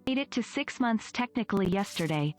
Made it to 6 months technically yesterday.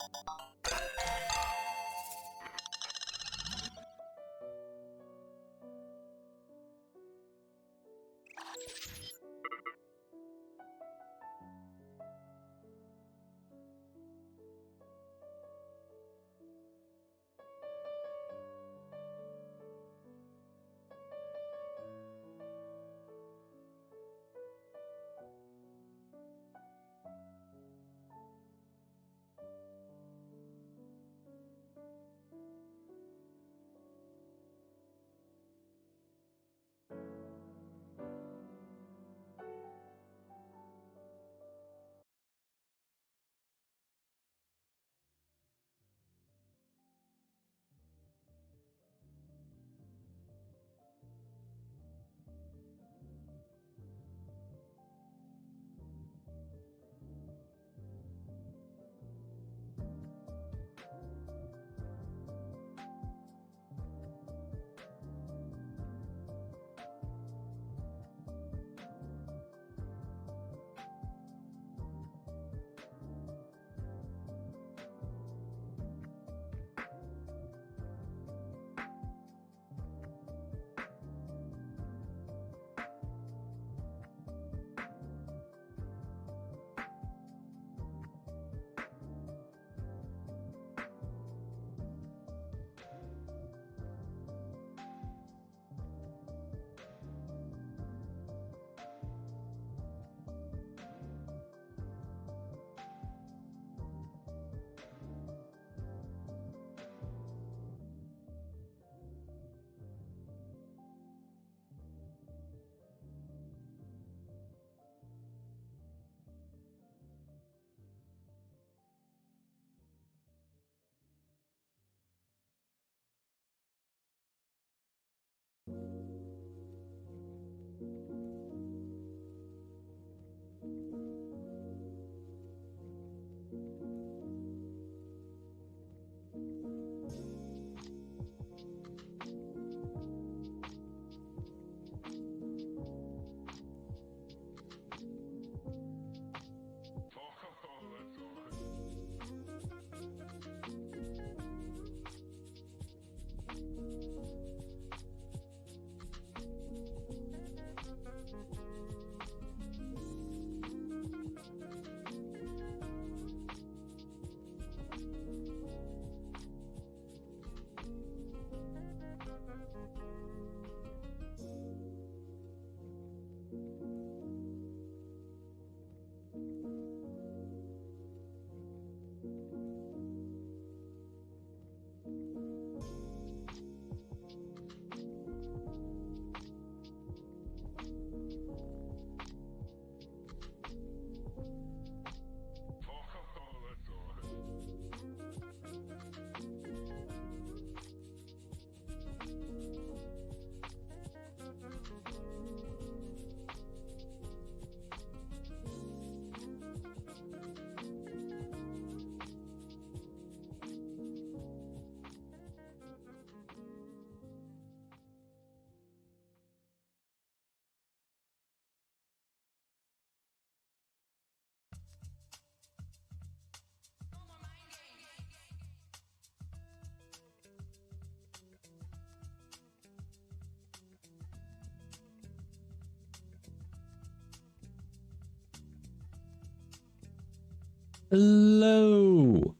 Hello.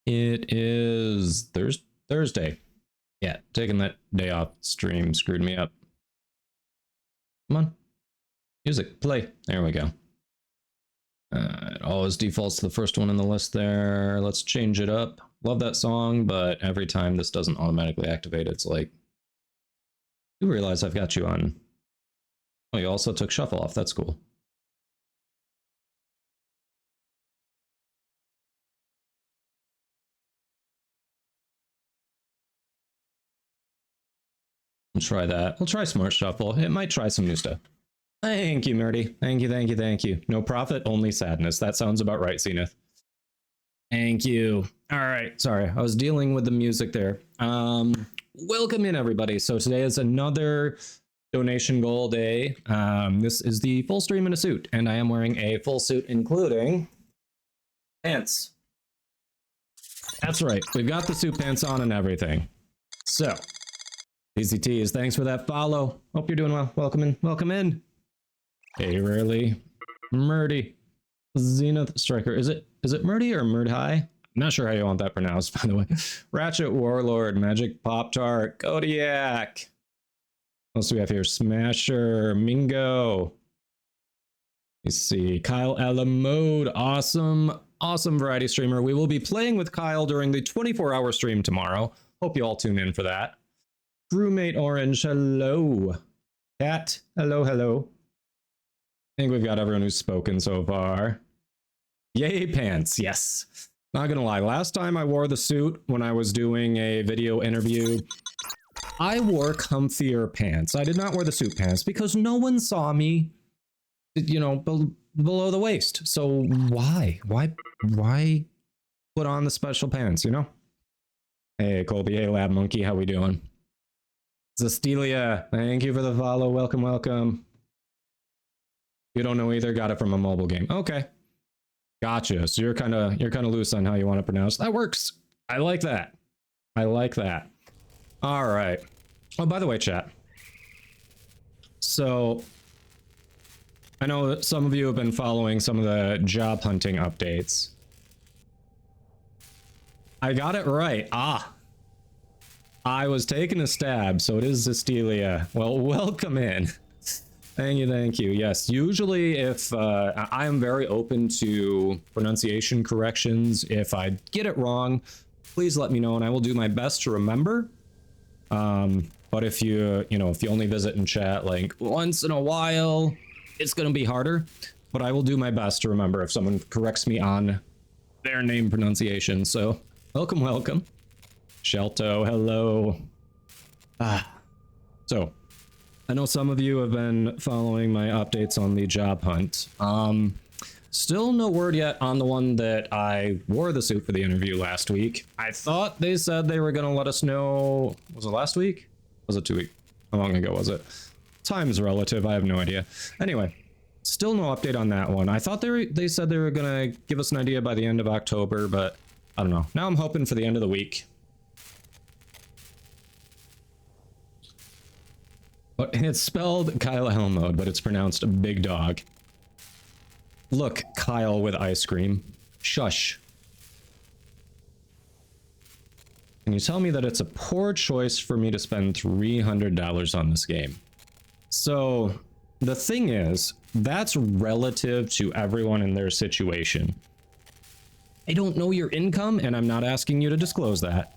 It is Thursday. Yeah, taking that day off stream screwed me up. Come on. Music, play. There we go. It always defaults to the first one on the list there. Let's change it up. Love that song, but every time this doesn't automatically activate, it's like, you realize I've got you on. Oh, you also took shuffle off. That's cool. We'll try that. We'll try Smart Shuffle. It might try some new stuff. Thank you, Nerdy. Thank you, thank you, thank you. No profit, only sadness. That sounds about right, Zenith. Thank you. All right, sorry. I was dealing with the music there. Welcome in, everybody. So today is another donation goal day. This is the full stream in a suit, and I am wearing a full suit, including Pants. That's right. We've got the suit pants on and everything. So, PCTs, thanks for that follow. Hope you're doing well. Welcome in. Welcome in. Hey, Rarely. Murdy. Zenith Striker. Is it Murdy or Murdy? I'm not sure how you want that pronounced, by the way. Ratchet Warlord. Magic Pop-Tart. Kodiak. What else do we have here? Smasher. Mingo. Let's see. Kyle Alamode. Awesome. Awesome variety streamer. We will be playing with Kyle during the 24-hour stream tomorrow. Hope you all tune in for that. Crewmate Orange, hello. Cat, hello, hello. I think we've got everyone who's spoken so far. Yay pants, yes. Not gonna lie, last time I wore the suit when I was doing a video interview, I wore comfier pants. I did not wear the suit pants because no one saw me, you know, below the waist. So why put on the special pants, you know? Hey, Colby, hey, Lab Monkey, how we doing? Zastelia, thank you for the follow. Welcome, welcome. You don't know either, got it from a mobile game. Okay. Gotcha. So you're kind of loose on how you want to pronounce. That works. I like that. I like that. All right. Oh, by the way, chat. So I know that some of you have been following some of the job hunting updates. I got it right. I was taking a stab, so it is Zastelia. Well, welcome in. Thank you, thank you. Yes, usually if I am very open to pronunciation corrections. If I get it wrong, please let me know and I will do my best to remember. But if you only visit and chat like once in a while, it's going to be harder. But I will do my best to remember if someone corrects me on their name pronunciation. So welcome, welcome. Shelto, hello. So I know some of you have been following my updates on the job hunt. Still no word yet on the one that I wore the suit for the interview last week. I thought they said they were going to let us know. Was it last week? Was it 2 weeks? How long ago was it? Time's relative. I have no idea. Anyway, still no update on that one. I thought they said they were going to give us an idea by the end of October, but I don't know. Now I'm hoping for the end of the week. But it's spelled Kyle Helmode, but it's pronounced Big Dog. Look, Kyle with ice cream. Shush. Can you tell me that it's a poor choice for me to spend $300 on this game? So the thing is, that's relative to everyone in their situation. I don't know your income, and I'm not asking you to disclose that.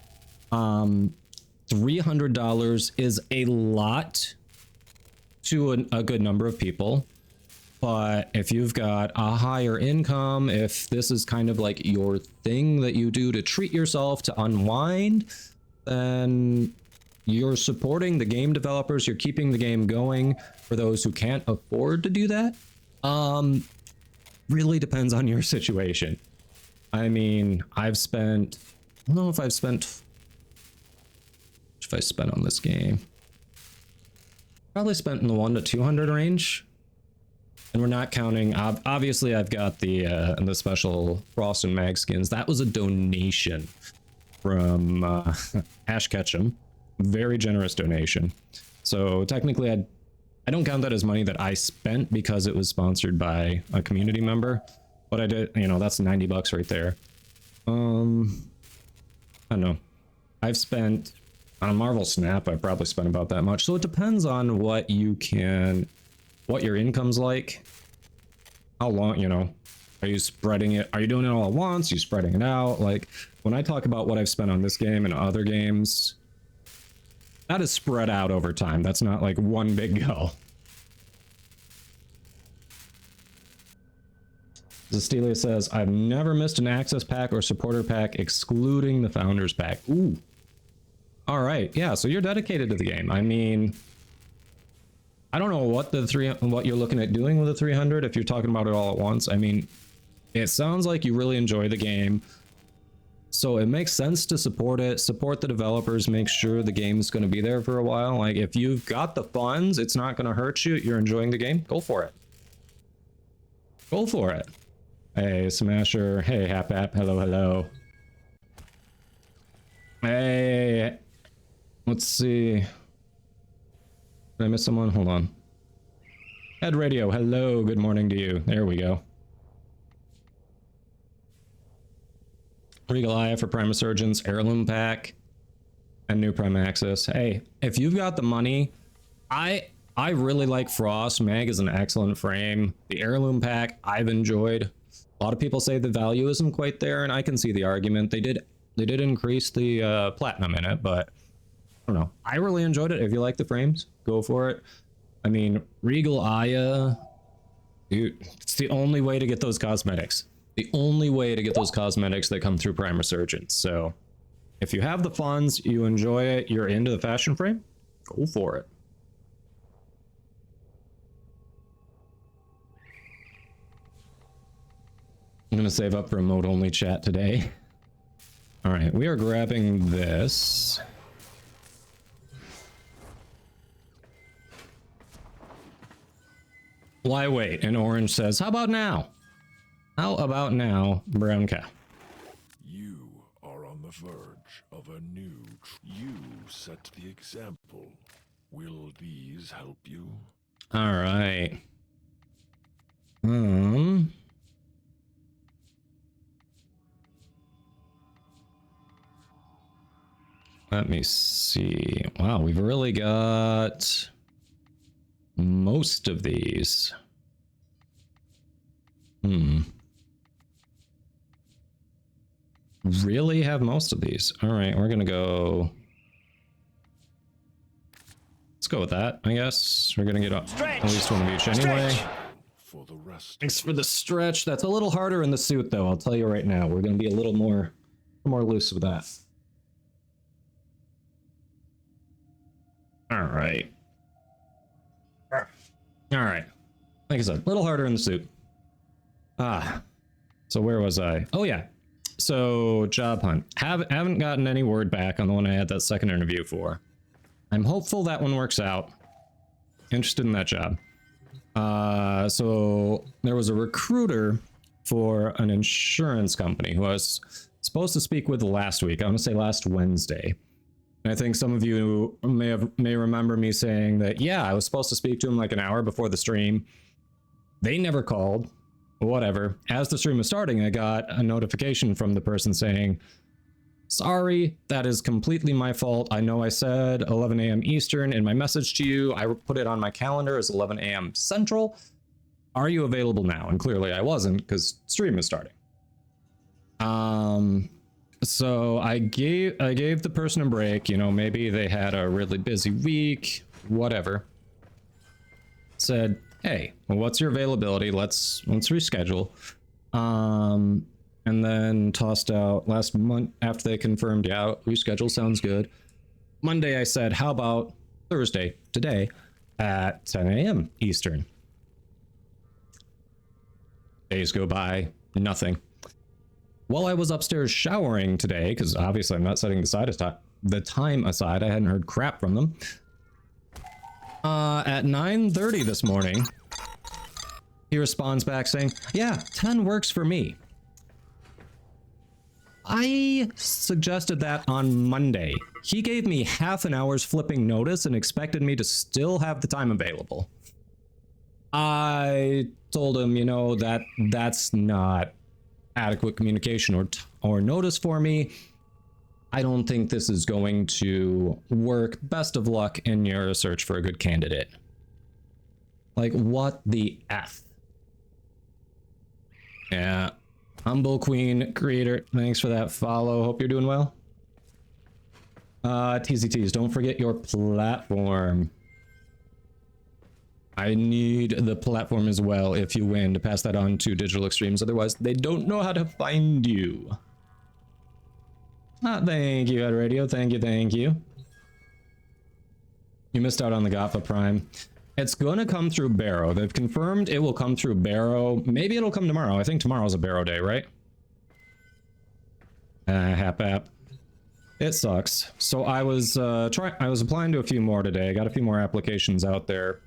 $300 is a lot to a good number of people, but if you've got a higher income, if this is kind of like your thing that you do to treat yourself, to unwind, then you're supporting the game developers, you're keeping the game going for those who can't afford to do that. Really depends on your situation. I mean, I don't know if I've spent, if I spent on this game. Probably spent in the 100 to 200 range. And we're not counting, obviously I've got the special Frost and Mag skins. That was a donation from Ash Ketchum. Very generous donation. So technically I don't count that as money that I spent because it was sponsored by a community member. But I did, that's $90 right there. I don't know. I've spent on Marvel Snap, I probably spent about that much. So it depends on what your income's like. How long, are you spreading it? Are you doing it all at once? Are you spreading it out? Like when I talk about what I've spent on this game and other games, that is spread out over time. That's not like one big go. Zastelia says, I've never missed an access pack or supporter pack excluding the founders pack. Ooh. All right. Yeah, so you're dedicated to the game. I mean, I don't know what what you're looking at doing with the 300 if you're talking about it all at once. I mean, it sounds like you really enjoy the game. So it makes sense to support it, support the developers, make sure the game's going to be there for a while. Like if you've got the funds, it's not going to hurt you. You're enjoying the game. Go for it. Go for it. Hey, Smasher. Hey, Hap Hap. Hello, hello. Hey. Let's see. Did I miss someone? Hold on. Head Radio. Hello. Good morning to you. There we go. Regal Eye for Prime Resurgence. Heirloom Pack. And new Prime Access. Hey, if you've got the money, I really like Frost. Mag is an excellent frame. The Heirloom Pack I've enjoyed. A lot of people say the value isn't quite there, and I can see the argument. They did increase the platinum in it, but I don't know. I really enjoyed it. If you like the frames, go for it. I mean, Regal Aya, dude, it's the only way to get those cosmetics. The only way to get those cosmetics that come through Prime Resurgence. So if you have the funds, you enjoy it, you're into the fashion frame, go for it. I'm gonna save up for a mode-only chat today. All right, we are grabbing this. Why wait? And Orange says, how about now? How about now, Brown Cow? You are on the verge of a new... You set the example. Will these help you? All right. Let me see. Wow, we've really got most of these. Really have most of these. All right, we're gonna go. Let's go with that, I guess. We're gonna get up at least one of each anyway. For the rest. Thanks for the stretch. That's a little harder in the suit, though. I'll tell you right now. We're gonna be a little more loose with that. All right. All right. Like I said, a little harder in the suit. So where was I? Oh yeah. So job hunt. Haven't gotten any word back on the one I had that second interview for. I'm hopeful that one works out. Interested in that job. So there was a recruiter for an insurance company who I was supposed to speak with last week. I want to say last Wednesday. And I think some of you may remember me saying that, yeah, I was supposed to speak to him like an hour before the stream. They never called. Whatever. As the stream was starting, I got a notification from the person saying, sorry, that is completely my fault. I know I said 11 a.m. Eastern in my message to you. I put it on my calendar as 11 a.m. Central. Are you available now? And clearly I wasn't because stream is starting. So I gave the person a break. You know, maybe they had a really busy week, whatever. Said, hey, well, what's your availability? Let's reschedule. And then tossed out last month after they confirmed, yeah, reschedule sounds good. Monday I said, how about Thursday, today, at 10 a.m. Eastern? Days go by, nothing. While I was upstairs showering today, because obviously I'm not setting the time aside, I hadn't heard crap from them. At 9:30 this morning, he responds back saying, yeah, 10 works for me. I suggested that on Monday. He gave me half an hour's flipping notice and expected me to still have the time available. I told him, you know, that's not adequate communication or notice for me. I don't think this is going to work. Best of luck in your search for a good candidate. Like, what the F? Yeah. Humble Queen Creator, thanks for that follow. Hope you're doing well. TZTs, don't forget your platform. I need the platform as well if you win to pass that on to Digital Extremes. Otherwise, they don't know how to find you. Thank you, Ed Radio. Thank you. You missed out on the Gotha Prime. It's gonna come through Barrow. They've confirmed it will come through Barrow. Maybe it'll come tomorrow. I think tomorrow's a Barrow day, right? Hap. It sucks. So I was applying to a few more today. I got a few more applications out there.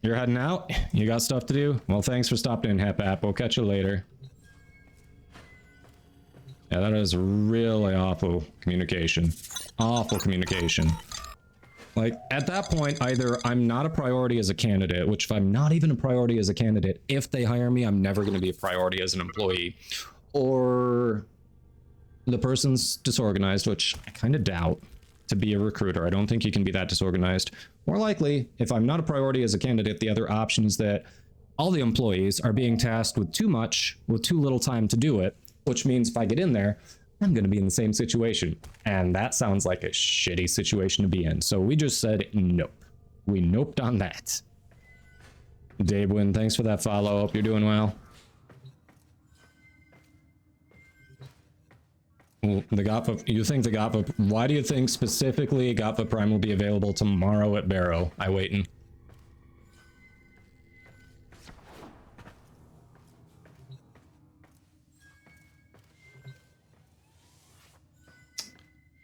You're heading out? You got stuff to do? Well, thanks for stopping in, Hep. We'll catch you later. Yeah, that is really awful communication. Awful communication. Like, at that point, either I'm not a priority as a candidate, which if I'm not even a priority as a candidate, if they hire me, I'm never going to be a priority as an employee. Or the person's disorganized, which I kind of doubt, to be a recruiter. I don't think you can be that disorganized. More likely, if I'm not a priority as a candidate, the other option is that all the employees are being tasked with too much, with too little time to do it, which means if I get in there, I'm going to be in the same situation. And that sounds like a shitty situation to be in. So we just said nope. We noped on that. Dabewin, thanks for that follow. Hope you're doing well. The Gotva, you think the Gotva, why do you think specifically Gotva Prime will be available tomorrow at Barrow? I waiting.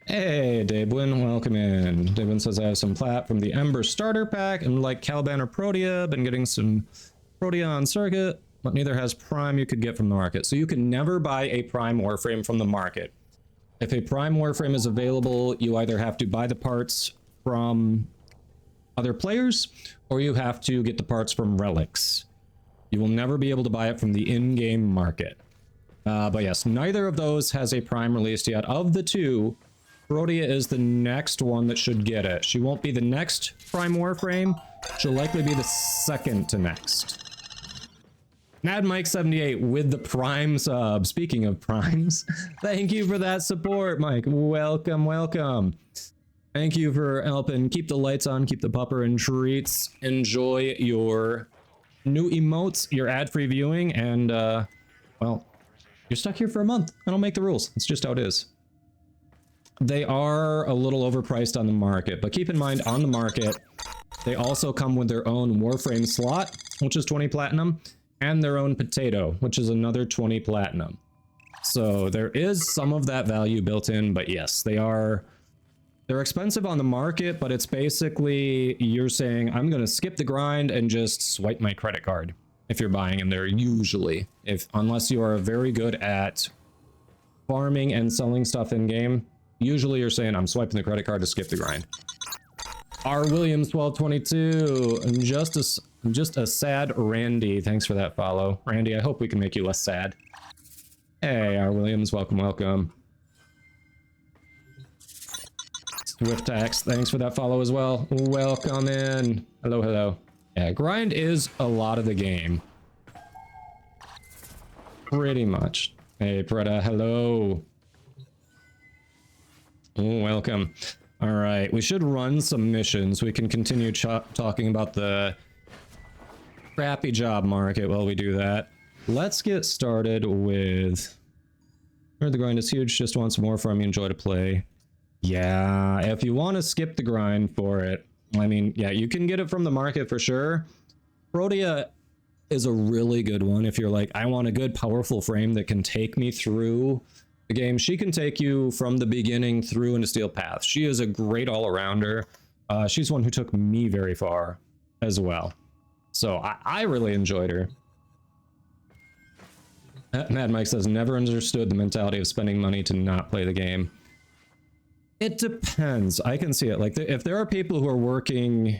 Hey, Dabewin, welcome in. Dabewin says I have some plat from the Ember starter pack and like Caliban or Protea, been getting some Protea on circuit, but neither has Prime you could get from the market. So you can never buy a Prime Warframe from the market. If a Prime Warframe is available, you either have to buy the parts from other players, or you have to get the parts from relics. You will never be able to buy it from the in-game market. But yes, neither of those has a Prime released yet. Of the two, Protea is the next one that should get it. She won't be the next Prime Warframe. She'll likely be the second to next. Mad Mike 78 with the Prime sub. Speaking of Primes, thank you for that support, Mike. Welcome, welcome. Thank you for helping keep the lights on, keep the pupper and treats. Enjoy your new emotes, your ad-free viewing, and, well, you're stuck here for a month. I don't make the rules. It's just how it is. They are a little overpriced on the market, but keep in mind, on the market, they also come with their own Warframe slot, which is 20 platinum, and their own potato, which is another 20 platinum. So there is some of that value built in, but yes, they're expensive on the market, but it's basically you're saying, I'm going to skip the grind and just swipe my credit card if you're buying them there, usually, unless you are very good at farming and selling stuff in game. Usually you're saying, I'm swiping the credit card to skip the grind. R. Williams 1222, just a sad Randy. Thanks for that follow. Randy, I hope we can make you less sad. Hey, R. Williams, welcome, welcome. Swift Tax, thanks for that follow as well. Welcome in. Hello, hello. Yeah, grind is a lot of the game. Pretty much. Hey, Preda, hello. Welcome. All right, we should run some missions. We can continue talking about the crappy job market while we do that. Let's get started with... Heard the grind is huge, just want some more from you, enjoy to play. Yeah, if you want to skip the grind for it, I mean, yeah, you can get it from the market for sure. Protea is a really good one if you're like, I want a good, powerful frame that can take me through the game. She can take you from the beginning through into Steel Path. She is a great all-arounder. She's one who took me very far as well. So I really enjoyed her. Mad Mike says, never understood the mentality of spending money to not play the game. It depends. I can see it. Like, if there are people who are working,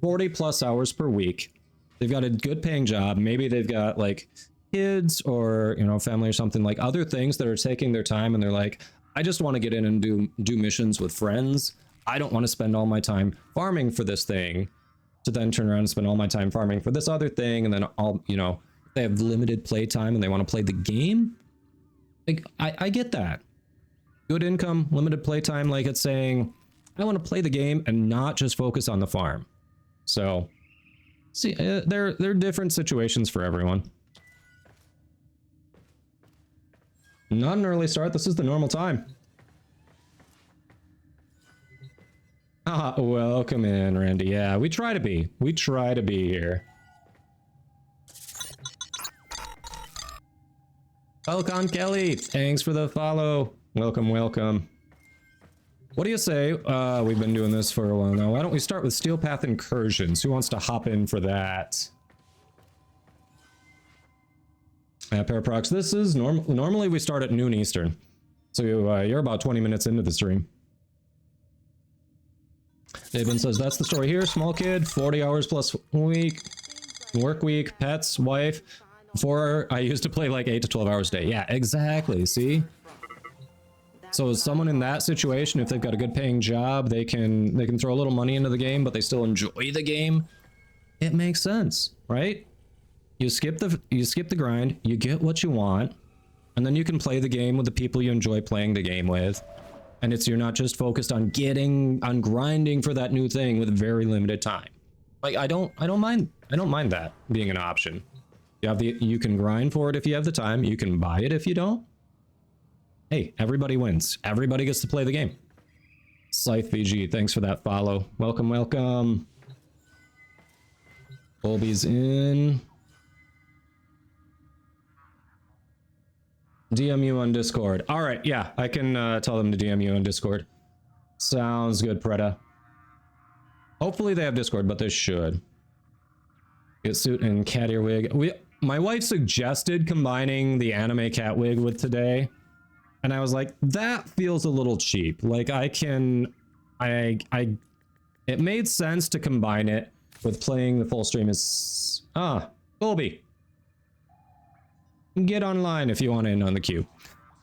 40 plus hours per week, they've got a good paying job, maybe they've got like kids or, family or something, like other things that are taking their time, and they're like, I just want to get in and do missions with friends. I don't want to spend all my time farming for this thing to then turn around and spend all my time farming for this other thing, and then they have limited play time and they want to play the game. Like, I get that. Good income, limited play time, like it's saying, I want to play the game and not just focus on the farm. So, see, there are different situations for everyone. Not an early start, this is the normal time. Ah, welcome in, Randy. Yeah, we try to be. We try to be here. Falcon Kelly, thanks for the follow. Welcome, welcome. What do you say? We've been doing this for a while now. Why don't we start with Steel Path Incursions? Who wants to hop in for that? Paraprox, this is normally we start at noon Eastern. So you're about 20 minutes into the stream. David says, that's the story here. Small kid, 40 hours plus week, work week, pets, wife. Before, I used to play like 8 to 12 hours a day. Yeah, exactly. See? So someone in that situation, if they've got a good paying job, they can throw a little money into the game, but they still enjoy the game. It makes sense, right? You skip the grind, you get what you want, and then you can play the game with the people you enjoy playing the game with. And you're not just focused on grinding for that new thing with very limited time. Like I don't mind that being an option. You can grind for it if you have the time, you can buy it if you don't. Hey, everybody wins. Everybody gets to play the game. Scythe VG, thanks for that follow. Welcome, welcome. Colby's in. DM you on Discord. All right, yeah, I can tell them to DM you on Discord. Sounds good, Preda. Hopefully they have Discord, but they should. Get suit and cat ear wig. My wife suggested combining the anime cat wig with today, and I was like, that feels a little cheap. Like it made sense to combine it with playing the full stream as Colby. Get online if you want in on the queue.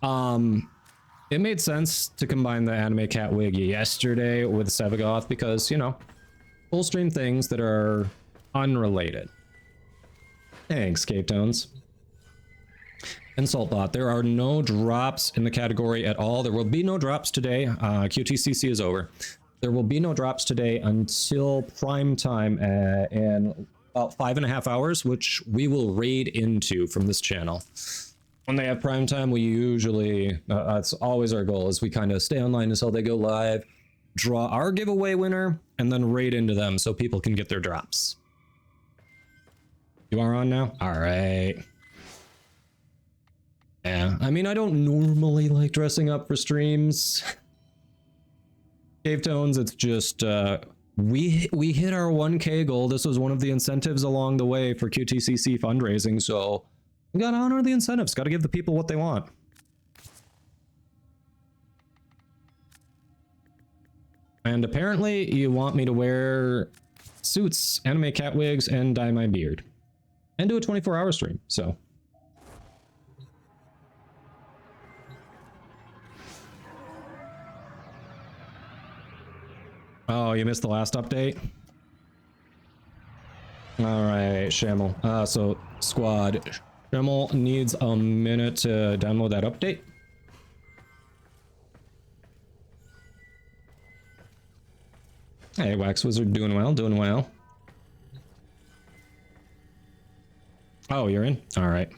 It made sense to combine the anime cat wig yesterday with Sevagoth because, you know, full stream things that are unrelated. Thanks, Cape Tones. Insultbot, there are no drops in the category at all. There will be no drops today. QTCC is over. There will be no drops today until prime time in about 5.5 hours, which we will raid into from this channel. When they have prime time, we usually, that's always our goal, is we kind of stay online until they go live, draw our giveaway winner, and then raid into them so people can get their drops. You are on now? All right. Yeah, I mean, I don't normally like dressing up for streams. Cave Tones, it's just, we hit our 1K goal. This was one of the incentives along the way for QTCC fundraising, so we gotta honor the incentives. Gotta give the people what they want. And apparently you want me to wear suits, anime cat wigs, and dye my beard. And do a 24-hour stream, so. Oh, you missed the last update? All right, Shamel. So, squad, Shamel needs a minute to download that update. Hey, Wax Wizard, doing well, doing well. Oh, you're in? All right.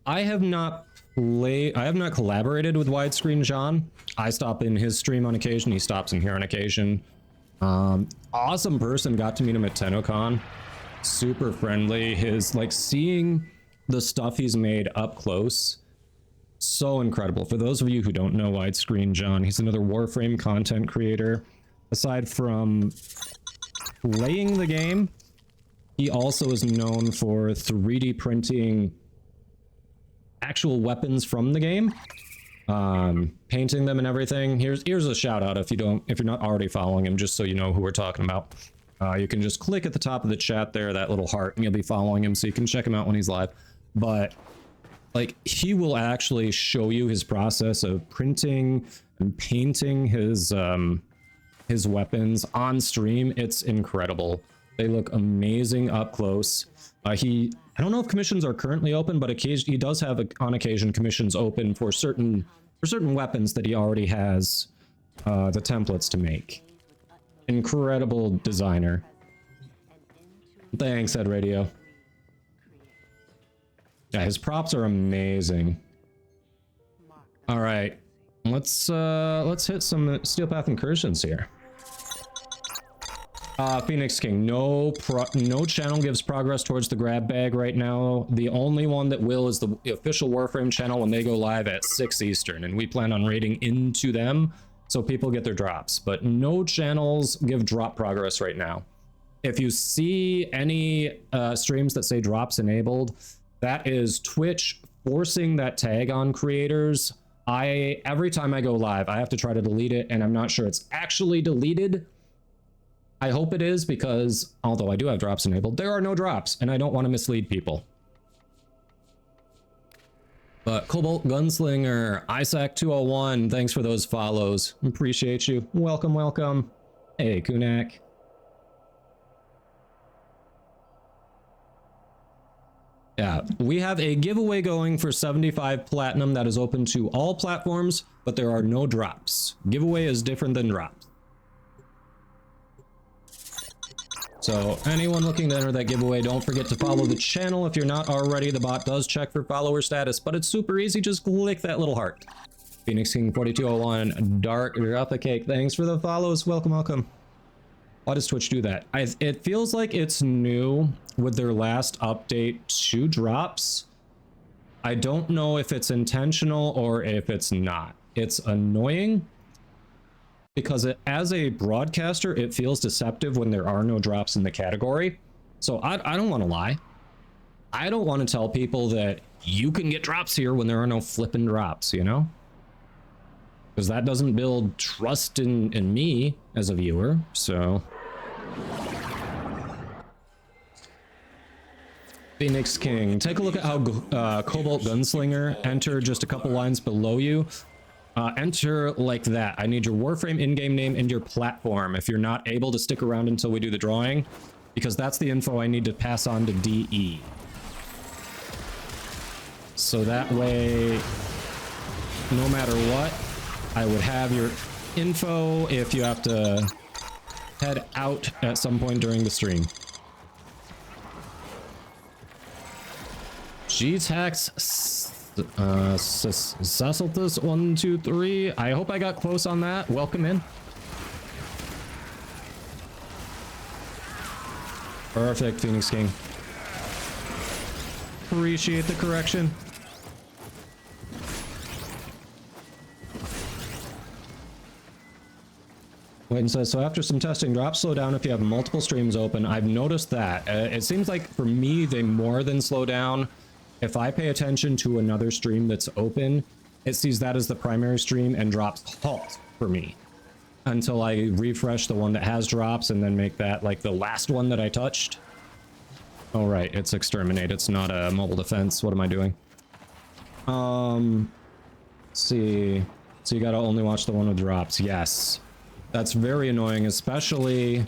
I have not collaborated with Widescreen John. I stop in his stream on occasion, he stops in here on occasion. Awesome person, got to meet him at TennoCon. Super friendly. His, like, seeing the stuff he's made up close, so incredible. For those of you who don't know Widescreen John, he's another Warframe content creator. Aside from playing the game, he also is known for 3D printing actual weapons from the game, painting them and everything. Here's a shout out if you're not already following him, just so you know who we're talking about. You can just click at the top of the chat there, that little heart, and you'll be following him, so you can check him out when he's live. But like, he will actually show you his process of printing and painting his weapons on stream. It's incredible. They look amazing up close. I don't know if commissions are currently open, but he does have on occasion commissions open for certain weapons that he already has the templates to make. Incredible designer. Thanks, Ed Radio. Yeah, his props are amazing. All right, let's hit some Steel Path Incursions here. Phoenix King, no channel gives progress towards the grab bag right now. The only one that will is the official Warframe channel when they go live at 6 Eastern, and we plan on raiding into them so people get their drops. But no channels give drop progress right now. If you see any streams that say drops enabled, that is Twitch forcing that tag on creators. Every time I go live, I have to try to delete it, and I'm not sure it's actually deleted. I hope it is, because although I do have drops enabled, there are no drops, and I don't want to mislead people. But Cobalt Gunslinger, Isaac 201, thanks for those follows. Appreciate you. Welcome, welcome. Hey, Kunak. Yeah, we have a giveaway going for 75 platinum that is open to all platforms, but there are no drops. Giveaway is different than drops. So anyone looking to enter that giveaway, don't forget to follow the channel. If you're not already, the bot does check for follower status, but it's super easy. Just click that little heart. Phoenix King 4201, Dark Rafa Cake, thanks for the follows. Welcome, welcome. Why does Twitch do that? It feels like it's new with their last update to drops. I don't know if it's intentional or if it's not. It's annoying. Because as a broadcaster, it feels deceptive when there are no drops in the category. So I don't want to lie. I don't want to tell people that you can get drops here when there are no flipping drops, you know? Because that doesn't build trust in me as a viewer, so... Phoenix King, take a look at how Cobalt Gunslinger entered just a couple lines below you. Enter like that. I need your Warframe in-game name and your platform if you're not able to stick around until we do the drawing, because that's the info I need to pass on to DE. So that way, no matter what, I would have your info if you have to head out at some point during the stream. G-Tax Sassaltus 123. I hope I got close on that. Welcome in. Perfect, Phoenix King. Appreciate the correction. Wayne says, so after some testing, drops slow down if you have multiple streams open. I've noticed that. It seems like for me, they more than slow down. If I pay attention to another stream that's open, it sees that as the primary stream and drops halt for me until I refresh the one that has drops and then make that like the last one that I touched. Oh, right. It's exterminate. It's not a mobile defense. What am I doing? Let's see. So you gotta only watch the one with drops. Yes. That's very annoying, especially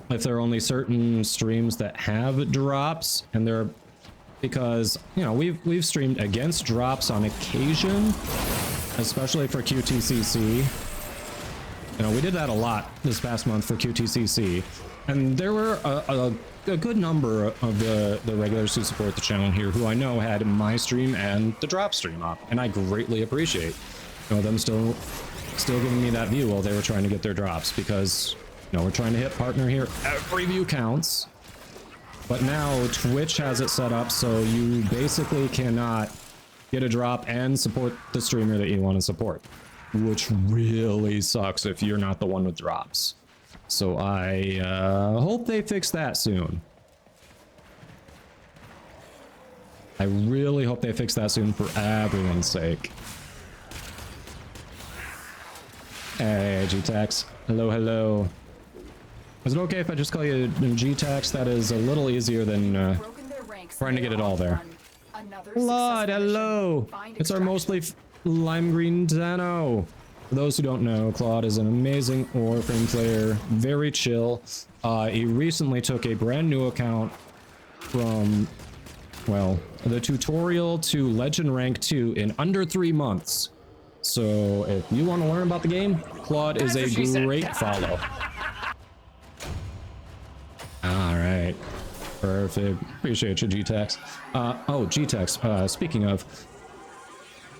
if there are only certain streams that have drops, and they're because, you know, we've streamed against drops on occasion, especially for QTCC. You know, we did that a lot this past month for QTCC, and there were a good number of the regulars who support the channel here who I know had my stream and the drop stream up, and I greatly appreciate, you know, them still giving me that view while they were trying to get their drops, because, you know, we're trying to hit partner here. Every view counts. But now Twitch has it set up so you basically cannot get a drop and support the streamer that you want to support, which really sucks if you're not the one with drops. So I hope they fix that soon. I really hope they fix that soon for everyone's sake. Hey, G-Tax. Hello, hello. Is it okay if I just call you G-Tax? That is a little easier than trying to get it all there. Claude, hello! It's our mostly lime green Dano. For those who don't know, Claude is an amazing Warframe player, very chill. He recently took a brand new account from, well, the tutorial to Legend Rank 2 in under 3 months. So if you want to learn about the game, Claude is a great follow. All right, perfect. Appreciate you, G-Tex. Oh, G-Tex. Speaking of,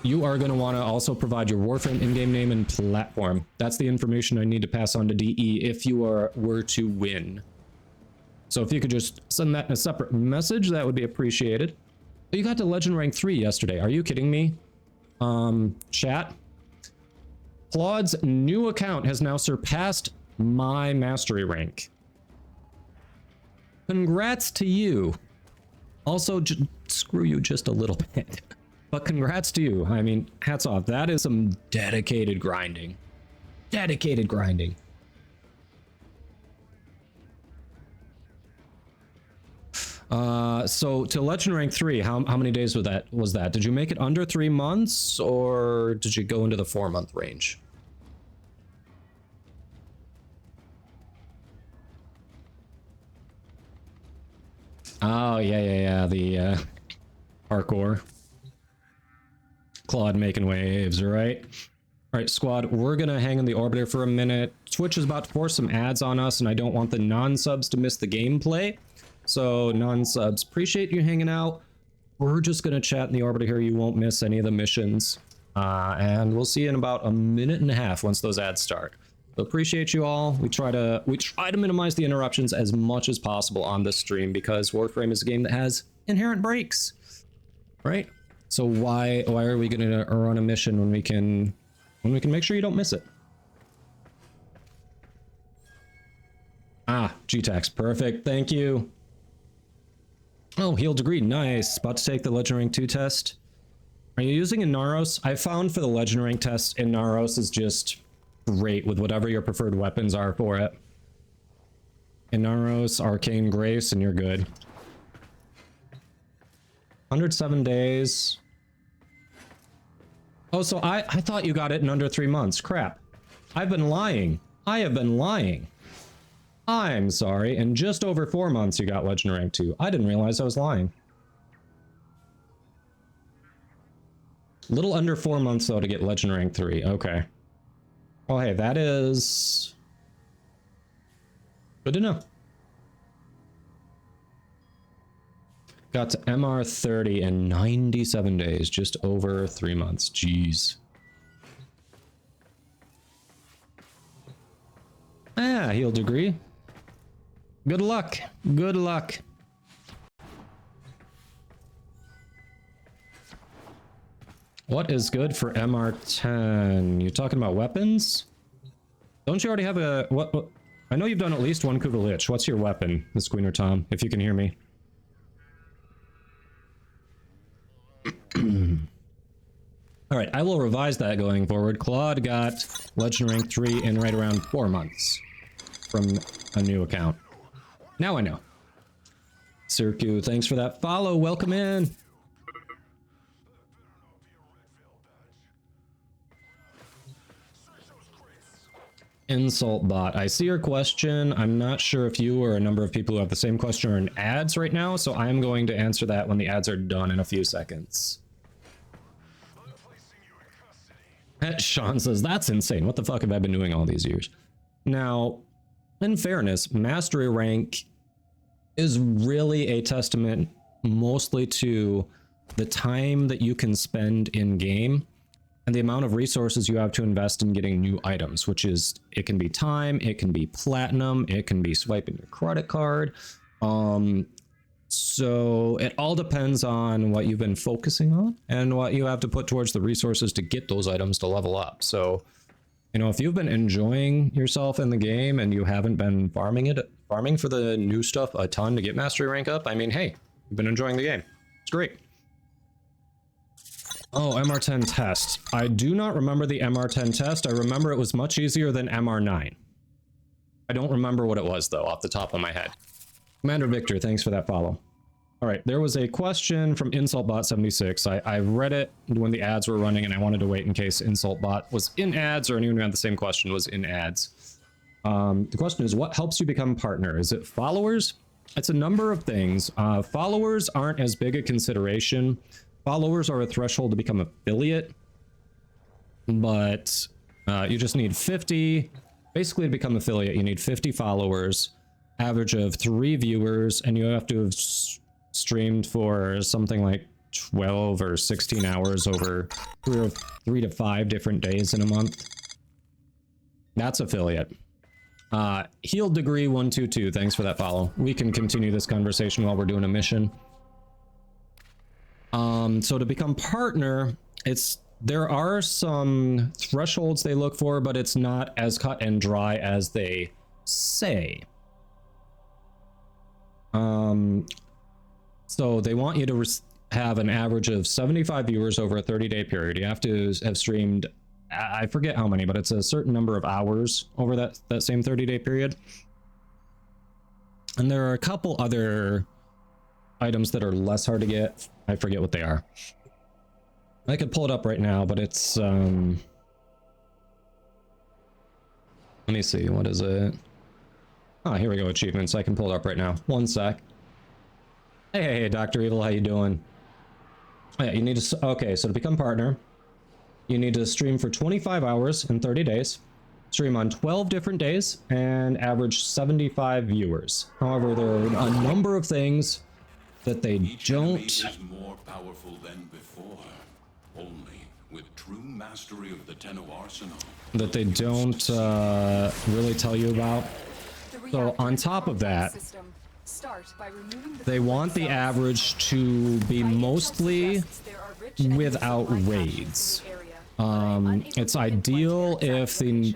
you are going to want to also provide your Warframe in-game name and platform. That's the information I need to pass on to DE if you were to win. So if you could just send that in a separate message, that would be appreciated. You got to Legend Rank 3 yesterday. Are you kidding me? Chat? Claude's new account has now surpassed my mastery rank. Congrats to you. Also, screw you just a little bit. But congrats to you. I mean, hats off. That is some dedicated grinding. Dedicated grinding. So to Legend Rank 3, how many days was that? Did you make it under 3 months, or did you go into the 4-month range? Oh, yeah, the parkour. Claude making waves, right? All right, squad, we're gonna hang in the orbiter for a minute. Twitch is about to force some ads on us, and I don't want the non-subs to miss the gameplay. So non-subs, appreciate you hanging out. We're just gonna chat in the orbiter here. You won't miss any of the missions. And we'll see you in about a minute and a half once those ads start. So appreciate you all. We try to minimize the interruptions as much as possible on this stream because Warframe is a game that has inherent breaks, right? So why are we gonna run a mission when we can make sure you don't miss it? Ah, GTAX, perfect, thank you. Oh, heal degree, nice. About to take the Legend Rank 2 test. Are you using Inaros? I found for the Legend Rank test, Inaros is just great with whatever your preferred weapons are for it. Inaros, Arcane Grace, and you're good. 107 days. Oh, so I thought you got it in under 3 months. Crap. I've been lying. I have been lying. I'm sorry. In just over 4 months, you got Legend Rank 2. I didn't realize I was lying. Little under 4 months, though, to get Legend Rank 3. Okay. Oh, hey, that is good to know. Got to MR30 in 97 days, just over 3 months. Jeez. Ah, heal degree. Good luck. Good luck. What is good for MR10? You talking about weapons? Don't you already have a... What? I know you've done at least one Kuvalich. What's your weapon, Miss Queen or Tom, if you can hear me? Alright, I will revise that going forward. Claude got Legend Rank 3 in right around 4 months from a new account. Now I know. Sirku, thanks for that follow. Welcome in. Insult bot. I see your question. I'm not sure if you or a number of people who have the same question are in ads right now, so I'm going to answer that when the ads are done in a few seconds. Sean says, that's insane. What the fuck have I been doing all these years? Now, in fairness, mastery rank is really a testament mostly to the time that you can spend in game and the amount of resources you have to invest in getting new items, which is, it can be time, it can be platinum, it can be swiping your credit card. So it all depends on what you've been focusing on and what you have to put towards the resources to get those items to level up. So, you know, if you've been enjoying yourself in the game and you haven't been farming for the new stuff a ton to get mastery rank up, I mean, hey, you've been enjoying the game. It's great. Oh, MR10 test. I do not remember the MR10 test. I remember it was much easier than MR9. I don't remember what it was, though, off the top of my head. Commander Victor, thanks for that follow. All right, there was a question from InsultBot76. I read it when the ads were running, and I wanted to wait in case InsultBot was in ads or anyone who had the same question was in ads. The question is, what helps you become a partner? Is it followers? It's a number of things. Followers aren't as big a consideration. Followers are a threshold to become affiliate, but you just need 50. Basically, to become affiliate, you need 50 followers, average of 3 viewers, and you have to have streamed for something like 12 or 16 hours over 3 to 5 different days in a month. That's affiliate. Healed Degree 122, thanks for that follow. We can continue this conversation while we're doing a mission. So to become partner, there are some thresholds they look for, but it's not as cut and dry as they say. So they want you to have an average of 75 viewers over a 30-day period. You have to have streamed, I forget how many, but it's a certain number of hours over that same 30-day period. And there are a couple other items that are less hard to get. I forget what they are. I could pull it up right now, but it's let me see, what is it? Oh, here we go, achievements. I can pull it up right now. One sec. Hey, Dr. Evil, how you doing? Oh, yeah, you need to, okay, so to become partner, you need to stream for 25 hours in 30 days, stream on 12 different days, and average 75 viewers. However, there are a number of things that they don't... Each enemy is more powerful than before, only with true mastery of the Tenno arsenal. That they don't really tell you about. So on top of that, they want the average to be mostly without raids. It's ideal if the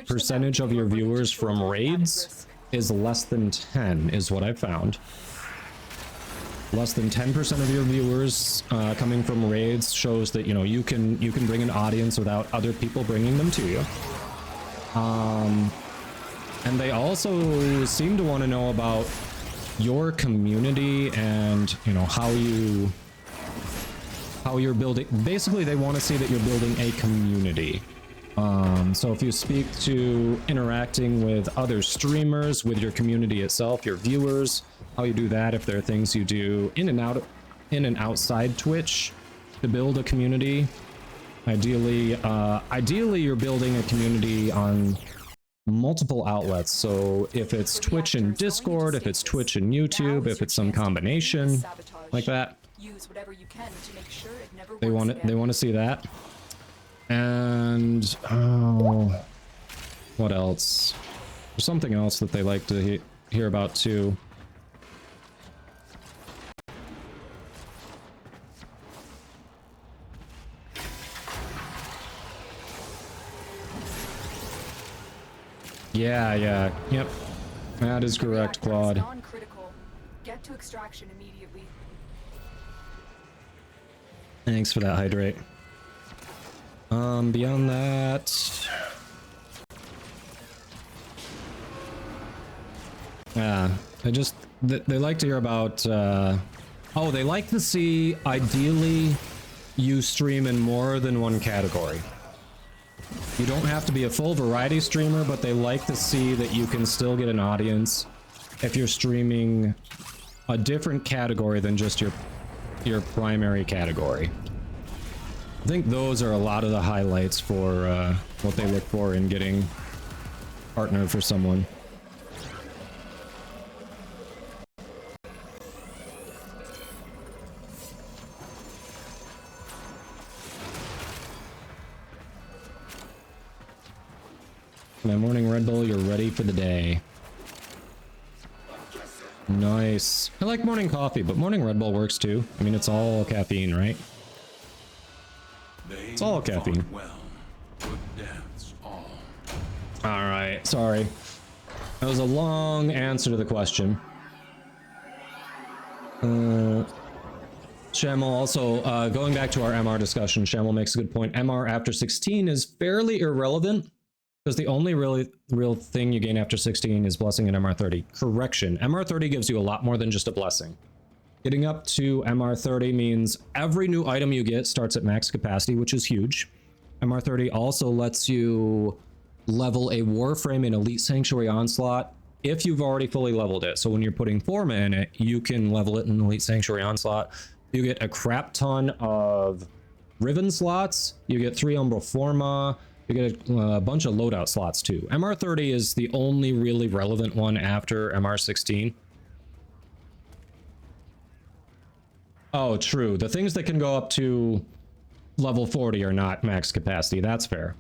percentage of your viewers from raids is less than 10, is what I found. Less than 10% of your viewers coming from raids shows that, you know, you can bring an audience without other people bringing them to you. And they also seem to want to know about your community and, you know, how you're building. Basically, they want to see that you're building a community. So if you speak to interacting with other streamers, with your community itself, your viewers, how you do that, if there are things you do in and outside Twitch to build a community. Ideally you're building a community on multiple outlets. So if it's Twitch and Discord, if it's Twitch and YouTube, if it's some combination like that, they want to see that. And what else? There's something else that they like to hear about too. Yeah, yep. That is correct, Claude. Get to extraction immediately. Thanks for that, Hydrate. Beyond that... Yeah, they like to hear about, oh, they like to see, ideally, you stream in more than one category. You don't have to be a full variety streamer, but they like to see that you can still get an audience if you're streaming a different category than just your primary category. I think those are a lot of the highlights for what they look for in getting partnered for someone. My morning Red Bull, you're ready for the day. Nice. I like morning coffee, but morning Red Bull works too. I mean, it's all caffeine, right? It's all caffeine. Alright, sorry. That was a long answer to the question. Shamel also, going back to our MR discussion, Shamel makes a good point. MR after 16 is fairly irrelevant, because the only real thing you gain after 16 is blessing and MR30. Correction, MR30 gives you a lot more than just a blessing. Getting up to MR30 means every new item you get starts at max capacity, which is huge. MR30 also lets you level a Warframe in Elite Sanctuary Onslaught if you've already fully leveled it. So when you're putting Forma in it, you can level it in Elite Sanctuary Onslaught. You get a crap ton of Riven slots. You get 3 Umbral Forma. You get a bunch of loadout slots too. MR30 is the only really relevant one after MR16. Oh, true. The things that can go up to level 40 are not max capacity. That's fair.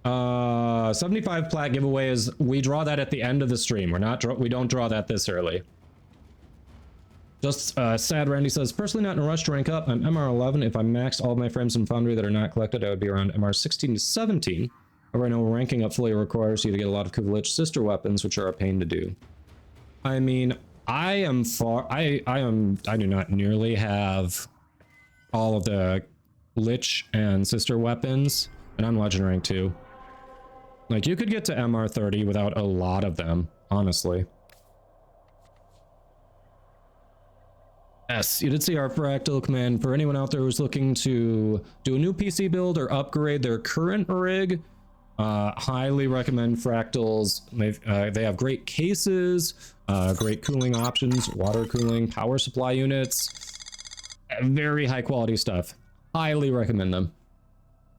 75 plat giveaway is, we draw that at the end of the stream. We don't draw that this early. Just sad. Randy says, personally not in a rush to rank up. I'm MR11. If I maxed all of my frames in Foundry that are not collected, I would be around MR16 to 17. However, I know ranking up fully requires you to get a lot of Kuvalich sister weapons, which are a pain to do. I mean, I do not nearly have all of the Lich and sister weapons, and I'm Legend rank 2. Like, you could get to MR30 without a lot of them, honestly. Yes, you did see our fractal command. For anyone out there who's looking to do a new PC build or upgrade their current rig, highly recommend fractals. They have great cases, great cooling options, water cooling, power supply units, very high quality stuff. Highly recommend them.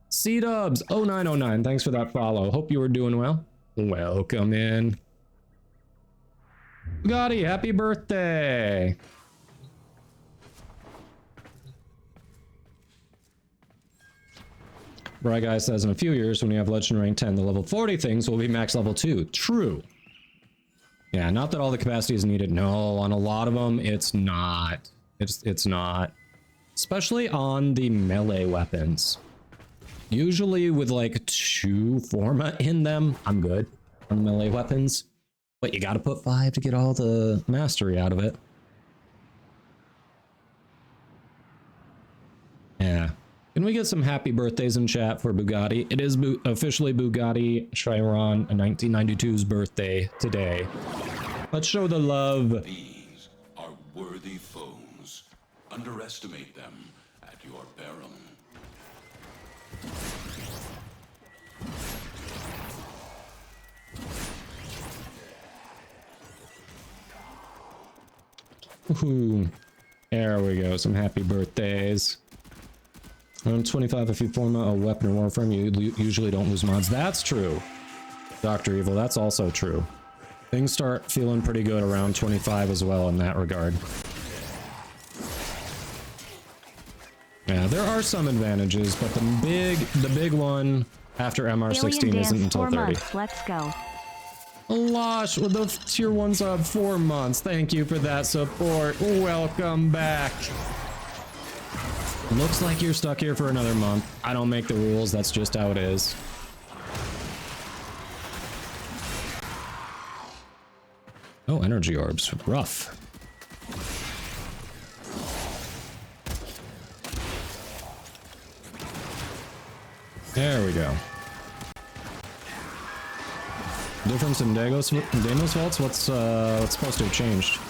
C-Dubs 0909, thanks for that follow. Hope you were doing well. Welcome in. Gotti, happy birthday. Bry Guy says, in a few years when you have Legend rank 10, the level 40 things will be max level 2. True. Yeah, not that all the capacity is needed. No, on a lot of them, it's not. It's not. Especially on the melee weapons. Usually with like 2 forma in them, I'm good on melee weapons. But you gotta put 5 to get all the mastery out of it. Yeah. Can we get some happy birthdays in chat for Bugatti? It is officially Bugatti Chiron 1992's birthday today. Let's show the love. These are worthy foes. Underestimate them at your peril. Woohoo. There we go. Some happy birthdays. Around 25 if you form a weapon or warframe, you usually don't lose mods. That's true. Dr. Evil, that's also true. Things start feeling pretty good around 25 as well in that regard. Yeah, there are some advantages, but the big one after MR16 isn't until 30. Months. Let's go. Losh with the tier 1 sub 4 months. Thank you for that support. Welcome back. Looks like you're stuck here for another month. I don't make the rules, that's just how it is. Oh, energy orbs. Rough. There we go. Difference in Deimos vaults? What's supposed to have changed?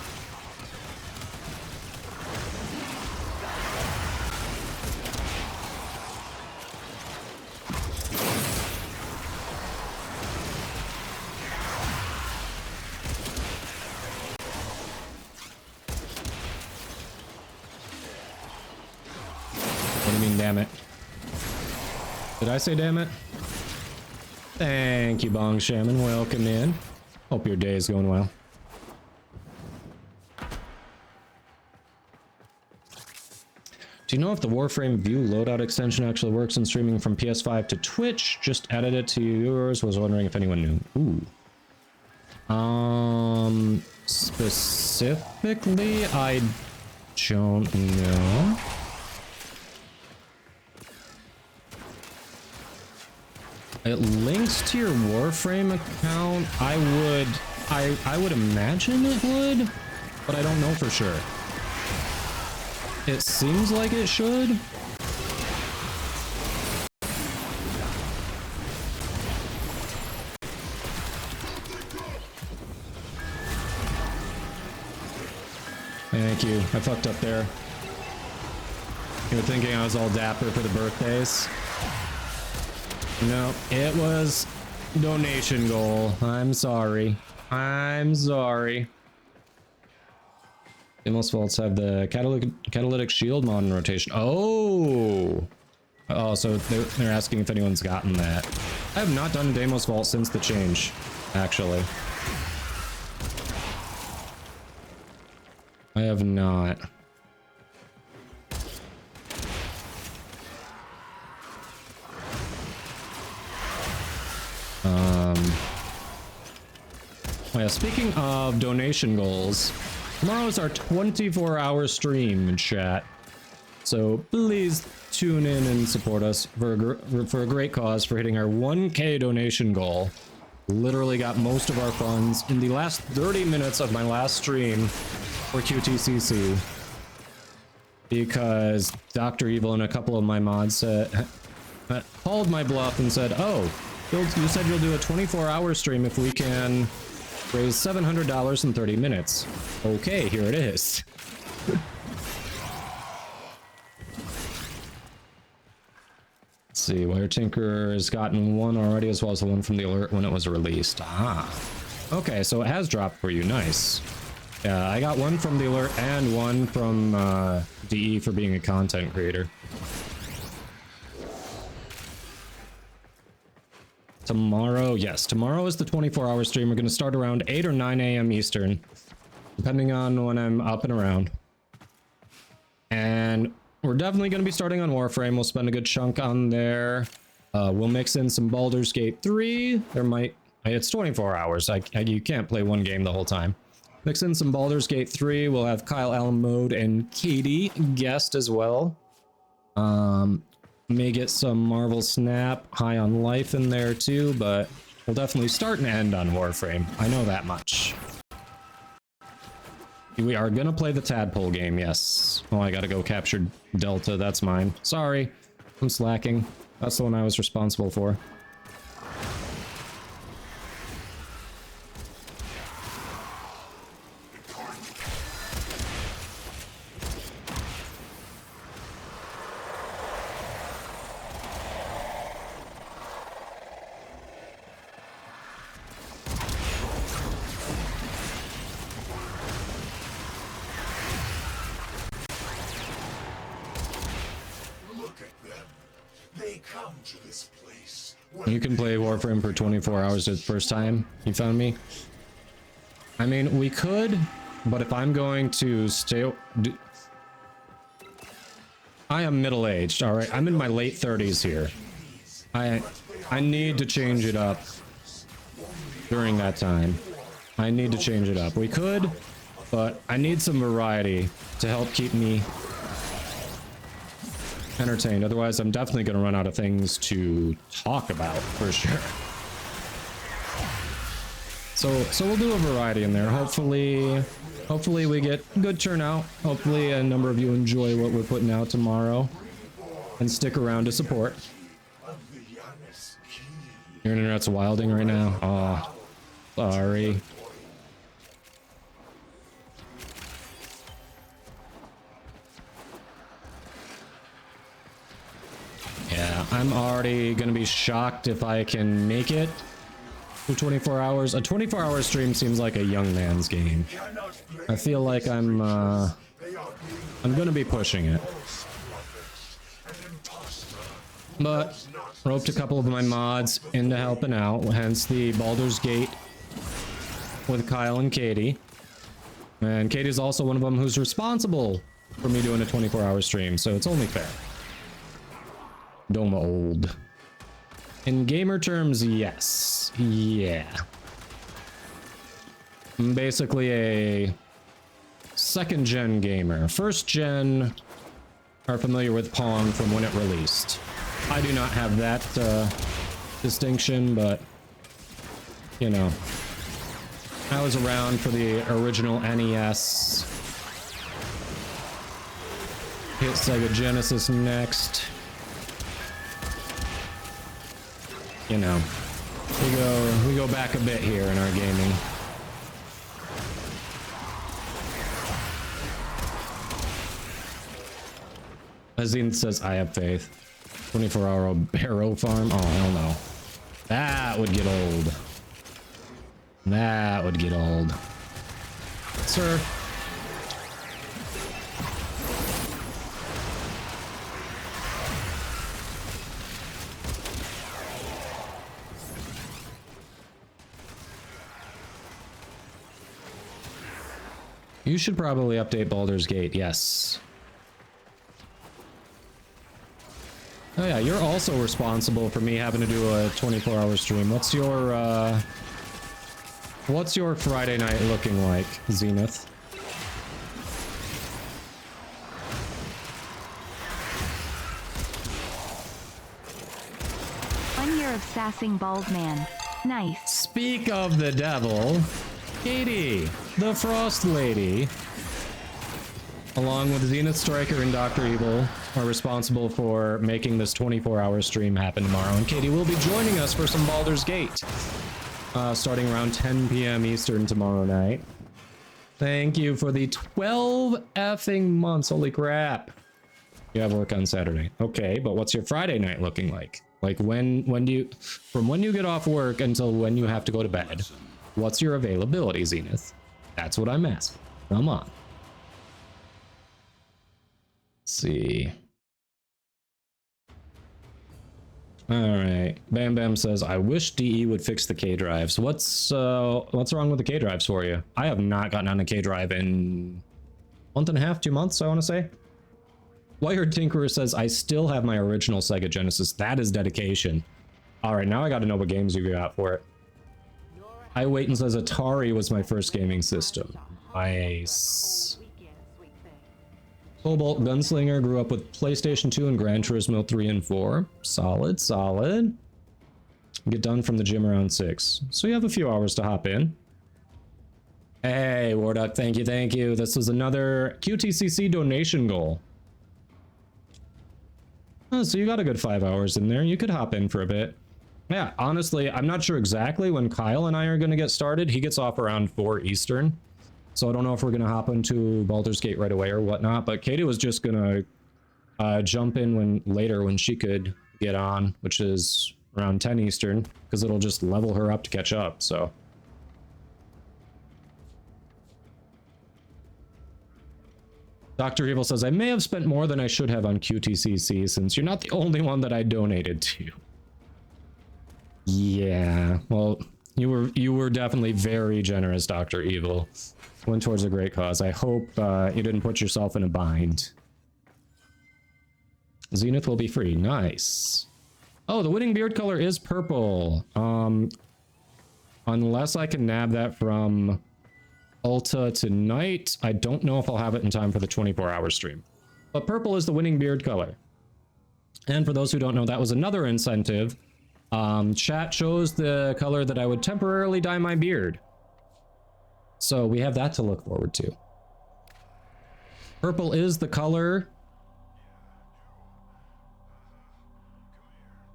Damn it. Did I say damn it? Thank you, Bong Shaman. Welcome in. Hope your day is going well. Do you know if the Warframe View loadout extension actually works in streaming from PS5 to Twitch? Just added it to yours. Was wondering if anyone knew. Ooh. Specifically, I don't know. It links to your Warframe account. I would imagine it would, but I don't know for sure. It seems like it should. Thank you. I fucked up there. You were thinking I was all dapper for the birthdays. No, it was donation goal. I'm sorry. I'm sorry. Most vaults have the catalytic shield mod in rotation. Oh! Oh, so they're asking if anyone's gotten that. I have not done Deimos Vault since the change, actually. I have not. Oh yeah, speaking of donation goals, tomorrow is our 24-hour stream in chat. So please tune in and support us for a great cause for hitting our 1K donation goal. Literally got most of our funds in the last 30 minutes of my last stream for QTCC. Because Dr. Evil and a couple of my mods called my bluff and said, oh, you said you'll do a 24-hour stream if we can raise $700 in 30 minutes. Okay, here it is. Let's see, Wire Tinker has gotten one already, as well as the one from the alert when it was released. Ah. Okay, so it has dropped for you. Nice. Yeah, I got one from the alert and one from DE for being a content creator. Tomorrow, yes, tomorrow is the 24-hour stream. We're going to start around 8 or 9 a.m. Eastern, depending on when I'm up and around. And we're definitely going to be starting on Warframe. We'll spend a good chunk on there. We'll mix in some Baldur's Gate 3. It's 24 hours. You can't play one game the whole time. Mix in some Baldur's Gate 3. We'll have Kyle Allen Mode and Katie guest as well. May get some Marvel Snap, High on Life in there too, but we'll definitely start and end on Warframe. I know that much. We are gonna play the Tadpole game, yes. Oh, I gotta go capture Delta, that's mine. Sorry, I'm slacking. That's the one I was responsible for. You can play Warframe for 24 hours the first time you found me. I mean, we could, but if I'm going to stay... I am middle-aged, alright? I'm in my late 30s here. I need to change it up during that time. I need to change it up. We could, but I need some variety to help keep me entertained. Otherwise, I'm definitely going to run out of things to talk about for sure. So we'll do a variety in there. Hopefully we get good turnout. Hopefully a number of you enjoy what we're putting out tomorrow and stick around to support. Your internet's wilding right now. Oh, sorry. Yeah, I'm already gonna be shocked if I can make it for 24 hours. A 24-hour stream seems like a young man's game. I feel like I'm gonna be pushing it. But roped a couple of my mods into helping out, hence the Baldur's Gate with Kyle and Katie. And Katie's also one of them who's responsible for me doing a 24-hour stream, so it's only fair. Doma old. In gamer terms, yes. Yeah. I'm basically a second-gen gamer. First-gen are familiar with Pong from when it released. I do not have that distinction, but, you know, I was around for the original NES. Hit Sega Genesis next. You know, we go back a bit here in our gaming. Azine says, I have faith. 24-hour barrow farm? Oh, hell no. That would get old. That would get old. Sir. You should probably update Baldur's Gate, yes. Oh yeah, you're also responsible for me having to do a 24-hour stream. What's your Friday night looking like, Zenith? Of sassing bald man. Nice. Speak of the devil, Katie, the Frost Lady, along with Zenith Striker and Dr. Evil, are responsible for making this 24-hour stream happen tomorrow. And Katie will be joining us for some Baldur's Gate, starting around 10 p.m. Eastern tomorrow night. Thank you for the 12 effing months. Holy crap. You have work on Saturday. Okay, but what's your Friday night looking like? Like when do you, from when you get off work until when you have to go to bed, what's your availability, Zenith? That's what I'm asking. Come on. Let's see. All right. Bam Bam says, I wish DE would fix the K drives. What's wrong with the K drives for you? I have not gotten on a K drive in a month and a half, 2 months, I want to say. Wired Tinkerer says, I still have my original Sega Genesis. That is dedication. All right, now I got to know what games you got for it. I wait and says, Atari was my first gaming system. Nice. Cobalt Gunslinger grew up with PlayStation 2 and Gran Turismo 3 and 4. Solid, solid. Get done from the gym around 6. So you have a few hours to hop in. Hey, Warduck, thank you, thank you. This was another QTCC donation goal. Oh, so you got a good 5 hours in there. You could hop in for a bit. Yeah, honestly, I'm not sure exactly when Kyle and I are going to get started. He gets off around 4 Eastern. So I don't know if we're going to hop into Baldur's Gate right away or whatnot. But Katie was just going to jump in later when she could get on, which is around 10 Eastern, because it'll just level her up to catch up, so... Dr. Evil says, I may have spent more than I should have on QTCC since you're not the only one that I donated to. Yeah, well, you were definitely very generous, Dr. Evil. Went towards a great cause. I hope you didn't put yourself in a bind. Zenith will be free. Nice. Oh, the winning beard color is purple. Unless I can nab that from Ulta tonight, I don't know if I'll have it in time for the 24-hour stream. But purple is the winning beard color. And for those who don't know, that was another incentive. Chat chose the color that I would temporarily dye my beard. So we have that to look forward to. Purple is the color.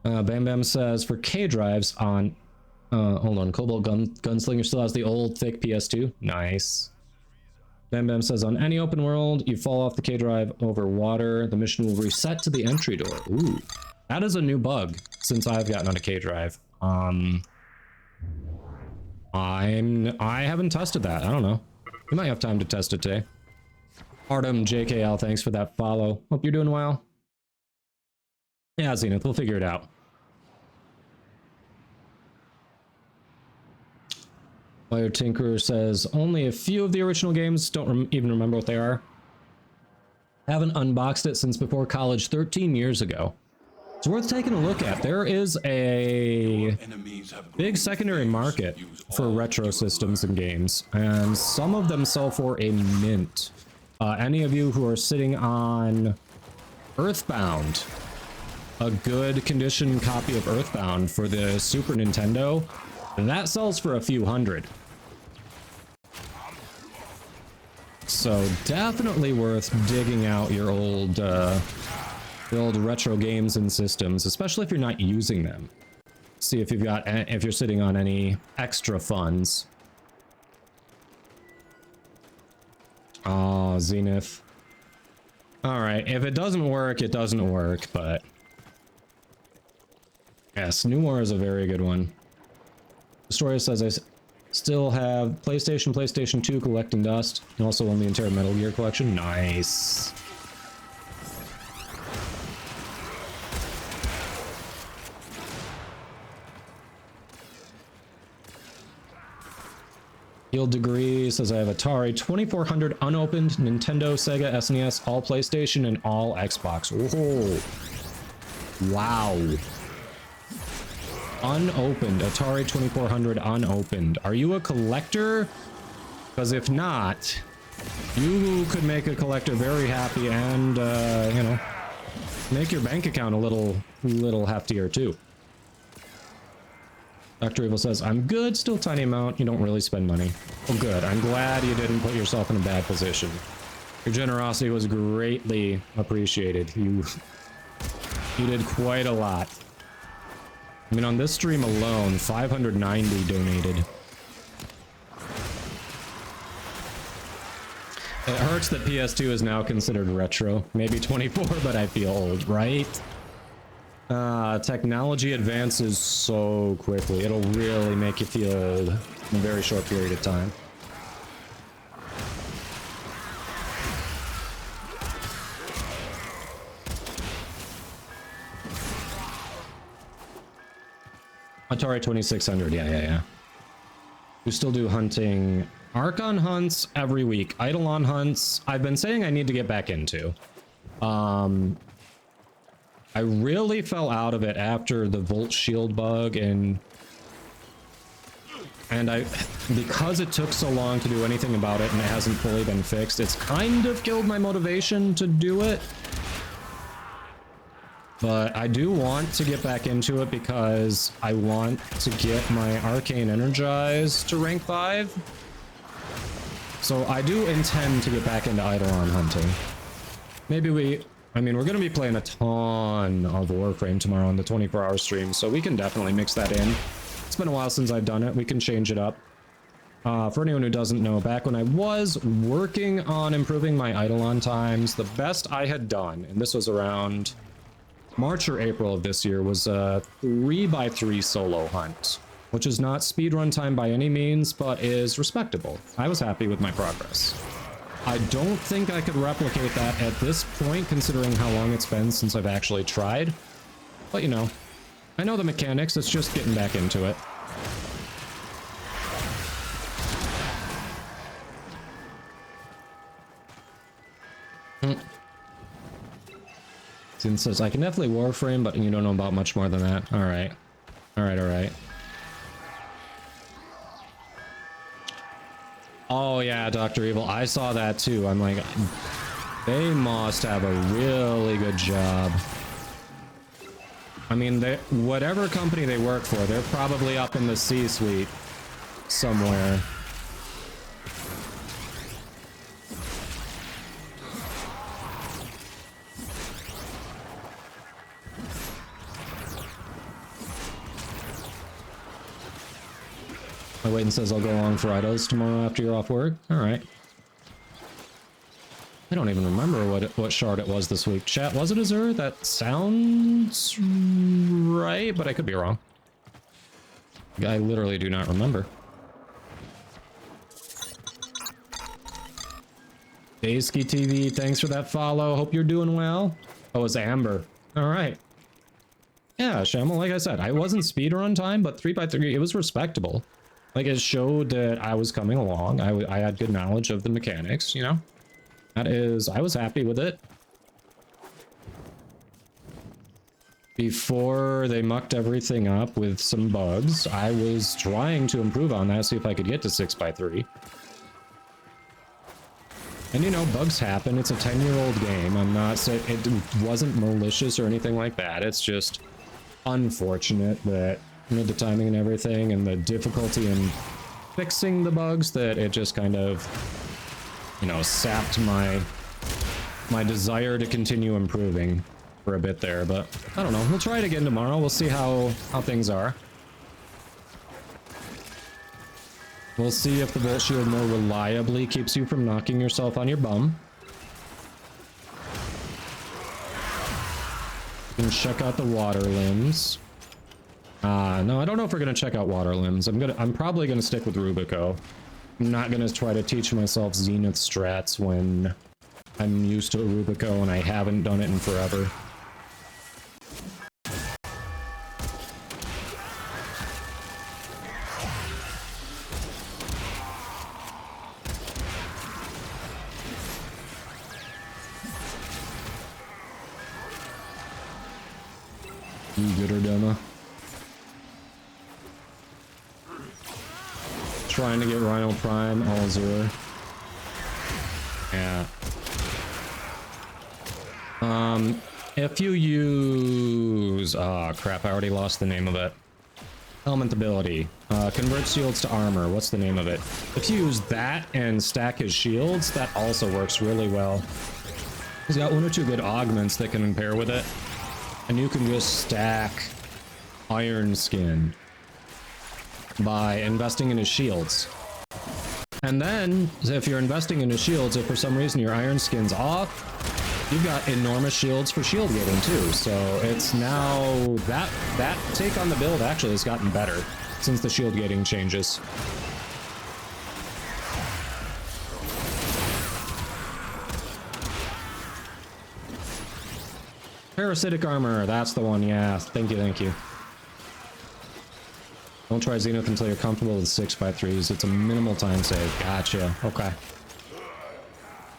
Bam Bam says, for K drives on... hold on, Cobalt Gunslinger still has the old thick PS2. Nice. Bam Bam says, on any open world, you fall off the K drive over water, the mission will reset to the entry door. Ooh, that is a new bug since I've gotten on a K drive. I haven't tested that. I don't know. You might have time to test it today. Artem JKL, thanks for that follow. Hope you're doing well. Yeah, Zenith, we'll figure it out. Fire Tinkerer says, only a few of the original games, don't even remember what they are. Haven't unboxed it since before college 13 years ago. It's worth taking a look at. There is a big secondary market for retro systems and games, and some of them sell for a mint. Any of you who are sitting on Earthbound, a good condition copy of Earthbound for the Super Nintendo, that sells for a few hundred. So definitely worth digging out your old retro games and systems, especially if you're not using them. See if you're sitting on any extra funds. Oh, Zenith. All right, if it doesn't work, it doesn't work, but yes, New War is a very good one. Destroyer says, I still have PlayStation 2 collecting dust, and also own the entire Metal Gear collection. Nice. Field Degree says I have Atari 2400 unopened, Nintendo, Sega, SNES, all PlayStation, and all Xbox. Whoa. Wow. Unopened. Atari 2400 unopened. Are you a collector? Because if not, you could make a collector very happy and, you know, make your bank account a little heftier too. Dr. Evil says, I'm good, still tiny amount. You don't really spend money. Well, good. I'm glad you didn't put yourself in a bad position. Your generosity was greatly appreciated. You did quite a lot. I mean, on this stream alone, 590 donated. It hurts that PS2 is now considered retro. Maybe 24, but I feel old, right? Technology advances so quickly. It'll really make you feel old in a very short period of time. Atari 2600, yeah. We still do hunting. Archon hunts every week. Eidolon hunts, I've been saying I need to get back into. I really fell out of it after the Volt Shield bug, and because it took so long to do anything about it and it hasn't fully been fixed, it's kind of killed my motivation to do it. But I do want to get back into it because I want to get my Arcane Energize to rank 5. So I do intend to get back into Eidolon hunting. Maybe I mean, we're going to be playing a ton of Warframe tomorrow on the 24-hour stream, so we can definitely mix that in. It's been a while since I've done it. We can change it up. For anyone who doesn't know, back when I was working on improving my Eidolon times, the best I had done, and this was around March or April of this year, was a 3x3 solo hunt, which is not speedrun time by any means, but is respectable. I was happy with my progress. I don't think I could replicate that at this point, considering how long it's been since I've actually tried. But, you know, I know the mechanics, it's just getting back into it. Zin says, I can definitely Warframe, but you don't know about much more than that. Alright. Alright. Oh yeah, Dr. Evil, I saw that too. I'm like, they must have a really good job. I mean, whatever company they work for, they're probably up in the C-suite somewhere. My Wayton says I'll go along for idols tomorrow after you're off work. Alright. I don't even remember what shard it was this week. Chat, was it Azure? That sounds right, but I could be wrong. I literally do not remember. Daysky TV, thanks for that follow. Hope you're doing well. Oh, it's Amber. Alright. Yeah, Shamel, like I said, I wasn't speedrun time, but 3x3, it was respectable. Like, it showed that I was coming along. I had good knowledge of the mechanics, you know? That is, I was happy with it. Before they mucked everything up with some bugs, I was trying to improve on that, see if I could get to 6x3. And you know, bugs happen. It's a 10-year-old game. I'm not saying it wasn't malicious or anything like that. It's just unfortunate that, you know, the timing and everything and the difficulty in fixing the bugs, that it just kind of, you know, sapped my desire to continue improving for a bit there. But I don't know, we'll try it again tomorrow. We'll see how things are. We'll see if the Volt Shield more reliably keeps you from knocking yourself on your bum. You can check out the water limbs. No, I don't know if we're gonna check out water limbs. I'm probably gonna stick with Rubico. I'm not gonna try to teach myself Zenith strats when I'm used to Rubico and I haven't done it in forever. Gooder demo. Trying to get Rhino Prime, all 0. Yeah. If you use... Oh, crap, I already lost the name of it. Element ability. Convert shields to armor. What's the name of it? If you use that and stack his shields, that also works really well. He's got 1 or 2 good augments that can pair with it. And you can just stack Iron Skin by investing in his shields. And then, if you're investing in his shields, if for some reason your Iron Skin's off, you've got enormous shields for shield gating too. So it's now that take on the build actually has gotten better since the shield gating changes. Parasitic armor, that's the one, yeah. Thank you, thank you. Don't try Zenith until you're comfortable with 6x3s. It's a minimal time save. Gotcha. Okay.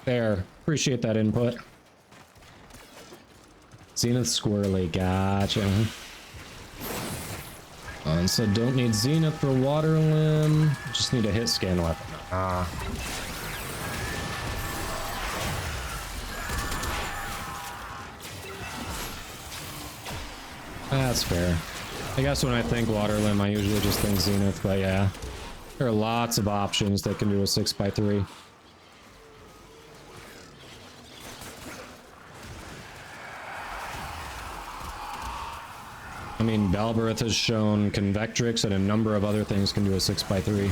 Fair. Appreciate that input. Zenith squirrely. Gotcha. And so don't need Zenith for Water Limb. Just need a hit scan weapon. Ah. That's fair. I guess when I think Water Limb, I usually just think Zenith, but yeah. There are lots of options that can do a 6x3. I mean, Balberith has shown Convectrix and a number of other things can do a 6x3.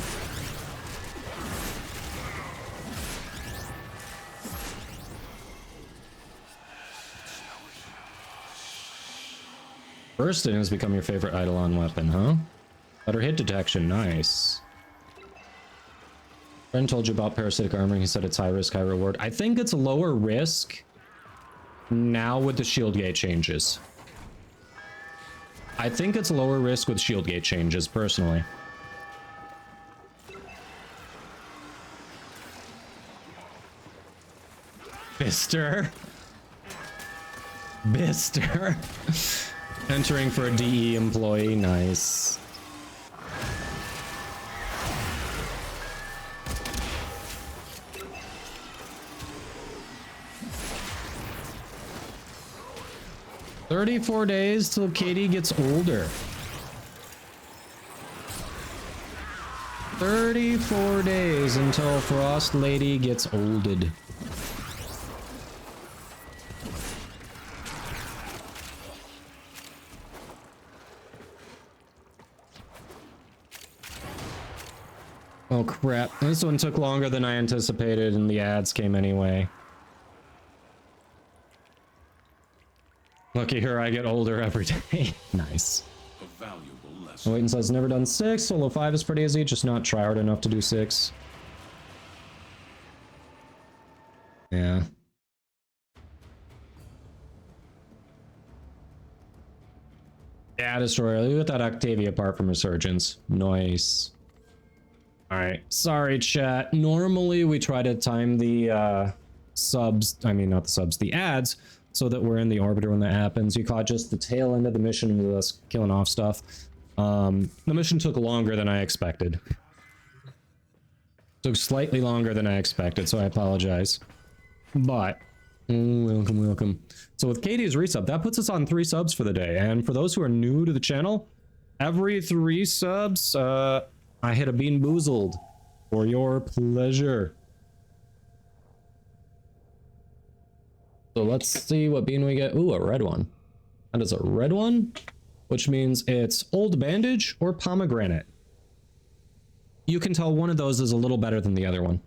Bursting has become your favorite Eidolon weapon, huh? Better hit detection, nice. Friend told you about parasitic armor, he said it's high risk, high reward. I think it's lower risk now with the shield gate changes. I think it's lower risk with shield gate changes, personally. Bister. Bister. Entering for a DE employee, nice. "34 days till Katie gets older." 34 days until Frost Lady gets olded. Oh crap, this one took longer than I anticipated and the ads came anyway. Lucky her, I get older every day. Nice. A valuable lesson. Waiting says never done 6, solo 5 is pretty easy, just not try hard enough to do 6. Yeah. Yeah, Destroyer, leave that Octavia apart from Resurgence. Nice. Alright, sorry chat. Normally we try to time the subs, I mean not the subs, the ads, so that we're in the orbiter when that happens. You caught just the tail end of the mission with us killing off stuff. The mission took longer than I expected. Took slightly longer than I expected, so I apologize. But, welcome, welcome. So with Katie's resub, that puts us on 3 subs for the day. And for those who are new to the channel, every 3 subs, I hit a Bean Boozled for your pleasure. So let's see what bean we get. Ooh, a red one. That is a red one, which means it's Old Bandage or Pomegranate. You can tell one of those is a little better than the other one.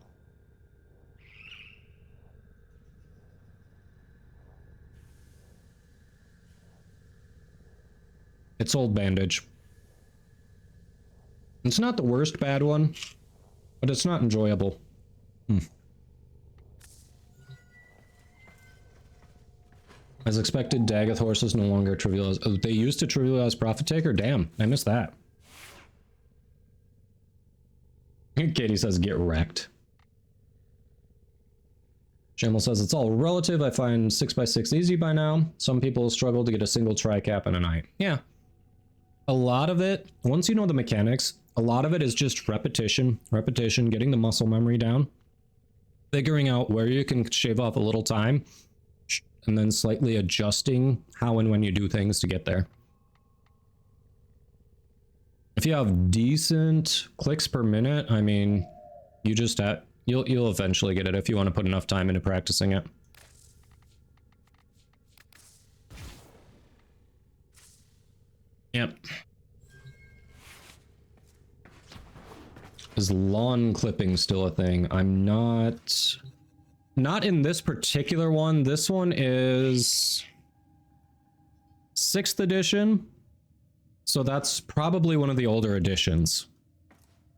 It's Old Bandage. It's not the worst bad one, but it's not enjoyable. As expected, Dagoth horses no longer trivialize. Oh, they used to trivialize Profit Taker? Damn, I missed that. Katie says get wrecked. Shamel says it's all relative. I find 6x6 easy by now. Some people struggle to get a single tri-cap in a night. Yeah. A lot of it, once you know the mechanics, a lot of it is just repetition, getting the muscle memory down, figuring out where you can shave off a little time, and then slightly adjusting how and when you do things to get there. If you have decent clicks per minute, I mean, you just you'll eventually get it if you want to put enough time into practicing it. Yep. Is lawn clipping still a thing? I'm not in this particular one. This one is 6th edition. So that's probably one of the older editions.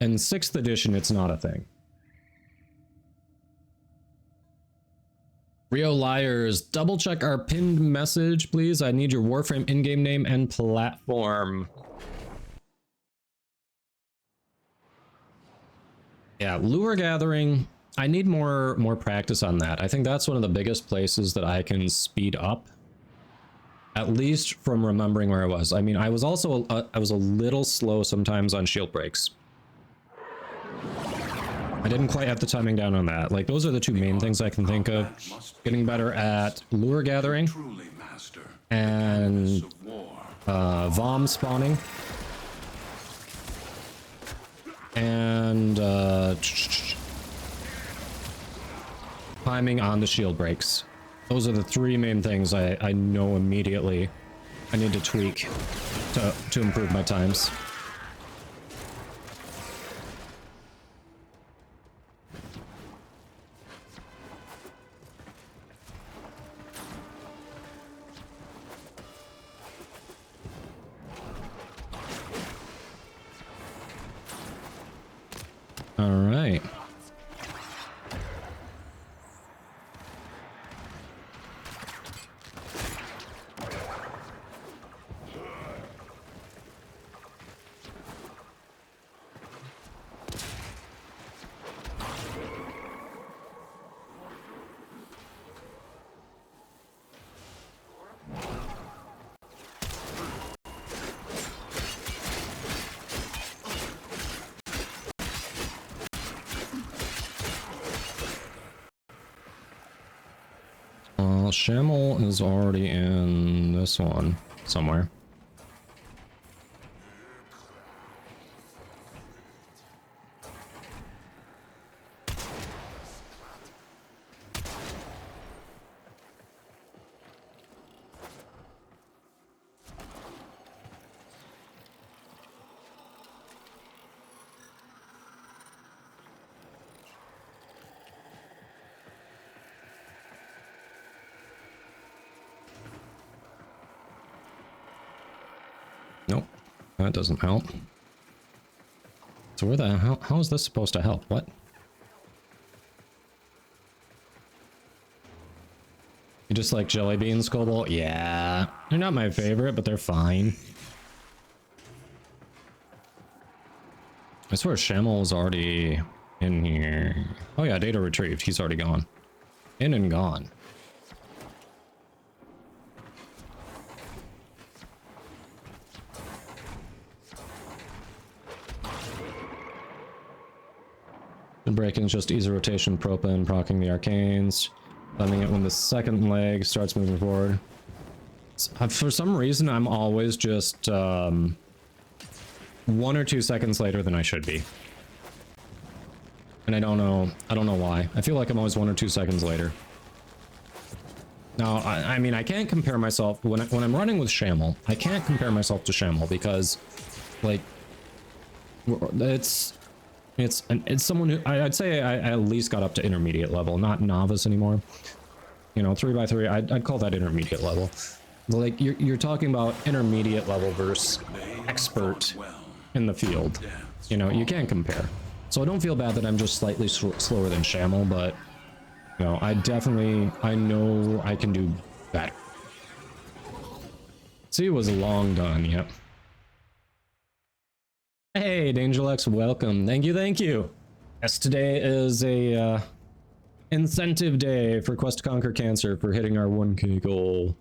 And 6th edition, it's not a thing. Rio Liars, double check our pinned message, please. I need your Warframe in-game name and platform. Yeah, lure gathering. I need more practice on that. I think that's one of the biggest places that I can speed up. At least from remembering where I was. I mean, I was also I was a little slow sometimes on shield breaks. I didn't quite have the timing down on that. Like, those are the two main things I can think of. Getting better at lure gathering and VOM spawning. And timing on the shield breaks. Those are the three main things I know immediately I need to tweak to improve my times. All right. Shamel is already in this one somewhere. Nope, that doesn't help. So where the hell, how is this supposed to help? What? You just like jelly beans, Cobalt? Yeah, they're not my favorite, but they're fine. I swear Shamel's already in here. Oh yeah, data retrieved. He's already gone. In and gone. Breaking just easy rotation, propin, proccing the arcanes, landing it when the second leg starts moving forward. For some reason, I'm always just 1 or 2 seconds later than I should be, and I don't know why. I feel like I'm always 1 or 2 seconds later. Now, I mean, I can't compare myself when I'm running with Shamel. I can't compare myself to Shamel because, like, it's someone who I'd say I at least got up to intermediate level, not novice anymore. You know, 3x3, I'd call that intermediate level. Like, you're talking about intermediate level versus expert in the field. You know, you can't compare. So I don't feel bad that I'm just slightly slower than Shamel, but you know, I know I can do better. See, it was long done. Yep. Hey, Dangerlex, welcome. Thank you. Yes, today is a incentive day for Quest to Conquer Cancer for hitting our 1K goal.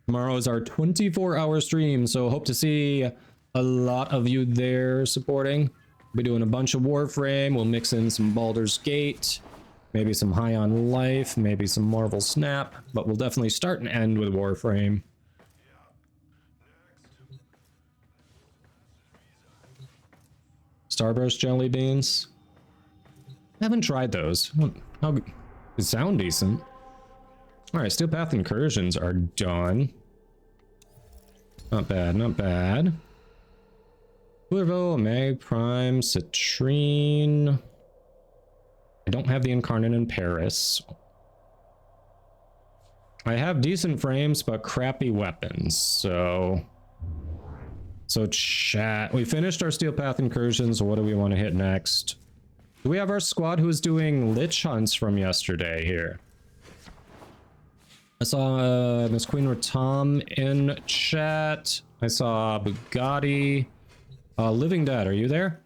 Tomorrow is our 24-hour stream, so hope to see a lot of you there supporting. We'll be doing a bunch of Warframe. We'll mix in some Baldur's Gate, maybe some High on Life, maybe some Marvel Snap, but we'll definitely start and end with Warframe. Starburst jelly beans. I haven't tried those. How they sound decent. All right, Steel Path incursions are done. Not bad, not bad. Cuervo, Mag Prime, Citrine. I don't have the Incarnate in Paris. I have decent frames, but crappy weapons, so chat. We finished our Steel Path incursions. What do we want to hit next? Do we have our squad who's doing Lich Hunts from yesterday here? I saw Miss Queen Ratam in chat. I saw Bugatti. Living Dead, are you there?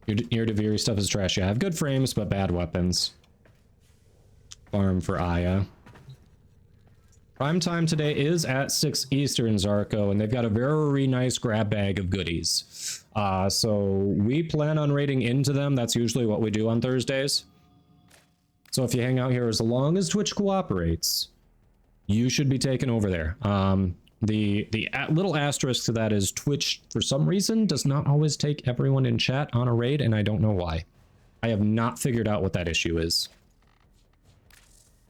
Your Deviri stuff is trash. Yeah, I have good frames, but bad weapons. Farm for Aya. Prime time today is at 6 Eastern, Zarko, and they've got a very nice grab bag of goodies. So we plan on raiding into them. That's usually what we do on Thursdays. So if you hang out here, as long as Twitch cooperates, you should be taken over there. The little asterisk to that is Twitch, for some reason, does not always take everyone in chat on a raid, and I don't know why. I have not figured out what that issue is.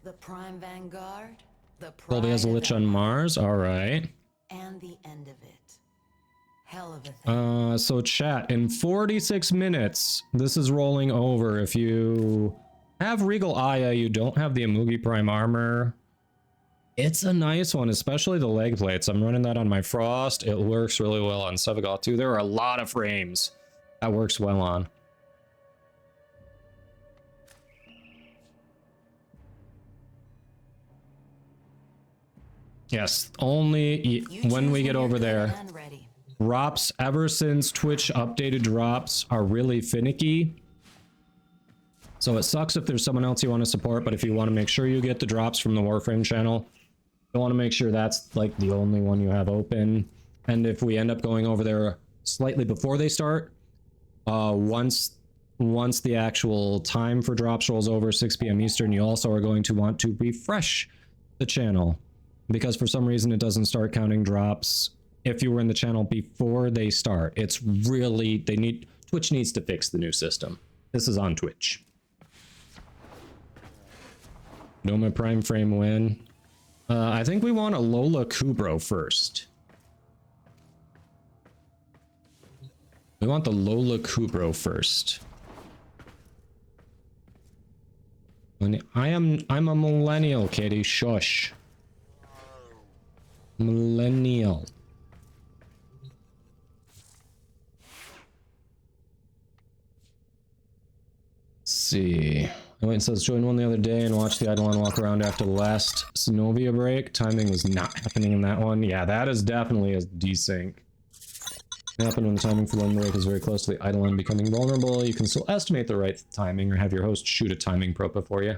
The Prime Vanguard, the Colby has a Lich on Mars, alright. and the end of it. Hell of a thing. So chat, in 46 minutes, this is rolling over. If you have Regal Aya, you don't have the Amugi Prime armor. It's a nice one, especially the leg plates. I'm running that on my Frost. It works really well on Sevagal too. There are a lot of frames that works well on. Yes, only when we get over there. Drops, ever since Twitch updated drops, are really finicky. So it sucks if there's someone else you want to support, but if you want to make sure you get the drops from the Warframe channel, you want to make sure that's like the only one you have open. And if we end up going over there slightly before they start, once the actual time for drops rolls over, 6 p.m. Eastern, you also are going to want to refresh the channel, because for some reason it doesn't start counting drops if you were in the channel before they start. It's really, Twitch needs to fix the new system. This is on Twitch. Noma Prime frame win. I think we want a Lola Kubro first. We want the Lola Kubro first. I'm a millennial, Katie. Shush. Millennial. Let's see. It says joined one the other day and watched the Eidolon walk around after the last Synovia break. Timing was not happening in that one. Yeah, that is definitely a desync. It happened when the timing for one break is very close to the Eidolon becoming vulnerable. You can still estimate the right timing or have your host shoot a timing propa for you.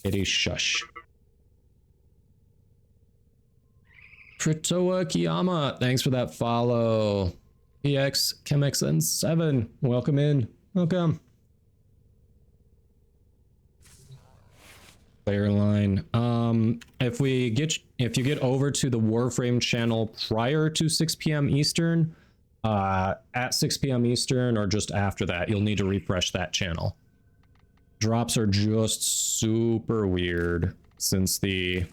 Kitty shush. Kritoa Kiyama, thanks for that follow. EX ChemXN7, welcome in. Welcome. Player line. If you get over to the Warframe channel prior to 6 p.m. Eastern, at 6 p.m. Eastern or just after that, you'll need to refresh that channel. Drops are just super weird since the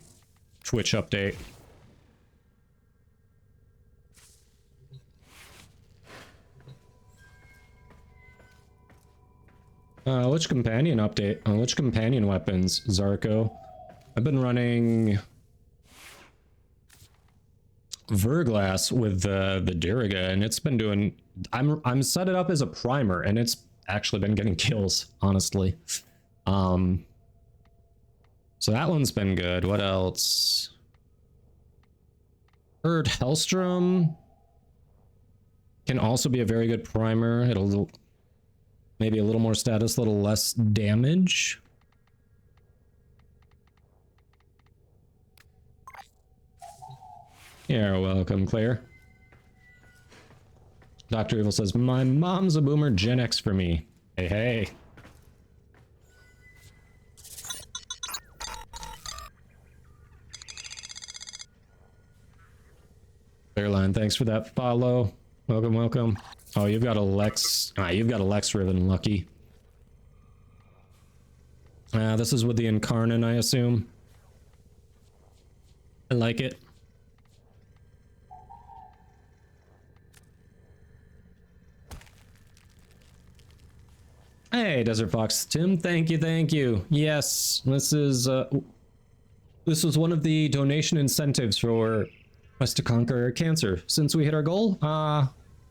Twitch update. Which companion update? Which companion weapons, Zarko? I've been running Verglass with the Diriga, and it's been doing. I'm set it up as a primer, and it's actually been getting kills, honestly. So that one's been good. What else? Heard Hellstrom can also be a very good primer. It'll maybe a little more status, a little less damage. You're welcome, Claire. Dr. Evil says, my mom's a boomer, Gen X for me. Hey, hey. Fairline, thanks for that follow. Welcome, welcome. Oh, you've got a Lex. Ah, you've got a Lex Riven, lucky. This is with the Incarnate, I assume. I like it. Hey, Desert Fox Tim, thank you, thank you. Yes, this was one of the donation incentives for us to conquer cancer. Since we hit our goal,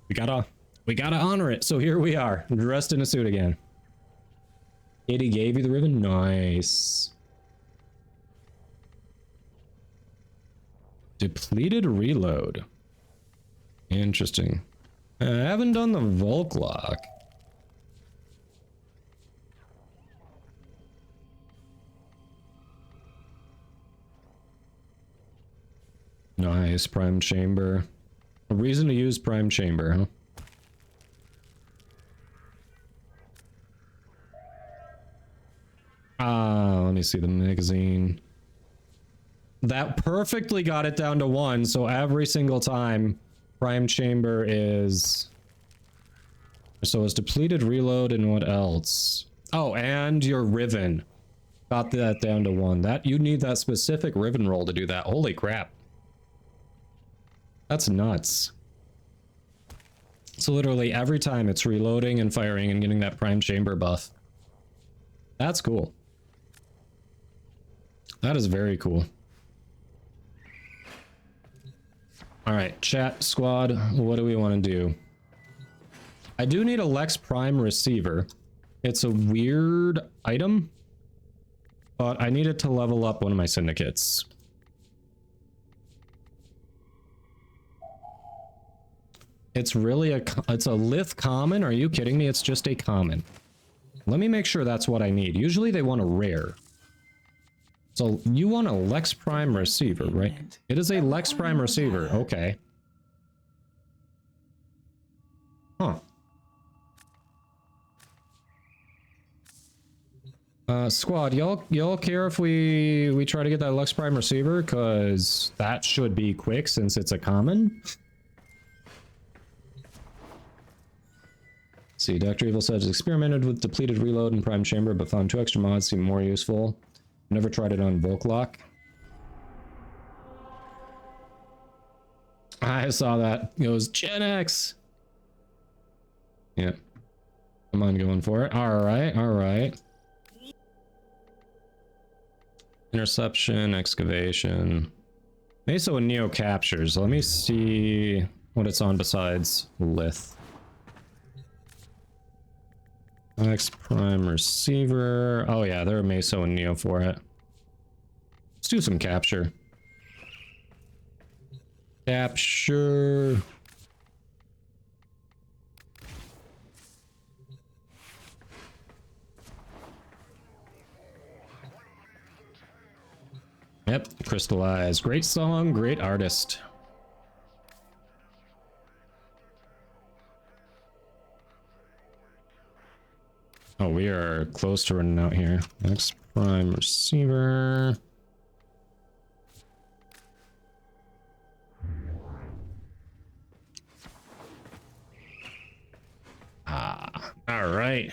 we gotta honor it. So here we are, dressed in a suit again. Katie gave you the ribbon, nice. Depleted reload. Interesting. I haven't done the Volk lock. Nice, Prime Chamber. A reason to use Prime Chamber, huh? Let me see the magazine. That perfectly got it down to 1, so every single time Prime Chamber is... So it's depleted reload and what else? Oh, and your Riven. Got that down to 1. That you need that specific Riven roll to do that. Holy crap. That's nuts. So literally every time it's reloading and firing and getting that Prime Chamber buff. That's cool. That is very cool. All right, chat squad, what do we want to do? I do need a Lex Prime receiver. It's a weird item, but I needed to level up one of my syndicates. It's really it's a Lith common. Are you kidding me? It's just a common. Let me make sure that's what I need. Usually they want a rare. So you want a Lex Prime receiver, right? It is a Lex Prime receiver. Okay. Huh. Squad, y'all care if we try to get that Lex Prime receiver? Cause that should be quick since it's a common. See, Dr. Evil says, experimented with depleted reload and Prime Chamber, but found 2 extra mods seem more useful. Never tried it on Volklock. I saw that. It goes Gen X. Yeah. Come on, going for it. Alright, alright. Interception, excavation. Meso and Neo captures. Let me see what it's on besides Lith. X Prime receiver. Oh yeah, there are Meso and Neo for it. Let's do some capture. Capture. Yep, Crystallize. Great song, great artist. Oh, we are close to running out here. X Prime receiver. All right.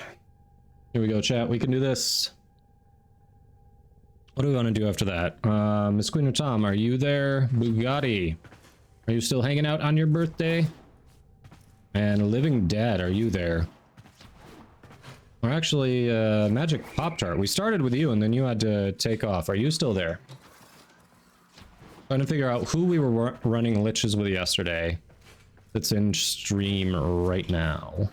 Here we go, chat. We can do this. What do we want to do after that? Miss Queen of Tom, are you there? Bugatti, are you still hanging out on your birthday? And Living Dead, are you there? Or actually, Magic Pop-Tart. We started with you and then you had to take off. Are you still there? Trying to figure out who we were running liches with yesterday. That's in stream right now.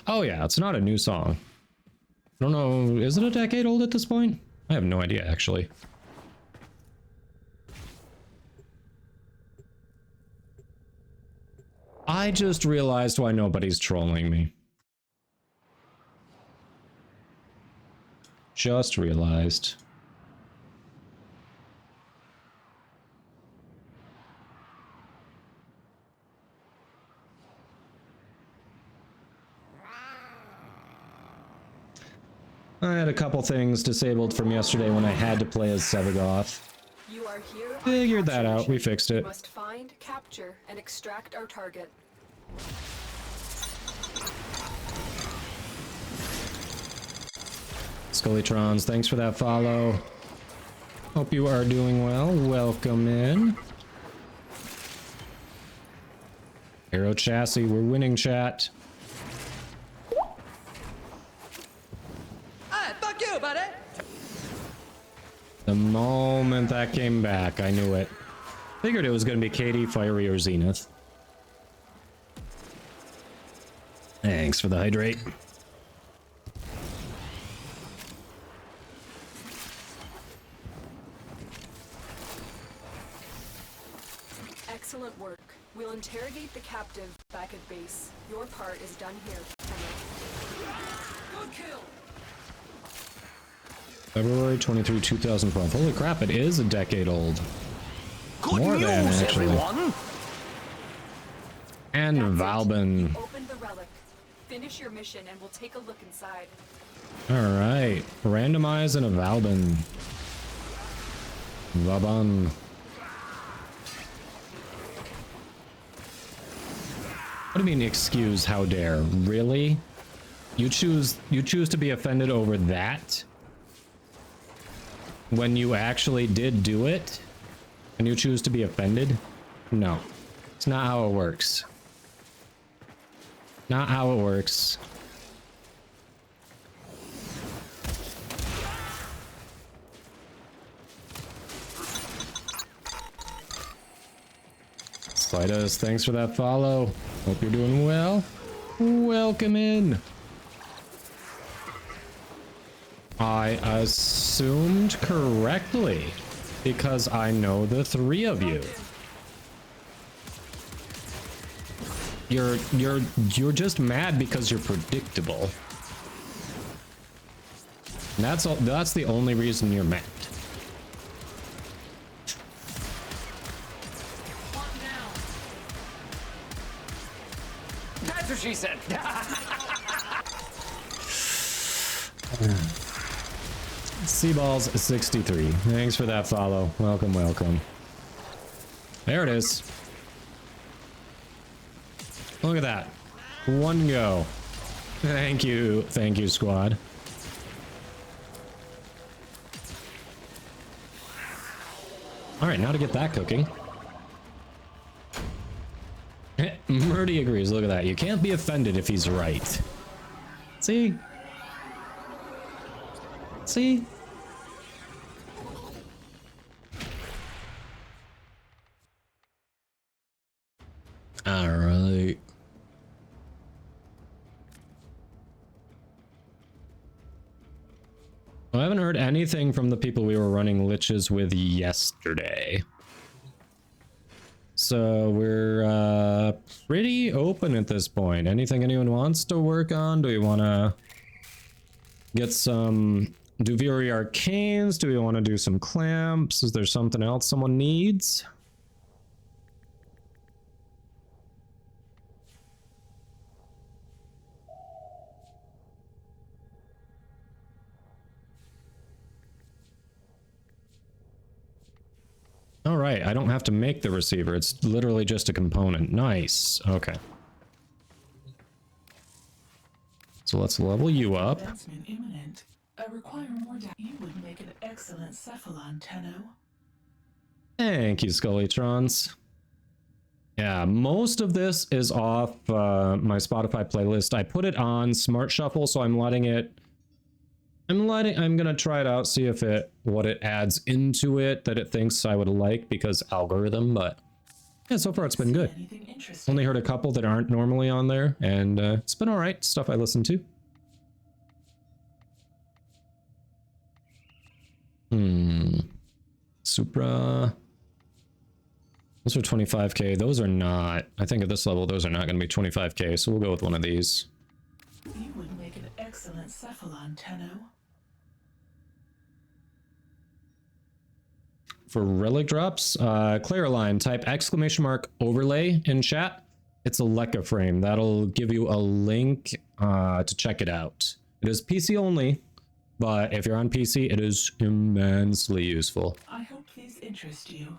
Oh yeah, it's not a new song. I don't know, is it a decade old at this point? I have no idea, actually. I just realized why nobody's trolling me. Just realized. I had a couple things disabled from yesterday when I had to play as Sevagoth. You are here. on Figured that capture out. mission. We fixed You it. must find, capture, and extract our target. Scullytrons, thanks for that follow. Hope you are doing well. Welcome in. Aero chassis, we're winning, chat. Hey, fuck you, buddy! The moment that came back, I knew it. Figured it was going to be Katie, Fiery, or Zenith. Thanks for the hydrate. Excellent work. We'll interrogate the captive back at base. Your part is done here. Good kill. February 23, 2012. Holy crap, it is a decade old. Good More news, than, actually. everyone! And That's it. Valben. Open the relic. Finish your mission and we'll take a look inside. Alright. Randomize and a Valben. Vaban. What do you mean, excuse, how dare? Really? You choose to be offended over that? When you actually did do it? And you choose to be offended? No. It's not how it works. Not how it works. Slidas, thanks for that follow. Hope you're doing well. Welcome in. I assumed correctly because I know the three of you. You're just mad because you're predictable. And that's all, that's the only reason you're mad. That's what she said! Seaballs 63. Thanks for that follow. Welcome, welcome. There it is. Look at that. One go. Thank you, squad. All right, now to get that cooking. Murdy agrees. Look at that. You can't be offended if he's right. See? See? All right. I haven't heard anything from the people we were running liches with yesterday. So we're pretty open at this point. Anything anyone wants to work on? Do we want to get some Duviri Arcanes? Do we want to do some clamps? Is there something else someone needs? All right, I don't have to make the receiver. It's literally just a component. Nice. Okay. So let's level you up. Advancement imminent. I require more data. You would make an excellent cephalon, Tenno. Thank you, Scullytrons. Yeah, most of this is off my Spotify playlist. I put it on Smart Shuffle, so I'm gonna try it out, see if what it adds into it that it thinks I would like because algorithm, but yeah, so far it's been good. Anything interesting? Only heard a couple that aren't normally on there, and it's been all right. Stuff I listen to. Supra. Those are 25k. Those are not. I think at this level, those are not going to be 25k. So we'll go with one of these. You would make an excellent cephalon, Tenno. For relic drops, Clariline, type !overlay in chat. It's a Leica frame. That'll give you a link to check it out. It is PC only, but if you're on PC, it is immensely useful. I hope these interest you.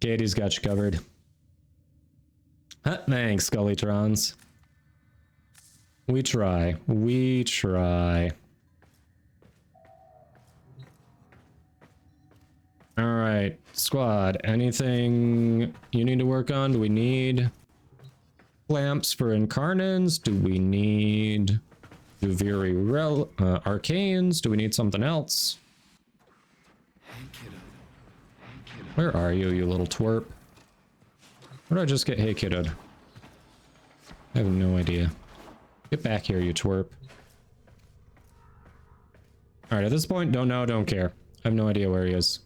Katie's got you covered. Thanks, Scullytrons. We try. We try. All right, squad. Anything you need to work on? Do we need clamps for incarnans? Do we need Duviri arcanes? Do we need something else? Where are you, you little twerp? Where did I just get hey kiddoed? I have no idea. Get back here, you twerp. Alright, at this point, don't know, don't care. I have no idea where he is.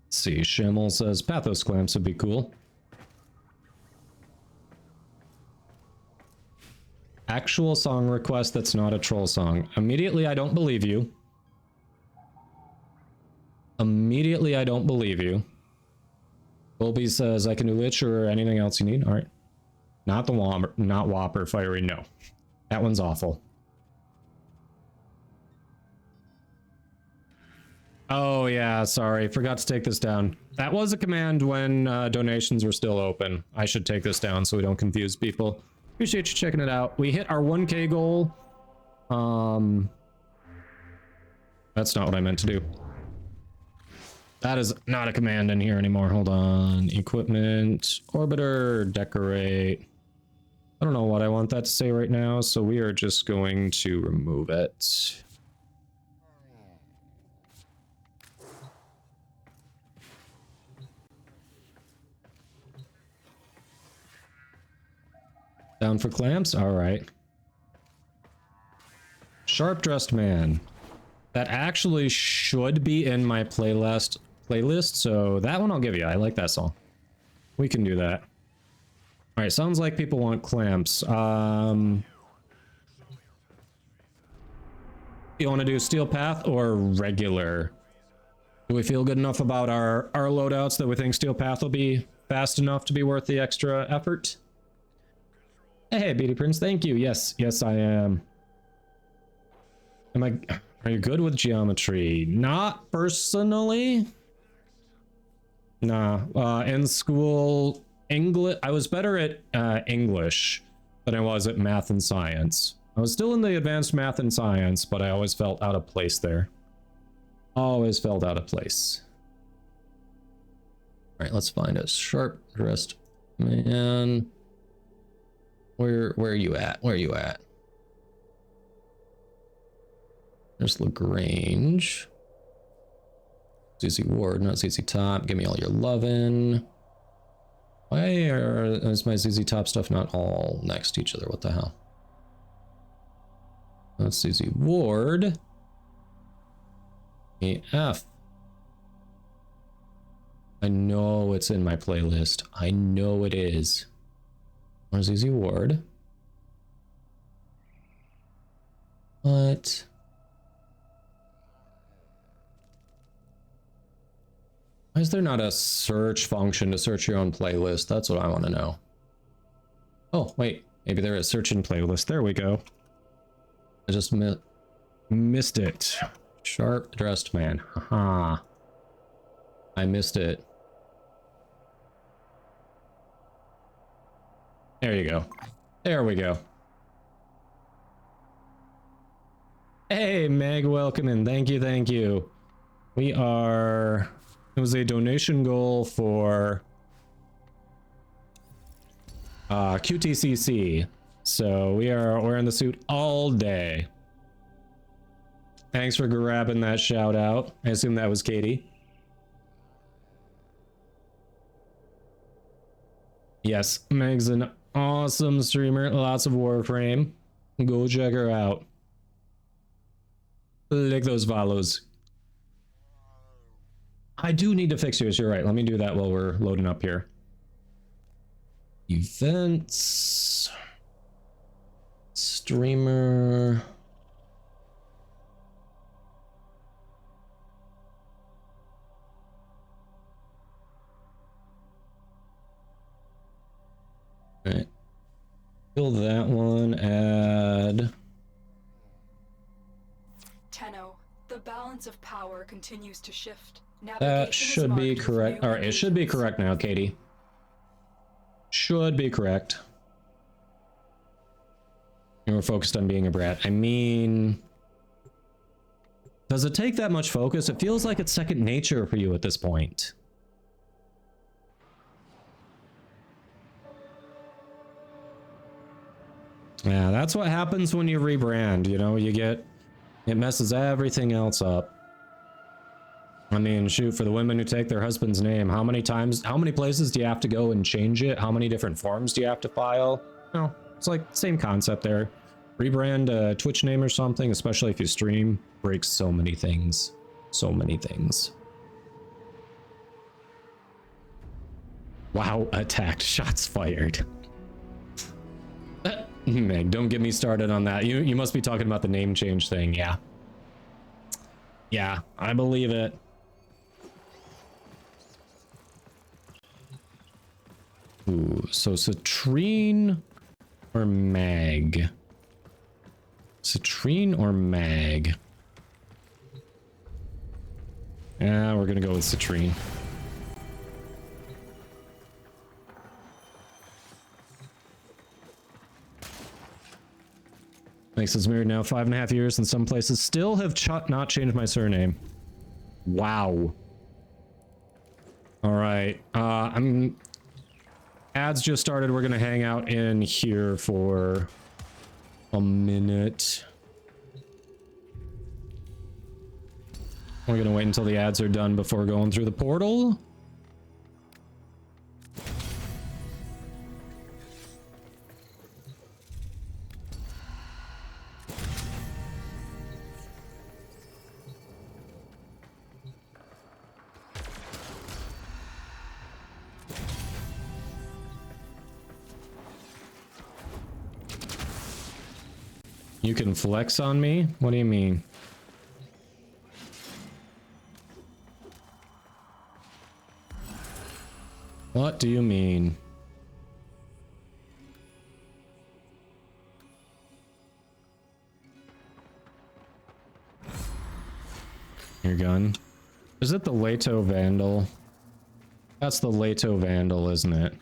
Let's see, Schimmel says Pathos clamps would be cool. Actual song request that's not a troll song. Immediately, I don't believe you. Immediately, I don't believe you. Colby says I can do Lich or anything else you need. All right. Not the Whopper, not Whopper Fiery. No. That one's awful. Oh, yeah. Sorry. Forgot to take this down. That was a command when donations were still open. I should take this down so we don't confuse people. Appreciate you checking it out. We hit our 1K goal. That's not what I meant to do. That is not a command in here anymore. Hold on. Equipment, orbiter, decorate. I don't know what I want that to say right now, so we are just going to remove it. Down for clamps? All right. Sharp dressed man. That actually should be in my playlist, so that one I'll give you. I like that song. We can do that. All right, sounds like people want clamps. You want to do steel path or regular? Do we feel good enough about our loadouts that we think steel path will be fast enough to be worth the extra effort? Hey, Beauty Prince, thank you. Yes, yes, I am. Are you good with geometry? Not personally. Nah, in school, English, I was better at English than I was at math and science. I was still in the advanced math and science, but I always felt out of place there. Always felt out of place. All right, let's find a sharp dressed man. Where are you at? Where are you at? There's Lagrange. CC Ward, not CC Top. Give me all your lovin'. Why is my ZZ Top stuff not all next to each other? What the hell? That's CC Ward. EF. I know it's in my playlist. I know it is. Where's ZZ Ward? What? Why is there not a search function to search your own playlist? That's what I want to know. Oh, wait. Maybe there is search in playlist. There we go. I just missed it. Sharp dressed man. Haha. I missed it. There you go. There we go. Hey, Meg, welcome in. Thank you, thank you. We are... It was a donation goal for QTCC. So we are wearing the suit all day. Thanks for grabbing that shout out. I assume that was Katie. Yes, Meg's an Awesome streamer, lots of Warframe. Go check her out. Lick those follows. I do need to fix yours, you're right. Let me do that while we're loading up here. Events. Streamer. All right. Fill that one, add. Tenno, the balance of power continues to shift. That Navigation is should be marked with correct. new All right, it should be engagements. correct now, Katie. Should be correct. You were focused on being a brat. I mean, does it take that much focus? It feels like it's second nature for you at this point. Yeah, that's what happens when you rebrand, you know, it messes everything else up. I mean, shoot, for the women who take their husband's name, how many places do you have to go and change it? How many different forms do you have to file? No, it's like same concept there. Rebrand a Twitch name or something, especially if you stream, breaks so many things. So many things. Wow, attacked, shots fired. Meg, don't get me started on that. You must be talking about the name change thing, yeah. Yeah, I believe it. Ooh, so Citrine or Mag? Citrine or Mag? Yeah, we're gonna go with Citrine. Makes us married now 5.5 years, and some places still have not changed my surname. Wow. All right. Ads just started. We're gonna hang out in here for a minute. We're gonna wait until the ads are done before going through the portal. You can flex on me? What do you mean? What do you mean? Your gun. Is it the Leto Vandal? That's the Leto Vandal, isn't it?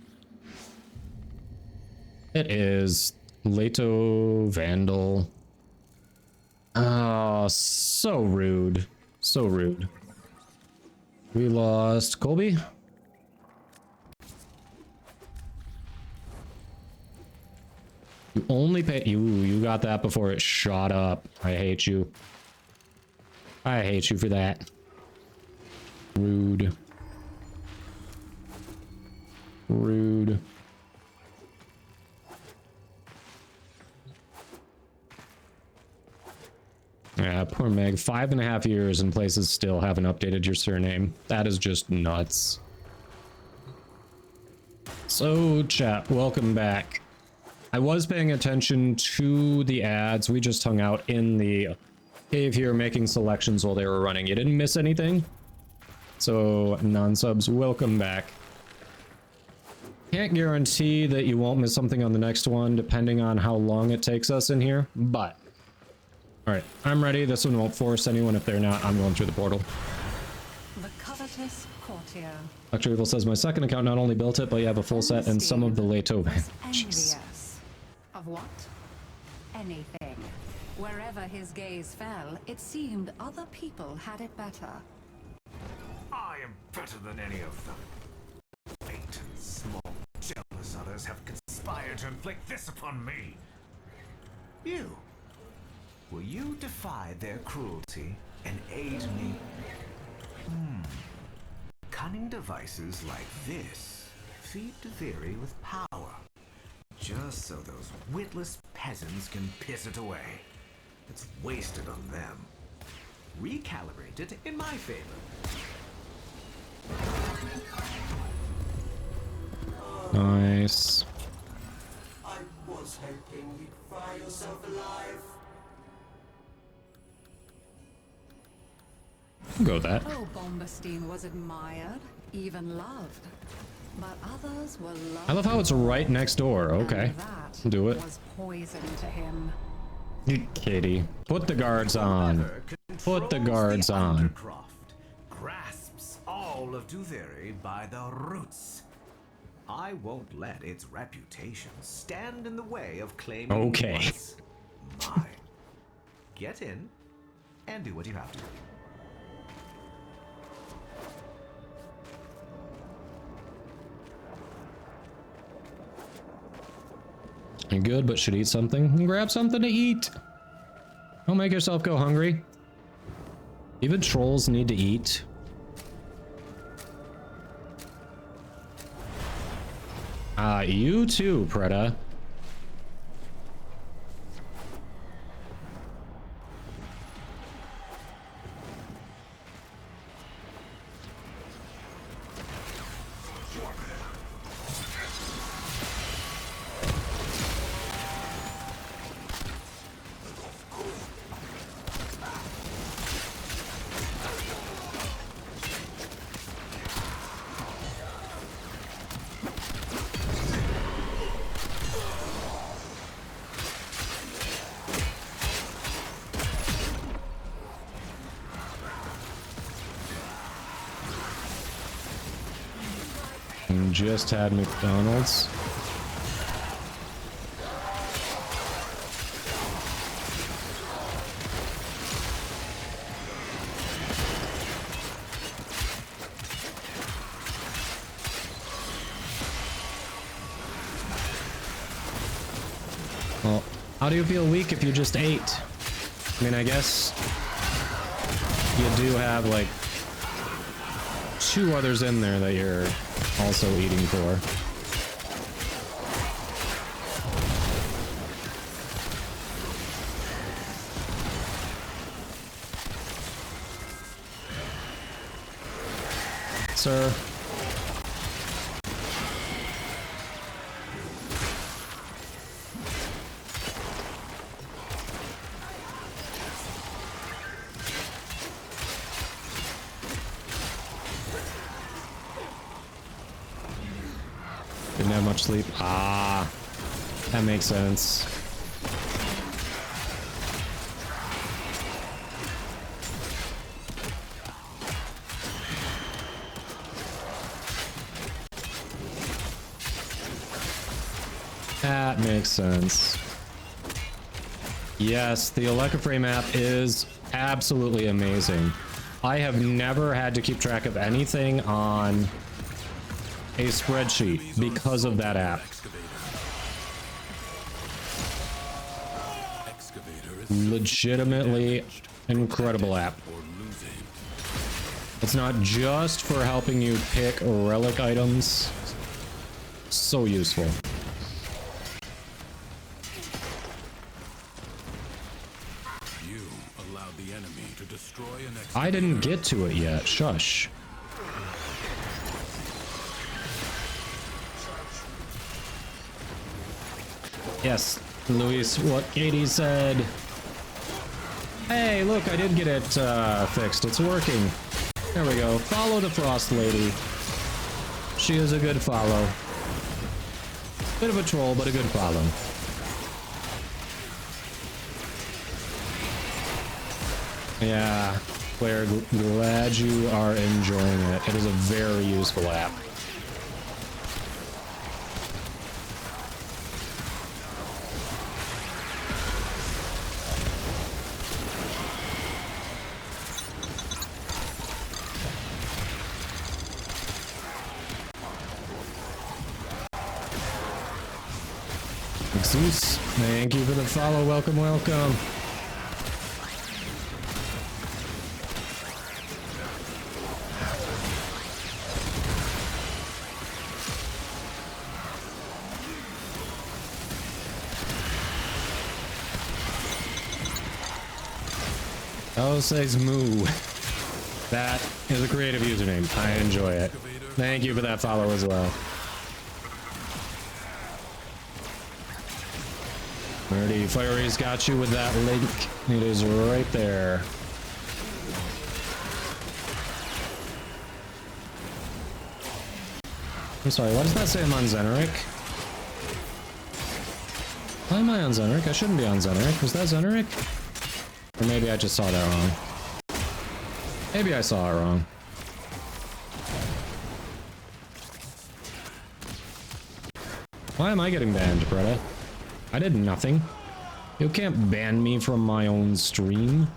It is. Leto Vandal. Oh, so rude. So rude. We lost Colby. You only pay. You got that before it shot up. I hate you. I hate you for that. Rude. Rude. Yeah, poor Meg. 5.5 years and places still haven't updated your surname. That is just nuts. So, chat, welcome back. I was paying attention to the ads. We just hung out in the cave here making selections while they were running. You didn't miss anything? So, non-subs, welcome back. Can't guarantee that you won't miss something on the next one, depending on how long it takes us in here, but... Alright, I'm ready. This one won't force anyone. If they're not, I'm going through the portal. The covetous courtier. Dr. Evil says, my second account not only built it, but you have a full set and some of the Leto Vandal. Envious. Of what? Anything. Wherever his gaze fell, it seemed other people had it better. I am better than any of them. Fate and small, jealous others have conspired to inflict this upon me. You. Will you defy their cruelty and aid me? Cunning devices like this feed the theory with power. just so those witless peasants can piss it away. It's wasted on them. Recalibrate it in my favor. Nice. I was hoping you'd find yourself alive. I'll go with that. Oh, Bombastine was admired, even loved. But others were loved. I love how it's right next door. Okay. That Do it. was poison to him. Katie, put the guards on. Put the guards on. Grasps all of Duviri by the roots. I won't let its reputation stand in the way of claiming Okay. what's mine. Get in and do what you have to. You're good, but should eat something. Grab something to eat. Don't make yourself go hungry. Even trolls need to eat. You too, Preda. Just had McDonald's. Well, how do you feel weak if you just ate? I mean, I guess you do have like 2 others in there that you're also eating for. Sir. Didn't have much sleep. Ah, that makes sense. That makes sense. Yes, the Electroframe app is absolutely amazing. I have never had to keep track of anything on a spreadsheet because of that app. Legitimately incredible app. It's not just for helping you pick relic items. So useful. You allowed the enemy to destroy an I didn't get to it yet. Shush. Yes, Luis, what Katie said. Hey, look, I did get it fixed. It's working. There we go. Follow the Frost Lady. She is a good follow. Bit of a troll, but a good follow. Yeah, Claire, glad you are enjoying it. It is a very useful app. Zeus, thank you for the follow. Welcome, welcome. Oh, says Moo. That is a creative username. I enjoy it. Thank you for that follow as well. Already, Fiery's got you with that link. It is right there. I'm sorry, why does that say I'm on Zeneric? Why am I on Zeneric? I shouldn't be on Zeneric. Was that Zeneric? Or maybe I just saw that wrong. Maybe I saw it wrong. Why am I getting banned, Bretta? I did nothing. You can't ban me from my own stream.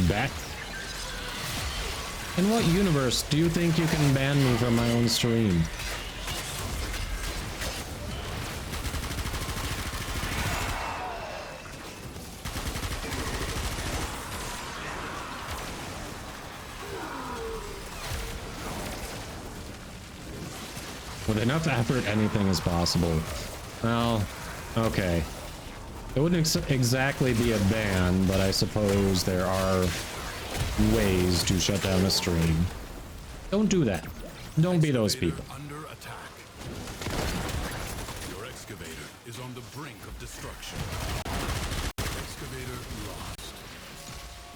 Back. In what universe do you think you can ban me from my own stream? With enough effort, anything is possible. Well, okay. It wouldn't exactly be a ban, but I suppose there are ways to shut down a stream. Don't do that. Don't be those people. Under attack. Your excavator is on the brink of destruction. Excavator lost.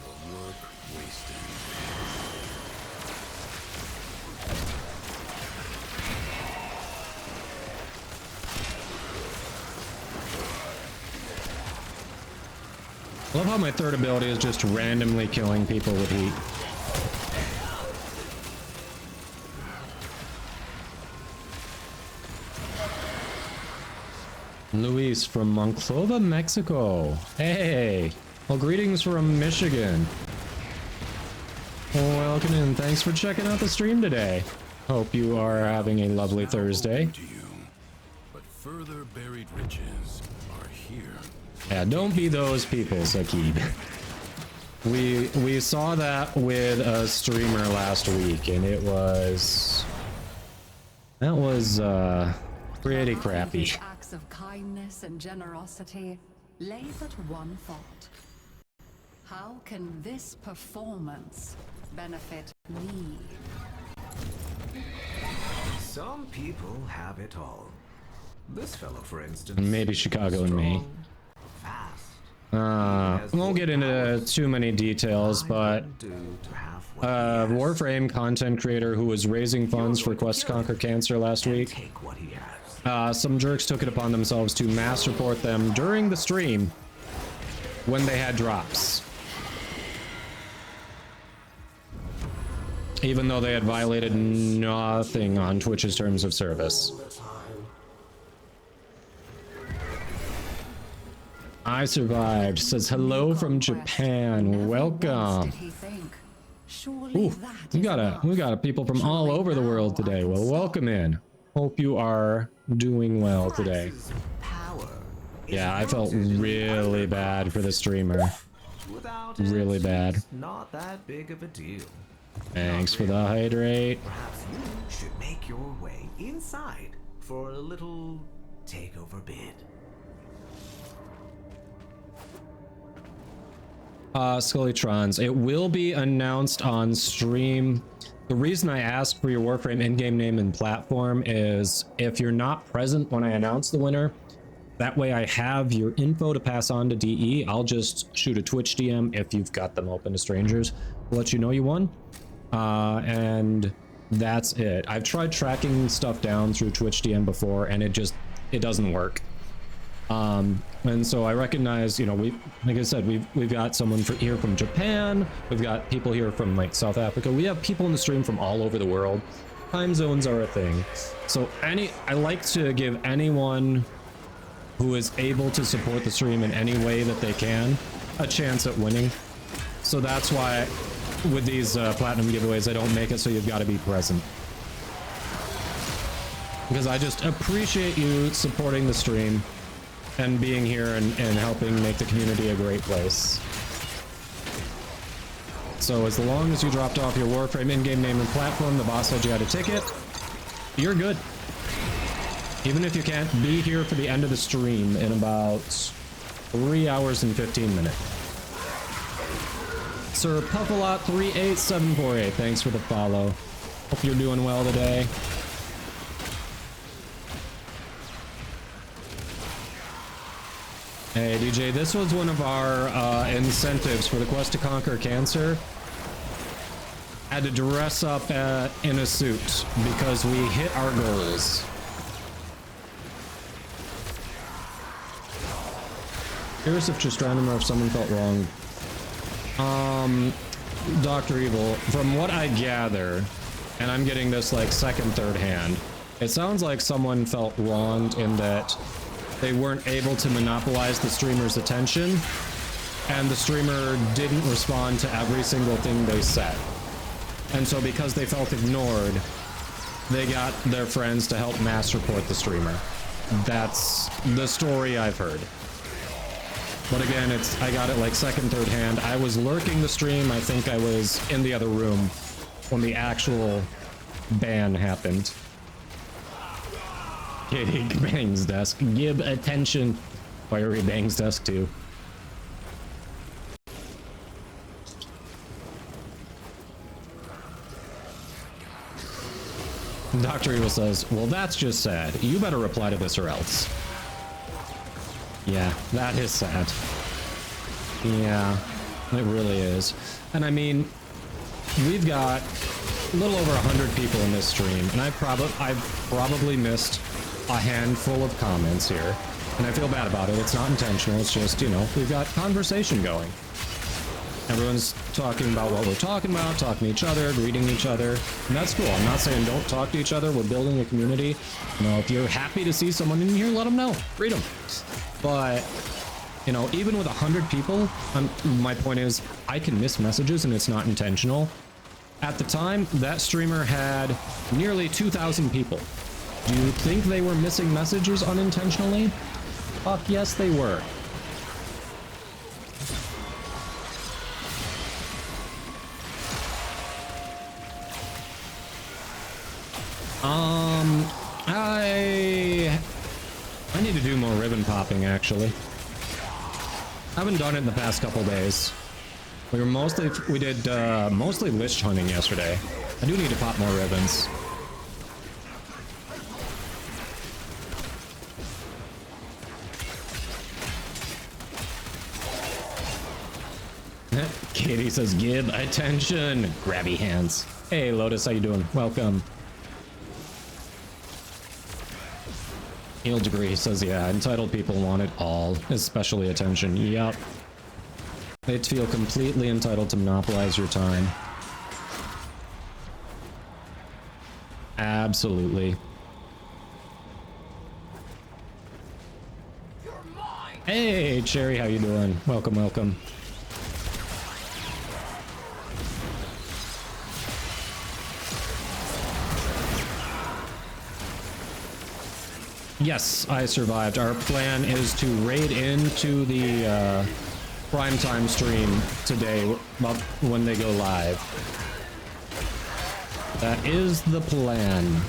Your work wasted. I love how my third ability is just randomly killing people with heat. Luis from Monclova, Mexico. Hey, well, greetings from Michigan. Welcome in. Thanks for checking out the stream today. Hope you are having a lovely Thursday. But further buried riches are here. Yeah, don't be those people, Sakib. We saw that with a streamer last week, and it was... that was, pretty crappy. Acts of kindness and generosity lay but one thought. How can this performance benefit me? Some people have it all. This fellow, for instance. Maybe Chicago and me. Won't get into too many details, but Warframe content creator who was raising funds for Quest to Conquer Cancer last week, some jerks took it upon themselves to mass report them during the stream when they had drops, even though they had violated nothing on Twitch's terms of service. I survived. Says hello from Japan. Welcome. Ooh, we got people from all over the world today. Well, welcome in. Hope you are doing well today. Yeah, I felt really bad for the streamer. Really bad. Not that big of a deal. Thanks for the hydrate. Perhaps you should make your way inside for a little takeover bid. Scullytrons, it will be announced on stream. The reason I asked for your Warframe in-game name and platform is if you're not present when I announce the winner, that way I have your info to pass on to DE. I'll just shoot a Twitch DM if you've got them open to strangers to let you know you won. And that's it. I've tried tracking stuff down through Twitch DM before, and it doesn't work. And so I recognize, you know, like I said, we've got someone here from Japan. We've got people here from like South Africa. We have people in the stream from all over the world. Time zones are a thing. So I like to give anyone who is able to support the stream in any way that they can a chance at winning. So that's why with these platinum giveaways, I don't make it so you've got to be present. Because I just appreciate you supporting the stream and being here and helping make the community a great place. So as long as you dropped off your Warframe in-game name and platform, the boss said you had a ticket, you're good. Even if you can't be here for the end of the stream in about 3 hours and 15 minutes. Sir Puffalot 38748, thanks for the follow. Hope you're doing well today. Hey DJ, this was one of our incentives for the quest to conquer cancer. Had to dress up in a suit because we hit our goals. Curious if just random or if someone felt wrong. Dr. Evil, from what I gather, and I'm getting this like second, third hand, it sounds like someone felt wronged in that they weren't able to monopolize the streamer's attention, and the streamer didn't respond to every single thing they said. And so because they felt ignored, they got their friends to help mass report the streamer. That's the story I've heard. But again, I got it like second, third hand. I was lurking the stream. I think I was in the other room when the actual ban happened. Kitty bangs desk. Give attention. Fiery bangs desk too. Dr. Evil says, well, that's just sad. You better reply to this or else. Yeah, that is sad. Yeah, it really is. And I mean, we've got a little over 100 people in this stream, and I've probably missed a handful of comments here, and I feel bad about it. It's not intentional. It's just, you know, we've got conversation going. Everyone's talking about what we're talking about, talking to each other, greeting each other, and that's cool. I'm not saying don't talk to each other. We're building a community. You know, if you're happy to see someone in here, let them know. Greet them. But, you know, even with 100 people, my point is, I can miss messages and it's not intentional. At the time, that streamer had nearly 2,000 people. Do you think they were missing messages unintentionally? Fuck yes, they were. I need to do more ribbon popping, actually. I haven't done it in the past couple days. We did mostly lich hunting yesterday. I do need to pop more ribbons. Katie says, give attention. Grabby hands. Hey, Lotus, how you doing? Welcome. Heal Degree says, yeah, entitled people want it all, especially attention. Yup. They feel completely entitled to monopolize your time. Absolutely. Hey, Cherry, how you doing? Welcome, welcome. Yes, I survived. Our plan is to raid into the primetime stream today when they go live. That is the plan.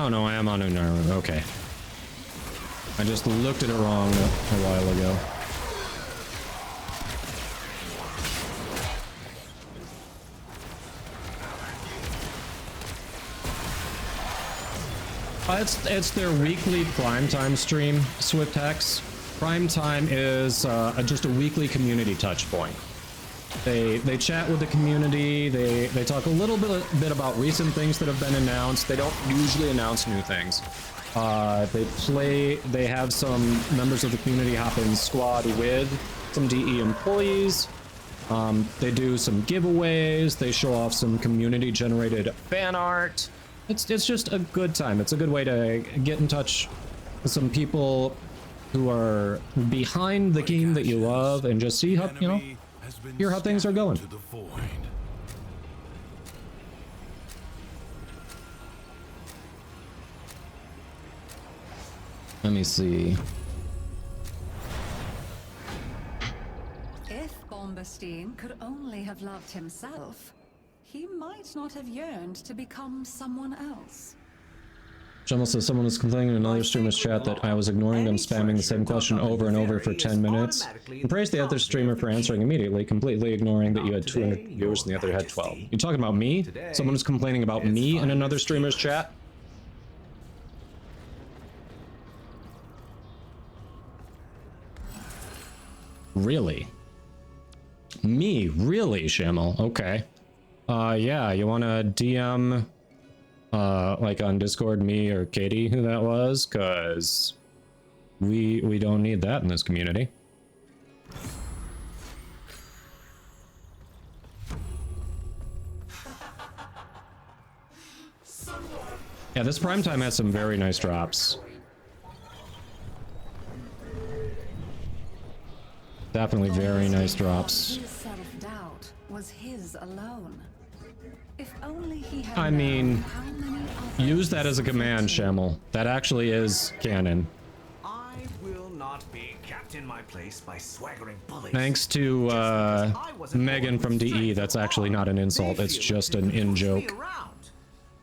Oh no, I am on Unarmored. Okay. I just looked at it wrong a while ago. It's their weekly primetime stream, SwiftHex. Primetime is just a weekly community touch point. They chat with the community, they talk a little bit about recent things that have been announced. They don't usually announce new things. They have some members of the community hop in squad with some DE employees. They do some giveaways. They show off some community-generated fan art. It's just a good time. It's a good way to get in touch with some people who are behind the game that you love and just see how, you know, hear how things are going. Let me see. If Bombastine could only have loved himself, he might not have yearned to become someone else. Jamal says someone was complaining in another streamer's chat that I was ignoring them spamming the same question over and over for 10 minutes. And praised the other streamer for answering immediately, completely ignoring that you had 200 viewers and the other had 12. You talking about me? Someone was complaining about me in another streamer's chat? Really? Me? Really, Shamal? Okay. Yeah, you wanna DM, like on Discord, me or Katie, who that was? Cause we don't need that in this community. Yeah, this primetime has some very nice drops. Definitely very nice drops. His self-doubt was his alone. If only he had I mean, how many others use that as a command, Shamel. That actually is canon. I will not be kept in my place by swaggering bullies. Thanks to Megan from DE, that's actually not an insult, it's just an in-joke.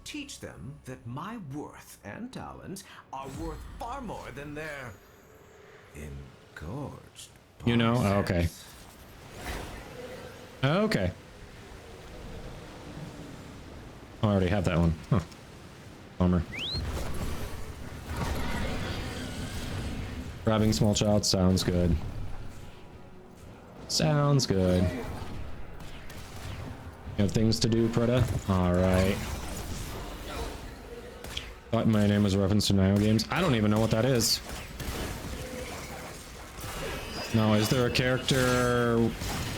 Teach them that my worth and talent are worth far more than their engorged. You know? Oh, okay. Okay. Oh, I already have that one. Huh. Bummer. Grabbing small child sounds good. Sounds good. You have things to do, Preda? Alright. Thought my name was a reference to Nio games. I don't even know what that is. No, is there a character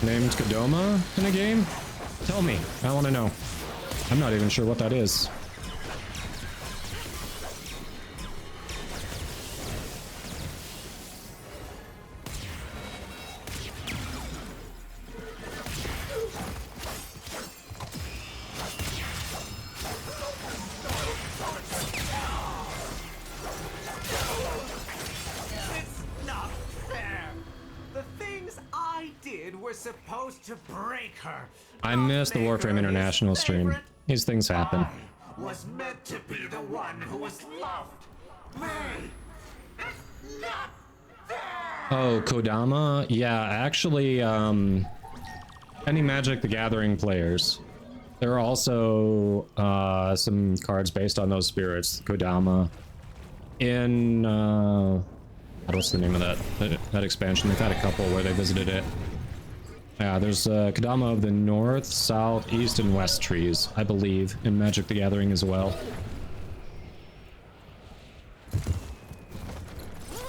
named Kodama in a game? Tell me. I want to know. I'm not even sure what that is. Supposed to break her. I missed the Warframe International stream. These things happen. Was meant to be the one who was loved. Me. Not fair. Oh, Kodama? Yeah, actually, any Magic the Gathering players. There are also some cards based on those spirits. Kodama. In what's the name of that expansion? They've had a couple where they visited it. Yeah, there's Kodama of the North, South, East, and West trees, I believe, in Magic the Gathering as well.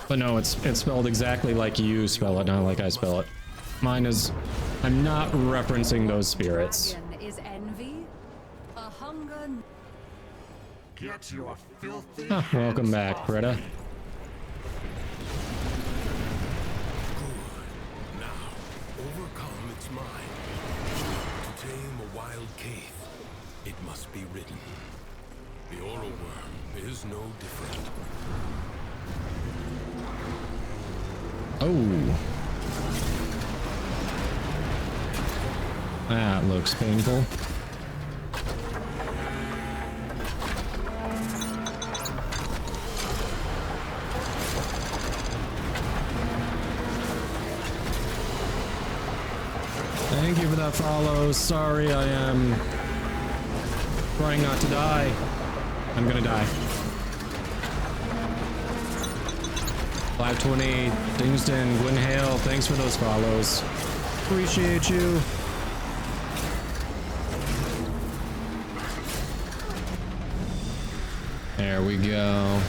But no, it's spelled exactly like you spell it, not like I spell it. Mine is... I'm not referencing those spirits. Is envy, a hunger. Get your filthy Welcome back, Preda. It must be written. The oral worm is no different. Oh. That looks painful. Thank you for that follow. Sorry, I am trying not to die. I'm gonna die. 520, Dingsden, Gwyn Hale, thanks for those follows. Appreciate you. There we go.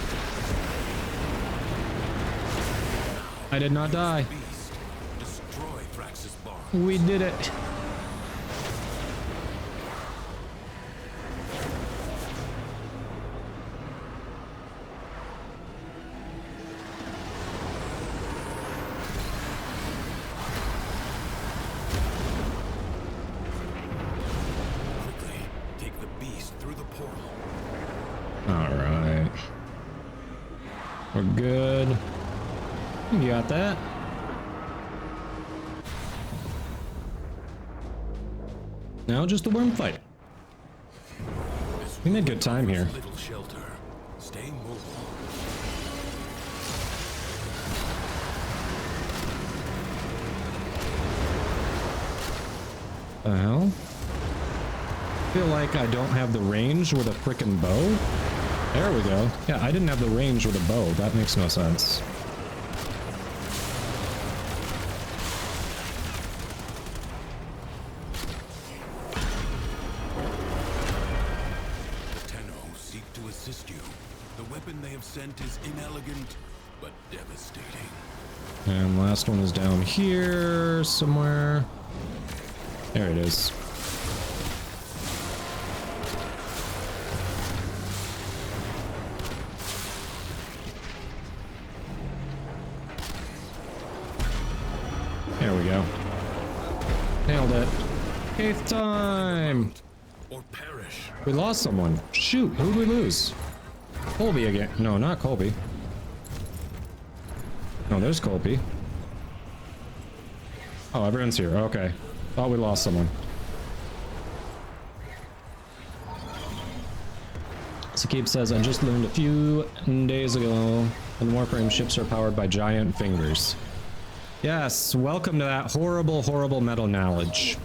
I did not die. Destroy Thrax's barn. We did it. Quickly, take the beast through the portal. All right. We're good. You got that? Now just the worm fight. We made good time here. Little shelter. Stay mobile. The hell? I feel like I don't have the range with a frickin' bow. There we go. Yeah, I didn't have the range with a bow. That makes no sense. The Tenno seek to assist you. The weapon they have sent is inelegant, but devastating. And last one is down here somewhere. There it is. There we go. Nailed it. 8th time. Or perish. We lost someone. Shoot, who did we lose? Colby again. No, not Colby. No, there's Colby. Oh, everyone's here. Okay. Thought we lost someone. Sakib says, I just learned a few days ago that Warframe ships are powered by giant fingers. Yes, welcome to that horrible, horrible metal knowledge.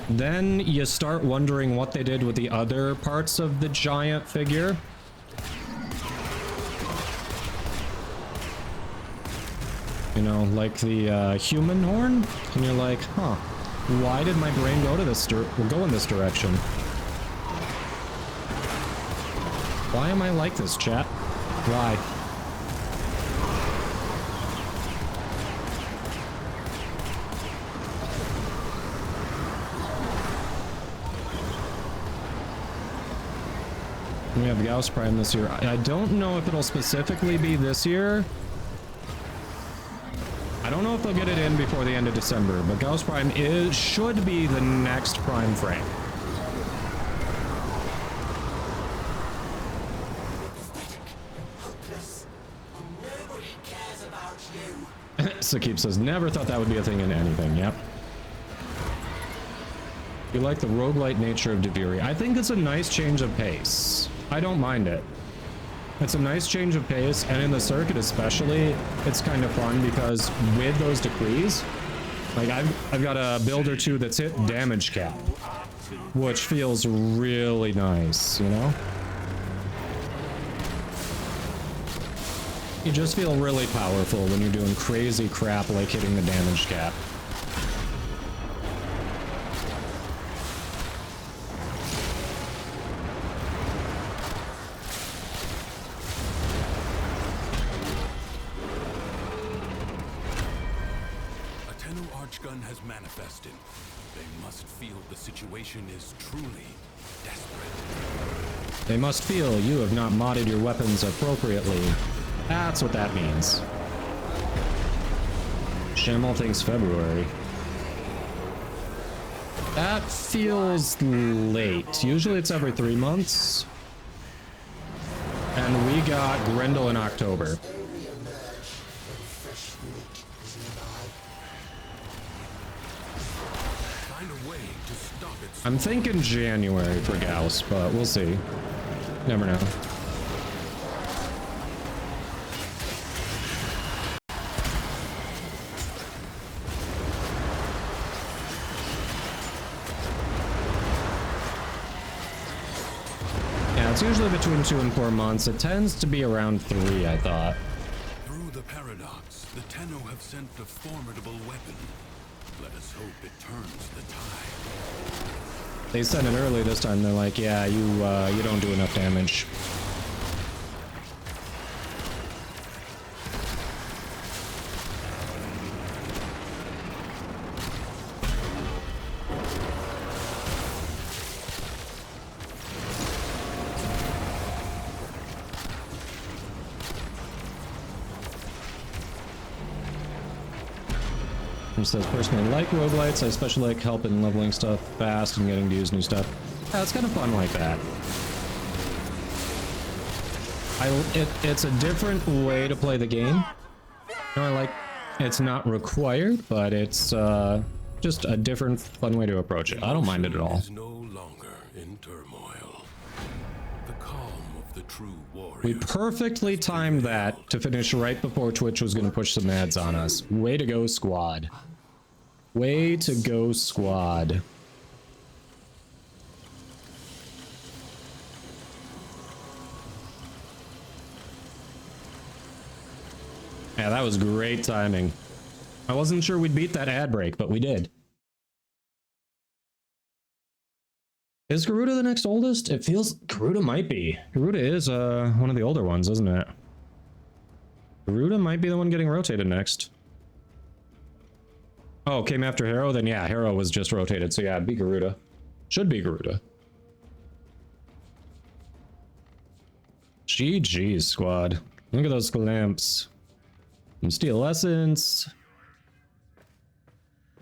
Then you start wondering what they did with the other parts of the giant figure. You know, like the human horn, and you're like, huh, why did my brain go to this go in this direction? Why am I like this, chat? Why? We have Gauss Prime this year. I don't know if it'll specifically be this year. I don't know if they'll get it in before the end of December, but Gauss Prime should be the next Prime frame. Nobody cares about you. Sakib says, never thought that would be a thing in anything. Yep. You like the roguelite nature of Deviri. I think it's a nice change of pace. I don't mind it. It's a nice change of pace, and in the circuit especially, it's kind of fun because with those decrees, like I've got a build or two that's hit damage cap, which feels really nice, you know? You just feel really powerful when you're doing crazy crap like hitting the damage cap. Has manifested. They must feel the situation is truly desperate. They must feel you have not modded your weapons appropriately. That's what that means. Shamel thinks February. That feels late. Usually it's every 3 months. And we got Grendel in October. I'm thinking January for Gauss, but we'll see. Never know. Yeah, it's usually between 2 and 4 months. It tends to be around 3, I thought. Through the paradox, the Tenno have sent a formidable weapon. Let us hope it turns the tide. They sent it early this time. They're like, yeah, you don't do enough damage. He says, personally like roguelites, I especially like helping leveling stuff fast and getting to use new stuff. Yeah, it's kind of fun like that. It's a different way to play the game. It's not required, but it's just a different fun way to approach it. I don't mind it at all. Is no longer in turmoil. The calm of the true warrior. We perfectly timed that to finish right before Twitch was going to push some ads on us. Way to go, squad. Way to go, squad. Yeah, that was great timing. I wasn't sure we'd beat that ad break, but we did. Is Garuda the next oldest? It feels Garuda might be. Garuda is one of the older ones, isn't it? Garuda might be the one getting rotated next. Oh, came after Harrow? Then yeah, Harrow was just rotated, so yeah, it'd be Garuda. Should be Garuda. GG, squad. Look at those clamps. Some steel essence.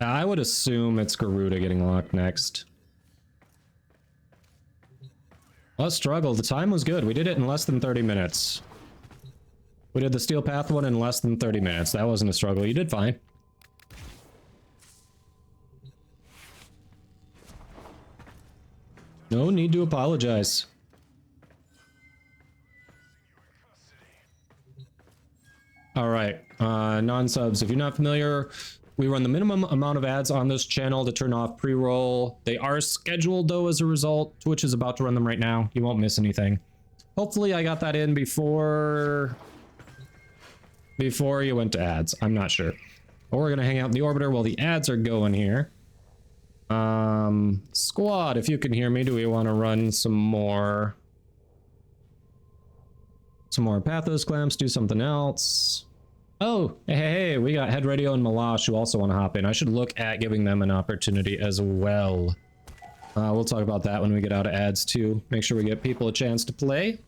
I would assume it's Garuda getting locked next. Let's struggle. The time was good. We did it in less than 30 minutes. We did the steel path one in less than 30 minutes. That wasn't a struggle. You did fine. No need to apologize. All right, non-subs. If you're not familiar, we run the minimum amount of ads on this channel to turn off pre-roll. They are scheduled though as a result. Twitch is about to run them right now. You won't miss anything. Hopefully I got that in before you went to ads. I'm not sure. But we're gonna hang out in the orbiter while the ads are going here. Squad, if you can hear me, do we want to run some more Pathos clamps, do something else? Oh, hey, we got Head Radio and Malash who also want to hop in. I should look at giving them an opportunity as well. We'll talk about that when we get out of ads too. Make sure we get people a chance to play.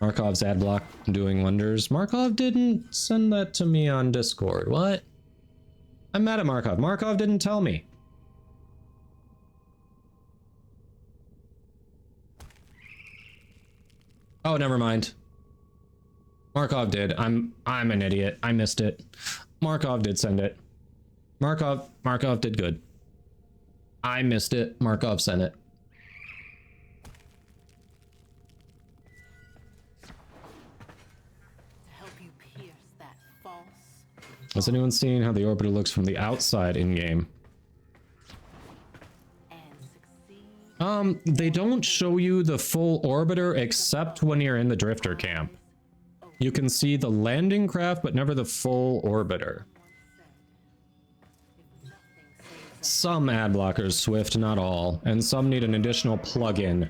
Markov's ad block doing wonders. Markov didn't send that to me on Discord. What? I'm mad at Markov. Markov didn't tell me. Oh, never mind. Markov did. I'm an idiot. I missed it. Markov did send it. Markov did good. I missed it. Markov sent it. Help you pierce that false. Has anyone seen how the orbiter looks from the outside in game? They don't show you the full orbiter except when you're in the drifter camp. You can see the landing craft, but never the full orbiter. Some ad blockers Swift, not all, and some need an additional plugin.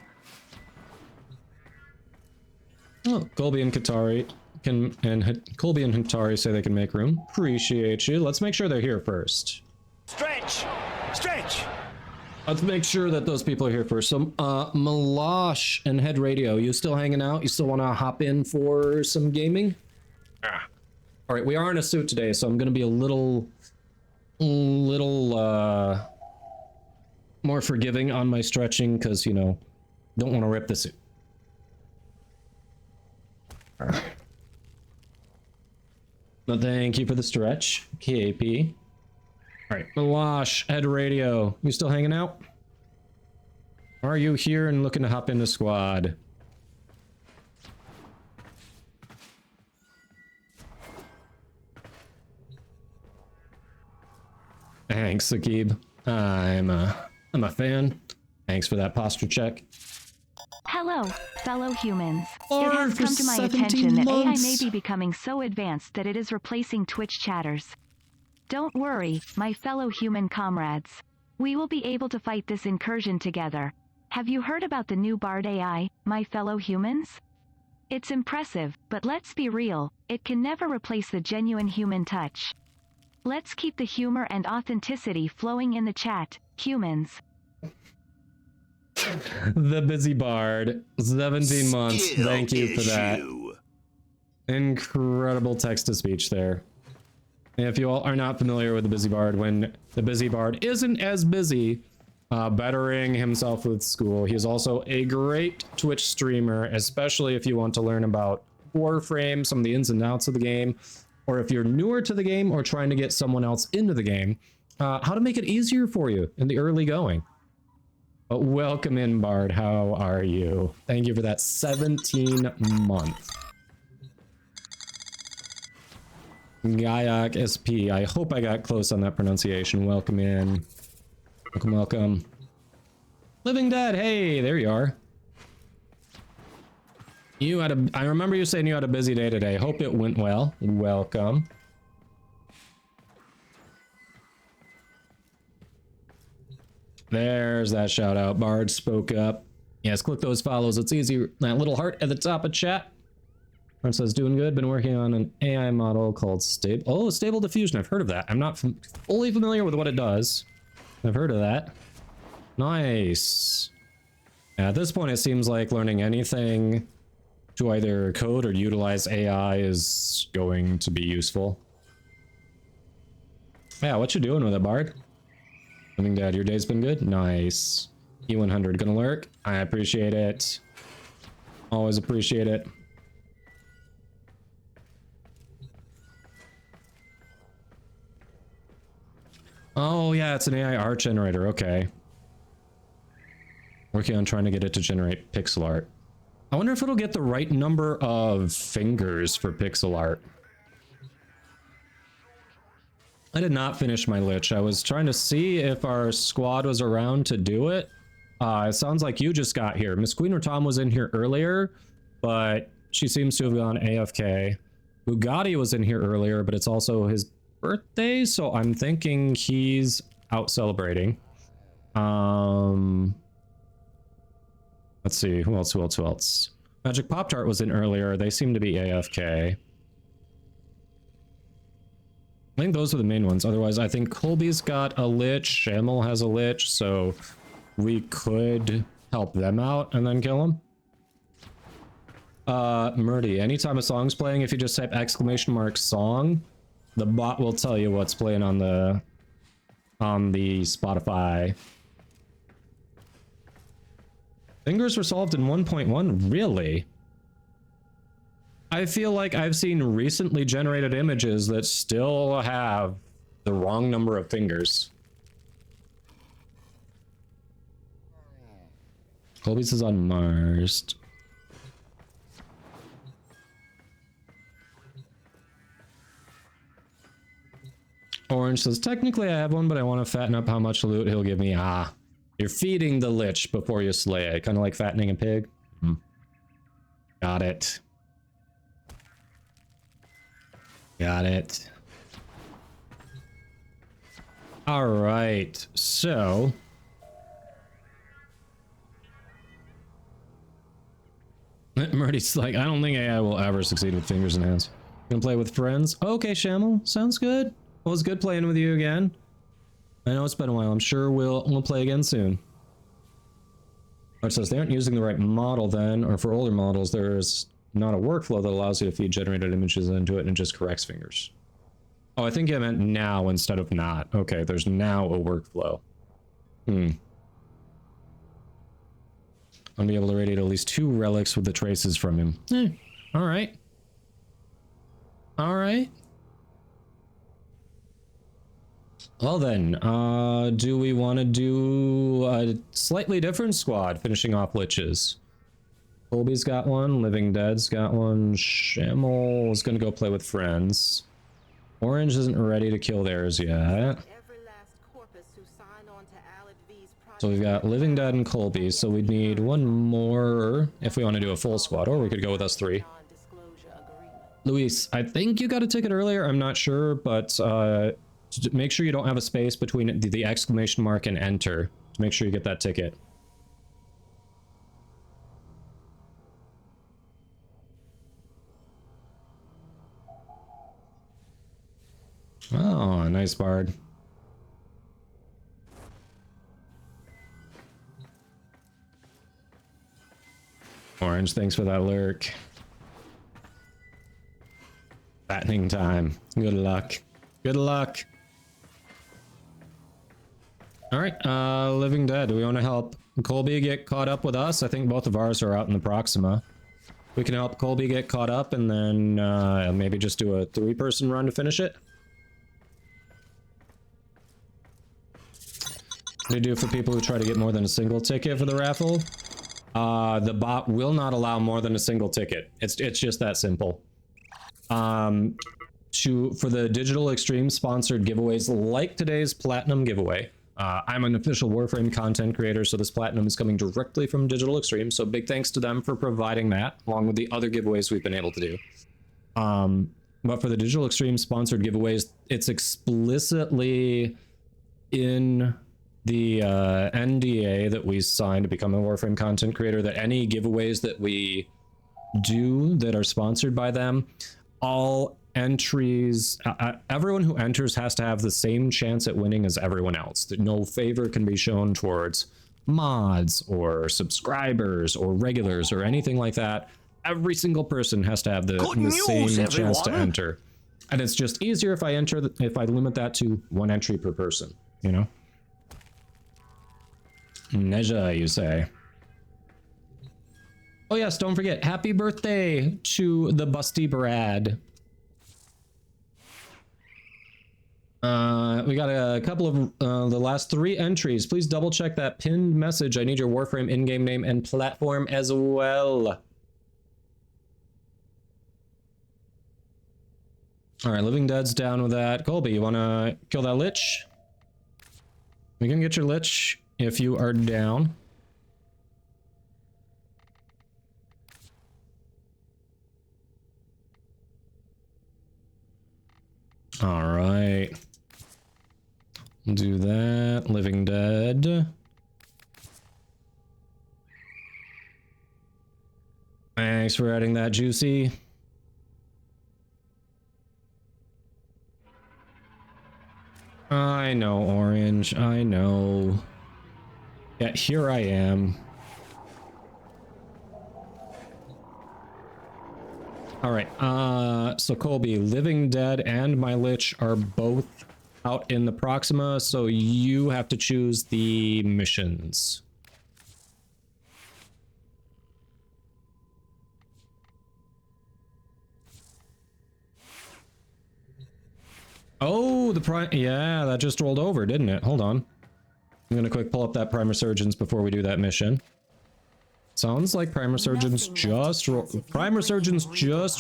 Oh, Colby and Katari Colby and Hatari say they can make room. Appreciate you. Let's make sure they're here first. Stretch! Stretch! Let's make sure that those people are here first. So, Malash and Head Radio, you still hanging out? You still want to hop in for some gaming? Ah. All right, we are in a suit today, so I'm going to be a little more forgiving on my stretching because, you know, don't want to rip the suit. All right. No, thank you for the stretch, KP. All right, Malash, Head Radio, you still hanging out? Are you here and looking to hop into squad? Thanks, Akib. I'm a fan. Thanks for that posture check. Hello, fellow humans. It has come to my attention that AI may be becoming so advanced that it is replacing Twitch chatters. Don't worry, my fellow human comrades. We will be able to fight this incursion together. Have you heard about the new Bard AI, my fellow humans? It's impressive, but let's be real, it can never replace the genuine human touch. Let's keep the humor and authenticity flowing in the chat, humans. The Busy Bard, 17 months. Thank you for that. Incredible text-to-speech there. If you all are not familiar with the Busy Bard, when the Busy Bard isn't as busy bettering himself with school, he is also a great Twitch streamer, especially if you want to learn about Warframe, some of the ins and outs of the game, or if you're newer to the game or trying to get someone else into the game, how to make it easier for you in the early going. But welcome in, Bard. How are you? Thank you for that 17 month. Gaiak SP. I hope I got close on that pronunciation. Welcome in. Welcome, welcome. Living Dead. Hey, there you are. You had a... I remember you saying you had a busy day today. Hope it went well. Welcome. There's that shout out. Bard spoke up. Yes, click those follows. It's easy. That little heart at the top of chat. It says, doing good. Been working on an AI model called Stable Diffusion. I've heard of that. I'm not fully familiar with what it does. I've heard of that. Nice. Yeah, at this point, it seems like learning anything to either code or utilize AI is going to be useful. Yeah, what you doing with it, Bard? Living Dad, your day's been good? Nice. E100 gonna lurk? I appreciate it. Always appreciate it. Oh yeah, it's an AI art generator, okay. Working on trying to get it to generate pixel art. I wonder if it'll get the right number of fingers for pixel art. I did not finish my lich. I was trying to see if our squad was around to do it. It sounds like you just got here. Miss Queen or Tom was in here earlier, but she seems to have gone AFK. Bugatti was in here earlier, but it's also his birthday, so I'm thinking he's out celebrating. Let's see, who else? Magic Pop-Tart was in earlier. They seem to be AFK. I think those are the main ones. Otherwise, I think Colby's got a lich, Shamel has a lich, so we could help them out and then kill them. Murdy, anytime a song's playing, if you just type !song, the bot will tell you what's playing on the Spotify. Fingers were solved in 1.1? Really? I feel like I've seen recently generated images that still have the wrong number of fingers. Colby's is on Mars. Orange says, technically I have one, but I want to fatten up how much loot he'll give me. Ah, you're feeding the lich before you slay it. Kind of like fattening a pig. Got it. Got it. All right, so Murdy's like, I don't think AI will ever succeed with fingers and hands. Gonna play with friends. Okay, Shamel, sounds good. Well, it's good playing with you again. I know it's been a while. I'm sure we'll play again soon. It says they aren't using the right model then, or for older models, there's not a workflow that allows you to feed generated images into it and it just corrects fingers. Oh, I think I meant now instead of not. Okay, there's now a workflow. I'll be able to radiate at least 2 relics with the traces from him. All right. All right. Well then, do we want to do a slightly different squad finishing off liches? Colby's got one, Living Dead's got one, Shamel's gonna go play with friends. Orange isn't ready to kill theirs yet. So we've got Living Dead and Colby, so we'd need one more if we want to do a full squad, or we could go with us 3. Luis, I think you got a ticket earlier, I'm not sure, but make sure you don't have a space between the exclamation mark and enter to make sure you get that ticket. Oh, nice Bard. Orange, thanks for that lurk. Fattening time. Good luck. Good luck. All right, Living Dead, do we want to help Colby get caught up with us? I think both of ours are out in the Proxima. We can help Colby get caught up and then maybe just do a 3-person run to finish it. What do you do for people who try to get more than a single ticket for the raffle? The bot will not allow more than a single ticket. It's just that simple. For the Digital Extreme sponsored giveaways like today's Platinum giveaway, I'm an official Warframe content creator, so this Platinum is coming directly from Digital Extreme, so big thanks to them for providing that, along with the other giveaways we've been able to do. But for the Digital Extreme sponsored giveaways, it's explicitly in the NDA that we signed to become a Warframe content creator that any giveaways that we do that are sponsored by them, all entries, everyone who enters has to have the same chance at winning as everyone else. No favor can be shown towards mods or subscribers or regulars or anything like that. Every single person has to have the same chance to enter. And it's just easier if I limit that to 1 entry per person, you know? Neja, you say. Oh yes, don't forget, happy birthday to the Busty Brad. We got a couple of the last 3 entries. Please double check that pinned message. I need your Warframe in-game name and platform as well. All right, Living Dead's down with that. Colby, you want to kill that Lich? We can get your Lich if you are down. All right. Do that. Living Dead. Thanks for adding that, Juicy. I know, Orange. I know. Yeah, here I am. All right. So Colby, Living Dead and my Lich are both out in the Proxima, so you have to choose the missions. Oh, the prime. Yeah, that just rolled over, didn't it? Hold on. I'm gonna quick pull up that Prime Resurgence before we do that mission. Sounds like Prime Resurgence just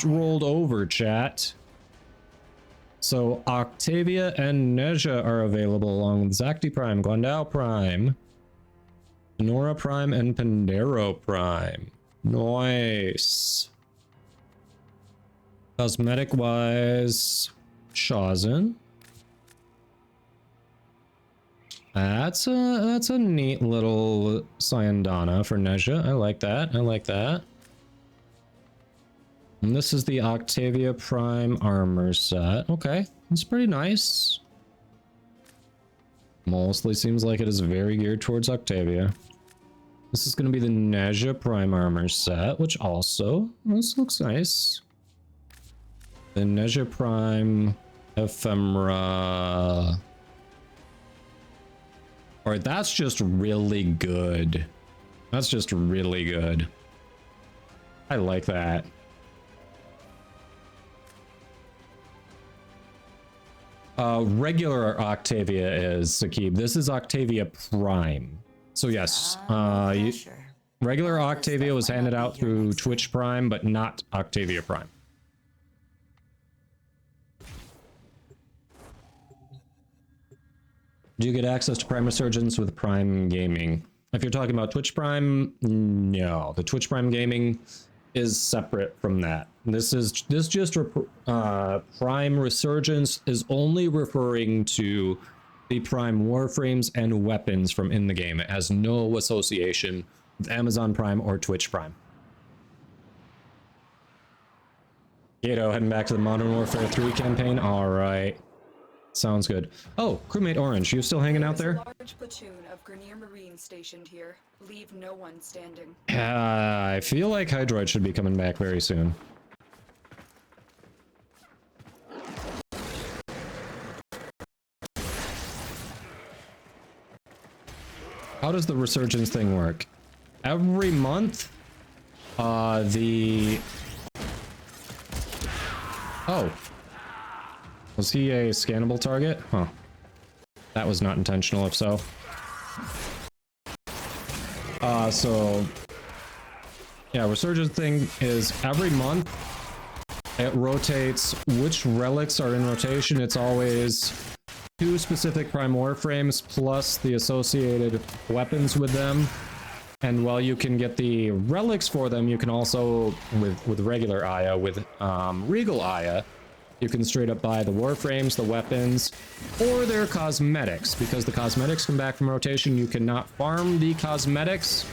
rolled over, chat. So Octavia and Neja are available along with Zakti Prime, Guandao Prime, Nora Prime, and Pandero Prime. Nice. Cosmetic wise, Shazin. That's a neat little Syandana for Neja. I like that. I like that. And this is the Octavia Prime armor set. Okay, it's pretty nice. Mostly seems like it is very geared towards Octavia. This is going to be the Neja Prime armor set, which also, this looks nice. The Neja Prime ephemera. Alright, that's just really good. That's just really good. I like that. Regular Octavia is Sakib. This is Octavia Prime. So yes, regular Octavia was handed out through Twitch Prime, but not Octavia Prime. Do you get access to Prime Resurgence with Prime Gaming? If you're talking about Twitch Prime, no. The Twitch Prime Gaming is separate from that. Prime Resurgence is only referring to the Prime Warframes and weapons from in the game. It has no association with Amazon Prime or Twitch Prime. Gato, heading back to the Modern Warfare 3 campaign? Alright. Sounds good. Oh, crewmate Orange, you still hanging out there? There's a large platoon of Grenier Marines stationed here. Leave no one standing. I feel like Hydroid should be coming back very soon. How does the resurgence thing work? Every month, Oh. Was he a scannable target? Huh. That was not intentional, if so. So... Yeah, resurgence thing is every month, it rotates which relics are in rotation. It's always 2 specific Prime Warframes plus the associated weapons with them. And while you can get the relics for them, you can also, with regular Aya, with Regal Aya, you can straight up buy the Warframes, the weapons, or their cosmetics. Because the cosmetics come back from rotation, you cannot farm the cosmetics.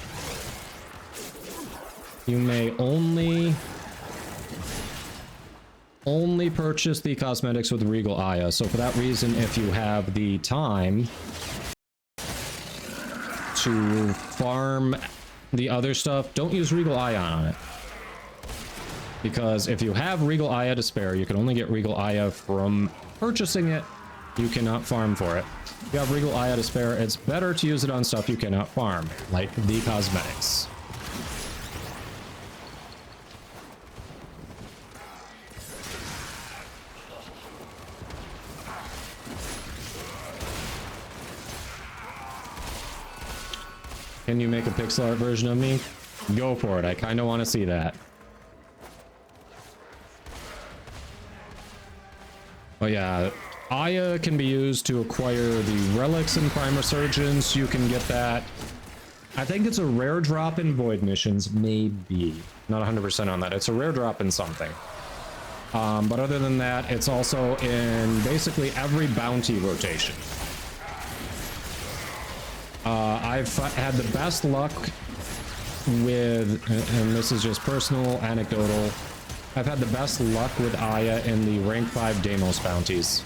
You may only purchase the cosmetics with Regal Aya. So for that reason, if you have the time to farm the other stuff, don't use Regal Aya on it. Because if you have Regal Aya to spare, you can only get Regal Aya from purchasing it. You cannot farm for it. If you have Regal Aya to spare, it's better to use it on stuff you cannot farm, like the cosmetics. Can you make a pixel art version of me? Go for it. I kind of want to see that. Oh yeah, Aya can be used to acquire the relics in Prime Resurgence. You can get that. I think it's a rare drop in Void missions, maybe. Not 100% on that. It's a rare drop in something. But other than that, it's also in basically every bounty rotation. I've had the best luck with, and this is just personal, anecdotal, I've had the best luck with Aya in the rank 5 Deimos bounties.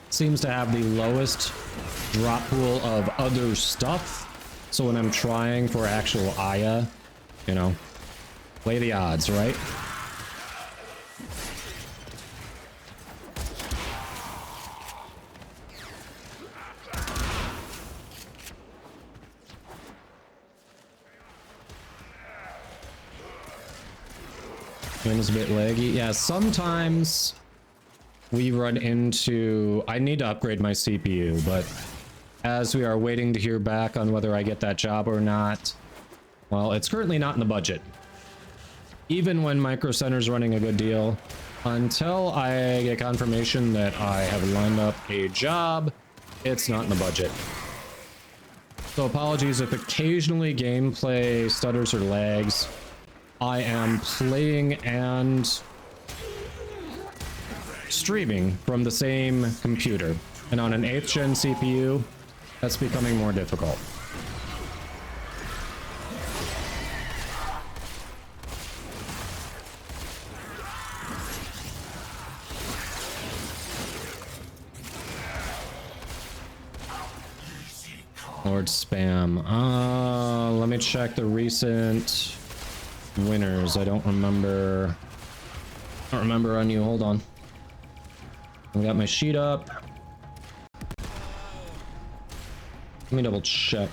Seems to have the lowest drop pool of other stuff, so when I'm trying for actual Aya, you know, play the odds, right? Game's a bit laggy. Yeah, sometimes we run into... I need to upgrade my CPU, but as we are waiting to hear back on whether I get that job or not, well, it's currently not in the budget. Even when Micro Center's running a good deal, until I get confirmation that I have lined up a job, it's not in the budget. So apologies if occasionally gameplay stutters or lags. I am playing and streaming from the same computer, and on an 8th gen CPU, that's becoming more difficult. Lord Spam. Let me check the recent winners. I don't remember on you. Hold on. I got my sheet up. Let me double check.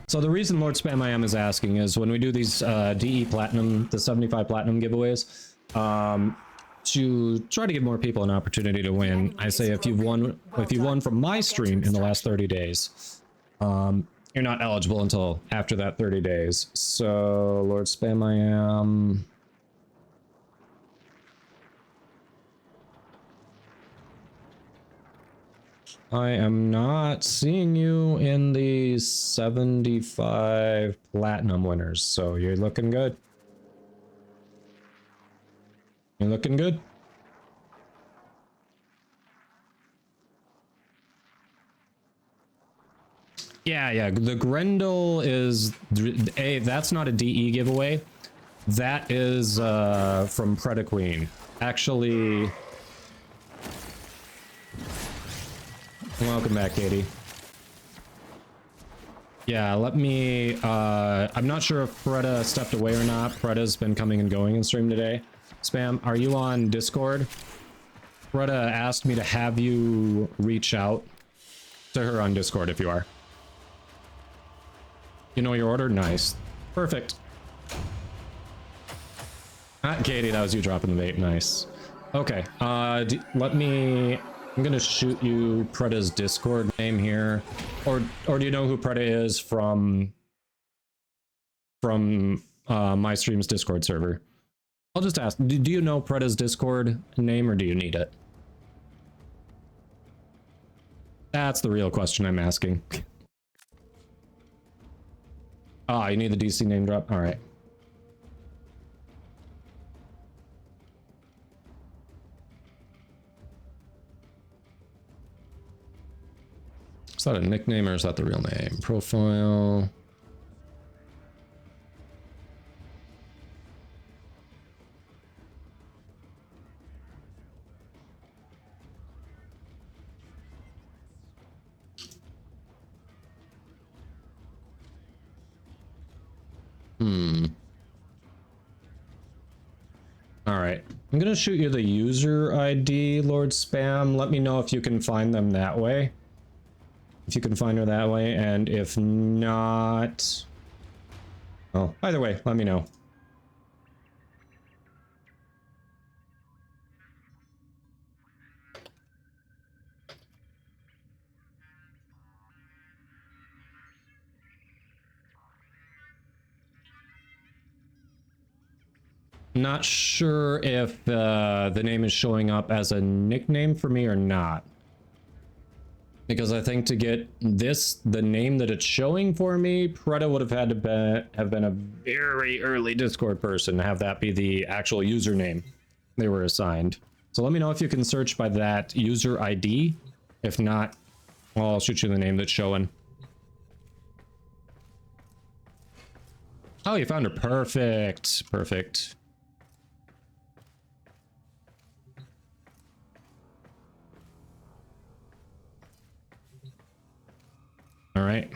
So the reason Lord Spam I am is asking is when we do these DE Platinum, the 75 Platinum giveaways, to try to give more people an opportunity to win, I say if you've won from my stream in the last 30 days, you're not eligible until after that 30 days. So, Lord Spam I am not seeing you in the 75 Platinum winners, so you're looking good. You're looking good. Yeah, the Grendel is that's not a DE giveaway. That is from Predaqueen. Actually, welcome back, Katie. Yeah, let me I'm not sure if Preda stepped away or not. Preda's been coming and going in stream today. Spam, are you on Discord? Greta asked me to have you reach out to her on Discord if you are. You know your order? Nice. Perfect. Katie, that was you dropping the bait. Nice. Okay. Let me... I'm gonna shoot you Preda's Discord name here. Or do you know who Preda is from my stream's Discord server? I'll just ask, do you know Preda's Discord name or do you need it? That's the real question I'm asking. Ah, you need the DC name drop? All right. Is that a nickname or is that the real name? Profile. All right. I'm gonna shoot you the user ID, Lord Spam. Let me know if you can find them that way. If you can find her that way, and if not... Oh, either way, let me know. Not sure if the name is showing up as a nickname for me or not. Because I think to get this, the name that it's showing for me, Preda would have had to have been a very early Discord person to have that be the actual username they were assigned. So let me know if you can search by that user ID. If not, well, I'll shoot you the name that's showing. Oh, you found her. Perfect. Perfect. All right.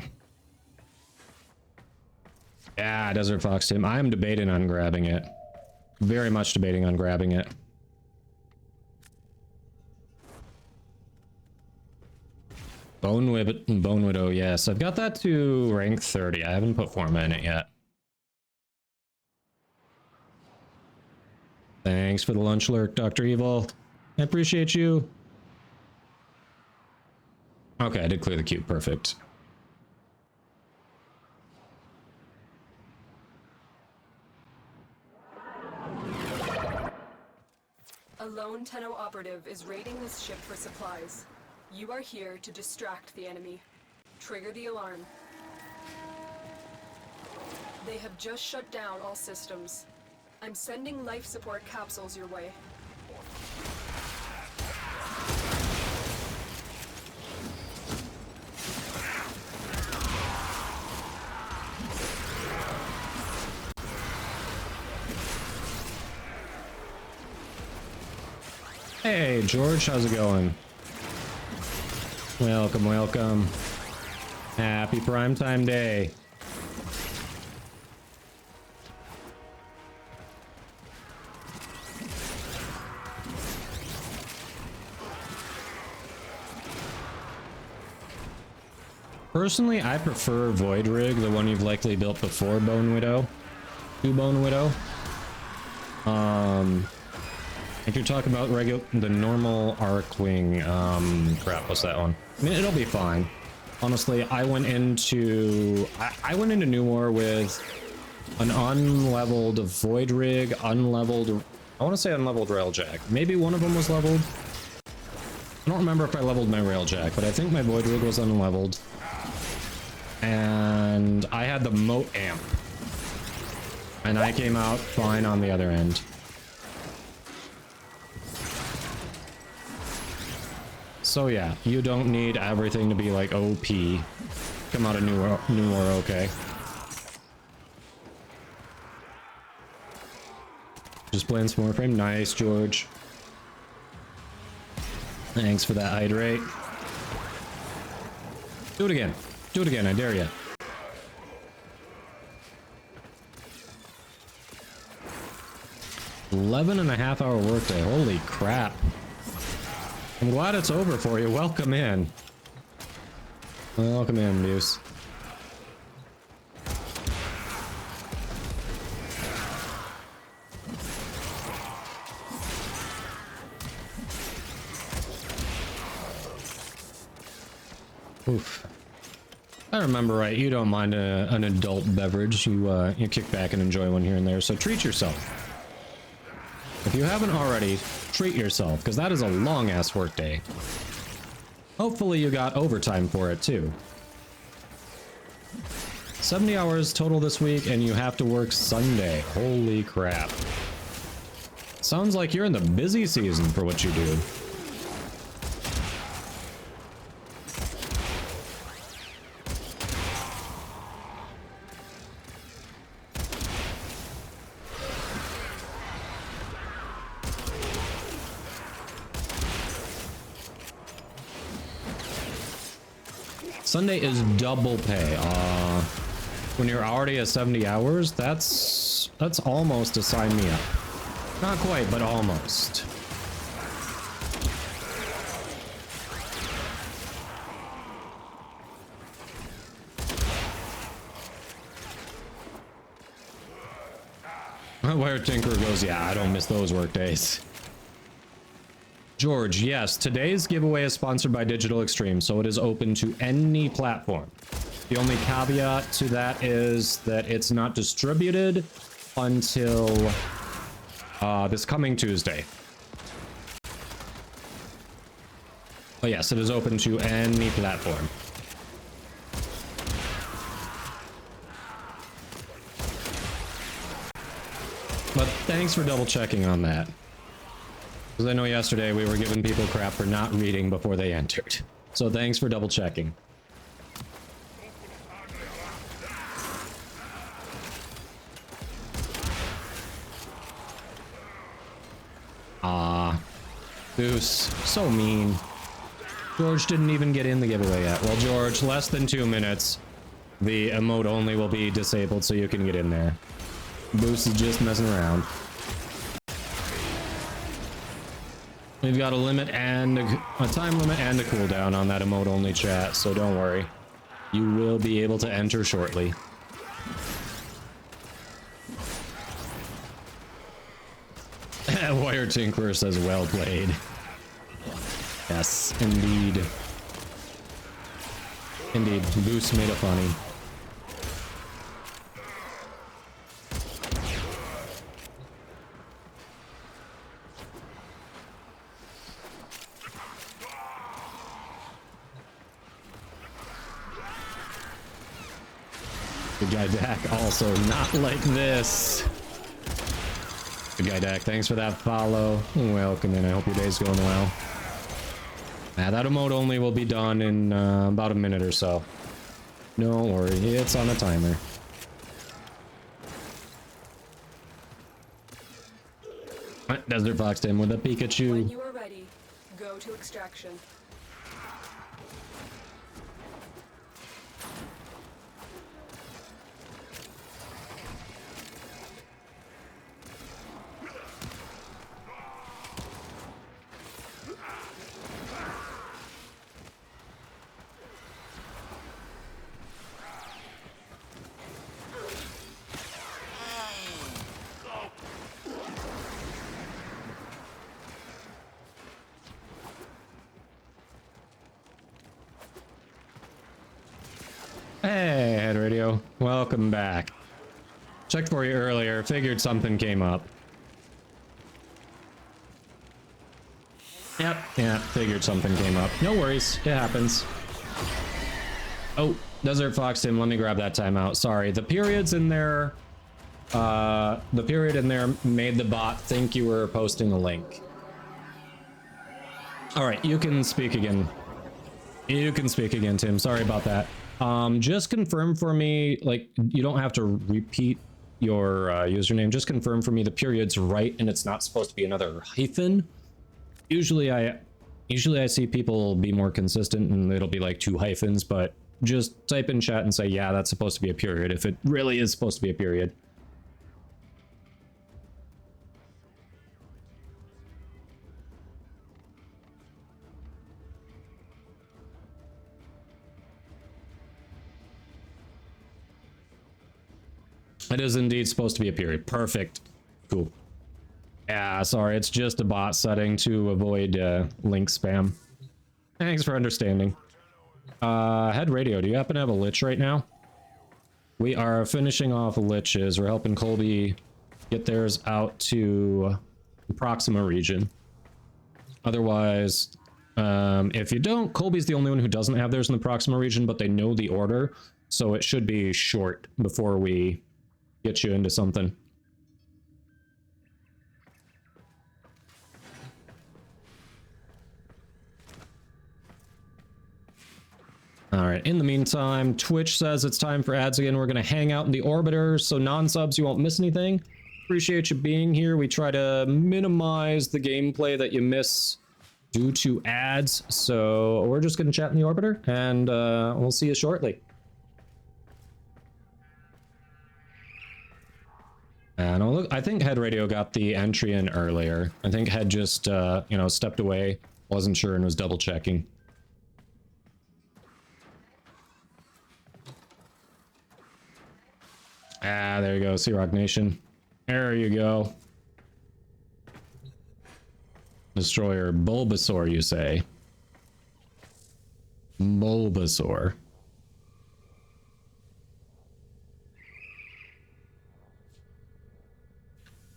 Yeah, Desert Fox Team. I'm debating on grabbing it. Very much debating on grabbing it. Bone Widow, yes. I've got that to rank 30. I haven't put Forma in it yet. Thanks for the lunch lurk, Dr. Evil. I appreciate you. Okay, I did clear the cube. Perfect. A lone Tenno operative is raiding this ship for supplies. You are here to distract the enemy. Trigger the alarm. They have just shut down all systems. I'm sending life support capsules your way. Hey, George, how's it going? Welcome, welcome. Happy primetime day. Personally, I prefer Void Rig, the one you've likely built before Bone Widow. To Bone Widow. If you're talking about the normal Arcwing, crap, what's that one? I mean, it'll be fine. Honestly, I went into New War with an unleveled Void Rig, unleveled, I want to say unleveled Railjack. Maybe one of them was leveled. I don't remember if I leveled my Railjack, but I think my Void Rig was unleveled. And I had the Moat Amp. And I came out fine on the other end. So yeah, you don't need everything to be like OP. Come out of New War, okay. Just playing some Warframe. Nice, George. Thanks for that hydrate. Do it again. Do it again, I dare you. $11.5 hour workday. Holy crap. I'm glad it's over for you. Welcome in. Welcome in, Muse. Oof. If I remember right, you don't mind an adult beverage. You kick back and enjoy one here and there, so treat yourself. If you haven't already, treat yourself, because that is a long-ass workday. Hopefully you got overtime for it, too. 70 hours total this week, and you have to work Sunday. Holy crap. Sounds like you're in the busy season for what you do. Sunday is double pay. When you're already at 70 hours, that's almost to sign me up. Not quite, but almost. Where Tinker goes, yeah, I don't miss those work days. George, yes, today's giveaway is sponsored by Digital Extreme, so it is open to any platform. The only caveat to that is that it's not distributed until this coming Tuesday. But yes, it is open to any platform. But thanks for double checking on that. Because I know yesterday we were giving people crap for not reading before they entered. So thanks for double checking. Goose, so mean. George didn't even get in the giveaway yet. Well, George, less than 2 minutes. The emote only will be disabled so you can get in there. Boost is just messing around. We've got a limit and a time limit and a cooldown on that emote only chat, so don't worry. You will be able to enter shortly. Wire Tinkerer says well played. Yes, indeed. Indeed, Boost made it funny. Good guy Dak also not like this. Good guy Dak, thanks for that follow. Welcome in, I hope your day's going well. That emote only will be done in about a minute or so. Don't worry, it's on a timer. Desert Foxed in with a Pikachu. When you are ready, go to extraction. Hey, Head Radio. Welcome back. Checked for you earlier. Figured something came up. Yep, yeah, figured something came up. No worries. It happens. Oh, Desert Fox Tim, let me grab that timeout. Sorry, the periods in there... the period in there made the bot think you were posting a link. Alright, you can speak again. You can speak again, Tim. Sorry about that. Just confirm for me, like, you don't have to repeat your username. Just confirm for me the period's right and it's not supposed to be another hyphen. Usually I see people be more consistent and it'll be like 2 hyphens, but just type in chat and say, yeah, that's supposed to be a period if it really is supposed to be a period. It is indeed supposed to be a period. Perfect. Cool. Yeah, sorry, it's just a bot setting to avoid link spam. Thanks for understanding. Head radio, do you happen to have a lich right now? We are finishing off liches. We're helping Colby get theirs out to the Proxima region. Otherwise, if you don't, Colby's the only one who doesn't have theirs in the Proxima region, but they know the order, so it should be short before we get you into something. All right, in the meantime, Twitch says it's time for ads again. We're going to hang out in the orbiter, so non-subs, you won't miss anything. Appreciate you being here. We try to minimize the gameplay that you miss due to ads, so we're just going to chat in the orbiter, and we'll see you shortly. And look, I think Head Radio got the entry in earlier. I think Head just, you know, stepped away, wasn't sure, and was double checking. Ah, there you go, Sea Rock Nation. There you go. Destroyer Bulbasaur, you say? Bulbasaur.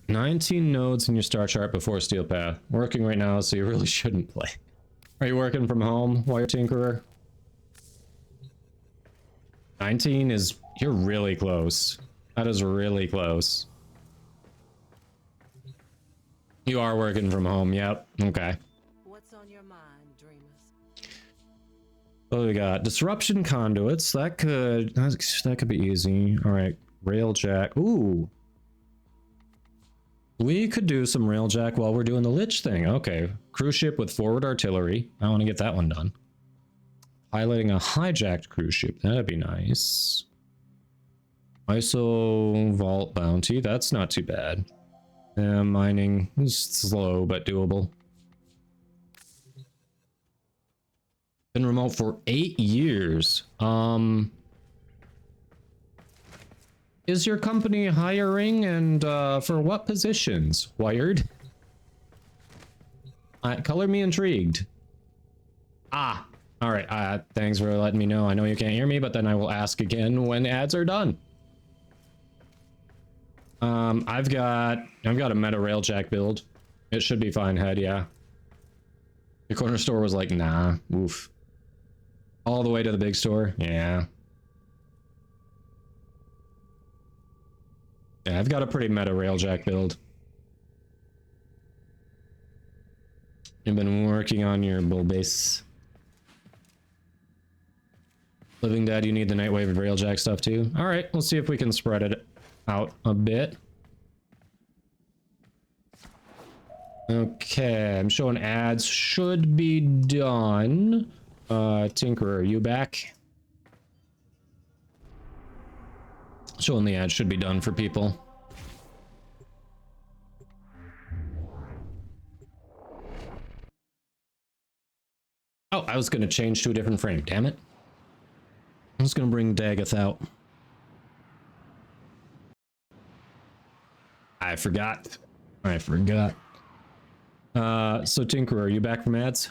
$19 nodes in your star chart before Steel Path. Working right now, so you really shouldn't play. Are you working from home while you're Tinkerer? 19 is... You're really close. That is really close. You are working from home, yep. Okay. What's on your mind, dreamers? What do we got? Disruption conduits. That could be easy. All right. Railjack. Ooh. We could do some railjack while we're doing the Lich thing. Okay. Cruise ship with forward artillery. I want to get that one done. Piloting a hijacked cruise ship. That'd be nice. ISO vault bounty. That's not too bad. Mining is slow but doable. Been remote for 8 years. Is your company hiring, and for what positions? Wired? Color me intrigued. Ah, all right. Thanks for letting me know. I know you can't hear me, but then I will ask again when ads are done. I've got a meta railjack build. It should be fine, Head, yeah. The corner store was like, nah, oof. All the way to the big store, yeah. Yeah, I've got a pretty meta railjack build. You've been working on your build base. Living Dead, you need the Nightwave and railjack stuff too. All right, we'll see if we can spread it out a bit. Okay, I'm showing ads should be done. Tinkerer, are you back? Showing the ads should be done for people. Oh, I was gonna change to a different frame, damn it. I was gonna bring Dagoth out. I forgot. So Tinkerer, are you back from ads?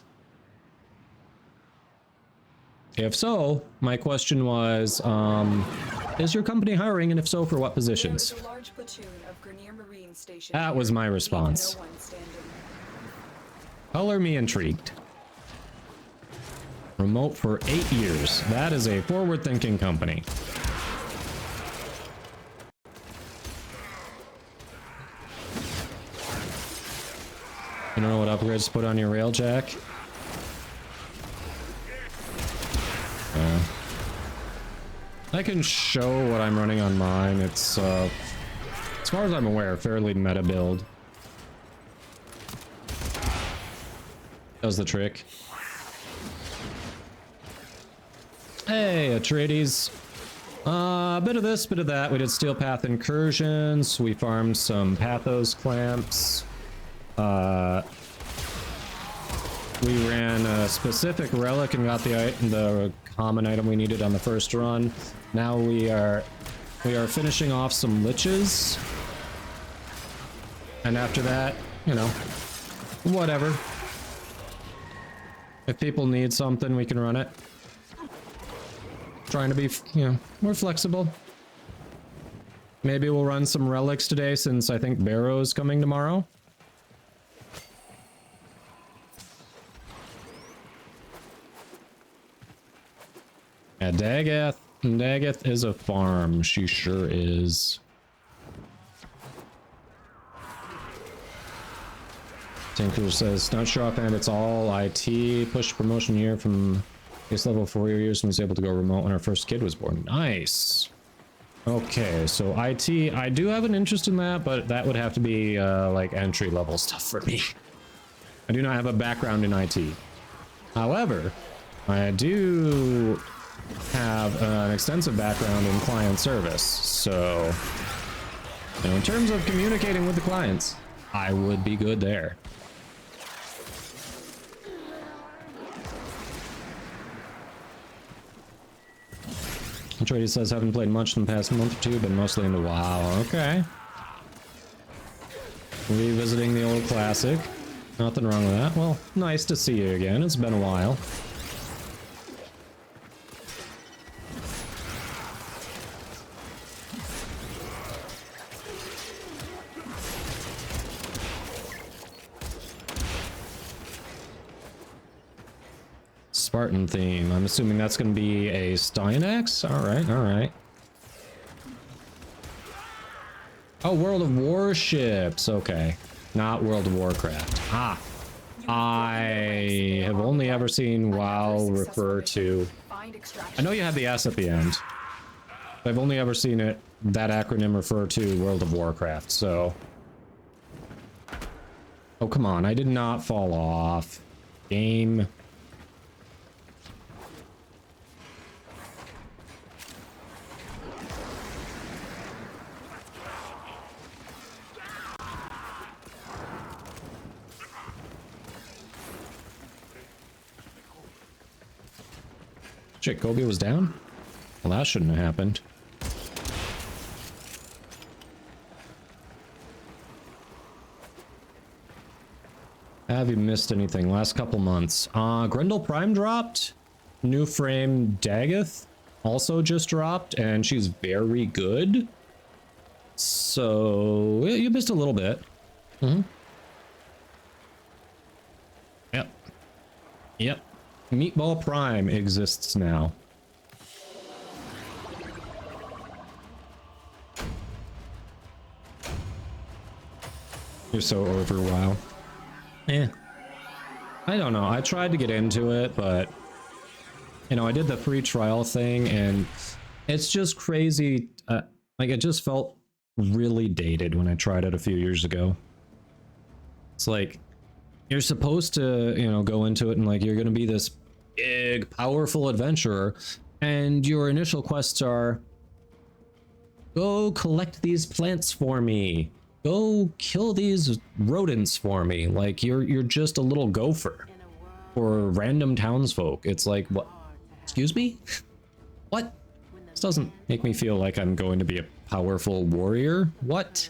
If so, my question was, is your company hiring, and if so, for what positions? There is a large platoon of Grenier Marine stationed That here, was my leaving response. no one standing. Color me intrigued. Remote for 8 years. That is a forward-thinking company. You don't know what upgrades to put on your railjack? I can show what I'm running on mine. It's, as far as I'm aware, fairly meta build. Does the trick. Hey, Atreides. A bit of this, bit of that. We did Steel Path incursions. We farmed some Pathos clamps. We ran a specific relic and got the common item we needed on the first run. Now we are We are finishing off some liches. And after that, you know, whatever. If people need something, we can run it. Trying to be, you know, more flexible. Maybe we'll run some relics today since I think Barrow's coming tomorrow. Yeah, Daggeth. Daggeth is a farm. She sure is. Tinker says, not sure offhand, it's all IT. Pushed promotion year from base level 4 years and was able to go remote when our first kid was born. Nice. Okay, so IT, I do have an interest in that, but that would have to be like entry level stuff for me. I do not have a background in IT. However, I do have an extensive background in client service. So, you know, in terms of communicating with the clients, I would be good there. Trady says, haven't played much in the past month or two, but mostly into WoW. Okay. Revisiting the old classic. Nothing wrong with that. Well, nice to see you again. It's been a while. Spartan theme. I'm assuming that's going to be a Steinax? Alright, alright. Oh, World of Warships. Okay. Not World of Warcraft. Ah. I have only ever seen WoW refer to... I know you have the S at the end. But I've only ever seen it, that acronym refer to World of Warcraft, so... Oh, come on. I did not fall off. Game... Shit, Kobe was down? Well, that shouldn't have happened. Have you missed anything? Last couple months. Grendel Prime dropped. New frame Daggeth also just dropped, and she's very good. So, yeah, you missed a little bit. Yep. Yep. Meatball Prime exists now. You're so over WoW. Eh. I don't know. I tried to get into it, but... You know, I did the free trial thing, and... It's just crazy. Like, it just felt really dated when I tried it a few years ago. It's like... You're supposed to, you know, go into it and like you're gonna be this big, powerful adventurer, and your initial quests are go collect these plants for me, go kill these rodents for me. Like you're just a little gopher for random townsfolk. It's like, what? Excuse me? What? This doesn't make me feel like I'm going to be a powerful warrior. What?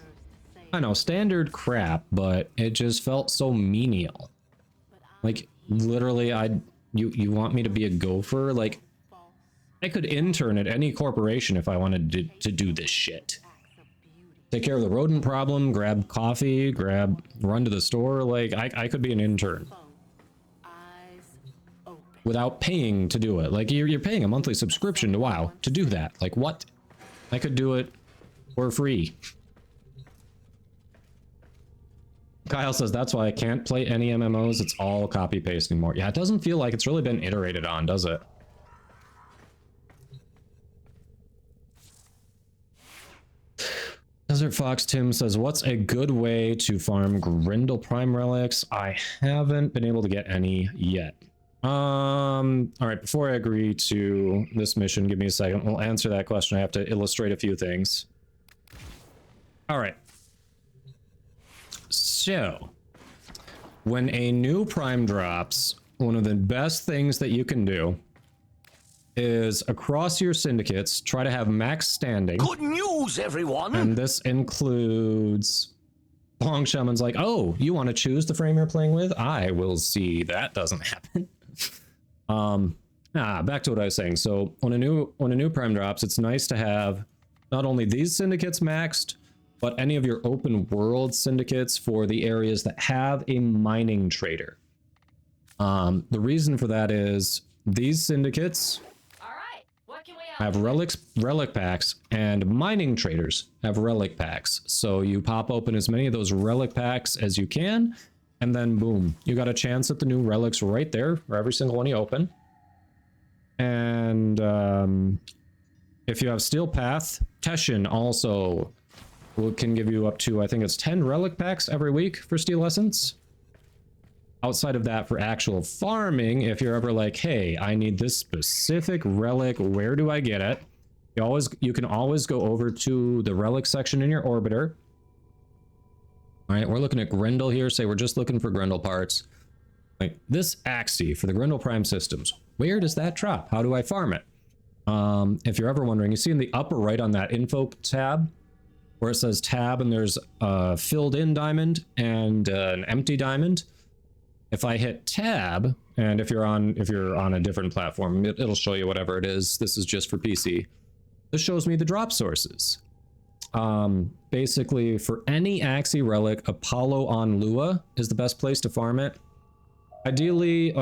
I know, standard crap, but it just felt so menial. Like, literally, you want me to be a gopher? Like, I could intern at any corporation if I wanted to do this shit. Take care of the rodent problem, grab coffee, run to the store. Like, I could be an intern. Without paying to do it. Like, you're paying a monthly subscription to WoW to do that. Like, what? I could do it for free. Kyle says that's why I can't play any MMOs. It's all copy paste anymore. Yeah, it doesn't feel like it's really been iterated on, does it? Desert Fox Tim says, what's a good way to farm Grendel Prime relics? I haven't been able to get any yet. All right, before I agree to this mission, give me a second. We'll answer that question. I have to illustrate a few things. All right. So, when a new Prime drops, one of the best things that you can do is across your syndicates, try to have max standing. Good news, everyone! And this includes... Long Shaman's like, oh, you want to choose the frame you're playing with? I will see. That doesn't happen. Back to what I was saying. So when a new prime drops, it's nice to have not only these syndicates maxed, but any of your open world syndicates for the areas that have a mining trader. The reason for that is these syndicates have relic packs, and mining traders have relic packs. So you pop open as many of those relic packs as you can, and then boom, you got a chance at the new relics right there for every single one you open. And if you have Steel Path, Teshin also can give you up to, I think it's 10 relic packs every week for Steel Essence. Outside of that, for actual farming, if you're ever like, hey, I need this specific relic, where do I get it? You can always go over to the relic section in your orbiter. All right, we're looking at Grendel here. Say we're just looking for Grendel parts. Like this Axie for the Grendel Prime systems. Where does that drop? How do I farm it? If you're ever wondering, you see in the upper right on that info tab where it says tab and there's a filled in diamond and an empty diamond. If I hit tab, and if you're on a different platform, it'll show you whatever it is. This is just for PC. This shows me the drop sources. Basically, for any Axie relic, Apollo on Lua is the best place to farm it. Ideally,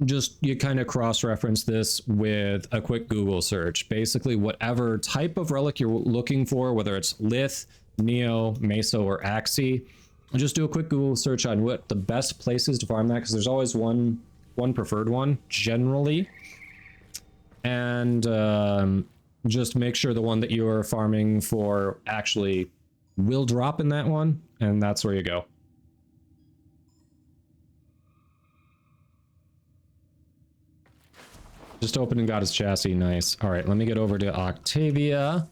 just you kind of cross-reference this with a quick Google search. Basically, whatever type of relic you're looking for, whether it's Lith, Neo, Meso, or Axie, just do a quick Google search on what the best places to farm that, because there's always one preferred one, generally. And just make sure the one that you're farming for actually will drop in that one, and that's where you go. Just opened and got his chassis, nice. All right, let me get over to Octavia.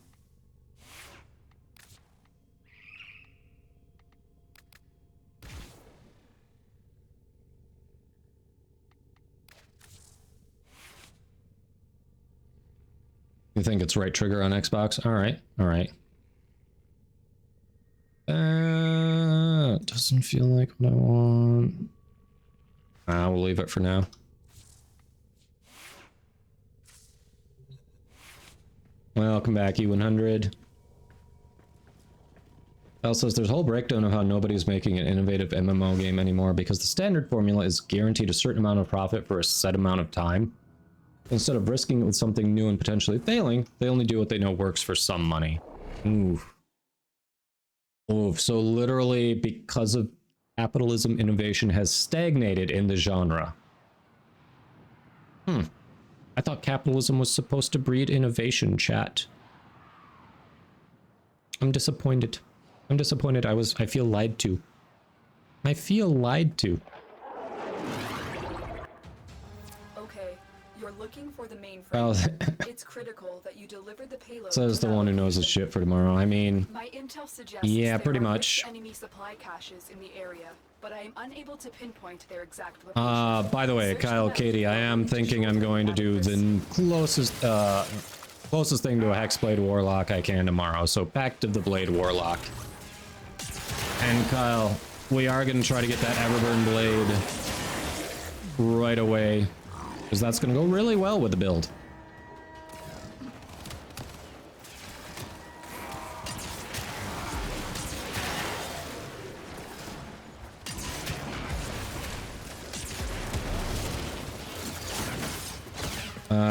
You think it's right trigger on Xbox? All right, all right. Doesn't feel like what I want. We'll leave it for now. Welcome back, E100. Al says there's a whole breakdown of how nobody's making an innovative MMO game anymore because the standard formula is guaranteed a certain amount of profit for a set amount of time. Instead of risking it with something new and potentially failing, they only do what they know works for some money. Oof. Oof. So literally, because of capitalism, innovation has stagnated in the genre. I thought capitalism was supposed to breed innovation, chat. I'm disappointed. I'm disappointed. I feel lied to. I feel lied to. You're looking for the mainframe. It's critical that you deliver the payload. Says the one who knows his shit for tomorrow. I mean, my intel suggests yeah, there pretty are much. Enemy supply caches in the area, but I am unable to pinpoint their exact location. By the way, Kyle, Katie, I am thinking I'm going to do the closest thing to a Hexblade Warlock I can tomorrow. So back to the Blade Warlock. And Kyle, we are going to try to get that Everburn Blade right away, because that's going to go really well with the build.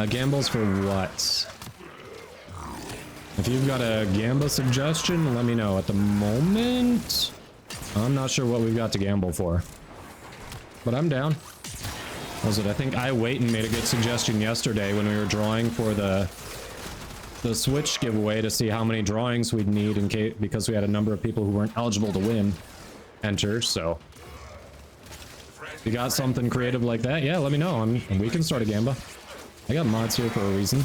Gambles for what? If you've got a gamble suggestion, let me know. At the moment, I'm not sure what we've got to gamble for, but I'm down. Was it? I think I wait and made a good suggestion yesterday when we were drawing for the Switch giveaway to see how many drawings we'd need in case, because we had a number of people who weren't eligible to win enter. So if you got something creative like that, yeah, let me know. We can start a gamba. I got mods here for a reason.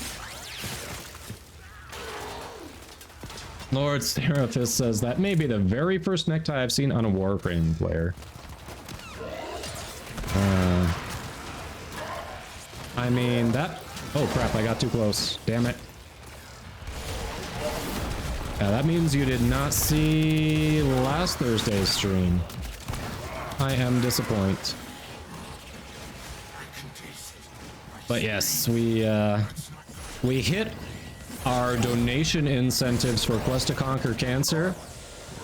Lord Seraphis says that may be the very first necktie I've seen on a Warframe player. I mean, that... Oh, crap, I got too close. Damn it. Yeah, that means you did not see last Thursday's stream. I am disappointed. But yes, we hit our donation incentives for Quest to Conquer Cancer,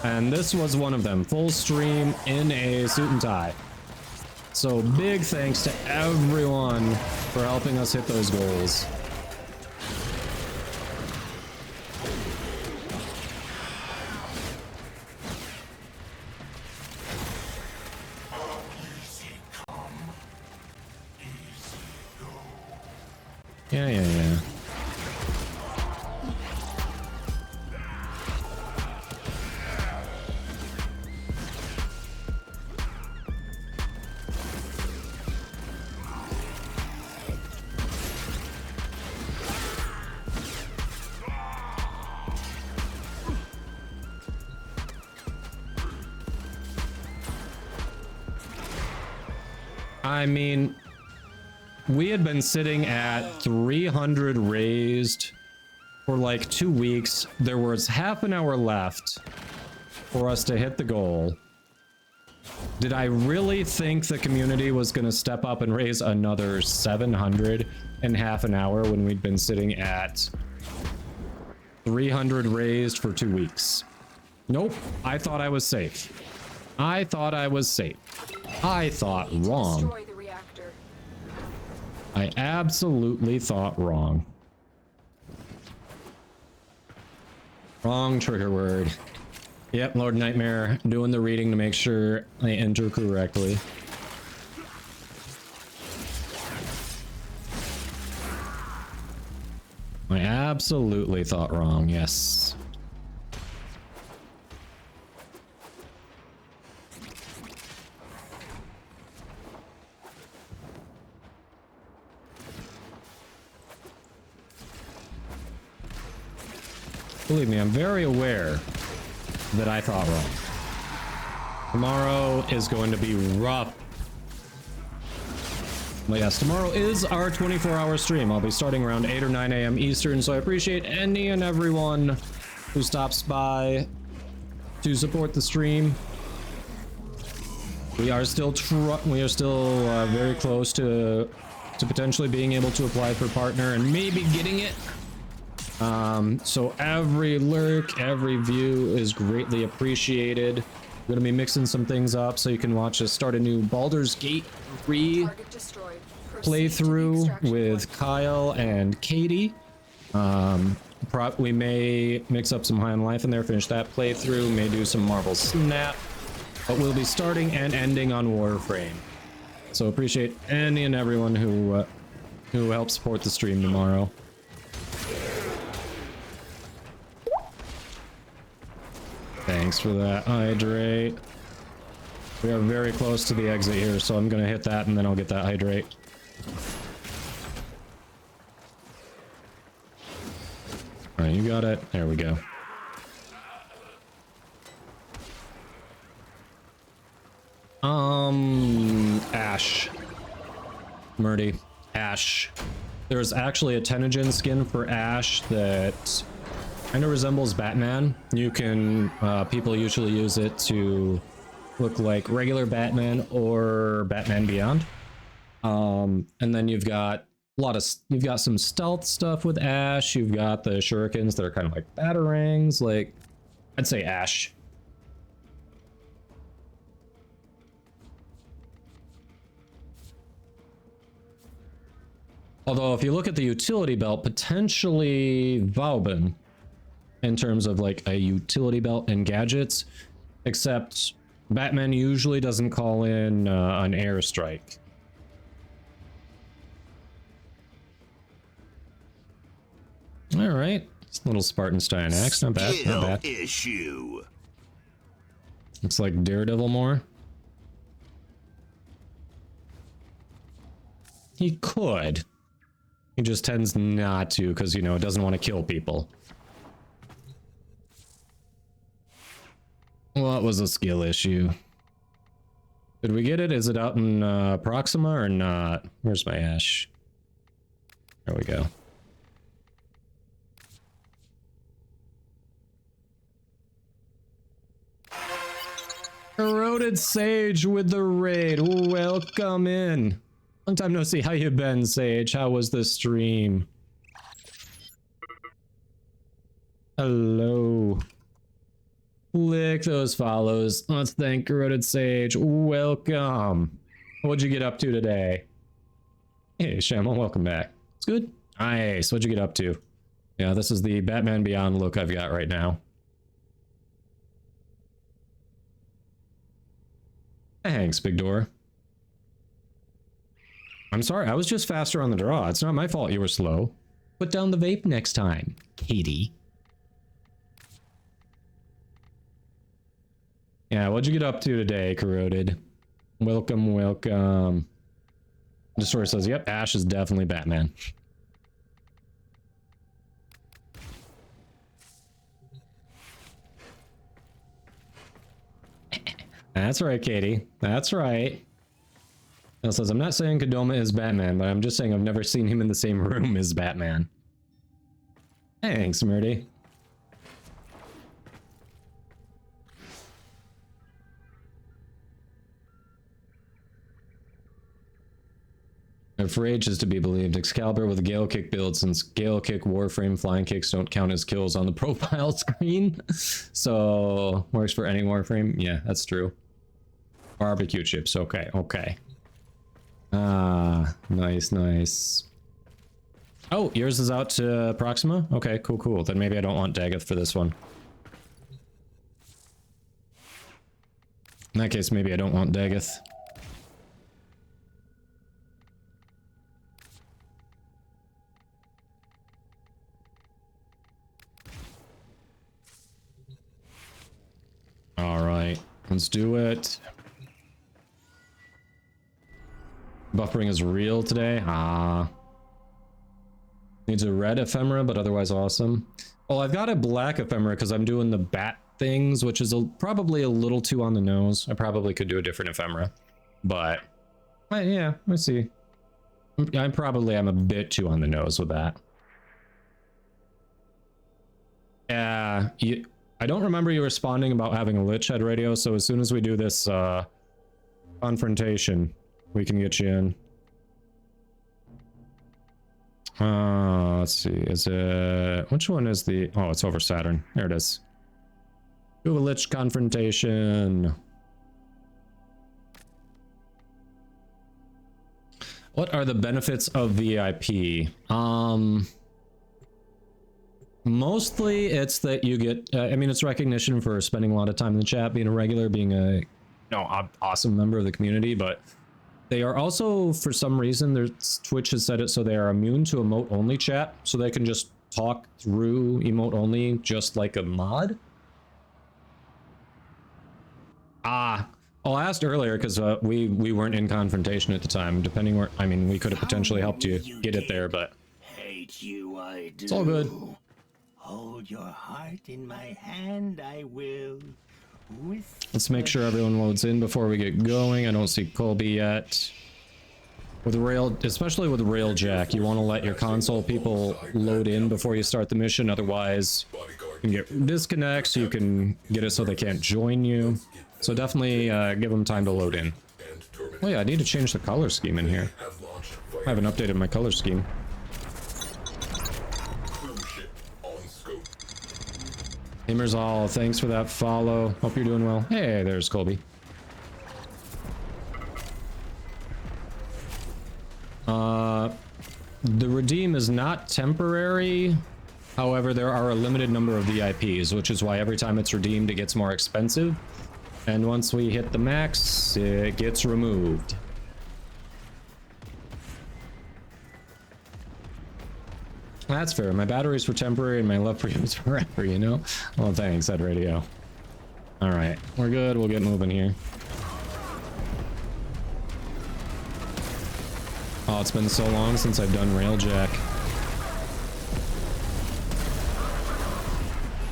and this was one of them. Full stream in a suit and tie. So big thanks to everyone for helping us hit those goals. Yeah. I mean, we had been sitting at 300 raised for like 2 weeks. There was half an hour left for us to hit the goal. Did I really think the community was going to step up and raise another 700 in half an hour when we'd been sitting at 300 raised for 2 weeks? Nope. I thought I was safe. I thought wrong. I absolutely thought wrong. Wrong trigger word. Yep, Lord Nightmare doing the reading to make sure I enter correctly. I absolutely thought wrong, yes. Believe me, I'm very aware that I thought wrong. Tomorrow is going to be rough. But yes, tomorrow is our 24-hour stream. I'll be starting around 8 or 9 a.m. Eastern, so I appreciate any and everyone who stops by to support the stream. We are still very close to potentially being able to apply for partner and maybe getting it. So every lurk, every view is greatly appreciated. We're gonna be mixing some things up so you can watch us start a new Baldur's Gate 3 playthrough with Kyle and Katie. We may mix up some High on Life in there, finish that playthrough, may do some Marvel Snap, but we'll be starting and ending on Warframe. So appreciate any and everyone who helps support the stream tomorrow. Thanks for that, hydrate. We are very close to the exit here, so I'm gonna hit that and then I'll get that hydrate. Alright, you got it. There we go. Ash. Murdy. Ash. There's actually a Tenogen skin for Ash that kind of resembles Batman. You can, people usually use it to look like regular Batman or Batman Beyond. And then you've got some stealth stuff with Ash. You've got the shurikens that are kind of like batarangs. Like, I'd say Ash. Although if you look at the utility belt, potentially Vauban in terms of like a utility belt and gadgets, except Batman usually doesn't call in an airstrike. All right, this little Spartanstein axe, not bad, not bad. Issue. Looks like Daredevil more. He could. He just tends not to because, you know, it doesn't want to kill people. What was a skill issue? Did we get it? Is it out in Proxima or not? Where's my Ash? There we go. Corroded Sage with the raid. Welcome in. Long time no see. How you been, Sage? How was the stream? Hello. Click those follows. Let's thank Corroded Sage. Welcome. What'd you get up to today? Hey, Shamal, welcome back. It's good. Nice. What'd you get up to? Yeah, this is the Batman Beyond look I've got right now. Thanks, Big Door. I'm sorry, I was just faster on the draw. It's not my fault you were slow. Put down the vape next time, Katie. Yeah, what'd you get up to today, Corroded? Welcome, welcome. Destroyer says, yep, Ash is definitely Batman. That's right, Katie. That's right. It says, I'm not saying Kodama is Batman, but I'm just saying I've never seen him in the same room as Batman. Thanks, Murdy. If Rage is to be believed, Excalibur with a Gale Kick build, since Gale Kick, Warframe, Flying Kicks don't count as kills on the profile screen. So, works for any Warframe. Yeah, that's true. Barbecue chips. Okay, okay. Ah, nice, nice. Oh, yours is out to Proxima? Okay, cool, cool. Then maybe I don't want Daggett for this one. In that case, maybe I don't want Daggett. Alright, let's do it. Buffering is real today. Ah. Needs a red ephemera, but otherwise awesome. Well, I've got a black ephemera because I'm doing the bat things, which is probably a little too on the nose. I probably could do a different ephemera. But, yeah, let's see. I probably am a bit too on the nose with that. Yeah, I don't remember you responding about having a Lich Head radio, so as soon as we do this confrontation, we can get you in. Let's see, is it... Which one is the... Oh, it's over Saturn. There it is. Do a Lich confrontation. What are the benefits of VIP? Mostly it's that you get, I mean, it's recognition for spending a lot of time in the chat, being a regular, being a, awesome member of the community, but they are also, for some reason, Twitch has set it so they are immune to emote-only chat, so they can just talk through emote-only just like a mod. I asked earlier because we weren't in confrontation at the time, depending where, I mean, we could have potentially helped you get it there, but Hate you, I do. It's all good. Hold your heart in my hand, I will. Let's make sure everyone loads in before we get going. I don't see Colby yet. With rail, especially with Railjack, you want to let your console people load in before you start the mission, otherwise you can get disconnects, you can get it so they can't join you. So definitely give them time to load in. Oh yeah, I need to change the color scheme in here. I haven't updated my color scheme. Gamers all, thanks for that follow. Hope you're doing well. Hey, there's Colby. The redeem is not temporary. However, there are a limited number of VIPs, which is why every time it's redeemed, it gets more expensive. And once we hit the max, it gets removed. That's fair. My batteries were temporary and my love for you is forever, you know? Well, thanks, Ed Radio. Alright, we're good. We'll get moving here. Oh, it's been so long since I've done Railjack.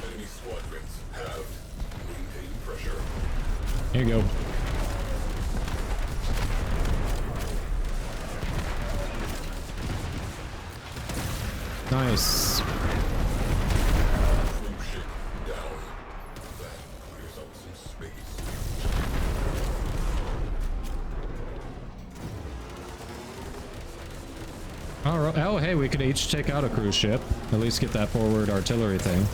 Enemy squadrons have maintained pressure. Here you go. Nice. All right. Oh, hey, we could each take out a cruise ship. At least get that forward artillery thing.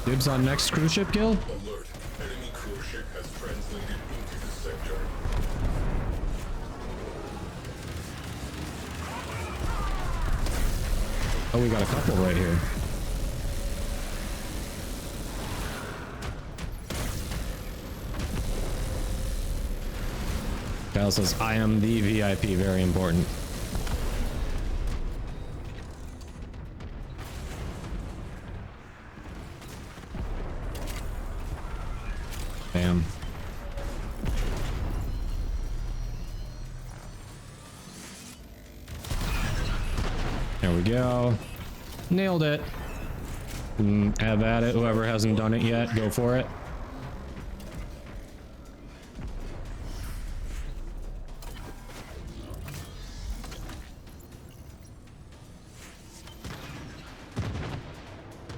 Dibs on next cruise ship kill? Alert. Enemy cruise ship has translated into the sector. Oh, we got a couple right here. Kyle says, I am the VIP, very important. Damn. There we go. Nailed it. Have at it. Whoever hasn't done it yet, go for it.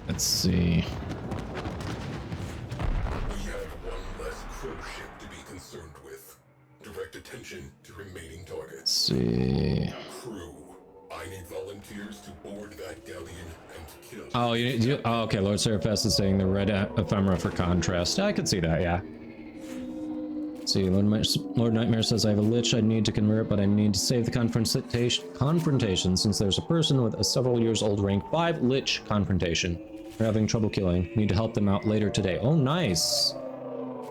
Let's see. We have one less cruise ship to be concerned with. Direct attention to remaining targets. Let's see. Crew, I need volunteers to board that galleon and kill. Oh, oh, okay. Lord Seraphest is saying the red ephemera for contrast. I could see that, yeah. Let's see, Lord Nightmare says I have a lich I need to convert, but I need to save the confrontation since there's a person with a several years old rank 5 lich confrontation. They're having trouble killing. Need to help them out later today. Oh, nice.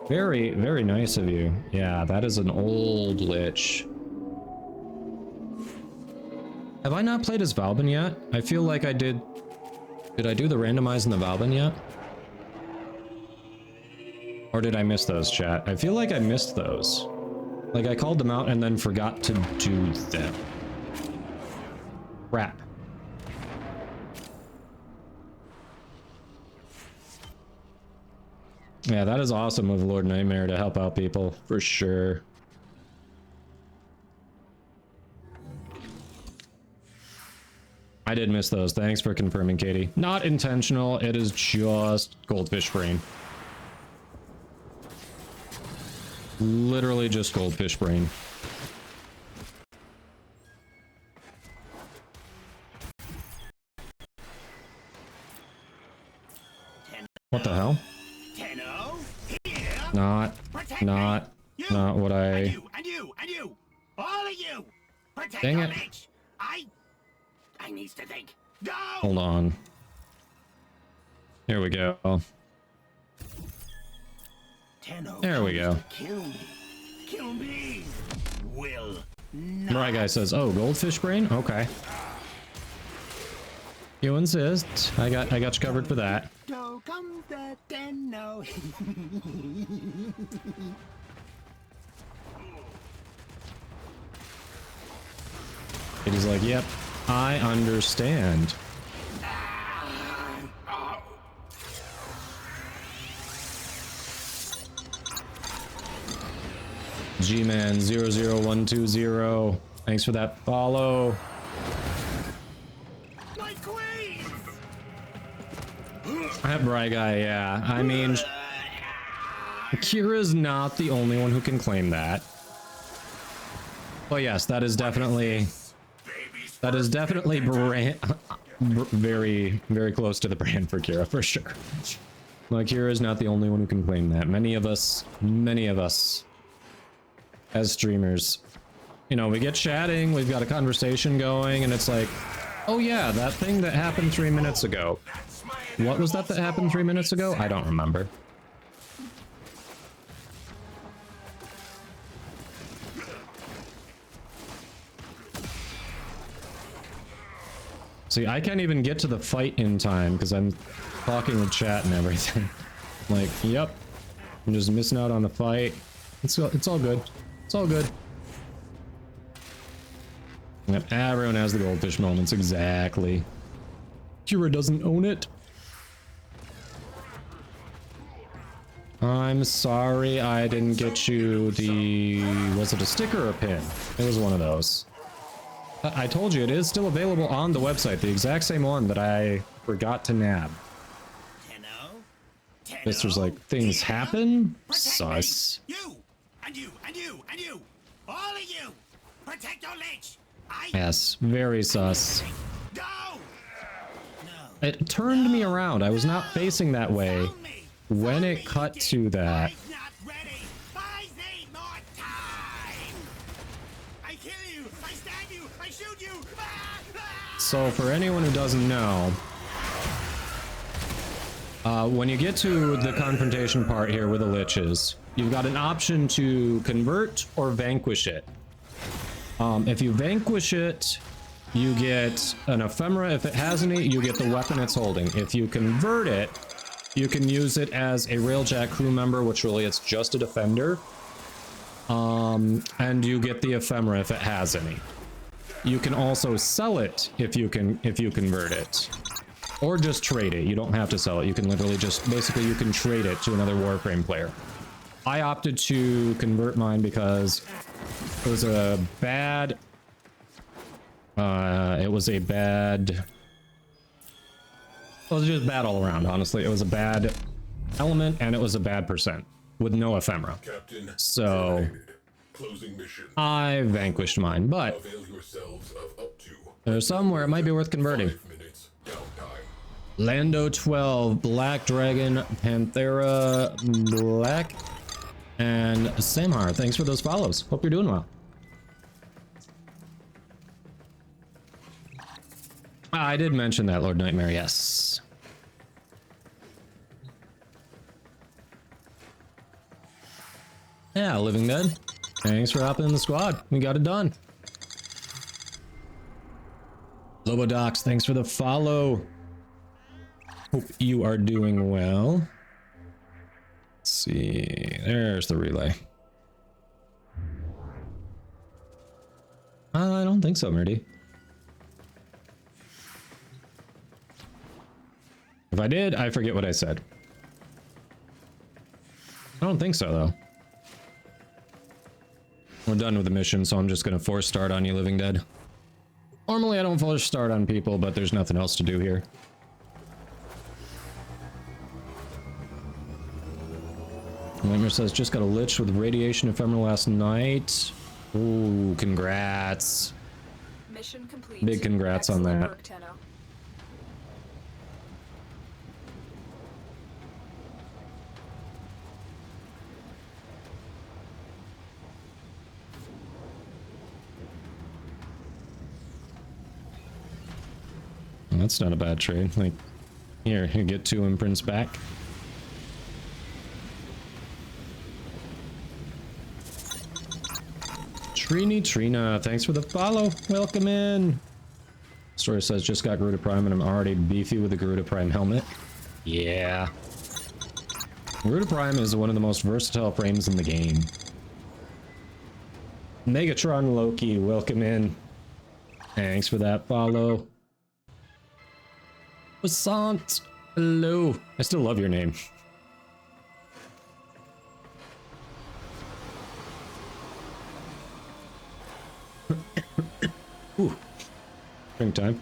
Very, very nice of you. Yeah, that is an old lich. Have I not played as Valbin yet? I feel like I did. Did I do the randomize in the Valbin yet? Or did I miss those, chat? I feel like I missed those. Like I called them out and then forgot to do them. Crap. Yeah, that is awesome of Lord Nightmare to help out people, for sure. I did miss those. Thanks for confirming, Katie. Not intentional. It is just goldfish brain. Literally just goldfish brain. What the hell? Not what I... And you! All of you! Dang it. I need to think. Go! Hold on. Here we go. There we go. Kill me. Will. Right guy says, oh, goldfish brain? Okay. You insist. I got you covered for that. So comes the Tenno. And he's like, yep, I understand. G-Man 00120. Thanks for that follow. My queen! That Bry guy, yeah. I mean, Kira's not the only one who can claim that. But yes, that is definitely brand, very, very close to the brand for Kira, for sure. Like, Kira is not the only one who can claim that. Many of us, as streamers, you know, we get chatting, we've got a conversation going, and it's like, oh yeah, that thing that happened 3 minutes ago. What was that happened 3 minutes ago? I don't remember. See, I can't even get to the fight in time because I'm talking with chat and everything. Like, yep, I'm just missing out on the fight. It's all good. It's all good. Yep, everyone has the goldfish moments, exactly. Kira doesn't own it. I'm sorry I didn't get you the... Was it a sticker or a pin? It was one of those. I told you, it is still available on the website. The exact same one that I forgot to nab. This was like, things happen? Sus. You! And you! And you! And you! All of you! Protect your lich! Yes, very sus. Go! It turned me around. I was not facing that way when it cut to that. Not ready! I need more time! I kill you! I stab you! I shoot you! So for anyone who doesn't know, when you get to the confrontation part here with the liches, you've got an option to convert or vanquish it. If you vanquish it, you get an ephemera. If it has any, you get the weapon it's holding. If you convert it, you can use it as a Railjack crew member, which really it's just a defender. And you get the ephemera if it has any. You can also sell it if you convert it. Or just trade it. You don't have to sell it. You can literally just, basically you can trade it to another Warframe player. I opted to convert mine because it was a bad... it was just bad all around, honestly. It was a bad element and it was a bad percent with no ephemera. Captain, so closing mission. I vanquished mine, but Avail yourselves of up to there's some where it might be worth converting. 5 minutes downtime. Lando 12, Black Dragon, Panthera, Black, and Samhar. Thanks for those follows. Hope you're doing well. I did mention that, Lord Nightmare, yes. Yeah, Living Dead. Thanks for hopping in the squad. We got it done. Lobodox, thanks for the follow. Hope you are doing well. Let's see. There's the relay. I don't think so, Merdy. If I did, I forget what I said. I don't think so, though. We're done with the mission, so I'm just gonna force start on you, Living Dead. Normally I don't force start on people, but there's nothing else to do here. Nightmare says, just got a lich with radiation ephemera last night. Ooh, congrats. Mission complete. Big congrats on Excellent that. work, Tenno. That's not a bad trade. Like, here, you get 2 imprints back. Trina, thanks for the follow. Welcome in. Story says, just got Garuda Prime and I'm already beefy with the Garuda Prime helmet. Yeah. Garuda Prime is one of the most versatile frames in the game. Megatron Loki, welcome in. Thanks for that follow. Passant, hello. I still love your name. Ooh. Springtime.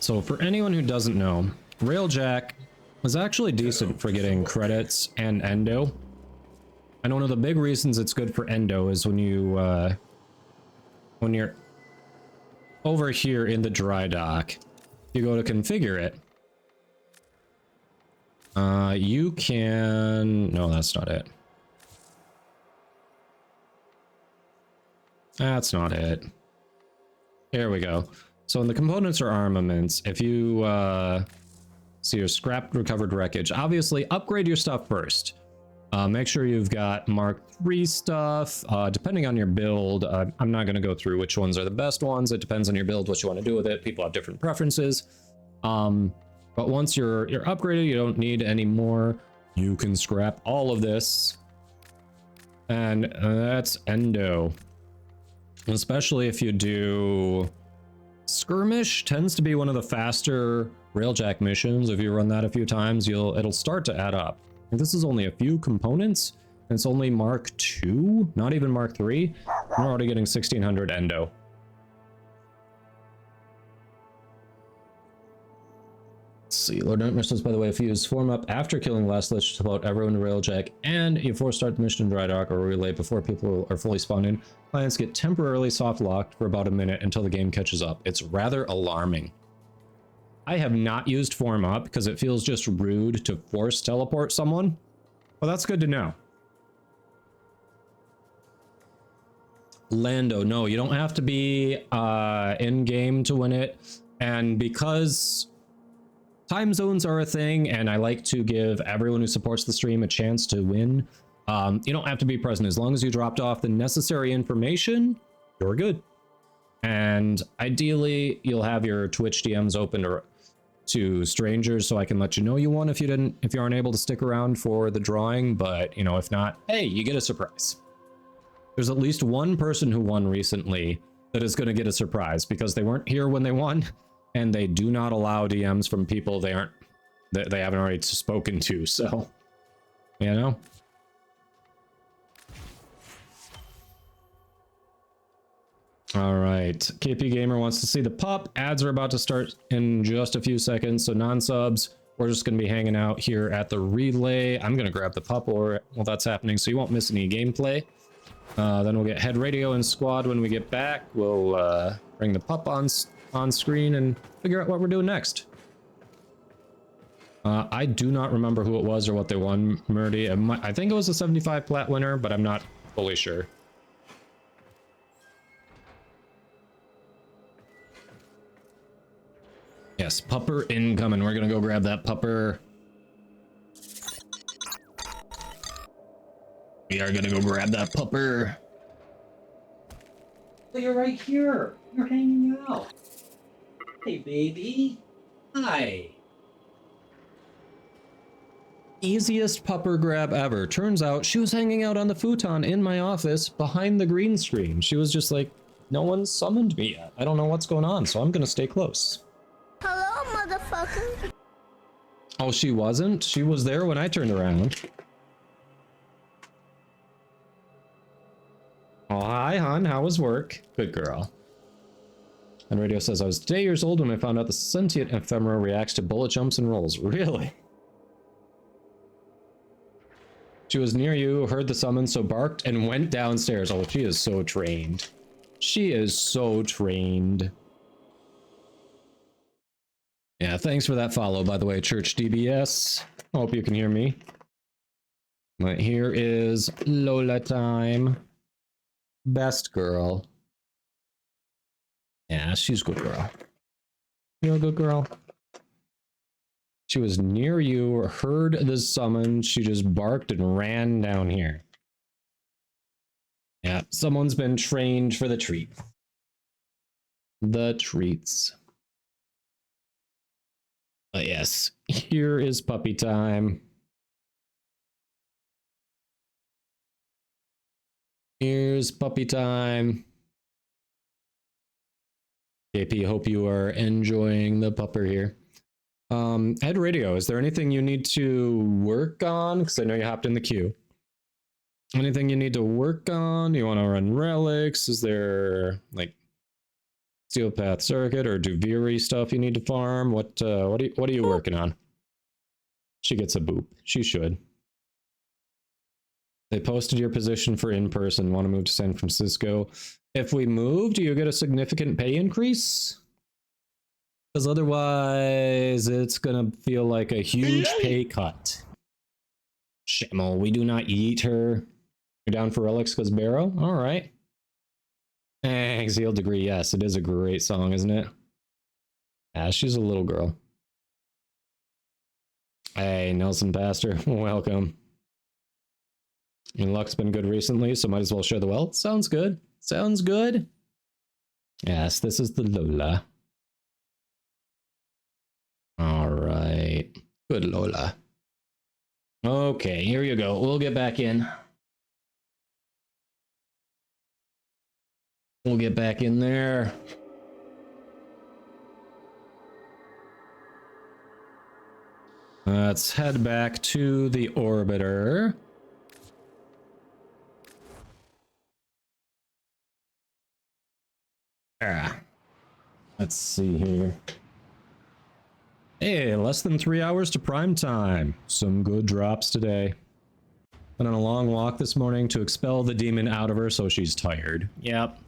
So for anyone who doesn't know, Railjack is actually decent for getting credits and endo. And one of the big reasons it's good for endo is when you're over here in the dry dock, you go to configure it. You can... No, that's not it. That's not it. Here we go. So in the components or armaments, if you see your scrapped recovered wreckage, obviously upgrade your stuff first. Make sure you've got Mark III stuff. Depending on your build, I'm not going to go through which ones are the best ones. It depends on your build, what you want to do with it. People have different preferences. But once you're upgraded, you don't need any more. You can scrap all of this. And that's endo. Especially if you do skirmish, tends to be one of the faster railjack missions, if you run that a few times, it'll start to add up. And this is only a few components, and it's only Mark II, not even Mark III. We're already getting 1600 endo. Let's see, Lord Nightmare says, by the way, if you use form up after killing last lich to float everyone to railjack, and you force start the mission in dry dock or relay before people are fully spawned in, clients get temporarily soft locked for about a minute until the game catches up. It's rather alarming. I have not used form up because it feels just rude to force teleport someone. Well, that's good to know. Lando, no, you don't have to be in game to win it. And because time zones are a thing, and I like to give everyone who supports the stream a chance to win, you don't have to be present. As long as you dropped off the necessary information, you're good. And ideally, you'll have your Twitch DMs open to strangers, so I can let you know you won if you aren't able to stick around for the drawing. But you know, if not, hey, you get a surprise. There's at least one person who won recently that is going to get a surprise because they weren't here when they won, and they do not allow DMs from people they haven't already spoken to. So, you know. All right, KP Gamer wants to see the pup. Ads are about to start in just a few seconds, so non-subs, we're just going to be hanging out here at the relay. I'm going to grab the pup while that's happening, so you won't miss any gameplay. Then we'll get head radio and squad when we get back. We'll bring the pup on screen and figure out what we're doing next. I do not remember who it was or what they won, Murdy. I think it was a 75 plat winner, but I'm not fully sure. Yes, pupper incoming. We're gonna go grab that pupper. We are gonna go grab that pupper. Oh, you're right here. You're hanging out. Hey, baby. Hi. Easiest pupper grab ever. Turns out she was hanging out on the futon in my office behind the green screen. She was just like, no one summoned me yet. I don't know what's going on, so I'm gonna stay close. Hello, motherfucker. Oh, she wasn't? She was there when I turned around. Oh, hi, hon. How was work? Good girl. And radio says, I was 8 years old when I found out the sentient ephemera reacts to bullet jumps and rolls. Really? She was near you, heard the summons, so barked and went downstairs. Oh, she is so trained. She is so trained. Yeah, thanks for that follow, by the way, Church DBS. Hope you can hear me. But here is Lola time. Best girl. Yeah, she's a good girl. You're a good girl. She was near you, heard the summon, she just barked and ran down here. Yeah, someone's been trained for the treat. The treats. But yes, here is puppy time. Here's puppy time. KP, hope you are enjoying the pupper here. Head radio, is there anything you need to work on? Because I know you hopped in the queue. Anything you need to work on? You want to run relics? Is there like Steel Path Circuit or Duviri stuff you need to farm? What are you working on? She gets a boop. She should. They posted your position for in-person. Want to move to San Francisco. If we move, do you get a significant pay increase? Because otherwise, it's going to feel like a huge pay cut. Shamel, we do not eat her. You're down for relics because Barrow? All right. Exiled Degree. Yes, it is a great song, isn't it? Yeah, she's a little girl. Hey, Nelson Pastor. Welcome. Your luck's been good recently, so might as well share the wealth. Sounds good. Sounds good. Yes, this is the Lola. All right. Good Lola. Okay, here you go. We'll get back in. We'll get back in there. Let's head back to the orbiter. Let's see here. Hey, less than 3 hours to prime time. Some good drops today. Went on a long walk this morning to expel the demon out of her so she's tired. Yep.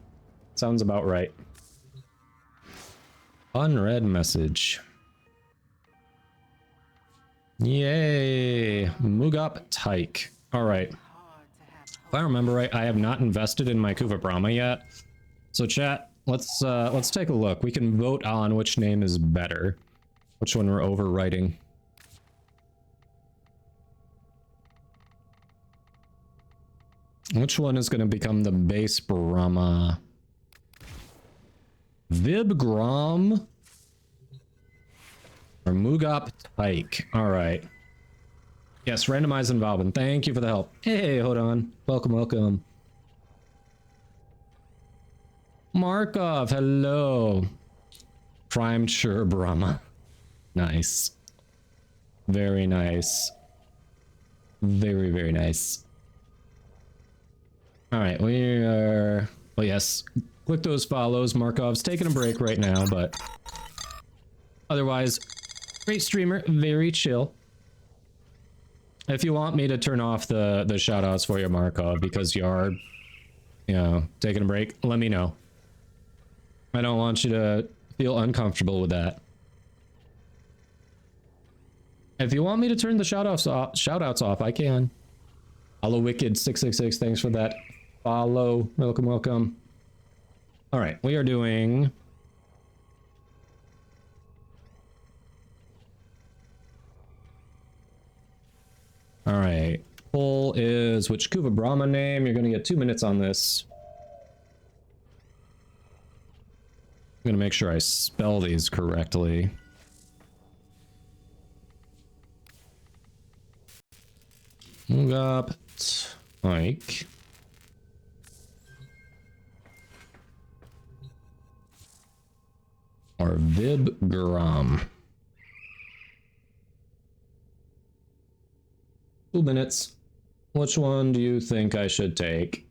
Sounds about right. Unread message. Yay. Mugop Tyke. Alright. If I remember right, I have not invested in my Kuva Brahma yet. So chat, let's take a look. We can vote on which name is better. Which one we're overwriting. Which one is going to become the base Brahma? Vibgrom or Mugop Tyke? Alright. Yes, randomized involvement. Thank you for the help. Hey, hold on. Welcome, welcome. Markov, hello. Primed sure Brahma. Nice. Very nice. Very, very nice. Alright, we are... Well, yes. Click those follows. Markov's taking a break right now, but... Otherwise, great streamer. Very chill. If you want me to turn off the shoutouts for you, Markov, because you are, you know, taking a break, let me know. I don't want you to feel uncomfortable with that. If you want me to turn the shoutouts off, I can. Hello, Wicked666, thanks for that follow. Welcome, welcome. All right, we are doing... All right, poll is which Kuva Brahma name? You're gonna get 2 minutes on this. I'm gonna make sure I spell these correctly. Mugop Tyke. Or Vibgrom. 2 minutes. Which one do you think I should take?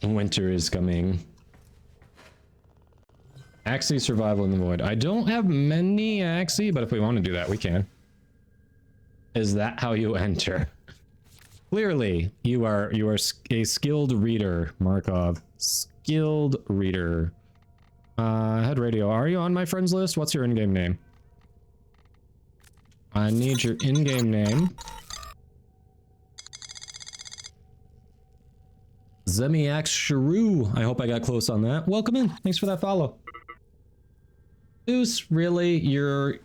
Winter is coming. Axie Survival in the Void. I don't have many Axie, but if we want to do that, we can. Is that how you enter? Clearly, you are a skilled reader, Markov. Skilled reader. Head radio. Are you on my friends list? What's your in-game name? I need your in-game name. Zemiax Shrew. I hope I got close on that. Welcome in. Thanks for that follow. Deuce, really?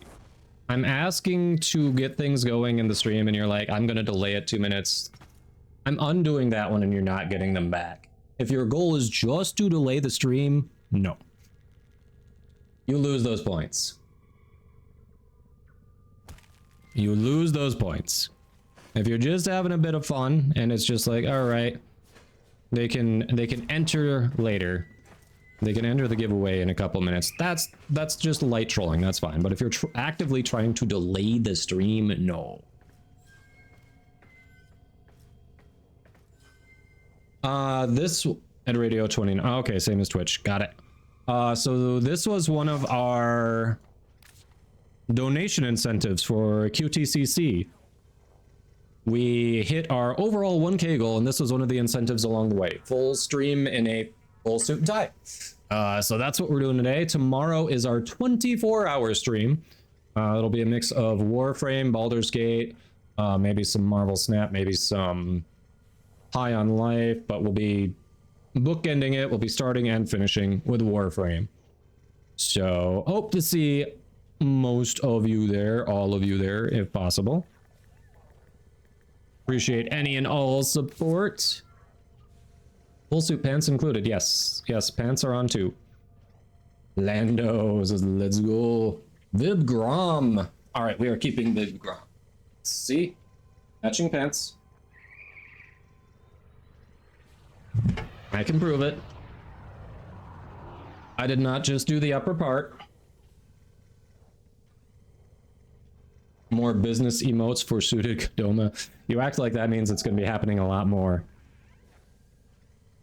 I'm asking to get things going in the stream and you're like, I'm gonna delay it 2 minutes. I'm undoing that one and you're not getting them back. If your goal is just to delay the stream, no. You lose those points. You lose those points. If you're just having a bit of fun and it's just like, all right, they can enter later. They can enter the giveaway in a couple minutes. That's just light trolling. That's fine. But if you're actively trying to delay the stream, no. This at Radio 29. Oh, okay, same as Twitch. Got it. So this was one of our donation incentives for QTCC. We hit our overall 1K goal, and this was one of the incentives along the way. Full stream in a full suit and tie. So that's what we're doing today. Tomorrow is our 24-hour stream. It'll be a mix of Warframe, Baldur's Gate, maybe some Marvel Snap, maybe some High on Life, but we'll be bookending it. We'll be starting and finishing with Warframe. So hope to see most of you there, all of you there, if possible. Appreciate any and all support. Full suit pants included. Yes, pants are on too. Lando says, let's go. Vibgrom. All right, we are keeping Vibgrom. See? Matching pants. I can prove it. I did not just do the upper part. More business emotes for suited Kodama. You act like that means it's going to be happening a lot more.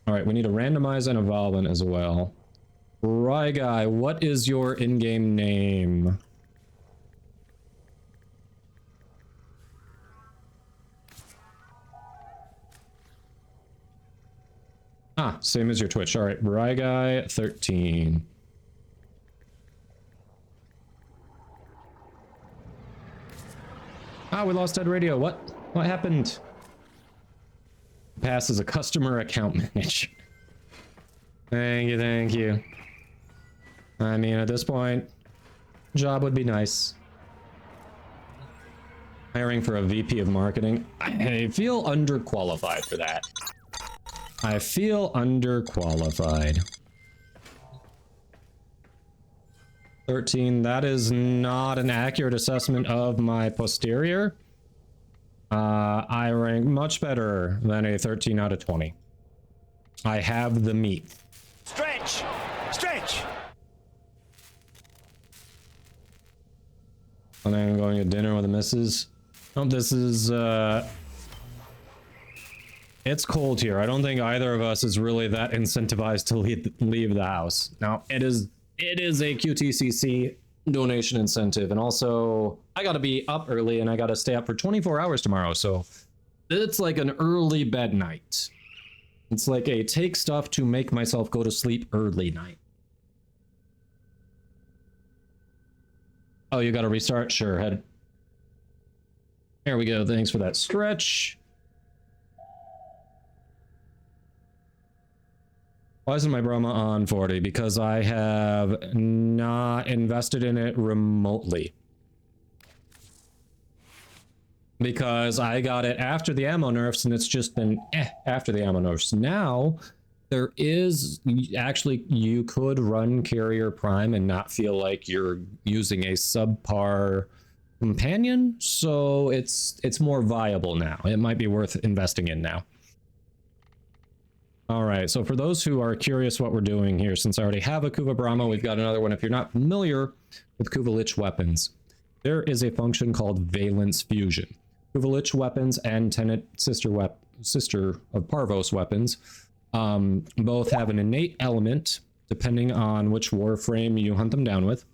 All right, we need to randomize and evolve it as well. Right, guy, what is your in-game name? Ah, same as your Twitch. All right, Ryguy 13. Ah, we lost Ted Radio. What? What happened? Pass as a customer account manager. Thank you, thank you. I mean, at this point, job would be nice. Hiring for a VP of marketing. I feel underqualified for that. I feel underqualified. 13, that is not an accurate assessment of my posterior. I rank much better than a 13 out of 20. I have the meat. Stretch! Stretch! And then I'm going to dinner with the missus. Oh, this is, it's cold here. I don't think either of us is really that incentivized to leave the house. Now, it is a QTCC donation incentive, and also I gotta be up early and I gotta stay up for 24 hours tomorrow, so it's like an early bed night. It's like a take stuff to make myself go to sleep early night. Oh, you gotta restart? Sure, head. There we go, thanks for that stretch. Why isn't my Brahma on 40? Because I have not invested in it remotely. Because I got it after the ammo nerfs and it's just been after the ammo nerfs. Now, there is actually, you could run Carrier Prime and not feel like you're using a subpar companion. So it's more viable now. It might be worth investing in now. All right, so for those who are curious what we're doing here, since I already have a Kuva Brahma, we've got another one. If you're not familiar with Kuva Lich weapons, there is a function called Valence Fusion. Kuva Lich weapons and Tenet sister of Parvos weapons both have an innate element, depending on which warframe you hunt them down with.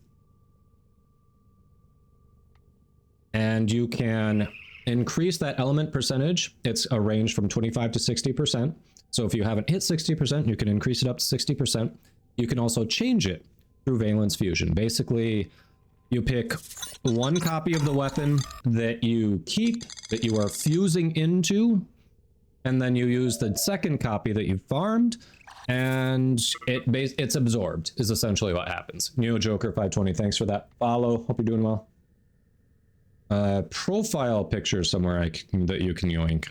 And you can increase that element percentage. It's a range from 25 to 60%. So if you haven't hit 60%, you can increase it up to 60%. You can also change it through Valence Fusion. Basically, you pick one copy of the weapon that you keep, that you are fusing into, and then you use the second copy that you farmed, and it's absorbed, is essentially what happens. Neo Joker 520, thanks for that follow. Hope you're doing well. Profile picture somewhere that you can yoink.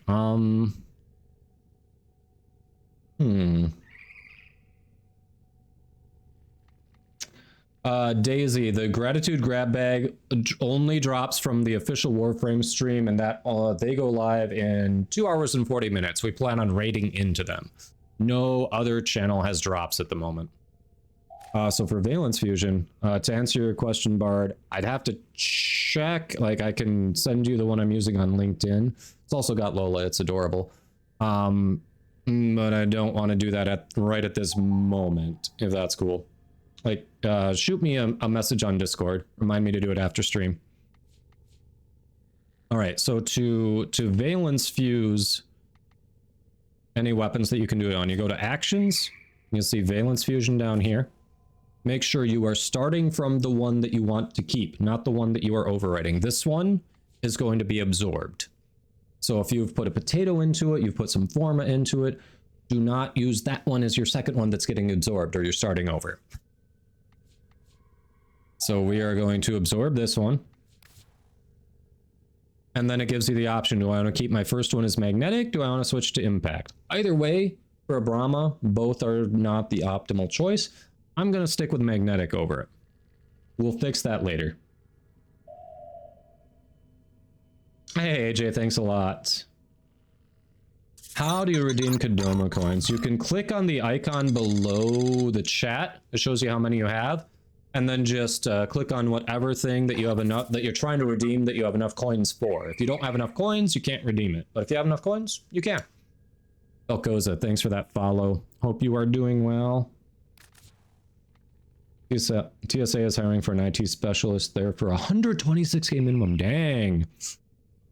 Daisy, the gratitude grab bag only drops from the official Warframe stream, and that they go live in 2 hours and 40 minutes. We plan on raiding into them. No other channel has drops at the moment. So for Valence Fusion, to answer your question, Bard, I'd have to check. Like, I can send you the one I'm using on LinkedIn. It's also got Lola. It's adorable. But I don't want to do that right at this moment, if that's cool. Like, shoot me a message on Discord. Remind me to do it after stream. All right, so to Valence Fuse any weapons that you can do it on, you go to Actions. You'll see Valence Fusion down here. Make sure you are starting from the one that you want to keep, not the one that you are overwriting. This one is going to be absorbed. So if you've put a potato into it, you've put some Forma into it, do not use that one as your second one that's getting absorbed, or you're starting over. So we are going to absorb this one. And then it gives you the option, do I want to keep my first one as magnetic? Do I want to switch to impact? Either way, for a Brahma, both are not the optimal choice. I'm going to stick with magnetic over it. We'll fix that later. Hey, AJ, thanks a lot. How do you redeem Kodama coins? You can click on the icon below the chat. It shows you how many you have. and then just click on whatever thing that you have enough, that you're trying to redeem, that you have enough coins for. If you don't have enough coins, you can't redeem it. But if you have enough coins, you can. Elkoza, thanks for that follow. Hope you are doing well. TSA is hiring for an IT specialist there for 126k minimum. Dang.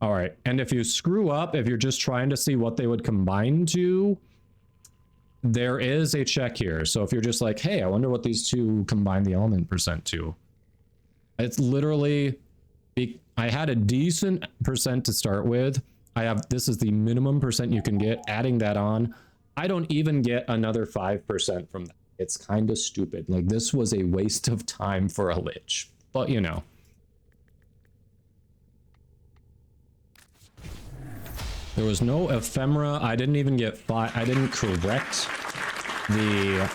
All right. And if you screw up, if you're just trying to see what they would combine to, there is a check here. So if you're just like, hey, I wonder what these two combine the element percent to. It's literally, I had a decent percent to start with. This is the minimum percent you can get. Adding that on, I don't even get another 5% from that. It's kind of stupid. Like, this was a waste of time for a lich, but you know. There was no ephemera. I didn't even get I didn't correct the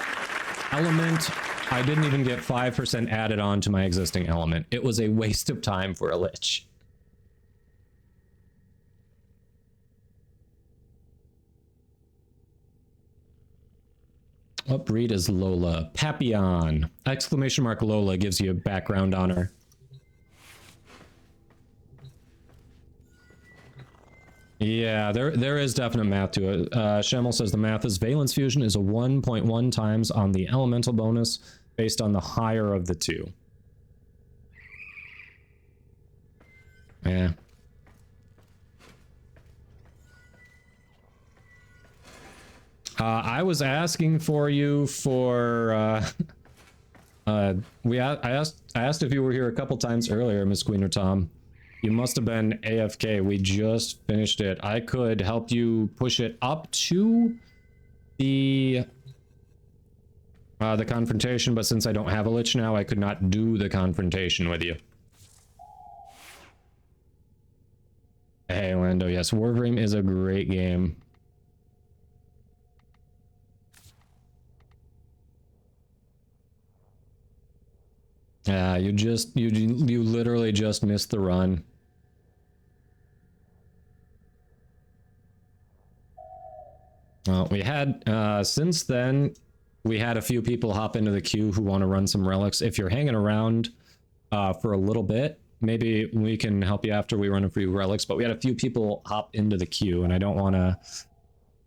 element. I didn't even get 5% added on to my existing element. It was a waste of time for a lich. What breed is Lola? Papillon. Exclamation mark Lola gives you a background on her. Yeah, there is definite math to it. Shamel says the math is valence fusion is a 1.1 times on the elemental bonus based on the higher of the two. Yeah. I was asking for you for I asked if you were here a couple times earlier, Miss Queen or Tom. You must have been AFK. We just finished it. I could help you push it up to the confrontation, but since I don't have a lich now, I could not do the confrontation with you. Hey, Lando, yes, Warframe is a great game. Yeah, you literally just missed the run. We had, since then, we had a few people hop into the queue who want to run some relics. If you're hanging around for a little bit, maybe we can help you after we run a few relics, but we had a few people hop into the queue, and I don't want to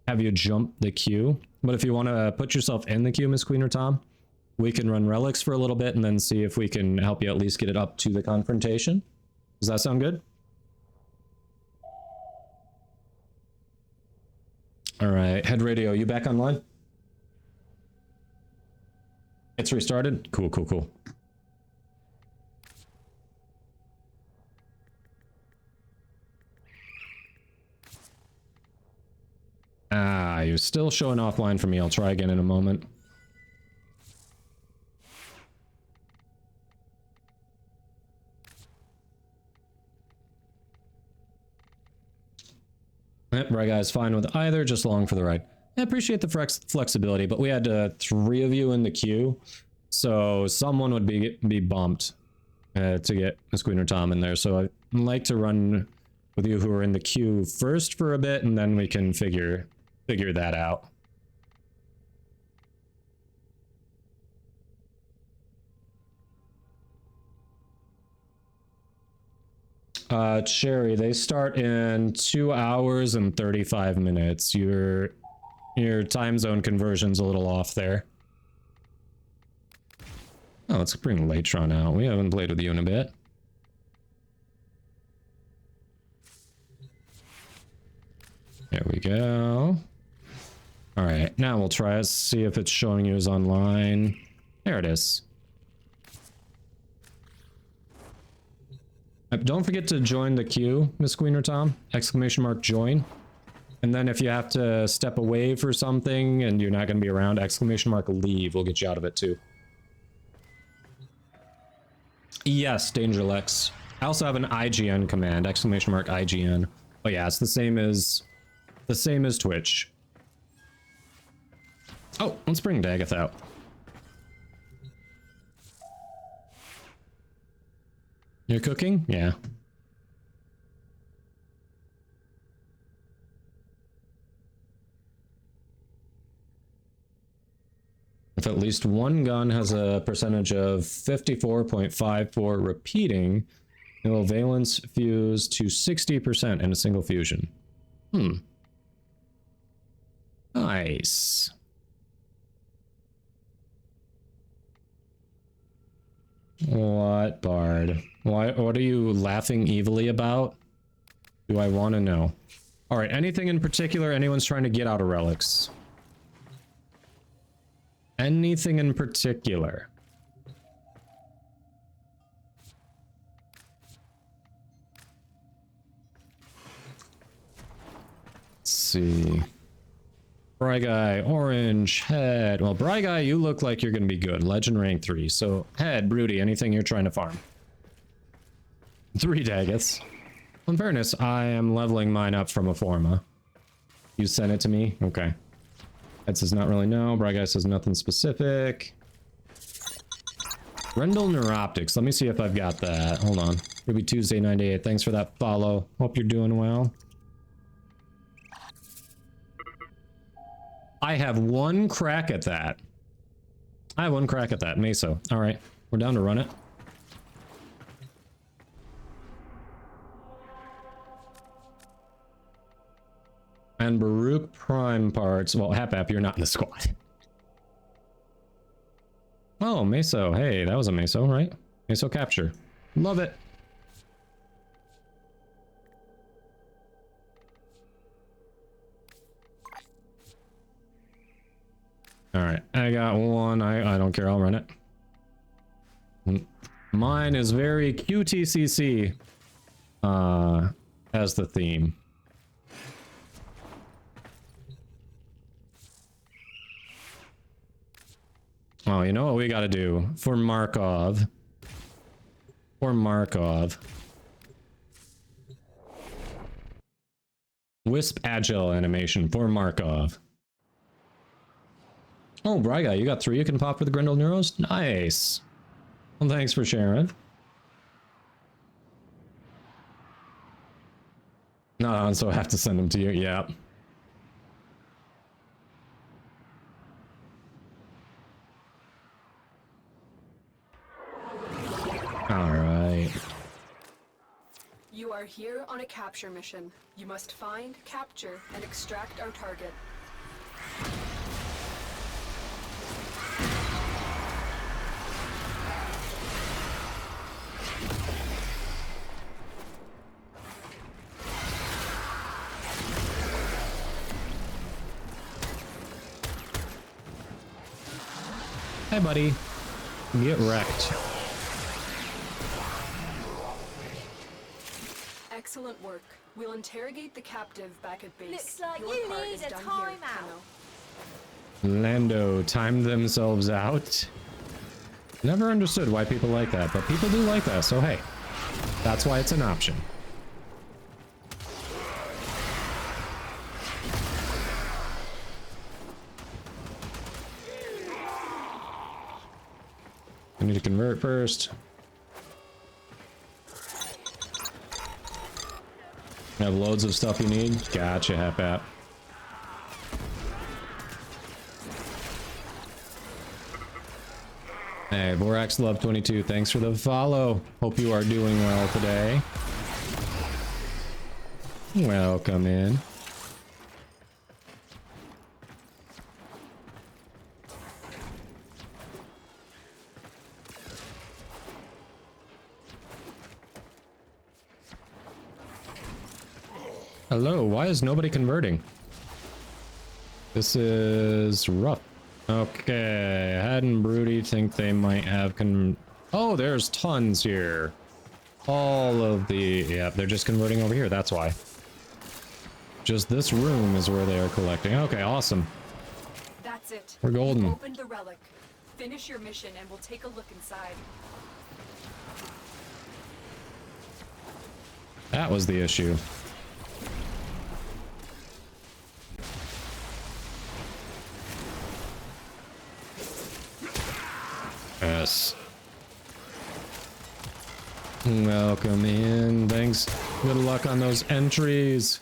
have you jump the queue. But if you want to put yourself in the queue, Miss Queen or Tom, we can run relics for a little bit and then see if we can help you at least get it up to the confrontation. Does that sound good? All right, head radio, you back online? It's restarted? Cool, cool, cool. You're still showing offline for me. I'll try again in a moment. Yep, right guys, fine with either, just along for the ride. I appreciate the flexibility, but we had 3 of you in the queue, so someone would be bumped to get Miss Queen or Tom in there. So I'd like to run with you who are in the queue first for a bit, and then we can figure that out. Cherry, they start in 2 hours and 35 minutes. Your time zone conversion's a little off there. Oh, let's bring Latron out. We haven't played with you in a bit. There we go. All right, now we'll try it, see if it's showing you as online. There it is. Don't forget to join the queue, Miss Queen or Tom. Exclamation mark join. And then if you have to step away for something and you're not going to be around, exclamation mark leave will get you out of it too. Yes, Danger Lex. I also have an IGN command, exclamation mark IGN. Oh yeah, it's the same as Twitch. Oh, let's bring Daggeth out. You're cooking? Yeah. If at least one gun has a percentage of 54.54 repeating, it will valence fuse to 60% in a single fusion. Nice. What, Bard? What are you laughing evilly about? Do I want to know? Alright, anything in particular anyone's trying to get out of relics? Anything in particular? Let's see. Bry Guy, orange, head. Well, Bry Guy, you look like you're going to be good. Legend rank 3. So, head, Broody, anything you're trying to farm. 3 Daggets. In fairness, I am leveling mine up from a Forma. You sent it to me? Okay. Head says not really no. Bry Guy says nothing specific. Grendel Neuroptics. Let me see if I've got that. Hold on. Ruby Tuesday 98. Thanks for that follow. Hope you're doing well. I have one crack at that. I have one crack at that. Meso. Alright. We're down to run it. And Baruch Prime parts. Well, Hap, you're not in the squad. Oh, Meso. Hey, that was a Meso, right? Meso capture. Love it. Alright, I got one. I don't care. I'll run it. Mine is very QTCC as the theme. Oh, you know what we gotta do for Markov? For Markov. Wisp Agile animation for Markov. Oh, Bry Guy, you got 3 you can pop for the Grendel Neuros? Nice. Well, thanks for sharing. Not on, so I have to send them to you. Yeah. Alright. You are here on a capture mission. You must find, capture, and extract our target. Hey, buddy. Get wrecked. Excellent work. We'll interrogate the captive back at base. Looks like Your you part need is a done here, timeout. Lando timed themselves out. Never understood why people like that, but people do like that, so hey. That's why it's an option. I need to convert first. You have loads of stuff you need? Gotcha, Hap. Hey, Borax Love 22, thanks for the follow. Hope you are doing well today. Welcome in. Hello, why is nobody converting? This is rough. Okay, Had and Broody think they might have oh, there's tons here. All of the... yeah, they're just converting over here, that's why. Just this room is where they are collecting. Okay, awesome. That's it. We're golden. You've opened the relic. Finish your mission and we'll take a look inside. That was the issue. Yes. Welcome in. Thanks. Good luck on those entries.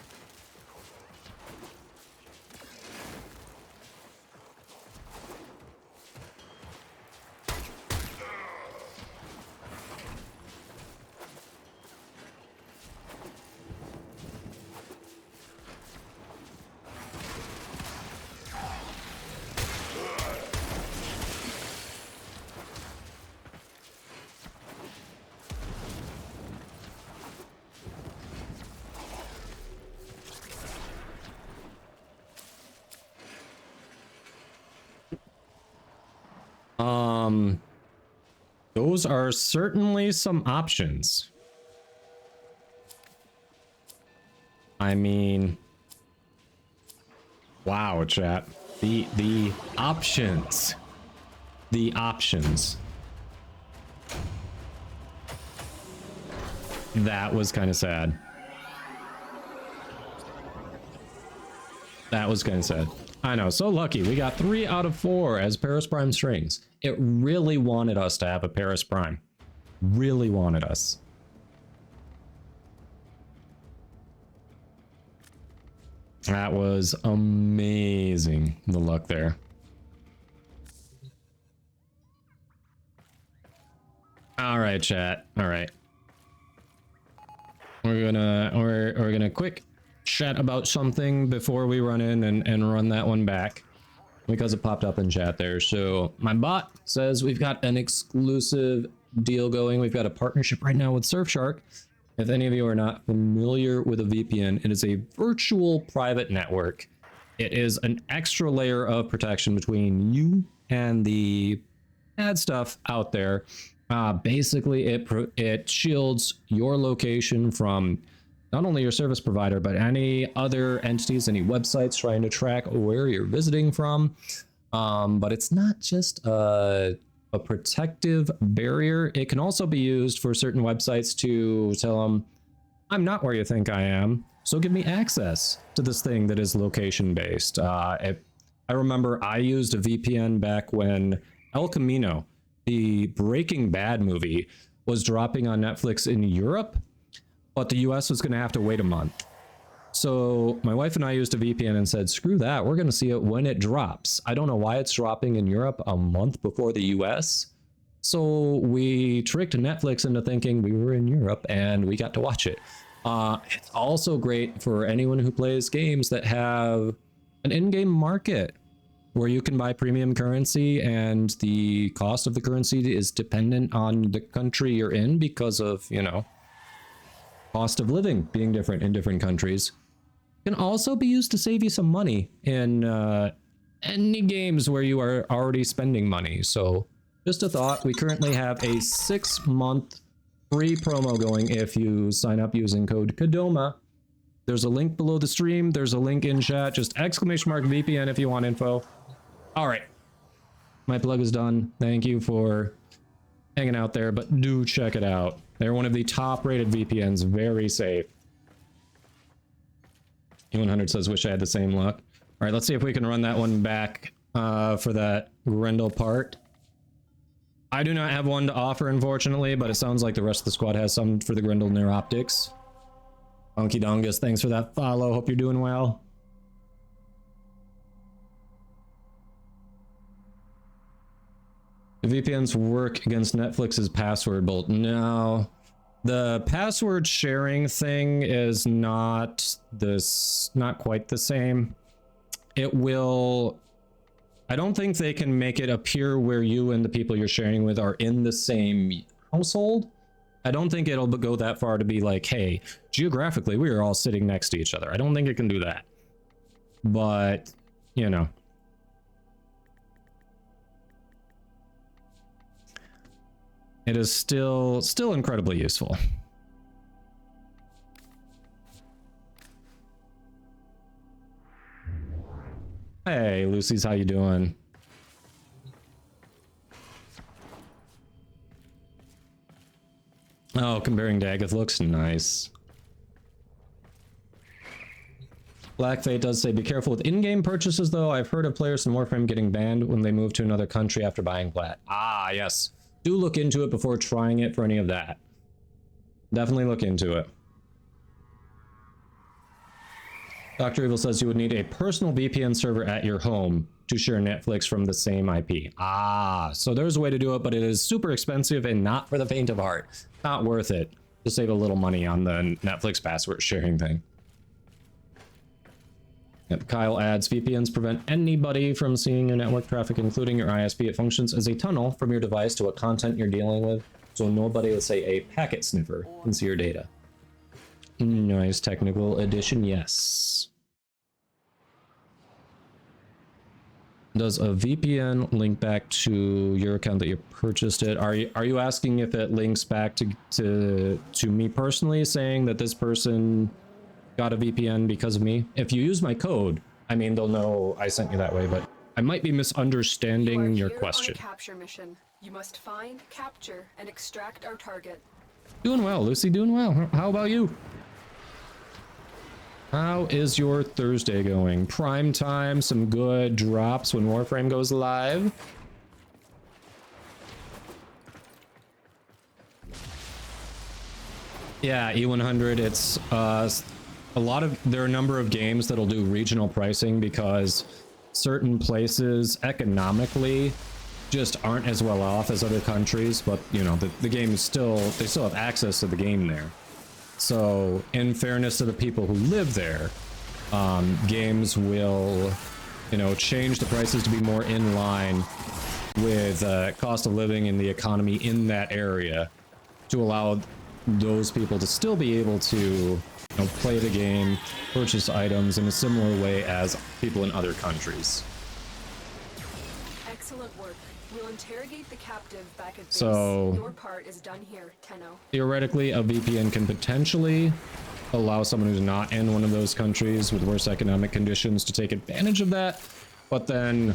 Those are certainly some options. I mean, wow, chat. The options. The options. That was kind of sad. That was kind of sad. I know, so lucky. We got 3 out of 4 as Paris Prime strings. It really wanted us to have a Paris Prime. Really wanted us. That was amazing, the luck there. All right, chat. All right. We're gonna quick chat about something before we run in and run that one back because it popped up in chat there. So my bot says we've got an exclusive deal going. We've got a partnership right now with Surfshark. If any of you are not familiar with a VPN, it is a virtual private network. It is an extra layer of protection between you and the bad stuff out there. Basically, it shields your location from not only your service provider, but any other entities, any websites trying to track where you're visiting from. But it's not just a protective barrier. It can also be used for certain websites to tell them, I'm not where you think I am, so give me access to this thing that is location based. I remember I used a VPN back when El Camino, the Breaking Bad movie, was dropping on Netflix in Europe, but the US was going to have to wait a month. So my wife and I used a VPN and said, screw that, we're going to see it when it drops. I don't know why it's dropping in Europe a month before the US. So we tricked Netflix into thinking we were in Europe and we got to watch it. It's also great for anyone who plays games that have an in-game market where you can buy premium currency and the cost of the currency is dependent on the country you're in because of, you know, cost of living being different in different countries. Can also be used to save you some money in any games where you are already spending money. So just a thought, we currently have a 6-month free promo going if you sign up using code Kadoma. There's a link below the stream. There's a link in chat. Just ! VPN if you want info. All right. My plug is done. Thank you for hanging out there, but do check it out. They're one of the top rated VPNs. Very safe. E100 says, wish I had the same luck. All right, let's see if we can run that one back for that Grendel part. I do not have one to offer, unfortunately, but it sounds like the rest of the squad has some for the Grendel Near Optics. Funky Dongus, thanks for that follow. Hope you're doing well. The VPNs work against Netflix's password bolt. No. The password sharing thing is not quite the same. It will, I don't think they can make it appear where you and the people you're sharing with are in the same household. I don't think it'll go that far to be like, hey, geographically, we are all sitting next to each other. I don't think it can do that. But, you know. It is still incredibly useful. Hey, Lucy's, how you doing? Oh, comparing Daggett looks nice. Black Fate does say, be careful with in-game purchases, though. I've heard of players in Warframe getting banned when they move to another country after buying plat. Ah, yes. Do look into it before trying it for any of that. Definitely look into it. Dr. Evil says you would need a personal VPN server at your home to share Netflix from the same IP. Ah, so there's a way to do it, but it is super expensive and not for the faint of heart. Not worth it to save a little money on the Netflix password sharing thing. Yep, Kyle adds, VPNs prevent anybody from seeing your network traffic, including your ISP. It functions as a tunnel from your device to what content you're dealing with, so nobody, let's say a packet sniffer, can see your data. Nice technical addition, yes. Does a VPN link back to your account that you purchased it? Are you asking if it links back to me personally, saying that this person got a VPN because of me? If you use my code, I mean, they'll know I sent you that way, but I might be misunderstanding your question. On a capture mission. You must find, capture, and extract our target. Doing well, Lucy, doing well. How about you? How is your Thursday going? Prime time, some good drops when Warframe goes live. Yeah, E100, it's there are a number of games that'll do regional pricing because certain places economically just aren't as well off as other countries, but you know, the game is they still have access to the game there. So, in fairness to the people who live there, games will, you know, change the prices to be more in line with cost of living and the economy in that area to allow those people to still be able to, you know, play the game, purchase items in a similar way as people in other countries. Excellent work. We'll interrogate the captive back at base. So, your part is done here, Tenno. Theoretically, a VPN can potentially allow someone who's not in one of those countries with worse economic conditions to take advantage of that, but then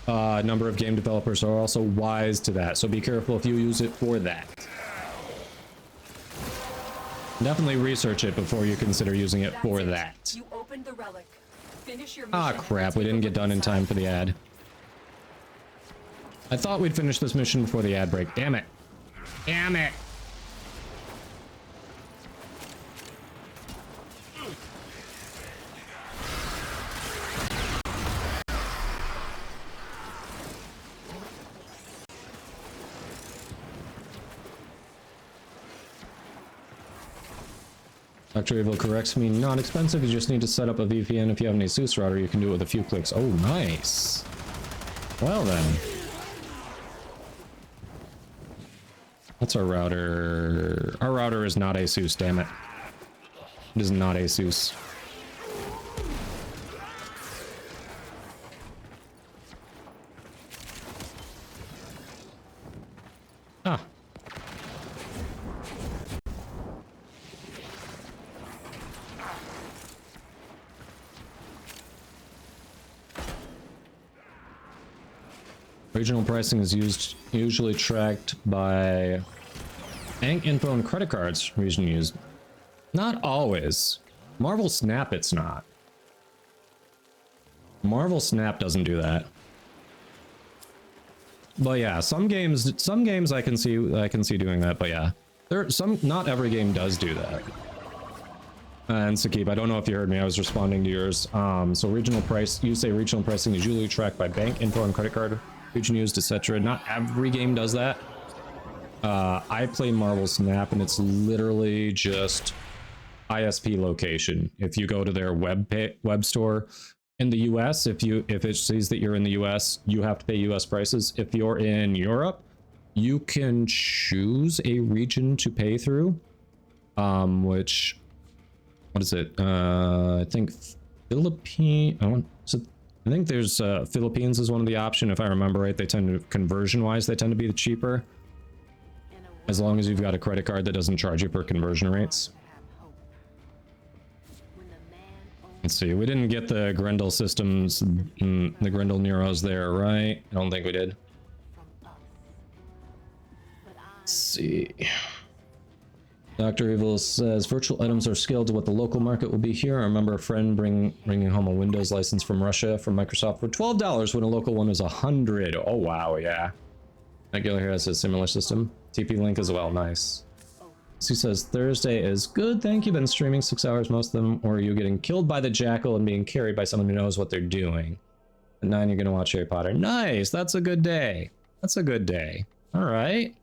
a number of game developers are also wise to that, so be careful if you use it for that. Definitely research it before you consider using it for that. You opened the relic. Finish your Ah, crap, we didn't get done in time for the ad. I thought we'd finish this mission before the ad break. Damn it. Damn it. Dr. Evil corrects me, not expensive, you just need to set up a VPN. If you have an ASUS router, you can do it with a few clicks. Oh, nice. Well then. What's our router? Our router is not ASUS, damn it. It is not ASUS. Ah. Regional pricing is usually tracked by bank info and credit cards region used. Not always. Marvel Snap it's not. Marvel Snap doesn't do that. But yeah, some games I can see doing that, but yeah. Not every game does do that. And Sakib, I don't know if you heard me, I was responding to yours. So regional price, you say regional pricing is usually tracked by bank info and credit card region used, etc. Not every game does that. I play Marvel Snap and it's literally just ISP location. If you go to their web store in the US, if it sees that you're in the US, you have to pay US prices. If you're in Europe, you can choose a region to pay through, which, what is it? I think Philippines. I think there's Philippines is one of the options, if I remember right. They tend to, conversion-wise, they tend to be the cheaper. As long as you've got a credit card that doesn't charge you for conversion rates. Let's see, we didn't get the Grendel systems, the Grendel Neros there, right? I don't think we did. Let's see. Dr. Evil says, virtual items are scaled to what the local market will be here. I remember a friend bringing home a Windows license from Russia, from Microsoft, for $12 when a local one was $100. Oh, wow, yeah. Regular here has a similar system. TP-Link as well, nice. He says, Thursday is good, thank you. Been streaming 6 hours, most of them. Or are you getting killed by the jackal and being carried by someone who knows what they're doing? At 9, you're going to watch Harry Potter. Nice, that's a good day. That's a good day. All right.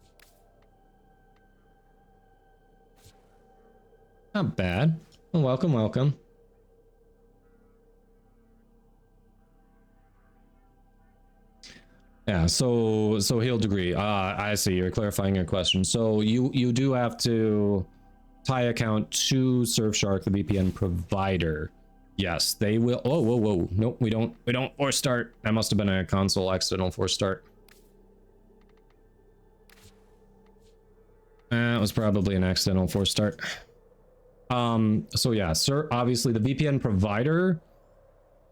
Not bad. Well, welcome, welcome. Yeah, so he'll agree. I see. You're clarifying your question. So you do have to tie account to Surfshark, the VPN provider, Yes, they will. Oh, whoa, whoa. Nope, we don't force start. That must have been a console accidental force start. That was probably an accidental force start. So yeah, sir, obviously the VPN provider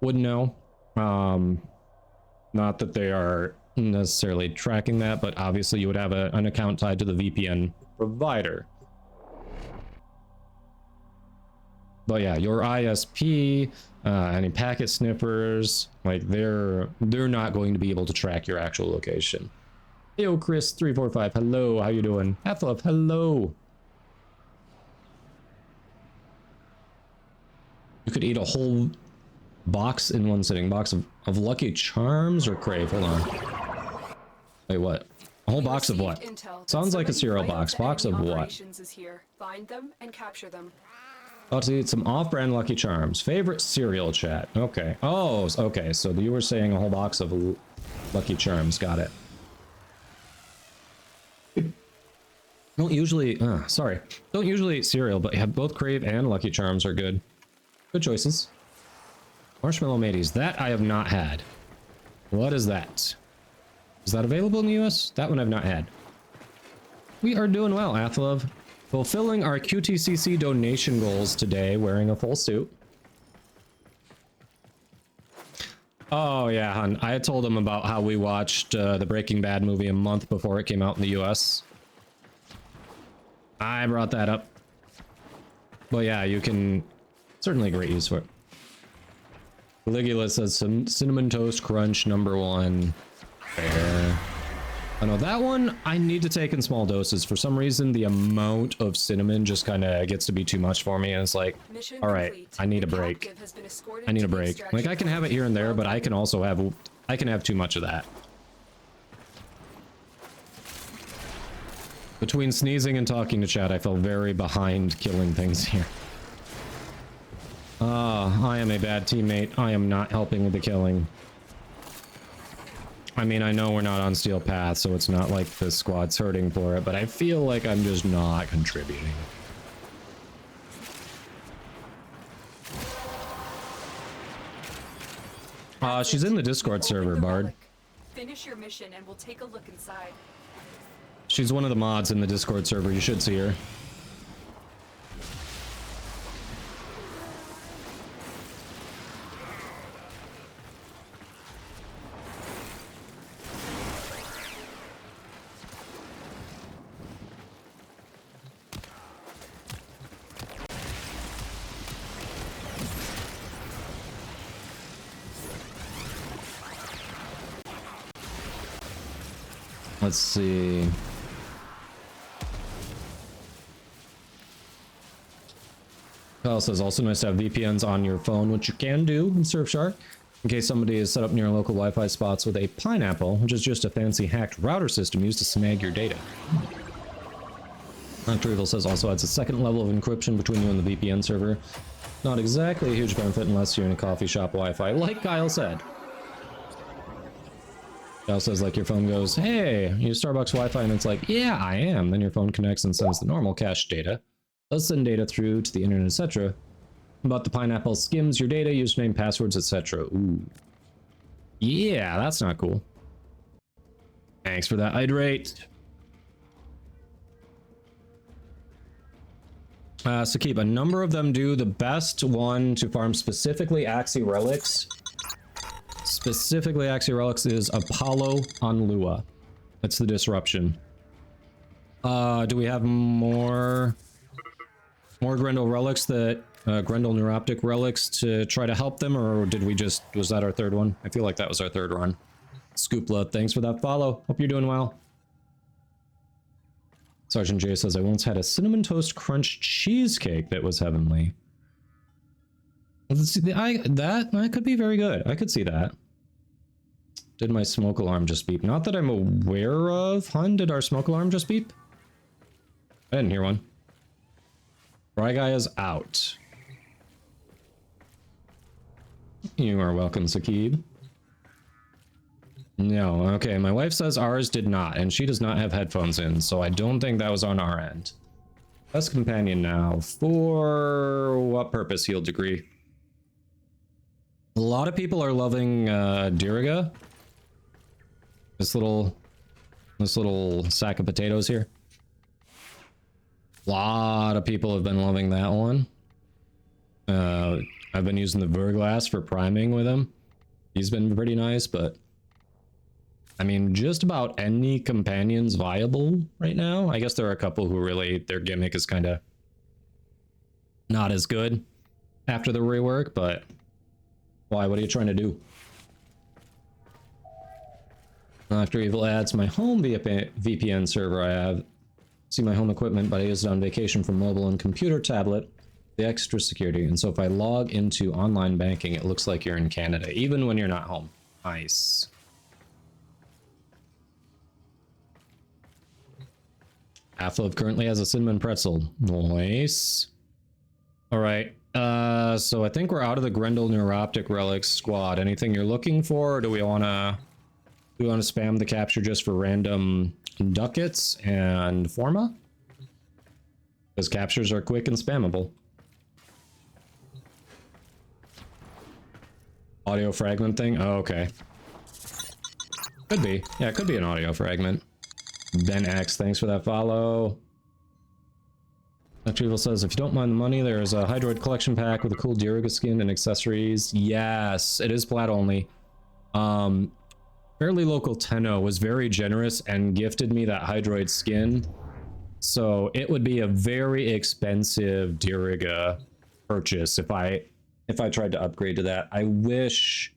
would know. Not that they are necessarily tracking that, but obviously you would have an account tied to the VPN provider. But yeah, your ISP, any packet sniffers, like they're not going to be able to track your actual location. Yo, Chris345, hello, how you doing? Half-Love, hello. You could eat a whole box in one sitting. Box of Lucky Charms or Crave? Hold on. Wait, what? A whole box of what? Sounds like a cereal box. Box of what? Find them and capture them. Oh, to eat some off-brand Lucky Charms. Favorite cereal chat. Okay. Oh, okay. So you were saying a whole box of Lucky Charms. Got it. Don't usually, don't usually eat cereal, but have both Crave and Lucky Charms are good. Good choices. Marshmallow Mateys, that I have not had. What is that? Is that available in the US? That one I've not had. We are doing well, Athlov. Fulfilling our QTCC donation goals today, wearing a full suit. Oh yeah, hon. I had told him about how we watched the Breaking Bad movie a month before it came out in the US. I brought that up. Well, yeah, you can... Certainly great use for it. Caligula says some Cinnamon Toast Crunch #1. Fair. I know that one I need to take in small doses. For some reason, the amount of cinnamon just kind of gets to be too much for me. And it's like, all right, I need a break. I need a break. Like I can have it here and there, but I can also have, I can have too much of that. Between sneezing and talking to chat, I feel very behind killing things here. I am a bad teammate. I am not helping with the killing. I mean, I know we're not on Steel Path, so it's not like the squad's hurting for it, but I feel like I'm just not contributing. She's in the Discord server, Bard. Finish your mission and we'll take a look inside. She's one of the mods in the Discord server. You should see her. Let's see. Kyle says also nice to have VPNs on your phone, which you can do in Surfshark, in case somebody is set up near local Wi-Fi spots with a pineapple, which is just a fancy hacked router system used to snag your data. Octavial says also adds a second level of encryption between you and the VPN server. Not exactly a huge benefit unless you're in a coffee shop Wi-Fi, like Kyle said. Kyle says like your phone goes, hey, you use Starbucks Wi-Fi, and it's like, yeah, I am. Then your phone connects and sends the normal cache data. Does send data through to the internet, etc. But the pineapple skims your data, username, passwords, etc. Ooh. Yeah, that's not cool. Thanks for that hydrate. So keep a number of them do. The best one to farm specifically Axie Relics. Specifically Axie Relics is Apollo on Lua. That's the disruption. Do we have more Grendel relics that Grendel Neuroptic relics to try to help them, or did we just, was that our third one? I feel like that was our third run. Scoopla, thanks for that follow. Hope you're doing well. Sergeant J says I once had a cinnamon toast crunch cheesecake that was heavenly. Let's see, that could be very good. I could see that. Did my smoke alarm just beep? Not that I'm aware of. Hun, did our smoke alarm just beep? I didn't hear one. Fry Guy is out. You are welcome, Sakib. No, okay, my wife says ours did not, and she does not have headphones in, so I don't think that was on our end. Best companion now. For what purpose, Healed Degree? A lot of people are loving Diriga. This little sack of potatoes here. A lot of people have been loving that one. I've been using the Verglass for priming with him. He's been pretty nice, but I mean, just about any companion's viable right now. I guess there are a couple who really, their gimmick is kind of not as good after the rework, but why? What are you trying to do? After Evil adds my home VPN server, I have see my home equipment, but I use it on vacation for mobile and computer tablet, the extra security. And so if I log into online banking, it looks like you're in Canada, even when you're not home. Nice. Half-Life currently has a cinnamon pretzel. Nice. All right. So I think we're out of the Grendel Neuroptic Relics squad. Anything you're looking for, or do we want to spam the capture just for random ducats and forma? Because captures are quick and spammable. Audio fragment thing? Oh, okay. Could be. Yeah, it could be an audio fragment. Ben X, thanks for that follow. Dr. Evil says, if you don't mind the money, there's a Hydroid collection pack with a cool Diriga skin and accessories. Yes, it is plat only. Fairly local Tenno was very generous and gifted me that Hydroid skin. So it would be a very expensive Diriga purchase if I tried to upgrade to that. I wish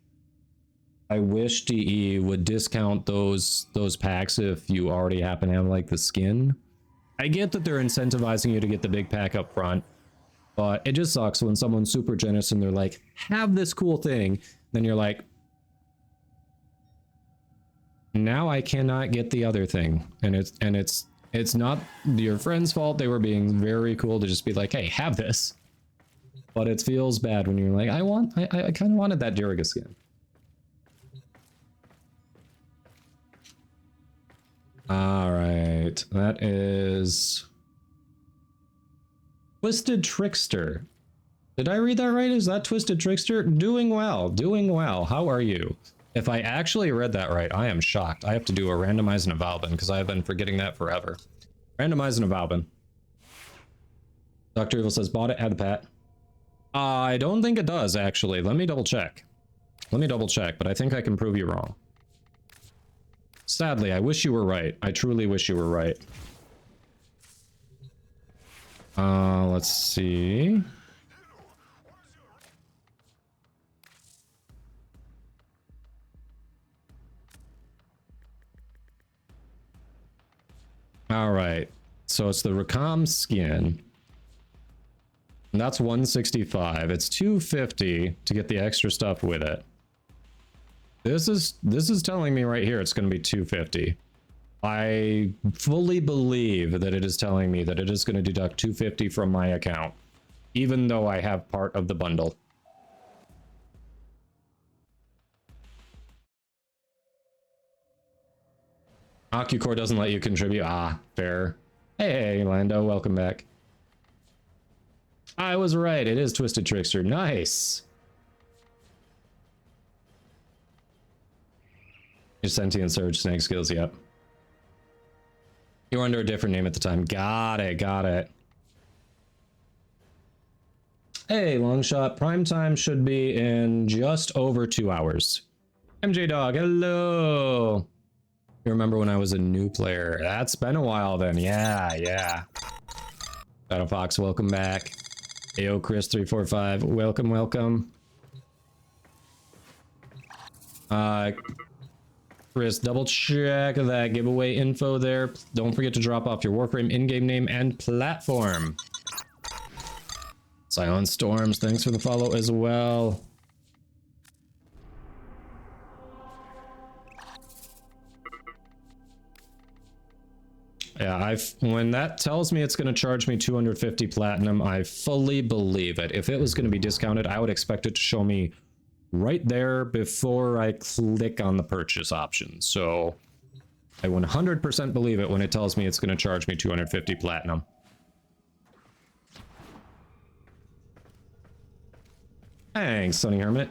DE would discount those packs if you already happen to have like the skin. I get that they're incentivizing you to get the big pack up front, but it just sucks when someone's super generous and they're like, have this cool thing. Then you're like, now I cannot get the other thing. And it's not your friend's fault. They were being very cool to just be like, hey, have this. But it feels bad when you're like, I kind of wanted that Diriga skin. All right, that is Twisted Trickster. Did I read that right? Is that Twisted Trickster? Doing well, doing well. How are you? If I actually read that right, I am shocked. I have to do a randomize and a Valbin because I've been forgetting that forever. Randomize and a Valbin. Dr. Evil says, bought it, add the pat. I don't think it does, actually. Let me double check. But I think I can prove you wrong. Sadly, I wish you were right. I truly wish you were right. Let's see. All right. So it's the Rakam skin. And that's 165. It's 250 to get the extra stuff with it. This is telling me right here it's going to be 250. I fully believe that it is telling me that it is going to deduct 250 from my account, even though I have part of the bundle. OcuCore doesn't let you contribute. Ah, fair. Hey, Lando, welcome back. I was right. It is Twisted Trickster. Nice. Your sentient surge snake skills, yep. You were under a different name at the time. Got it. Hey, Longshot. Prime time should be in just over 2 hours. MJ Dog, hello. You remember when I was a new player? That's been a while then. Yeah. Shadow Fox, welcome back. Ayo Chris 345, welcome. Chris, double check that giveaway info there. Don't forget to drop off your Warframe in-game name and platform. Silent Storms, thanks for the follow as well. Yeah, when that tells me it's going to charge me 250 platinum, I fully believe it. If it was going to be discounted, I would expect it to show me right there before I click on the purchase option. So I 100% believe it when it tells me it's going to charge me 250 platinum. Thanks, Sunny Hermit.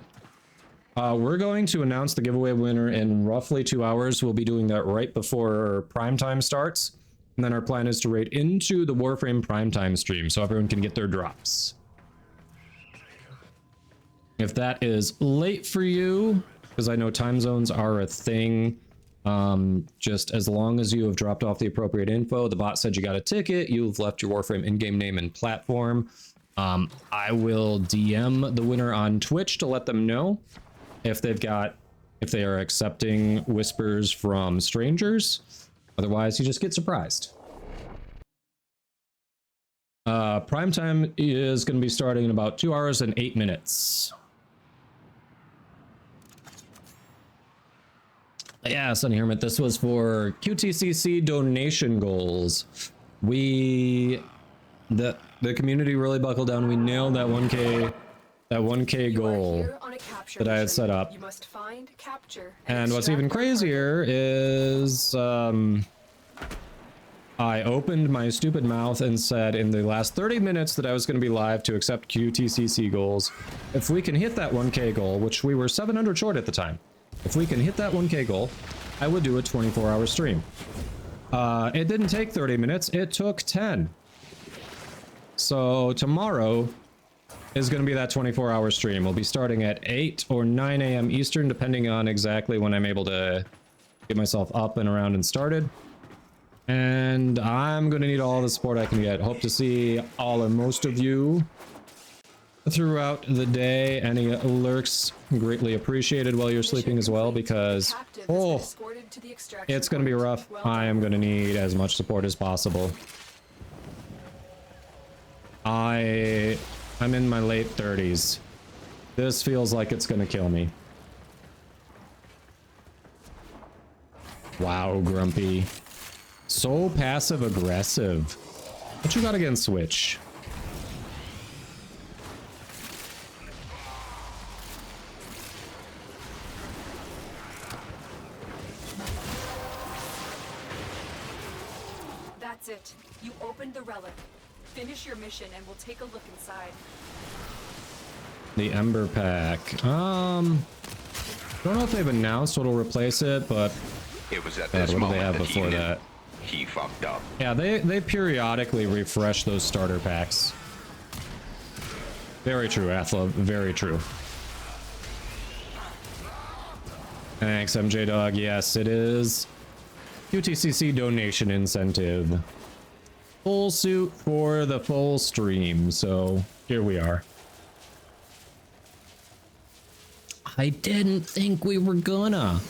We're going to announce the giveaway winner in roughly 2 hours. We'll be doing that right before primetime starts. And then our plan is to raid into the Warframe primetime stream so everyone can get their drops. If that is late for you, because I know time zones are a thing, just as long as you have dropped off the appropriate info, the bot said you got a ticket, you've left your Warframe in-game name and platform. I will DM the winner on Twitch to let them know if they are accepting whispers from strangers. Otherwise, you just get surprised. Prime time is going to be starting in about 2 hours and 8 minutes. Yeah, Sunny Hermit, this was for QTCC donation goals. The community really buckled down. We nailed that 1K goal that I had set up. You must find, capture, And what's even crazier is I opened my stupid mouth and said in the last 30 minutes that I was going to be live to accept QTCC goals. If we can hit that 1K goal, which we were 700 short at the time, if we can hit that 1K goal, I would do a 24-hour stream. It didn't take 30 minutes, it took 10. So tomorrow is going to be that 24-hour stream. We'll be starting at 8 or 9 a.m. Eastern, depending on exactly when I'm able to get myself up and around and started. And I'm going to need all the support I can get. Hope to see all or most of you throughout the day. Any lurks greatly appreciated while you're sleeping as well, because it's going to be rough. I am going to need as much support as possible. I'm in my late 30s. This feels like it's going to kill me. Wow, Grumpy. So passive aggressive. What you got against Switch? That's it. You opened the relic. Finish your mission and we'll take a look inside. The Ember Pack. I don't know if they've announced what'll replace it, but it was at this what do moment they have that before he knew that? He fucked up. Yeah, they periodically refresh those starter packs. Very true, Athla. Very true. Thanks, MJ Dog. Yes, it is. QTCC donation incentive. Full suit for the full stream, so here we are. I didn't think we were gonna.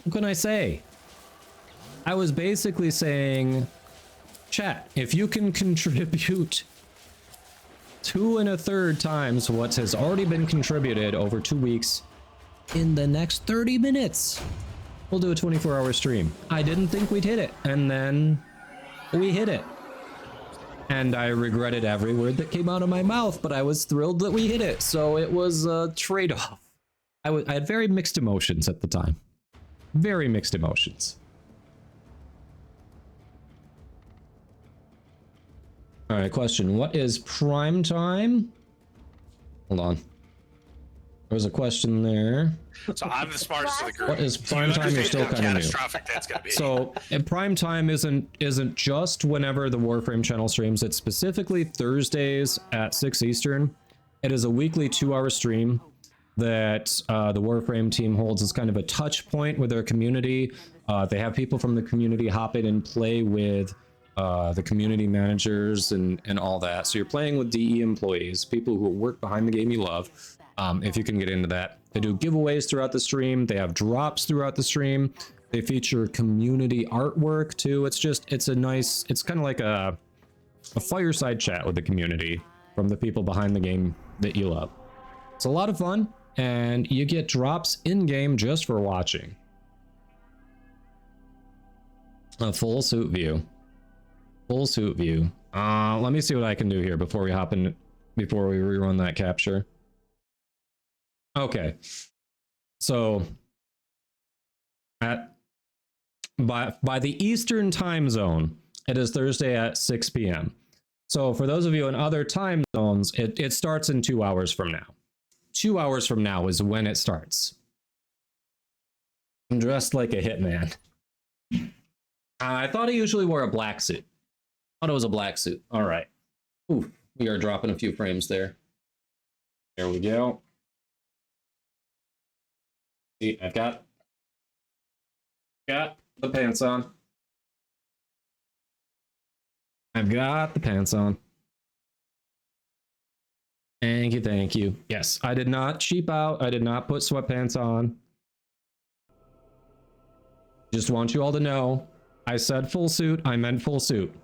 What can I say? I was basically saying, chat, if you can contribute 2 1/3 times what has already been contributed over 2 weeks in the next 30 minutes, we'll do a 24-hour stream. I didn't think we'd hit it, and then we hit it. And I regretted every word that came out of my mouth, but I was thrilled that we hit it, so it was a trade-off. I had very mixed emotions at the time. Very mixed emotions. All right, question. What is prime time? Hold on. There was a question there. So I'm the smartest of the group. What is prime time? You're still kind of new. That's gonna be. So prime time isn't just whenever the Warframe channel streams. It's specifically Thursdays at 6 Eastern. It is a weekly 2-hour stream that the Warframe team holds as kind of a touch point with their community. They have people from the community hop in and play with the community managers and all that. So you're playing with DE employees, people who work behind the game you love, if you can get into that. They do giveaways throughout the stream. They have drops throughout the stream. They feature community artwork too. It's kind of like a fireside chat with the community from the people behind the game that you love. It's a lot of fun, and you get drops in-game just for watching. A full suit view. Full suit view. Let me see what I can do here before we rerun that capture. Okay. So by the Eastern time zone, it is Thursday at 6 p.m. So for those of you in other time zones, it starts in 2 hours from now. 2 hours from now is when it starts. I'm dressed like a hitman. I thought he usually wore a black suit. Thought it was a black suit. All right. Ooh, we are dropping a few frames there. There we go. See, I've got the pants on. I've got the pants on. Thank you, thank you. Yes, I did not cheap out. I did not put sweatpants on. Just want you all to know, I said full suit, I meant full suit.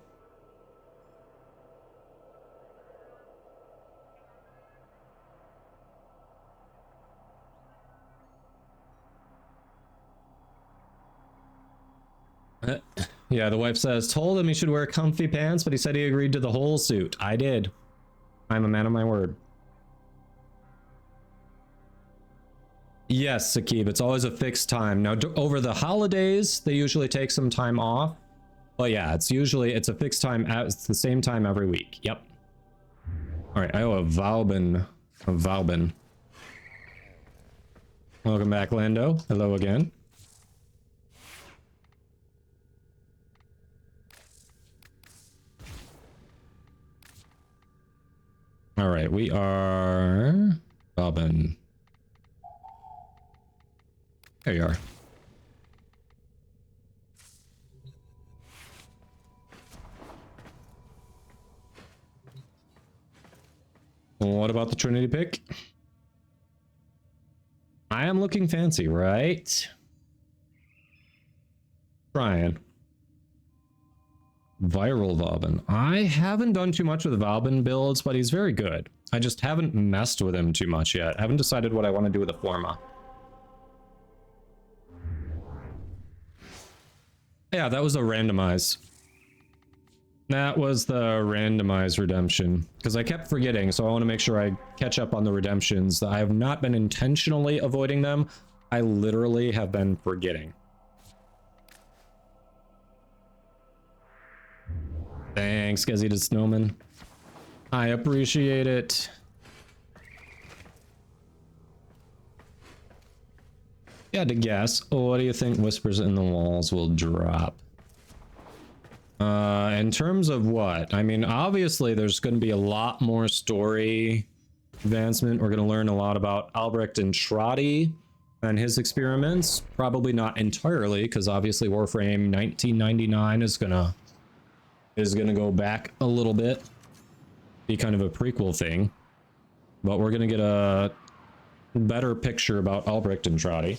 Yeah, the wife says, told him he should wear comfy pants, but he said he agreed to the whole suit. I did. I'm a man of my word. Yes, Sakib, it's always a fixed time. Now, over the holidays, they usually take some time off. But yeah, it's a fixed time. It's the same time every week. Yep. All right, I owe a Valbin. Welcome back, Lando. Hello again. All right, we are Robin. There you are. What about the Trinity pick? I am looking fancy, right? Trying. Viral Valbin. I haven't done too much with Valbin builds, but he's very good. I just haven't messed with him too much yet. I haven't decided what I want to do with the Forma. Yeah, that was a randomize. That was the randomize redemption. Because I kept forgetting, so I want to make sure I catch up on the redemptions. I have not been intentionally avoiding them. I literally have been forgetting. Thanks, Gezzy the Snowman. I appreciate it. Yeah, to guess. What do you think Whispers in the Walls will drop? In terms of what? I mean, obviously there's going to be a lot more story advancement. We're going to learn a lot about Albrecht and Trotty and his experiments. Probably not entirely, because obviously Warframe 1999 is gonna go back a little bit. Be kind of a prequel thing. But we're gonna get a better picture about Albrecht and Trotty.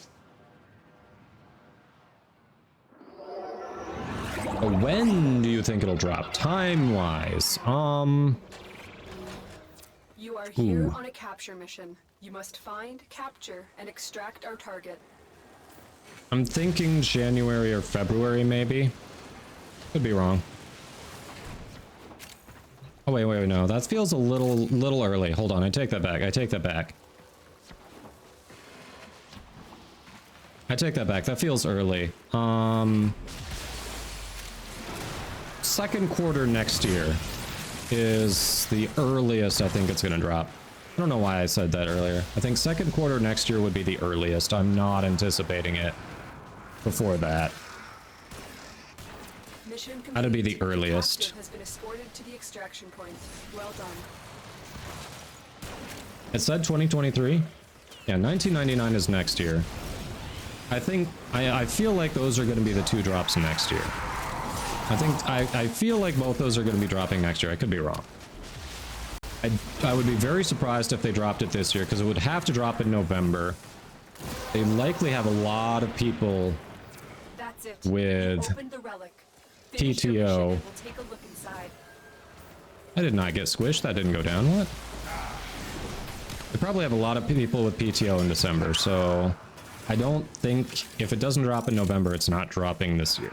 When do you think it'll drop? Time-wise? You are here on a capture mission. You must find, capture, and extract our target. I'm thinking January or February, maybe. Could be wrong. Oh, wait, no. That feels a little early. Hold on, I take that back. I take that back. That feels early. Second quarter next year is the earliest I think it's going to drop. I don't know why I said that earlier. I think second quarter next year would be the earliest. I'm not anticipating it before that. That'd be the earliest. Has been escorted to the extraction point. Well done. It said 2023. Yeah, 1999 is next year. I feel like those are going to be the two drops next year. I feel like both those are going to be dropping next year. I could be wrong. I would be very surprised if they dropped it this year, because it would have to drop in November. They likely have a lot of people with PTO. We'll take a look inside. I did not get squished. That didn't go down. What? They probably have a lot of people with PTO in December, so I don't think if it doesn't drop in November, it's not dropping this year.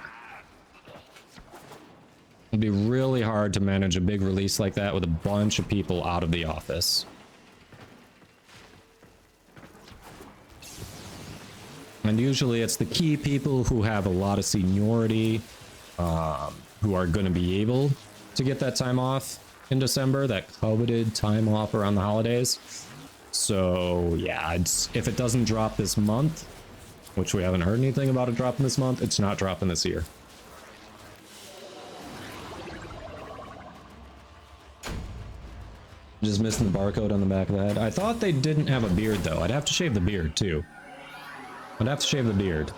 It'd be really hard to manage a big release like that with a bunch of people out of the office. And usually it's the key people who have a lot of seniority, who are going to be able to get that time off in December, that coveted time off around the holidays. So yeah, if it doesn't drop this month, which we haven't heard anything about it dropping this month, it's not dropping this year. Just missing the barcode on the back of the head. I thought they didn't have a beard though. I'd have to shave the beard too. I'd have to shave the beard.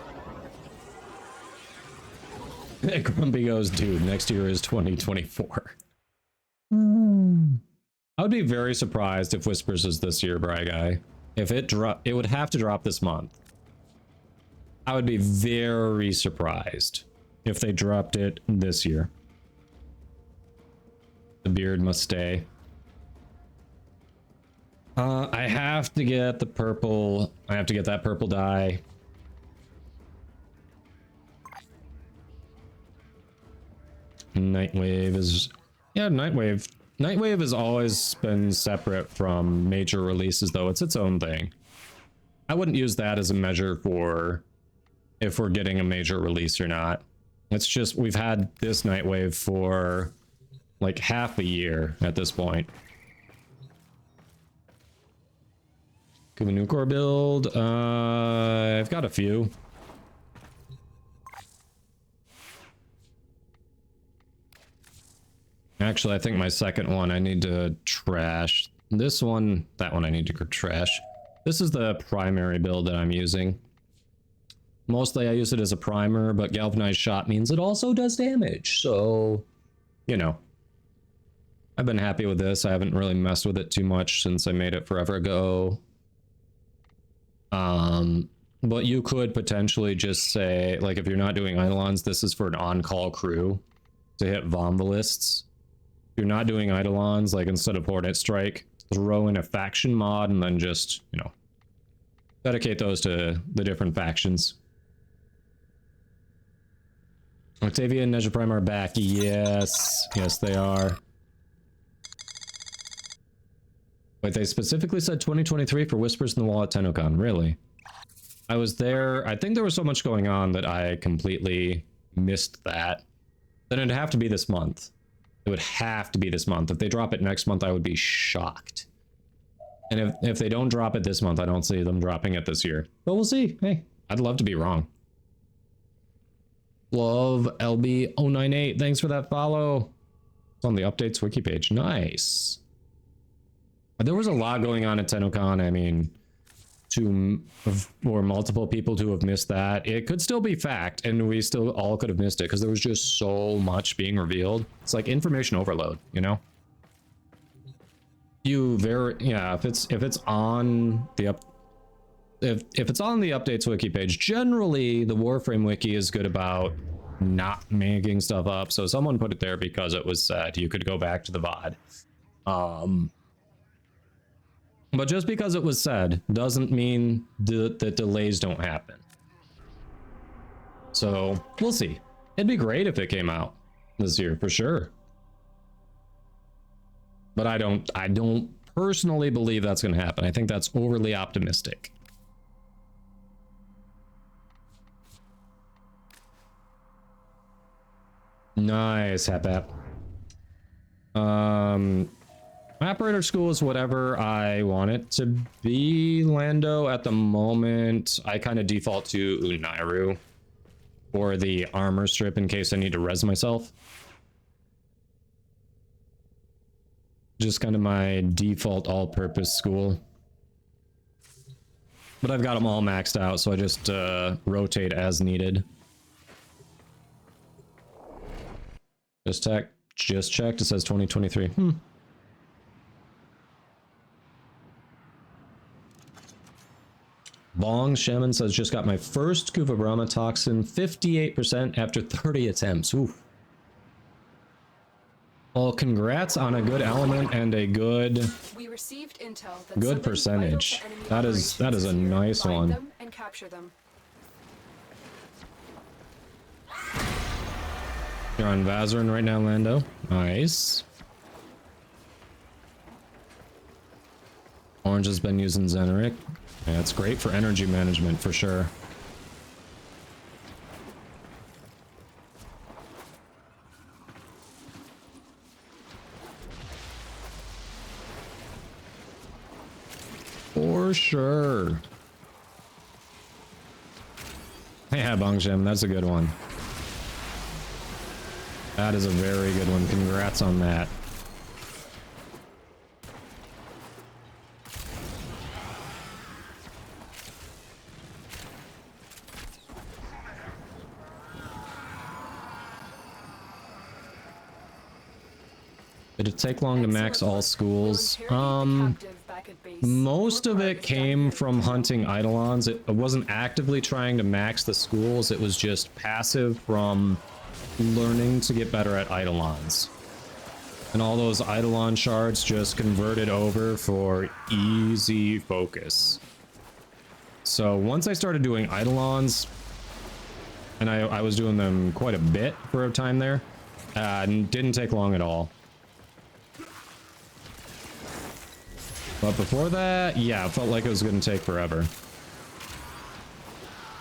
Grumpy goes, dude, next year is 2024. I would be very surprised if Whispers is this year, Bry Guy. If it would have to drop this month. I would be very surprised if they dropped it this year. The beard must stay. I have to get the purple. I have to get that purple dye. Nightwave is... Yeah, Nightwave. Nightwave has always been separate from major releases, though. It's its own thing. I wouldn't use that as a measure for if we're getting a major release or not. It's just we've had this Nightwave for like half a year at this point. Kuba new core build. I've got a few. Actually, I think my second one I need to trash. This one, that one I need to trash. This is the primary build that I'm using. Mostly I use it as a primer, but galvanized shot means it also does damage. So, you know. I've been happy with this. I haven't really messed with it too much since I made it forever ago. But you could potentially just say, like, if you're not doing Eidolons, this is for an on-call crew to hit Vombalists. If you're not doing Eidolons, like, instead of Hornet Strike, throw in a faction mod and then just, you know, dedicate those to the different factions. Octavia and Nezha Prime are back. Yes. Yes, they are. Wait, they specifically said 2023 for Whispers in the Wall at TennoCon. Really? I was there. I think there was so much going on that I completely missed that. Then it'd have to be this month. It would have to be this month. If they drop it next month, I would be shocked. And if they don't drop it this month, I don't see them dropping it this year. But we'll see. Hey, I'd love to be wrong. Love LB098. Thanks for that follow. It's on the updates wiki page. Nice. There was a lot going on at TennoCon. I mean, for multiple people to have missed that, it could still be fact, and we still all could have missed it because there was just so much being revealed. It's like information overload, you know. Yeah. If it's on the if it's on the updates wiki page, generally the Warframe wiki is good about not making stuff up. So someone put it there because it was said. You could go back to the VOD. But just because it was said doesn't mean that delays don't happen. So we'll see. It'd be great if it came out this year for sure. But I don't personally believe that's going to happen. I think that's overly optimistic. Nice, Hap. Operator school is whatever I want it to be. Lando, at the moment, I kind of default to Unairu for the armor strip in case I need to res myself. Just kind of my default all-purpose school. But I've got them all maxed out, so I just rotate as needed. Just checked. It says 2023. Bong Shaman says, just got my first Kuva Brahma toxin, 58% after 30 attempts. Ooh. Well, congrats on a good element and a good percentage. That is a nice one. And capture them. You're on Vazarin right now, Lando. Nice. Orange has been using Zeneric. Yeah, it's great for energy management for sure. For sure. Yeah, Bongshim, that's a good one. That is a very good one. Congrats on that. Did it take long to max all schools? Most of it came from hunting Eidolons. It wasn't actively trying to max the schools. It was just passive from learning to get better at Eidolons. And all those Eidolon shards just converted over for easy focus. So once I started doing Eidolons, and I was doing them quite a bit for a time there, didn't take long at all. But before that, yeah, it felt like it was going to take forever.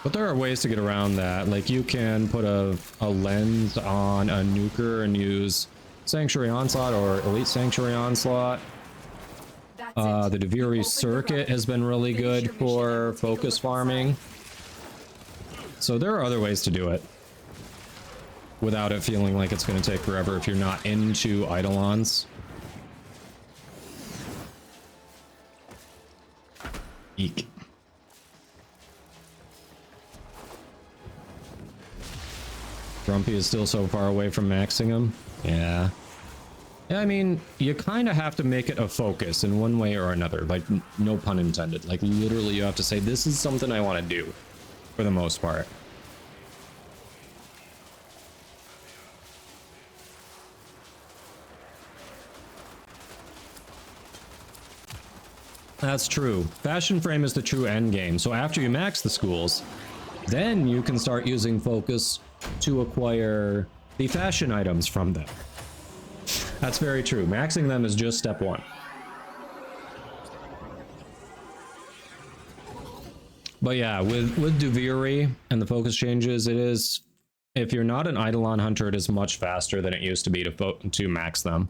But there are ways to get around that. Like, you can put a lens on a nuker and use Sanctuary Onslaught or Elite Sanctuary Onslaught. The Deviri Circuit has been really good for focus farming. So there are other ways to do it without it feeling like it's going to take forever if you're not into Eidolons. Eek. Grumpy is still so far away from maxing him. Yeah. Yeah, I mean, you kind of have to make it a focus in one way or another. Like, no pun intended. Like, literally, you have to say, this is something I want to do, for the most part. That's true. Fashion Frame is the true end game. So after you max the schools, then you can start using focus to acquire the fashion items from them. That's very true. Maxing them is just step one. But yeah, with Deviri and the focus changes, it is, if you're not an Eidolon hunter, it is much faster than it used to be to max them.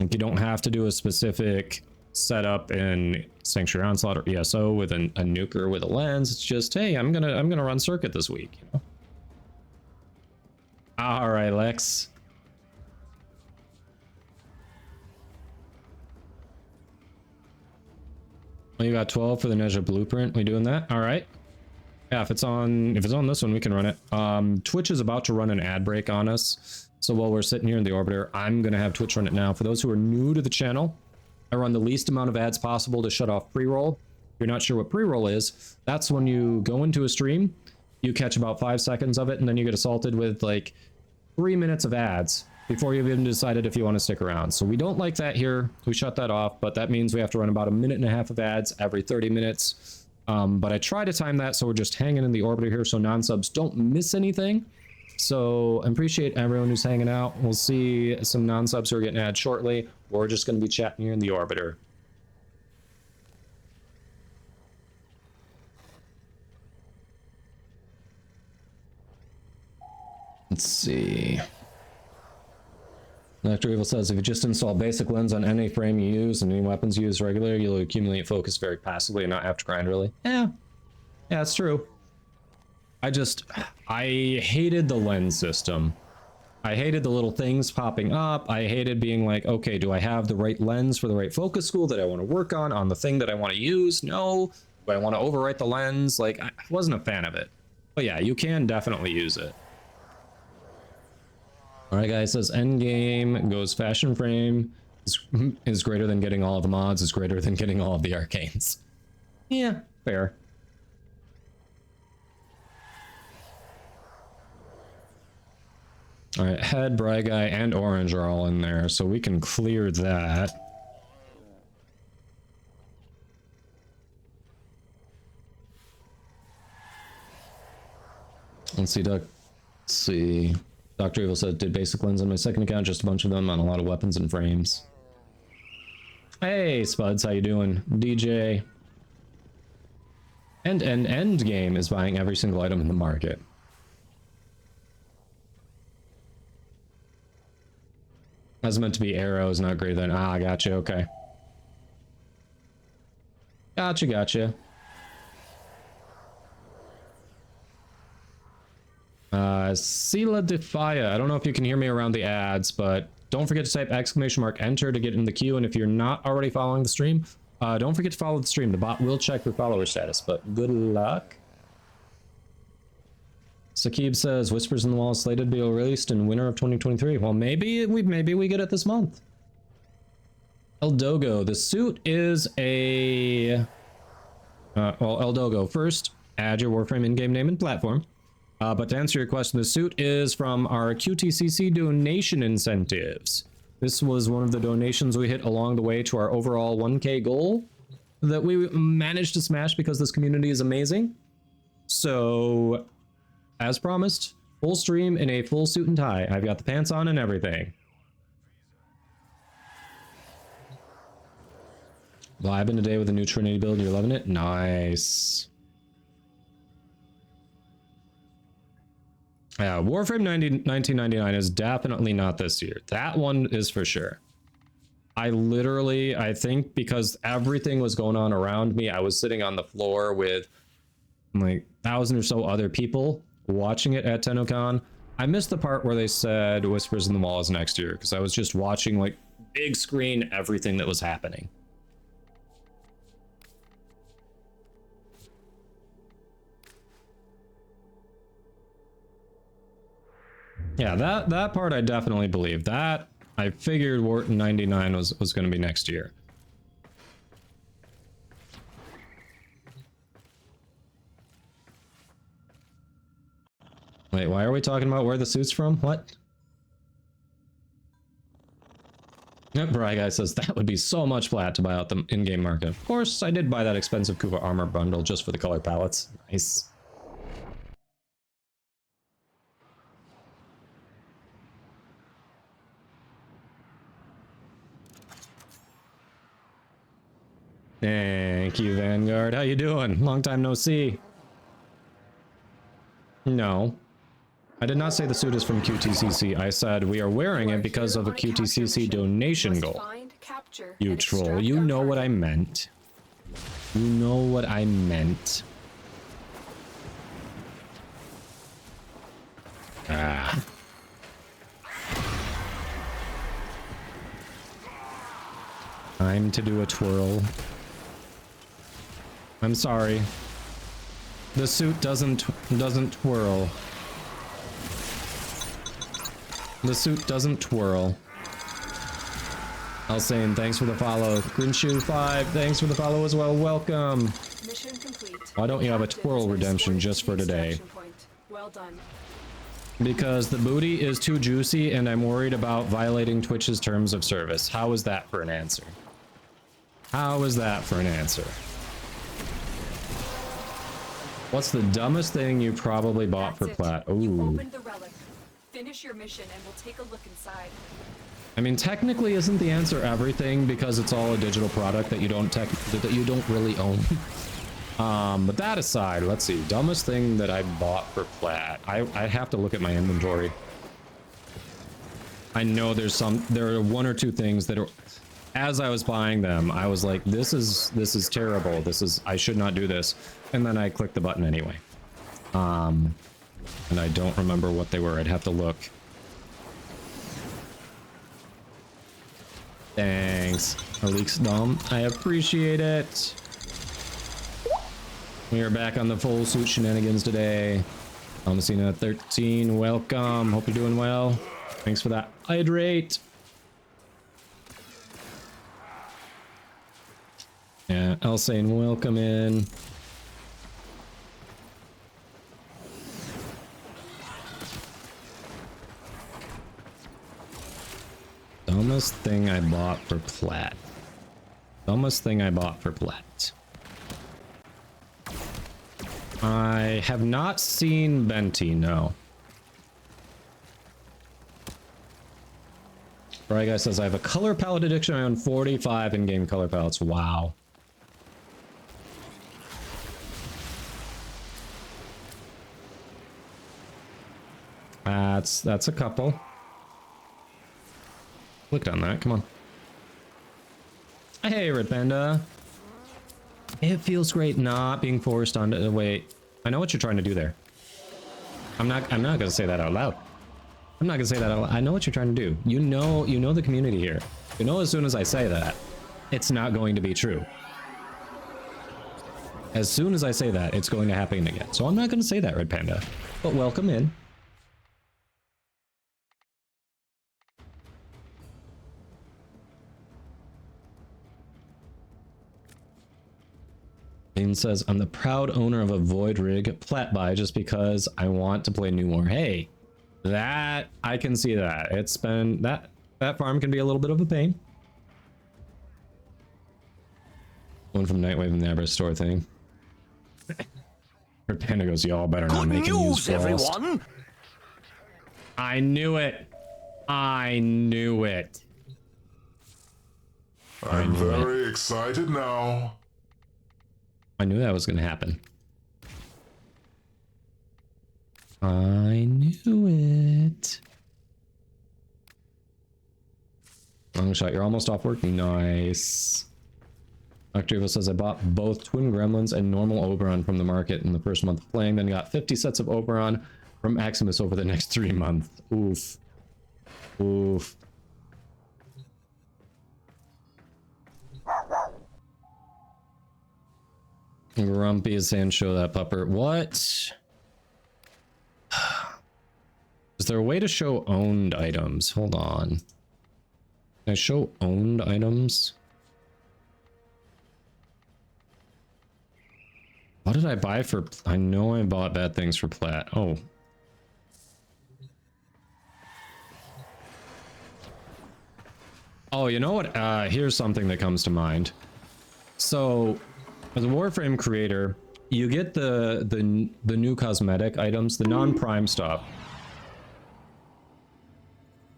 Like, you don't have to do a specific setup in Sanctuary Onslaught or ESO with a nuker with a lens. It's just, hey, I'm gonna run circuit this week, you know? All right, Lex. Well, you got 12 for the Nezha blueprint. We doing that? All right. Yeah, if it's on this one, we can run it. Twitch is about to run an ad break on us. So while we're sitting here in the orbiter, I'm gonna have Twitch run it now. For those who are new to the channel, I run the least amount of ads possible to shut off pre-roll. If you're not sure what pre-roll is, that's when you go into a stream, you catch about 5 seconds of it, and then you get assaulted with like 3 minutes of ads before you've even decided if you want to stick around. So we don't like that here. We shut that off, but that means we have to run about 1.5 minutes of ads every 30 minutes. But I try to time that, so we're just hanging in the orbiter here so non-subs don't miss anything. So I appreciate everyone who's hanging out. We'll see some non-subs who are getting ads shortly. We're just going to be chatting here in the orbiter. Let's see. Dr. Evil says, if you just install basic lens on any frame you use and any weapons you use regularly, you'll accumulate focus very passively and not have to grind really. Yeah, that's true. I hated the lens system. I hated the little things popping up. I hated being like, okay, do I have the right lens for the right focus school that I want to work on the thing that I want to use? No. Do I want to overwrite the lens? Like, I wasn't a fan of it. But yeah, you can definitely use it. All right, guys, says endgame goes fashion frame is greater than getting all of the mods, is greater than getting all of the arcanes. Yeah, fair. All right, head, Bry Guy, and orange are all in there, so we can clear that. Let's see. Dr. Evil said, did basic lens on my second account, just a bunch of them on a lot of weapons and frames. Hey, Spuds, how you doing? DJ. End game is buying every single item in the market. That's meant to be arrows, not greater than... Ah, I gotcha, okay. Gotcha. Sela Defia. I don't know if you can hear me around the ads, but don't forget to type !enter to get in the queue. And if you're not already following the stream, don't forget to follow the stream. The bot will check your follower status, but good luck. Sakib says Whispers in the Wall is slated to be released in winter of 2023. Well, maybe we get it this month. Eldogo, the suit is a well, Eldogo, first add your Warframe in-game name and platform. But to answer your question, the suit is from our QTCC donation incentives. This was one of the donations we hit along the way to our overall 1K goal that we managed to smash because this community is amazing. So, as promised, full stream in a full suit and tie. I've got the pants on and everything. Vibing today with a new Trinity build. You're loving it? Nice. Yeah, Warframe 1999 is definitely not this year. That one is for sure. I think because everything was going on around me, I was sitting on the floor with like 1,000 or so other people watching it at TennoCon. I missed the part where they said Whispers in the Wall is next year because I was just watching like big screen everything that was happening. Yeah, that part I definitely believe. That I figured Wharton 99 was going to be next year. Wait, why are we talking about where the suit's from? What? Yep, Bry Guy says that would be so much flat to buy out the in-game market. Of course, I did buy that expensive Kuva armor bundle just for the color palettes. Nice. Thank you, Vanguard. How you doing? Long time no see. No. I did not say the suit is from QTCC. I said we are wearing it because of a QTCC donation goal. You troll. You know what I meant. You know what I meant. Ah. Time to do a twirl. I'm sorry. The suit doesn't twirl. The suit doesn't twirl. Alsane, thanks for the follow. Grinshoe5, thanks for the follow as well. Welcome. Mission complete. Why don't you have a twirl redemption just for today? Well done. Because the booty is too juicy and I'm worried about violating Twitch's terms of service. How is that for an answer? How is that for an answer? What's the dumbest thing you probably bought for Plat? Ooh. You opened the relic. Finish your mission and we'll take a look inside. I mean, technically, isn't the answer everything because it's all a digital product that you don't really own? But that aside, let's see. Dumbest thing that I bought for Plat. I have to look at my inventory. I know there are one or two things that are, as I was buying them, I was like, this is terrible. I should not do this. And then I clicked the button anyway. And I don't remember what they were. I'd have to look. Thanks, Alex Dom. I appreciate it. We are back on the full suit shenanigans today. Thomasina 13, welcome. Hope you're doing well. Thanks for that hydrate. Yeah, Elsane, welcome in. Dumbest thing I bought for Plat. Dumbest thing I bought for Plat. I have not seen Venti, no. Right, guy says I have a color palette addiction. I own 45 in-game color palettes. Wow. That's a couple. Clicked on that. Come on. Hey, Red Panda. It feels great not being forced onto the wait. I know what you're trying to do there. I'm not gonna say that out loud. I'm not gonna say that out loud. I know what you're trying to do. You know the community here. You know as soon as I say that, it's not going to be true. As soon as I say that, it's going to happen again. So I'm not gonna say that, Red Panda. But welcome in. Dean says, I'm the proud owner of a Void Rig plat buy just because I want to play New War. Hey, that, I can see that. It's been, that farm can be a little bit of a pain. One from Nightwave and the Abra store thing. Her Panda goes, y'all better not make news, everyone. I knew it. I knew it. I'm very excited now. I knew that was going to happen. I knew it. Long shot, you're almost off work. Nice. Octavio says, I bought both Twin Gremlins and normal Oberon from the market in the first month of playing, then got 50 sets of Oberon from Maximus over the next 3 months. Oof. Oof. Grumpy is saying, show that pupper. What? Is there a way to show owned items? Hold on. Can I show owned items? What did I buy for? I know I bought bad things for plat. Oh. Oh, you know what? Here's something that comes to mind. So, as a Warframe creator, you get the new cosmetic items, the non-prime stuff.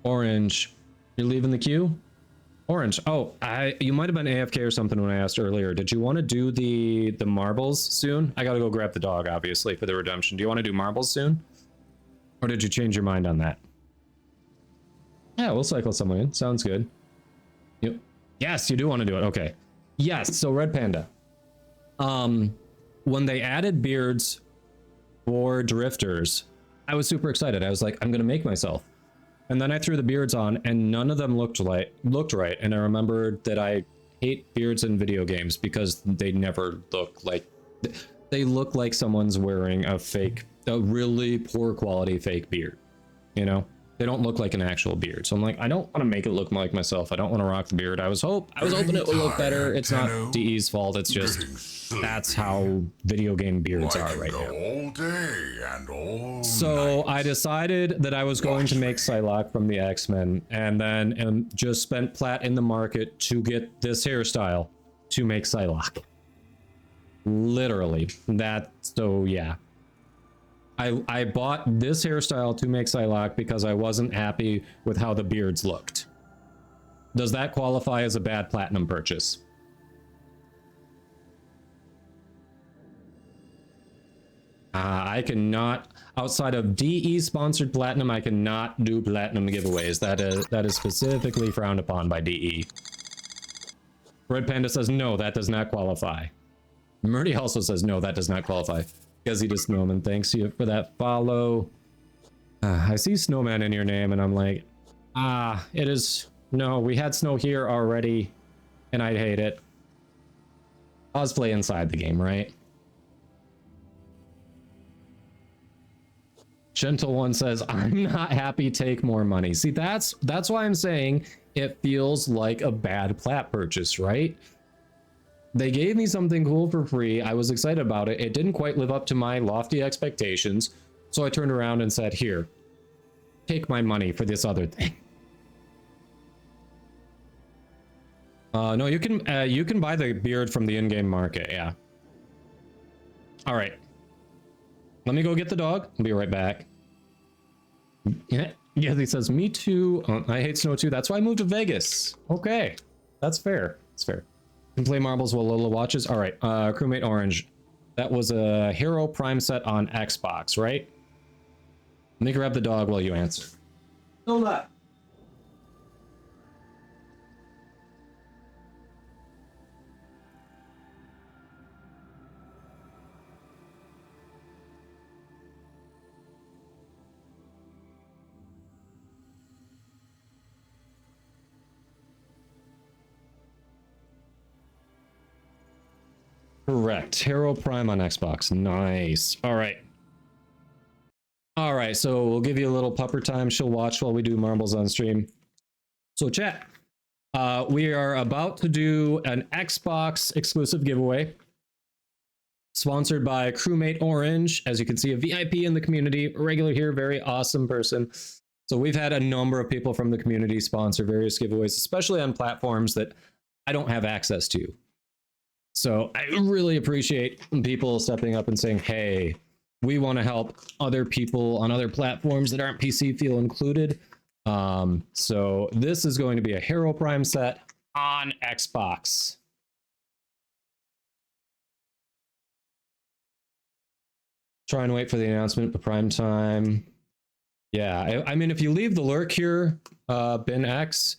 Orange, you're leaving the queue? Orange. Oh, you might have been AFK or something when I asked earlier. Did you want to do the marbles soon? I gotta go grab the dog, obviously, for the redemption. Do you want to do marbles soon? Or did you change your mind on that? Yeah, we'll cycle someone in. Sounds good. Yes, you do want to do it. Okay. Yes, so Red Panda. When they added beards for drifters, I was super excited. I was like, I'm gonna make myself. And then I threw the beards on and none of them looked right. And I remembered that I hate beards in video games because they never look like, they look like someone's wearing a really poor quality fake beard. You know, they don't look like an actual beard. So I'm like, I don't want to make it look like myself. I don't want to rock the beard. I was hoping it would look better. It's not DE's fault. It's just, that's how video game beards are right now. All day and all So night. I decided that I was going to make Psylocke from the X-Men and then just spent plat in the market to get this hairstyle to make Psylocke. Literally. So yeah. I bought this hairstyle to make Psylocke because I wasn't happy with how the beards looked. Does that qualify as a bad platinum purchase? I cannot, outside of DE sponsored platinum, I cannot do platinum giveaways. That is specifically frowned upon by DE. Red Panda says no, that does not qualify. Murdy also says no, that does not qualify. Guzzy the Snowman, thanks you for that follow. I see Snowman in your name and I'm like, it is, no, we had snow here already and I'd hate it. Cosplay inside the game, right? Gentle One says, I'm not happy, take more money. See, that's why I'm saying it feels like a bad plat purchase, right? They gave me something cool for free. I was excited about it. It didn't quite live up to my lofty expectations. So I turned around and said, here, take my money for this other thing. No, you can buy the beard from the in-game market. Yeah. All right. Let me go get the dog. I'll be right back. Yeah, he says, me too. I hate snow too. That's why I moved to Vegas. Okay. That's fair. That's fair. Can play marbles while Lola watches. All right, crewmate Orange. That was a Hero Prime set on Xbox, right? Let me grab the dog while you answer. Lola. Correct. Hero Prime on Xbox. Nice. All right. All right, so we'll give you a little pupper time. She'll watch while we do marbles on stream. So chat, we are about to do an Xbox exclusive giveaway sponsored by Crewmate Orange. As you can see, a VIP in the community, a regular here, very awesome person. So we've had a number of people from the community sponsor various giveaways, especially on platforms that I don't have access to. So I really appreciate people stepping up and saying, hey, we want to help other people on other platforms that aren't PC feel included. So this is going to be a Hero Prime set on Xbox. Try and wait for the announcement for prime time. Yeah, I mean, if you leave the lurk here, Ben X,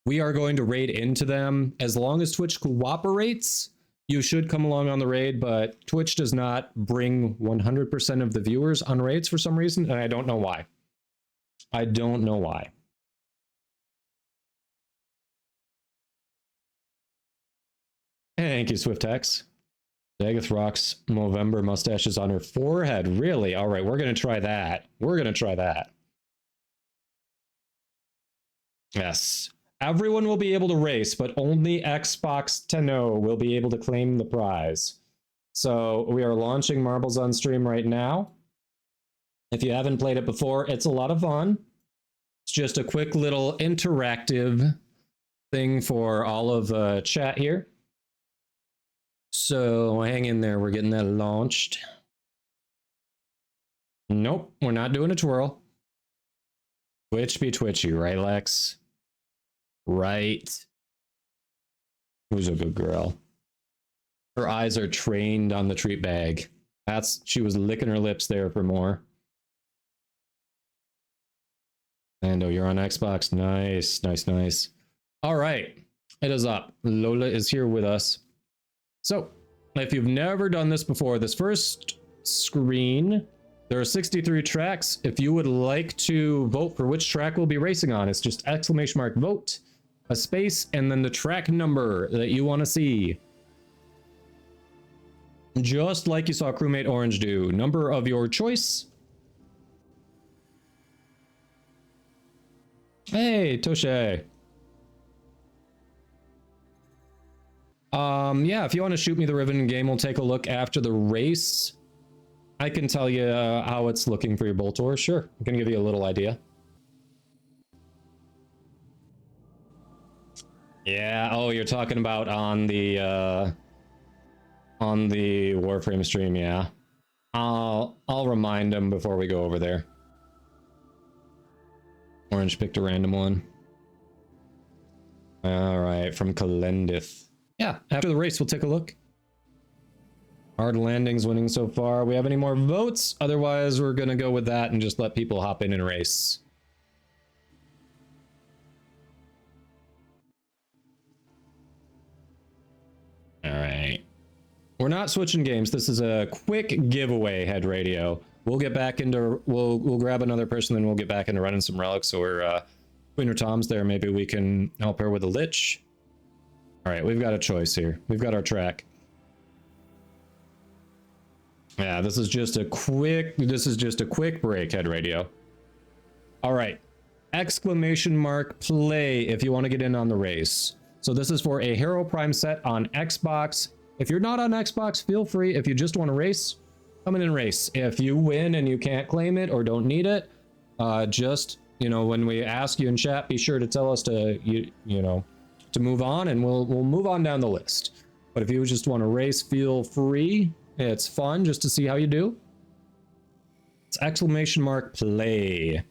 we are going to raid into them. As long as Twitch cooperates, you should come along on the raid, but Twitch does not bring 100% of the viewers on raids for some reason, and I don't know why. I don't know why. Thank you, SwiftX. Dagoth rocks Movember mustaches on her forehead. Really? All right, we're going to try that. We're going to try that. Yes. Everyone will be able to race, but only Xbox Tenno will be able to claim the prize. So we are launching Marbles on stream right now. If you haven't played it before, it's a lot of fun. It's just a quick little interactive thing for all of chat here. So hang in there, we're getting that launched. Nope, we're not doing a twirl. Twitch be twitchy, right, Lex? Right. Who's a good girl? Her eyes are trained on the treat bag. She was licking her lips there for more. Lando, you're on Xbox. Nice, nice, nice. All right, it is up. Lola is here with us. So, if you've never done this before, this first screen, there are 63 tracks. If you would like to vote for which track we'll be racing on, it's just !vote, a space, and then the track number that you want to see. Just like you saw Crewmate Orange do. Number of your choice. Hey, Toshe. Yeah, if you want to shoot me the ribbon game, we'll take a look after the race. I can tell you how it's looking for your Boltor. Sure, I can give you a little idea. Yeah, oh, you're talking about on the Warframe stream, yeah. I'll remind him before we go over there. Orange picked a random one. All right, from Kalendith. Yeah, after the race, we'll take a look. Hard Landings winning so far. We have any more votes? Otherwise, we're going to go with that and just let people hop in and race. All right. We're not switching games. This is a quick giveaway, Head Radio. We'll get back into... We'll grab another person, then we'll get back into running some relics. So we're... Queen or Tom's there. Maybe we can help her with a Lich. All right, we've got a choice here. We've got our track. Yeah, this is just a quick break, Head Radio. All right. ! Play if you want to get in on the race. So this is for a Hero Prime set on Xbox. If you're not on Xbox, feel free. If you just want to race, come in and race. If you win and you can't claim it or don't need it, just, you know, when we ask you in chat, be sure to tell us to, you know, to move on, and we'll move on down the list. But if you just want to race, feel free. It's fun just to see how you do. It's ! Play.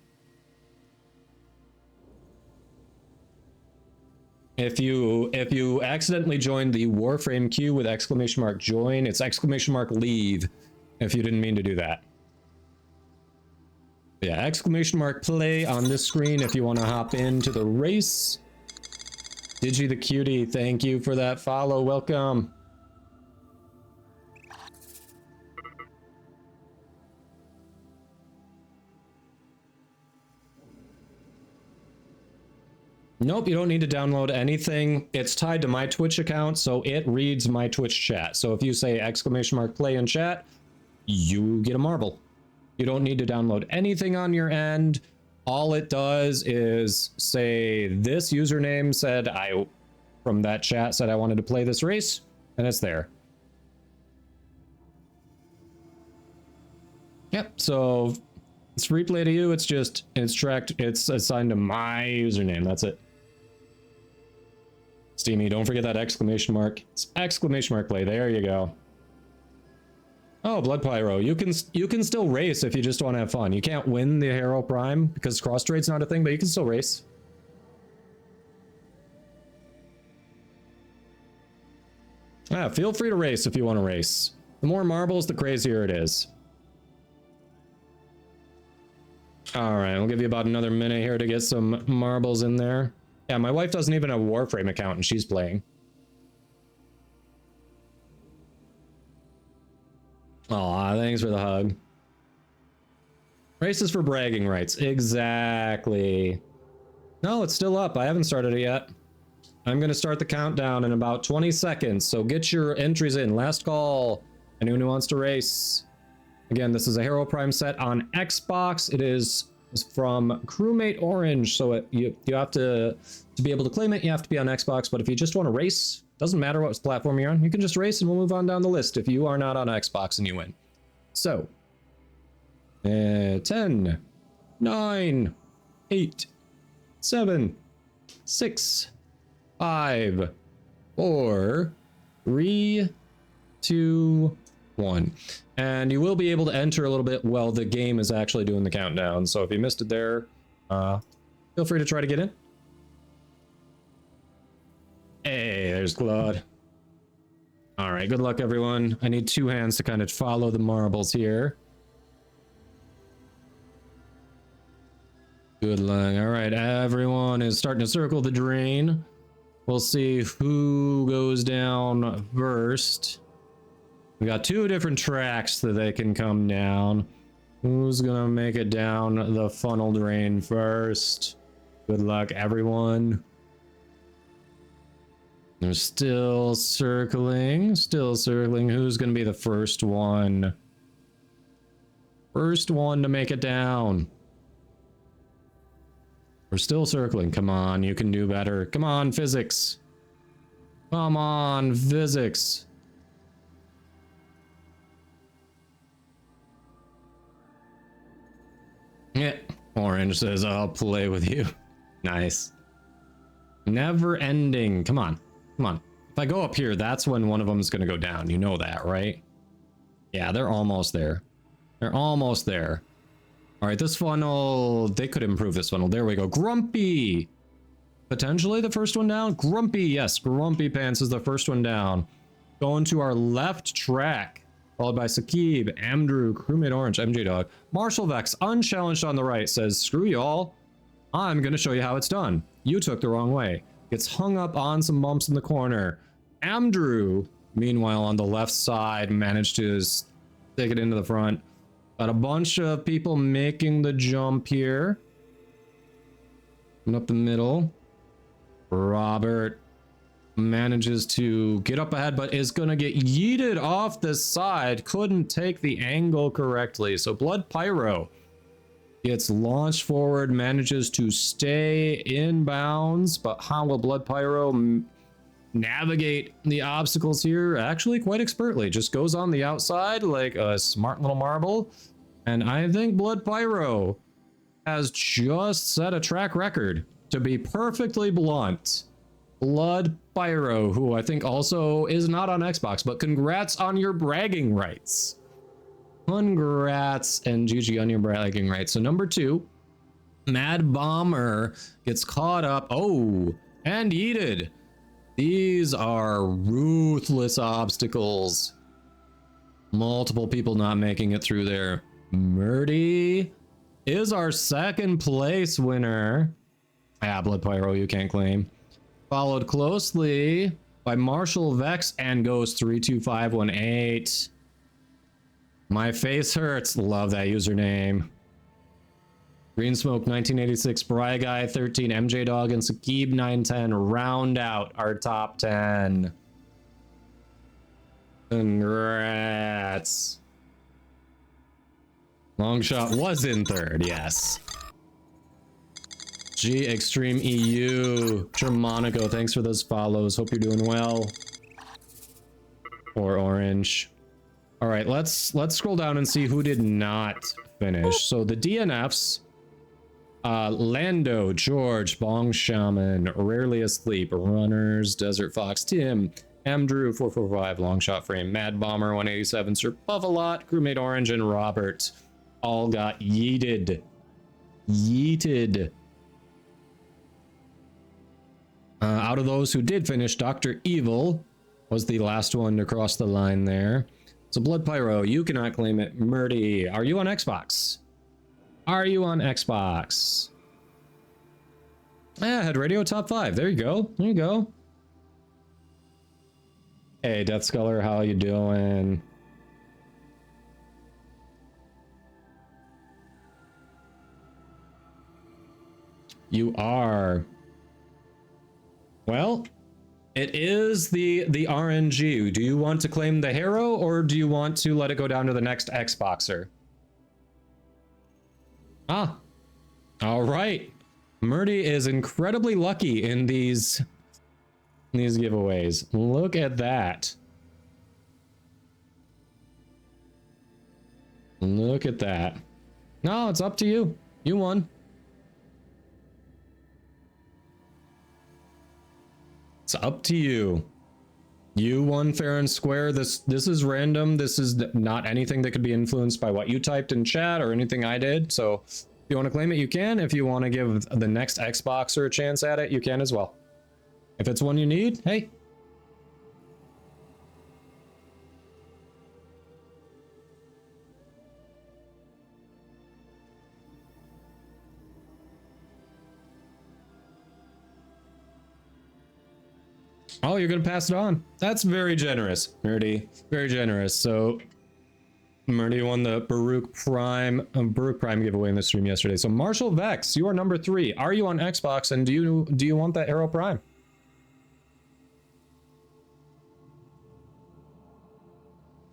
If you accidentally joined the Warframe queue with ! Join, it's ! Leave if you didn't mean to do that. Yeah, ! Play on this screen if you want to hop into the race. Digi the Cutie, thank you for that follow. Welcome. Nope, you don't need to download anything. It's tied to my Twitch account, so it reads my Twitch chat. So if you say !play in chat, you get a marble. You don't need to download anything on your end. All it does is say this username said from that chat said I wanted to play this race, and it's there. Yep, so it's replay to you, it's assigned to my username, that's it. Steamy, don't forget that exclamation mark. It's exclamation mark play, there you go. Oh, Blood Pyro, you can still race if you just want to have fun. You can't win the Hero Prime because cross trade's not a thing, but you can still race. Ah, feel free to race if you want to race. The more marbles, the crazier it is. All right, we'll give you about another minute here to get some marbles in there. Yeah, my wife doesn't even have a Warframe account and she's playing. Aw, thanks for the hug. Races for bragging rights. Exactly. No, it's still up. I haven't started it yet. I'm going to start the countdown in about 20 seconds, so get your entries in. Last call. Anyone who wants to race. Again, this is a Hero Prime set on Xbox. It is from Crewmate Orange, so you have to be able to claim it, you have to be on Xbox, but if you just want to race, doesn't matter what platform you're on, you can just race and we'll move on down the list if you are not on Xbox and you win. So, 10, 9, 8, 7, 6, 5, 4, 3, 2, 1. And you will be able to enter a little bit while the game is actually doing the countdown. So if you missed it there, feel free to try to get in. Hey, there's Claude. All right, good luck, everyone. I need 2 hands to kind of follow the marbles here. Good luck. All right, everyone is starting to circle the drain. We'll see who goes down first. We got 2 different tracks that they can come down. Who's gonna make it down the funnel drain first? Good luck, everyone. They're still circling, still circling. Who's gonna be the first one? First one to make it down. We're still circling. Come on, you can do better. Come on, physics. Come on, physics. Yeah, Orange says, I'll play with you. Nice. Never ending. Come on. Come on. If I go up here, that's when one of them is going to go down. You know that, right? Yeah, they're almost there. They're almost there. All right, this funnel, they could improve this funnel. There we go. Grumpy. Potentially the first one down. Grumpy, yes. Grumpy Pants is the first one down. Going to our left track. Followed by Sakib, Andrew, Crewmate Orange, MJ Dog. Marshall Vex, unchallenged on the right, says, screw y'all. I'm going to show you how it's done. You took the wrong way. Gets hung up on some bumps in the corner. Andrew, meanwhile, on the left side, managed to stick it into the front. Got a bunch of people making the jump here. And up the middle. Robert manages to get up ahead, but is going to get yeeted off this side. Couldn't take the angle correctly. So Blood Pyro gets launched forward, manages to stay in bounds, but how will Blood Pyro navigate the obstacles here? Actually quite expertly. Just goes on the outside like a smart little marble. And I think Blood Pyro has just set a track record, to be perfectly blunt. Blood Pyro, who I think also is not on Xbox, but congrats on your bragging rights. Congrats and GG on your bragging rights. So number 2, Mad Bomber gets caught up. Oh, and yeeted. These are ruthless obstacles. Multiple people not making it through there. Murdy is our second place winner. Ah, Blood Pyro, you can't claim. Followed closely by Marshall Vex and goes 32518. My face hurts. Love that username. Green Smoke 1986, Bry Guy 13, MJ Dog, and Sakib 910 round out our top 10. Congrats. Longshot was in third, yes. G Extreme EU, Germanico, thanks for those follows. Hope you're doing well. Or Orange. All right, let's scroll down and see who did not finish. So the DNFs, Lando, George, Bong Shaman, Rarely Asleep, Runners, Desert Fox, Tim, M. Drew 445, Longshot Frame, Mad Bomber 187, Sir Buffalot, Crewmate Orange, and Robert all got yeeted. Yeeted. Out of those who did finish, Dr. Evil was the last one to cross the line there. So Blood Pyro, you cannot claim it. Murdy, are you on Xbox? Are you on Xbox? Yeah, had radio top 5. There you go. There you go. Hey, Death Sculler, how you doing? You are. Well, it is the RNG. Do you want to claim the hero, or do you want to let it go down to the next Xboxer? Ah, all right. Murdy is incredibly lucky in these giveaways. Look at that. Look at that. No, it's up to you. You won. It's up to you. You won fair and square. This is random. This is not anything that could be influenced by what you typed in chat or anything I did. So if you want to claim it, you can. If you want to give the next Xboxer a chance at it, you can as well. If it's one you need, hey. Oh, you're gonna pass it on. That's very generous, Murdy. Very generous. So Murdy won the Baruch Prime giveaway in the stream yesterday. So Marshall Vex, you are number 3. Are you on Xbox, and do you want that Arrow Prime?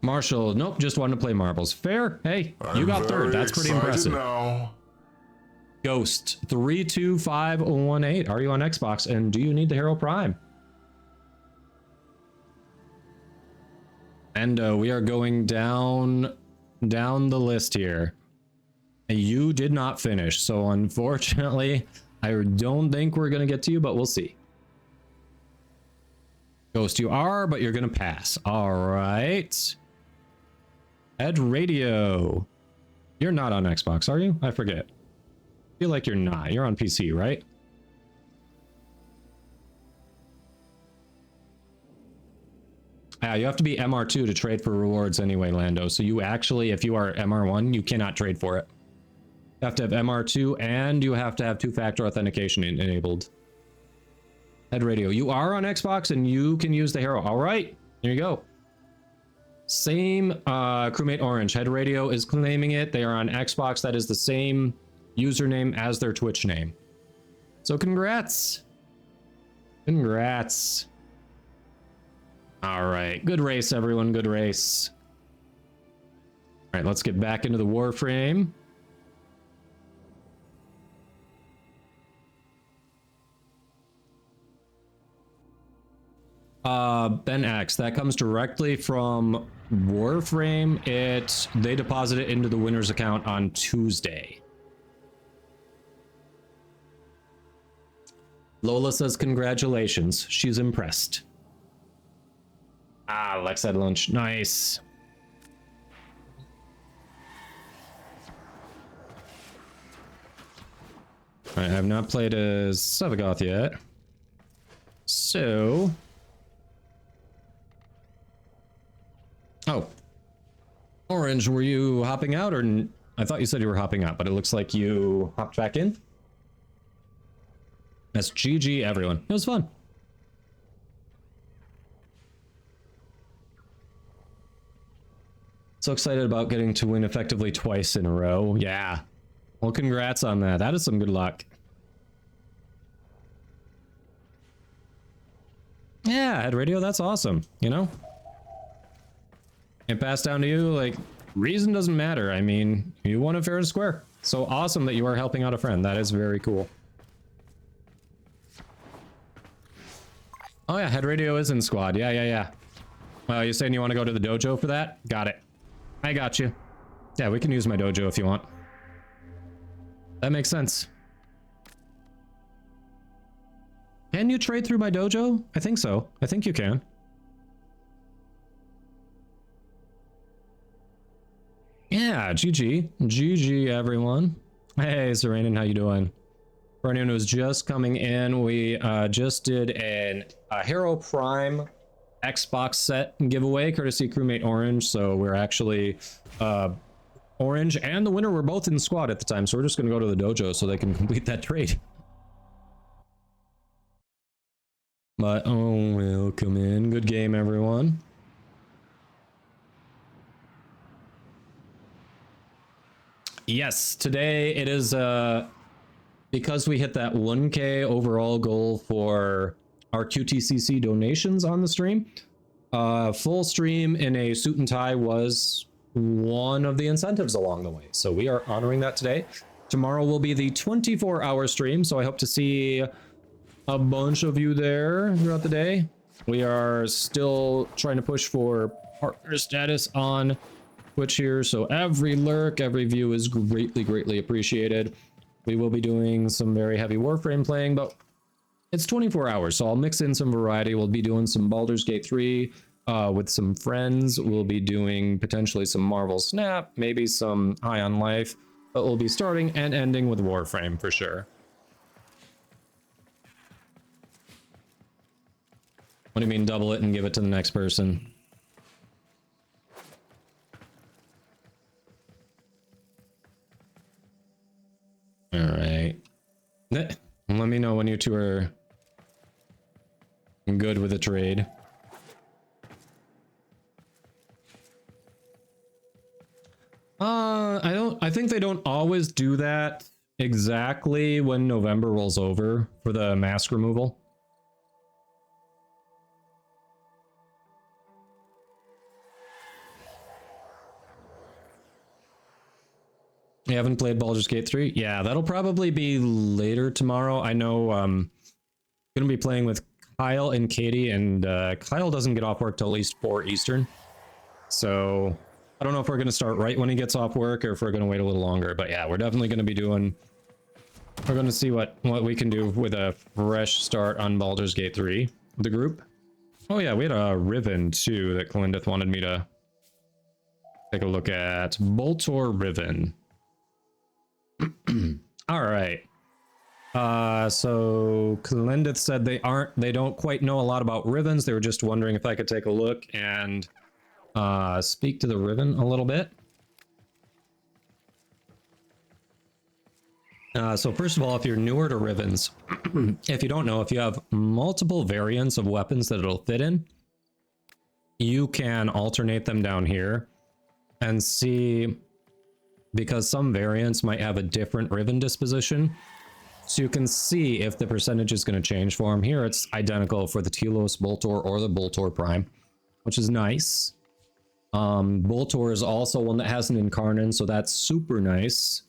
Marshall, nope, just wanted to play marbles. Fair. Hey, you got third. That's pretty impressive. Now. Ghost 32518. Are you on Xbox, and do you need the Hero Prime? And we are going down the list here. You did not finish, so unfortunately, I don't think we're gonna get to you, but we'll see. Ghost, you are, but you're gonna pass. All right. Ed Radio, you're not on Xbox, are you? I forget. I feel like you're not. You're on PC, right? Yeah, you have to be MR2 to trade for rewards anyway, Lando. So you actually, if you are MR1, you cannot trade for it. You have to have MR2 and you have to have 2-factor authentication enabled. Head Radio, you are on Xbox and you can use the hero. All right, there you go. Same Crewmate Orange. Head Radio is claiming it. They are on Xbox. That is the same username as their Twitch name. So congrats. Congrats. All right, good race, everyone. Good race. All right, let's get back into the Warframe. Ben X, that comes directly from Warframe. They deposit it into the winner's account on Tuesday. Lola says congratulations. She's impressed. Ah, Lex had lunch. Nice. I have not played as Sevagoth yet. So... Oh. Orange, were you hopping out or... I thought you said you were hopping out, but it looks like you hopped back in. That's GG, everyone. It was fun. So excited about getting to win effectively twice in a row. Yeah. Well, congrats on that. That is some good luck. Yeah, head radio, that's awesome, you know? It passed down to you, like, reason doesn't matter. I mean, you won it fair and square. So awesome that you are helping out a friend. That is very cool. Oh yeah, head radio is in squad. Yeah. You saying you want to go to the dojo for that? Got it. I got you. Yeah, we can use my dojo if you want. That makes sense. Can you trade through my dojo? I think so. I think you can. Yeah, GG. GG, everyone. Hey, Serenin, how you doing? For anyone who's just coming in, we just did a Hero Prime Xbox set giveaway, courtesy Crewmate Orange. So we're actually Orange and the winner were both in squad at the time. So we're just going to go to the dojo so they can complete that trade. But oh, welcome in. Good game, everyone. Yes, today it is because we hit that 1K overall goal for our QTCC donations on the stream. Full stream in a suit and tie was one of the incentives along the way. So we are honoring that today. Tomorrow will be the 24-hour stream, so I hope to see a bunch of you there throughout the day. We are still trying to push for partner status on Twitch here, so every lurk, every view is greatly appreciated. We will be doing some very heavy Warframe playing, but it's 24 hours, so I'll mix in some variety. We'll be doing some Baldur's Gate 3 with some friends. We'll be doing potentially some Marvel Snap, maybe some High on Life, but we'll be starting and ending with Warframe for sure. What do you mean double it and give it to the next person? All right. Let me know when you two are good with the trade. I think they don't always do that exactly when November rolls over for the mask removal. You haven't played Baldur's Gate 3? Yeah, that'll probably be later tomorrow. I know I'm gonna be playing with Kyle and Katie, and Kyle doesn't get off work till at least 4 Eastern. So I don't know if we're gonna start right when he gets off work or if we're gonna wait a little longer. But yeah, we're definitely gonna be doing. We're gonna see what we can do with a fresh start on Baldur's Gate 3. The group. Oh yeah, we had a Riven too that Kalindith wanted me to take a look at. Boltor Riven. All right. So Kalindith said they don't quite know a lot about Rivens. They were just wondering if I could take a look and speak to the Riven a little bit. So first of all, if you're newer to Rivens, if you don't know, if you have multiple variants of weapons that it'll fit in, you can alternate them down here and see, because some variants might have a different Riven disposition. So you can see if the percentage is going to change for them. Here it's identical for the Telos Boltor or the Boltor Prime, which is nice. Boltor is also one that has an Incarnon, so that's super nice.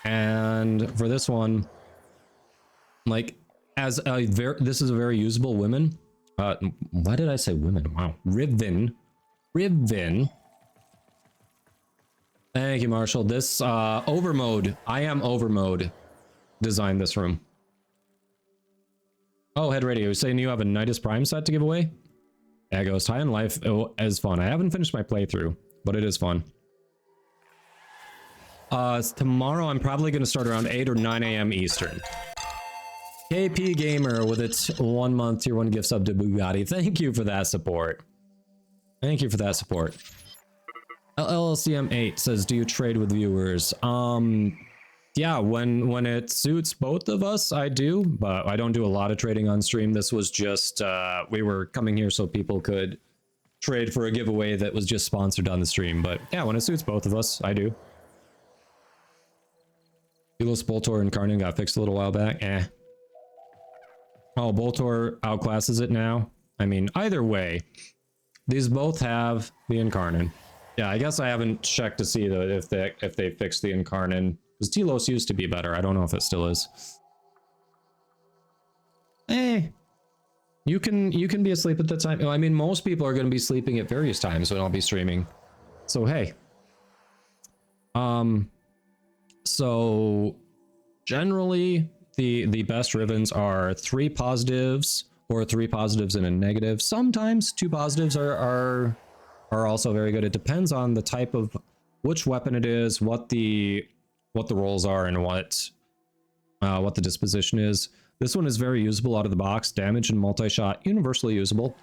And for this one, like, as a this is a very usable women. Why did I say women? Wow. Riven. Thank you, Marshall. This overmode. I am overmode. Designed this room. Oh, Head Radio, you're saying you have a Nidus Prime set to give away? Yeah, Ghost. High on Life is fun. I haven't finished my playthrough, but it is fun. Tomorrow I'm probably going to start around 8 or 9 a.m. Eastern. KP Gamer with its 1 month tier 1 gift sub to Bugatti. Thank you for that support. Thank you for that support. LLCM8 says, do you trade with viewers? Yeah, when it suits both of us, I do, but I don't do a lot of trading on stream. This was just, we were coming here so people could trade for a giveaway that was just sponsored on the stream. But yeah, when it suits both of us, I do. Telos, Boltor, and Karnan got fixed a little while back. Oh, Boltor outclasses it now. I mean, either way, these both have the Incarnon. Yeah, I guess I haven't checked to see though if they fixed the Incarnon, because Telos used to be better. I don't know if it still is. You can be asleep at the time. I mean, most people are going to be sleeping at various times when I'll be streaming. So hey. So generally the best Rivens are 3 positives or 3 positives and a negative. Sometimes 2 positives are also very good. It depends on the type of which weapon it is, what the rolls are, and what the disposition is. This one is very usable out of the box. Damage and multi-shot, universally usable.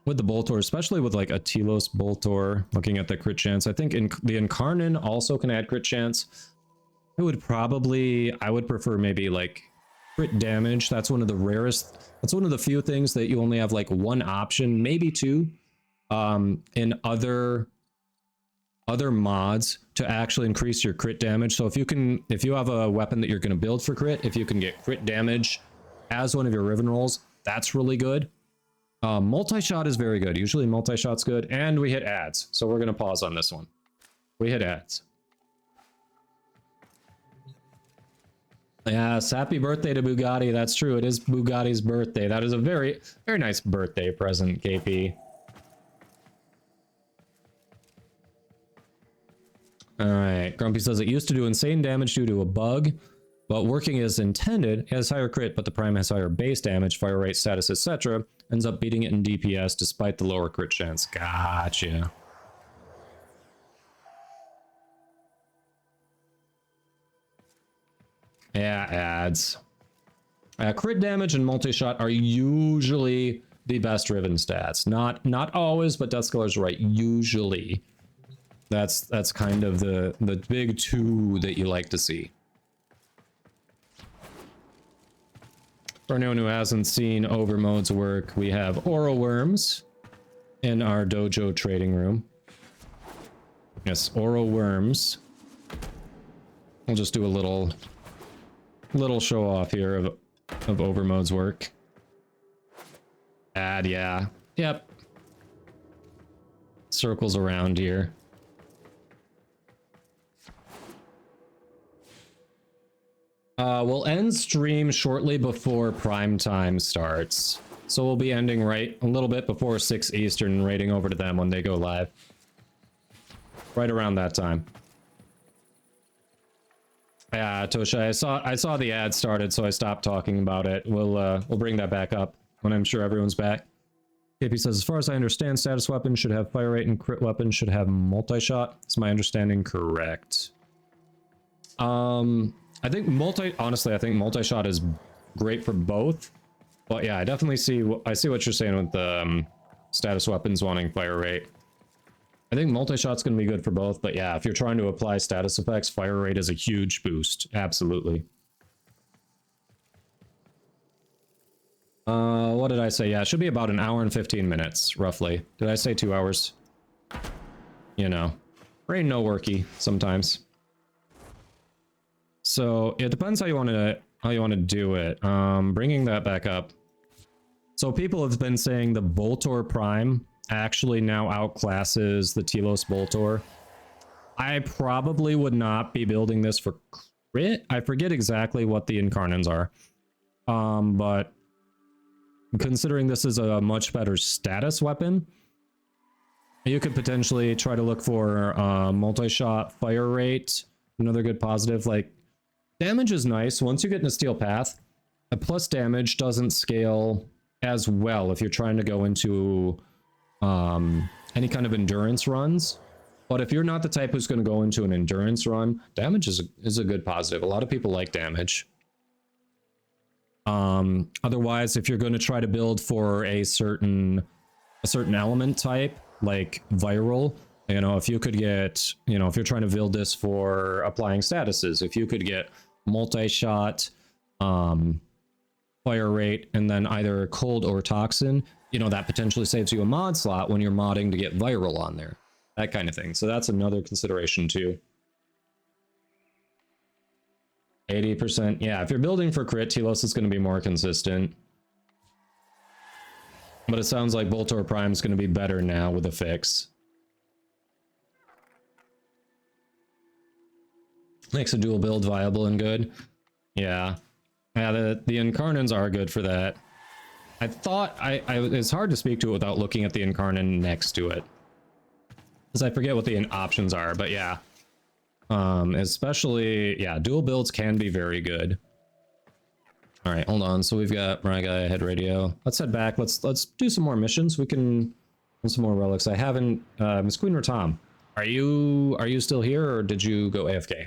With the Boltor, especially with like a Telos Boltor, looking at the crit chance, I think the Incarnon also can add crit chance. I would prefer maybe like crit damage. That's one of the rarest. That's one of the few things that you only have like one option, maybe 2, in other mods to actually increase your crit damage. So if you have a weapon that you're going to build for crit, if you can get crit damage as one of your Riven rolls, that's really good. Multi-shot is very good. Usually multi-shot's good. And we hit ads. So we're going to pause on this one. We hit ads. Yes, happy birthday to Bugatti. That's true. It is Bugatti's birthday. That is a very, very nice birthday present, KP. Alright, Grumpy says it used to do insane damage due to a bug, but working as intended, it has higher crit, but the Prime has higher base damage, fire rate, status, etc. Ends up beating it in DPS despite the lower crit chance. Gotcha. Yeah, ads. Crit damage and multi-shot are usually the best Riven stats. Not always, but Deathsculler's right. Usually. That's kind of the big 2 that you like to see. For anyone who hasn't seen Overmode's work, we have Aura Worms in our dojo trading room. Yes, Aura Worms. I'll just do a little show off here of Overmode's work. Yeah. Yep. Circles around here. We'll end stream shortly before prime time starts. So we'll be ending right a little bit before 6 Eastern, raiding over to them when they go live. Right around that time. Yeah, Tosha, I saw the ad started, so I stopped talking about it. We'll bring that back up when I'm sure everyone's back. KP says, as far as I understand, status weapons should have fire rate and crit weapons should have multi-shot. Is my understanding correct? I think multi-shot is great for both. But yeah, I definitely see what you're saying with the status weapons wanting fire rate. I think multi-shot's going to be good for both, but yeah, if you're trying to apply status effects, fire rate is a huge boost. Absolutely. What did I say? Yeah, it should be about an hour and 15 minutes, roughly. Did I say 2 hours? You know, brain no worky sometimes. So it depends how you want to do it. Bringing that back up. So people have been saying the Boltor Prime actually now outclasses the Telos Boltor. I probably would not be building this for crit. I forget exactly what the Incarnons are. But considering this is a much better status weapon, you could potentially try to look for multi-shot fire rate. Another good positive. Like, damage is nice. Once you get in a steel path, a plus damage doesn't scale as well if you're trying to go into any kind of endurance runs. But if you're not the type who's going to go into an endurance run, damage is a good positive. A lot of people like damage. Otherwise, if you're going to try to build for a certain element type, like viral, you know, if you could get, you know, if you're trying to build this for applying statuses, if you could get multi-shot, fire rate, and then either cold or toxin, you know, that potentially saves you a mod slot when you're modding to get viral on there. that kind of thing. So that's another consideration too. 80%. Yeah, if you're building for crit, Telos is going to be more consistent. But it sounds like Voltor Prime is going to be better now with a fix. Makes a dual build viable and good. Yeah. Yeah, the Incarnans are good for that. I thought it's hard to speak to it without looking at the Incarnan next to it. Because I forget what the options are, but yeah. Especially, yeah, dual builds can be very good. All right, hold on. So we've got my guy head radio. Let's head back. Let's do some more missions. We can do some more relics. I haven't. Miss Queen or Tom, are you still here or did you go AFK?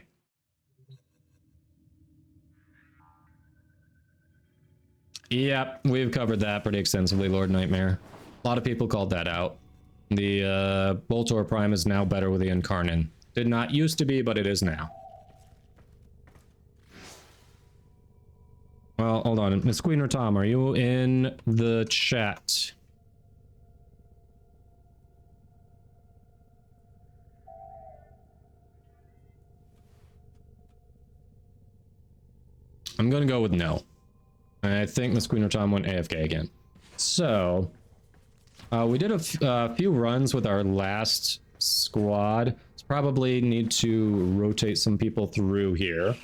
Yep, we've covered that pretty extensively, Lord Nightmare. A lot of people called that out. The Voltor Prime is now better with the Incarnan. Did not used to be, but it is now. Well, hold on. Miss Queen or Tom, are you in the chat? I'm gonna go with no. I think Miss Queen or Tom went AFK again. So, we did a few runs with our last squad. Let's probably need to rotate some people through here.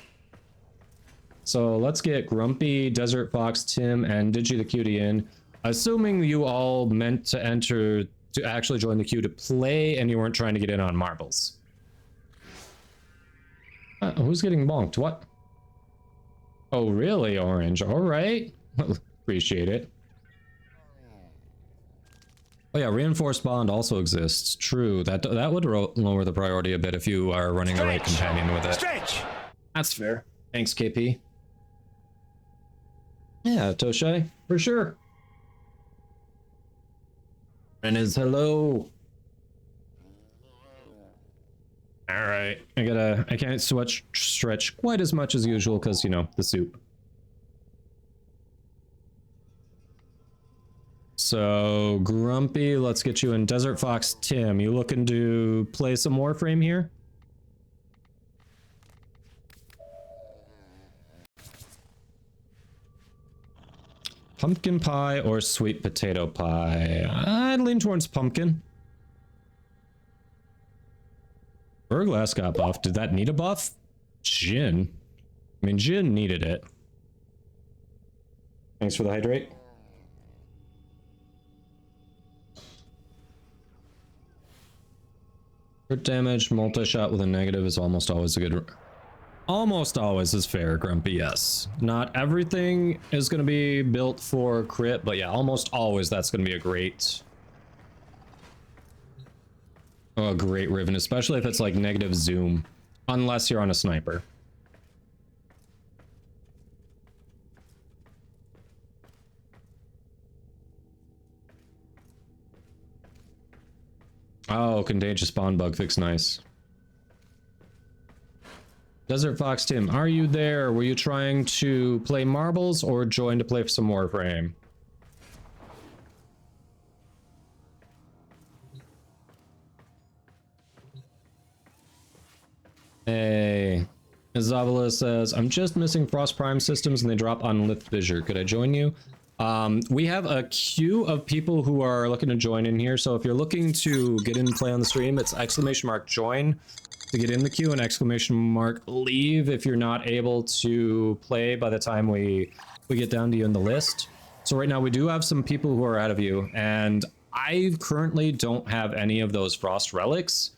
So let's get Grumpy, Desert Fox, Tim, and Digi the Cutie in. Assuming you all meant to enter to actually join the queue to play and you weren't trying to get in on marbles. Who's getting bonked? What? Oh, really, Orange? All right. Appreciate it. Oh yeah, reinforced bond also exists. True. That would lower the priority a bit if you are running the right companion with it. Stretch. That's fair. Thanks, KP. Yeah, Toshai, for sure. And is hello. All right, I can't stretch quite as much as usual because, you know, the soup. So, Grumpy, let's get you in. Desert Fox, Tim, you looking to play some Warframe here? Pumpkin pie or sweet potato pie? I'd lean towards pumpkin. Burglass got buffed. Did that need a buff? Jin. I mean, Jin needed it. Thanks for the hydrate. Crit damage, multi-shot with a negative is almost always a good... Almost always is fair, Grumpy, yes. Not everything is going to be built for crit, but yeah, almost always that's going to be a great... Oh, a great Riven, especially if it's like negative zoom. Unless you're on a sniper. Oh, contagious spawn bug fix, nice. Desert Fox Tim, are you there? Were you trying to play marbles or join to play some Warframe? Hey, Zavala says, I'm just missing Frost Prime systems and they drop on Lift Fissure. Could I join you? We have a queue of people who are looking to join in here. So if you're looking to get in and play on the stream, it's !join to get in the queue and !leave if you're not able to play by the time we get down to you in the list. So right now we do have some people who are out of you, and I currently don't have any of those Frost Relics.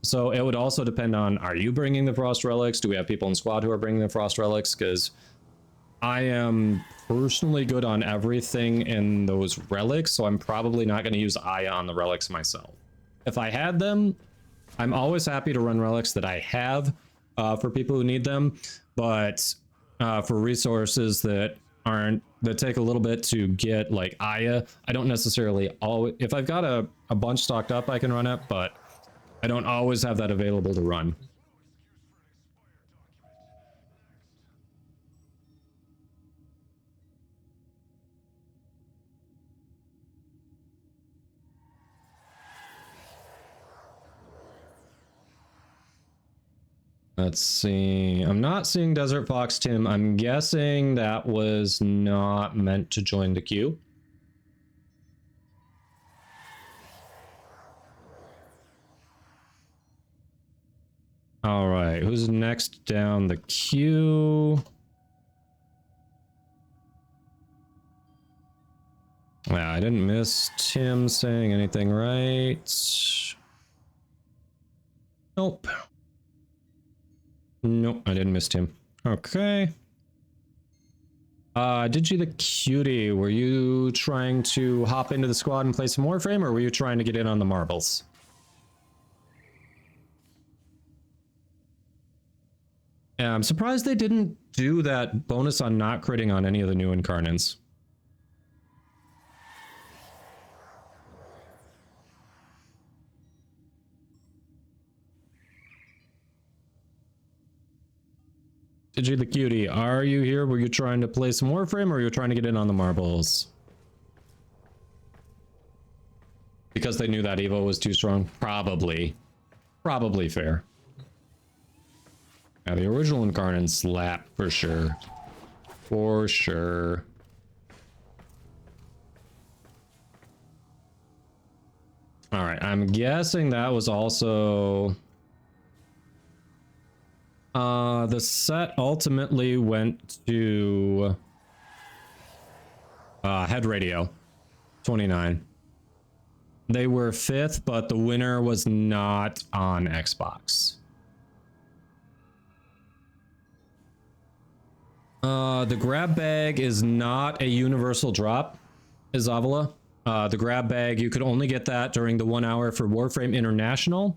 So it would also depend on, are you bringing the Frost Relics? Do we have people in squad who are bringing the Frost Relics? Because I am personally good on everything in those relics, so I'm probably not going to use Aya on the relics myself. If I had them, I'm always happy to run relics that I have for people who need them, but for resources that take a little bit to get, like Aya, I don't necessarily always... If I've got a bunch stocked up, I can run it, but I don't always have that available to run. Let's see. I'm not seeing Desert Fox Tim. I'm guessing that was not meant to join the queue. All right, who's next down the queue? Yeah, I didn't miss Tim saying anything, right? Nope. Nope, I didn't miss Tim. Okay. Did you the cutie? Were you trying to hop into the squad and play some Warframe, or were you trying to get in on the marbles? Yeah, I'm surprised they didn't do that bonus on not critting on any of the new incarnates. Digi the cutie, are you here? Were you trying to play some Warframe, or were you trying to get in on the marbles? Because they knew that Evo was too strong? Probably. Probably fair. Yeah, the original incarnate slap for sure. For sure. Alright, I'm guessing that was also... the set ultimately went to... Head Radio. 29. They were 5th, but the winner was not on Xbox. The grab bag is not a universal drop, Izavala. The grab bag, you could only get that during the 1 hour for Warframe International.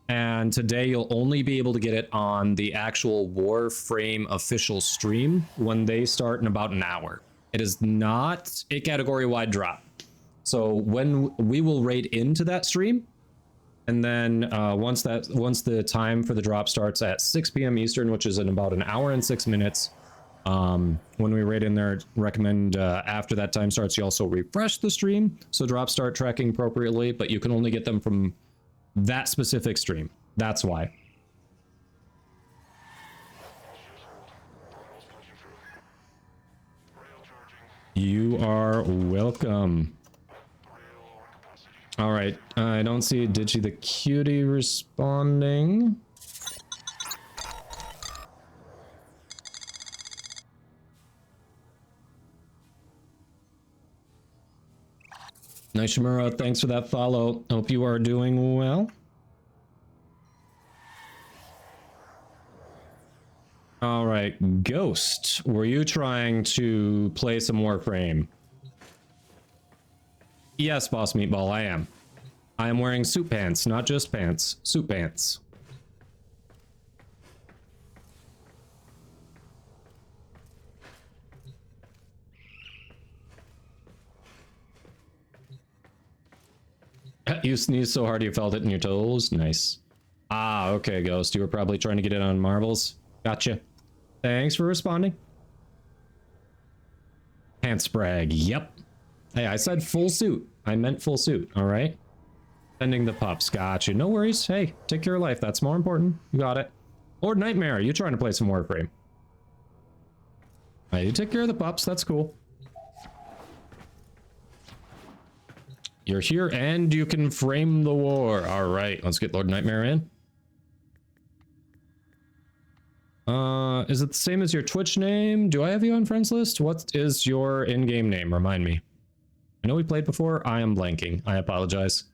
And today you'll only be able to get it on the actual Warframe official stream when they start in about an hour. It is not a category-wide drop. So when we will raid into that stream, and then once the time for the drop starts at 6 p.m. Eastern, which is in about an hour and 6 minutes, when we raid in there, recommend after that time starts, you also refresh the stream so drops start tracking appropriately, but you can only get them from that specific stream. That's why. You are welcome. All right, I don't see Digi the cutie responding. Nishimura, thanks for that follow. Hope you are doing well. All right, Ghost, were you trying to play some Warframe? Yes, Boss Meatball, I am. I am wearing suit pants, not just pants. Suit pants. You sneezed so hard you felt it in your toes? Nice. Ah, okay, Ghost. You were probably trying to get in on marbles. Gotcha. Thanks for responding. Pants brag. Yep. Hey, I said full suit. I meant full suit, alright? Sending the pups. Gotcha. No worries. Hey, take care of life. That's more important. You got it. Lord Nightmare, you trying to play some Warframe? Hey, you take care of the pups. That's cool. You're here and you can frame the war. All right, let's get Lord Nightmare in. Is it the same as your Twitch name? Do I have you on friends list? What is your in-game name? Remind me. I know we played before. I am blanking. I apologize.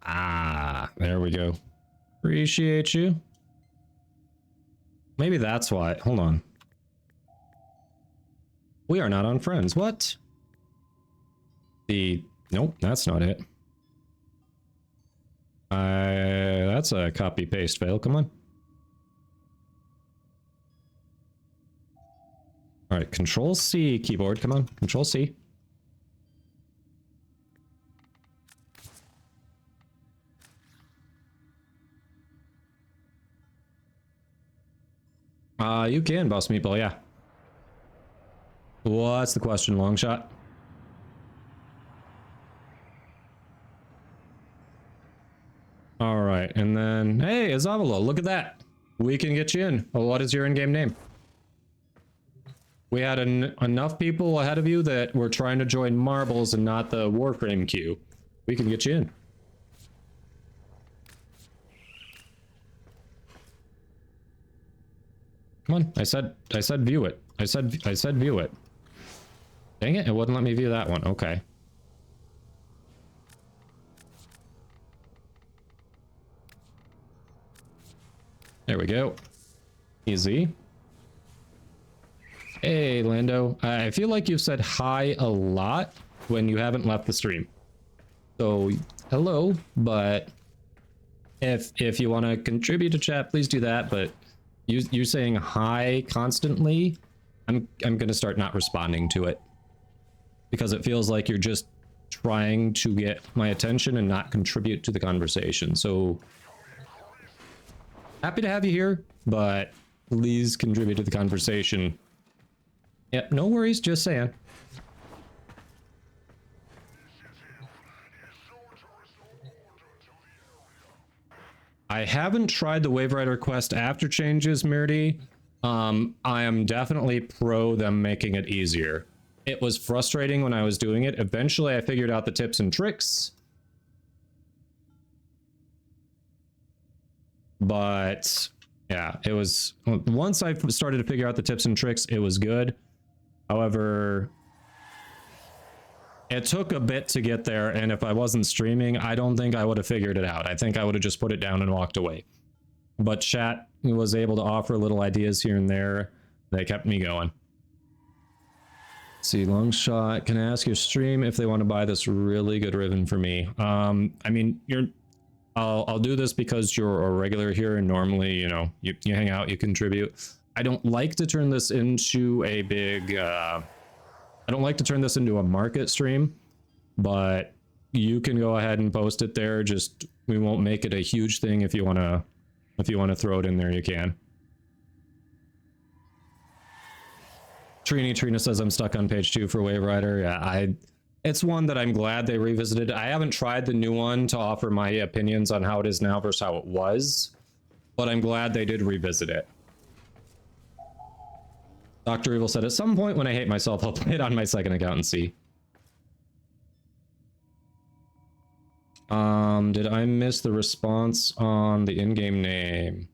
Ah, there we go. Appreciate you. Maybe that's why. Hold on. We are not on friends. What? Nope, that's not it. That's a copy paste fail. Come on. All right, Control C keyboard. Come on, Control C. You can, Boss Meatball, yeah. What's the question, long shot? All right, and then, hey, Azavalo, look at that. We can get you in. Well, what is your in-game name? We had enough people ahead of you that were trying to join Marbles and not the Warframe queue. We can get you in. Come on, I said view it. I said view it. Dang it, it wouldn't let me view that one. Okay. There we go. Easy. Hey, Lando. I feel like you've said hi a lot when you haven't left the stream. So, hello, but if you want to contribute to chat, please do that, but you saying hi constantly, I'm going to start not responding to it. Because it feels like you're just trying to get my attention and not contribute to the conversation. So, happy to have you here, but please contribute to the conversation. Yeah, no worries, just saying. I haven't tried the Wave Rider quest after changes, Mirdy. I am definitely pro them making it easier. It was frustrating when I was doing it. Eventually, I figured out the tips and tricks. But yeah, it was, once I started to figure out the tips and tricks, it was good. However, it took a bit to get there, and if I wasn't streaming, I don't think I would have figured it out. I think I would have just put it down and walked away. But chat was able to offer little ideas here and there. They kept me going. See, long shot. Can I ask your stream if they want to buy this really good ribbon for me? I mean, I'll do this because you're a regular here, and normally, you know, you hang out, you contribute. I don't like to turn this into a big, I don't like to turn this into a market stream, but you can go ahead and post it there. Just, we won't make it a huge thing. If you want to throw it in there, you can. Trina says I'm stuck on page 2 for Wave Rider. Yeah, it's one that I'm glad they revisited. I haven't tried the new one to offer my opinions on how it is now versus how it was, but I'm glad they did revisit it. Dr. Evil said, at some point when I hate myself, I'll play it on my second account and see. Did I miss the response on the in-game name?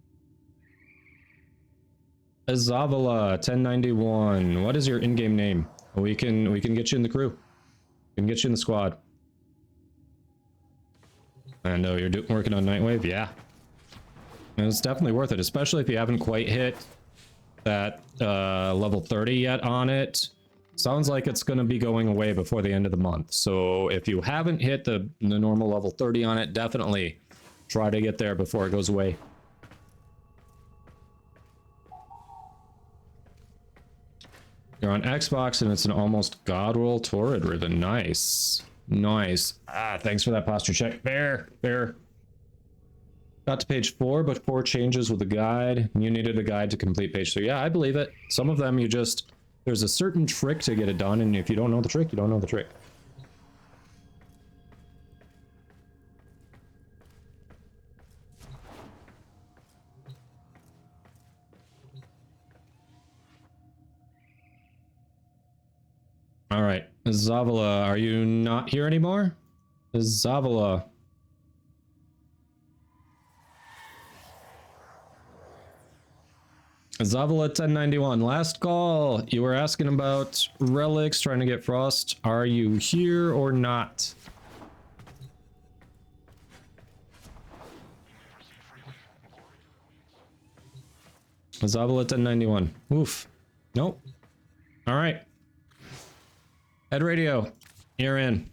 Azavala 1091. What is your in-game name? We can get you in the crew. We can get you in the squad. I know you're working on Nightwave. Yeah, and it's definitely worth it, especially if you haven't quite hit that level 30 yet on it. Sounds like it's going to be going away before the end of the month. So if you haven't hit the normal level 30 on it, definitely try to get there before it goes away. You're on Xbox and it's an almost God roll Torrid ribbon. Nice. Nice. Ah, thanks for that posture check. Fair. Got to page 4, but 4 changes with a guide. You needed a guide to complete page 3. Yeah, I believe it. Some of them you just, there's a certain trick to get it done, and if you don't know the trick, you don't know the trick. All right, Zavala, are you not here anymore? Zavala. Zavala 1091, last call. You were asking about relics, trying to get frost. Are you here or not? Zavala 1091. Oof. Nope. All right. Head radio, you're in.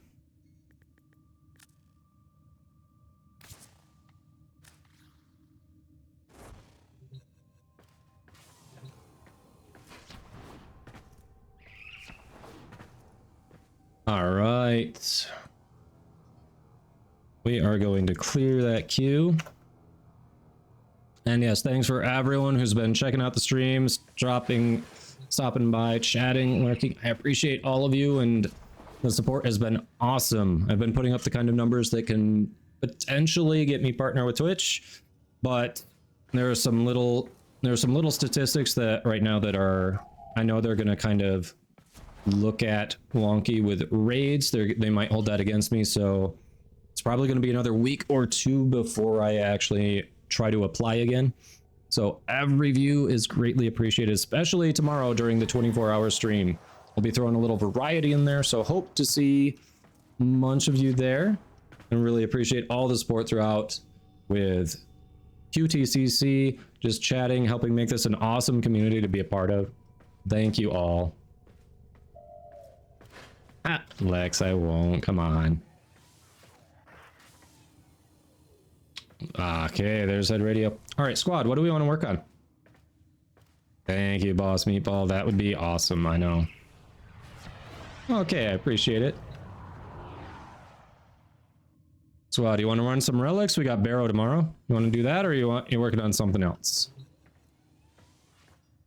All right. We are going to clear that queue. And yes, thanks for everyone who's been checking out the streams, stopping by, chatting, lurking. I appreciate all of you, and the support has been awesome. I've been putting up the kind of numbers that can potentially get me partner with Twitch, but there are some little statistics that right now that are, I know they're going to kind of look at wonky with raids. They might hold that against me, so it's probably going to be another week or two before I actually try to apply again. So every view is greatly appreciated, especially tomorrow during the 24-hour stream. I'll be throwing a little variety in there, so hope to see a bunch of you there, and really appreciate all the support throughout with QTCC, just chatting, helping make this an awesome community to be a part of. Thank you all. Ah, Lex, I won't. Come on. Okay, there's Head Radio. All right, squad, what do we want to work on? Thank you, Boss Meatball. That would be awesome, I know. Okay, I appreciate it. Squad, you want to run some relics? We got Barrow tomorrow. You want to do that, or you're working on something else?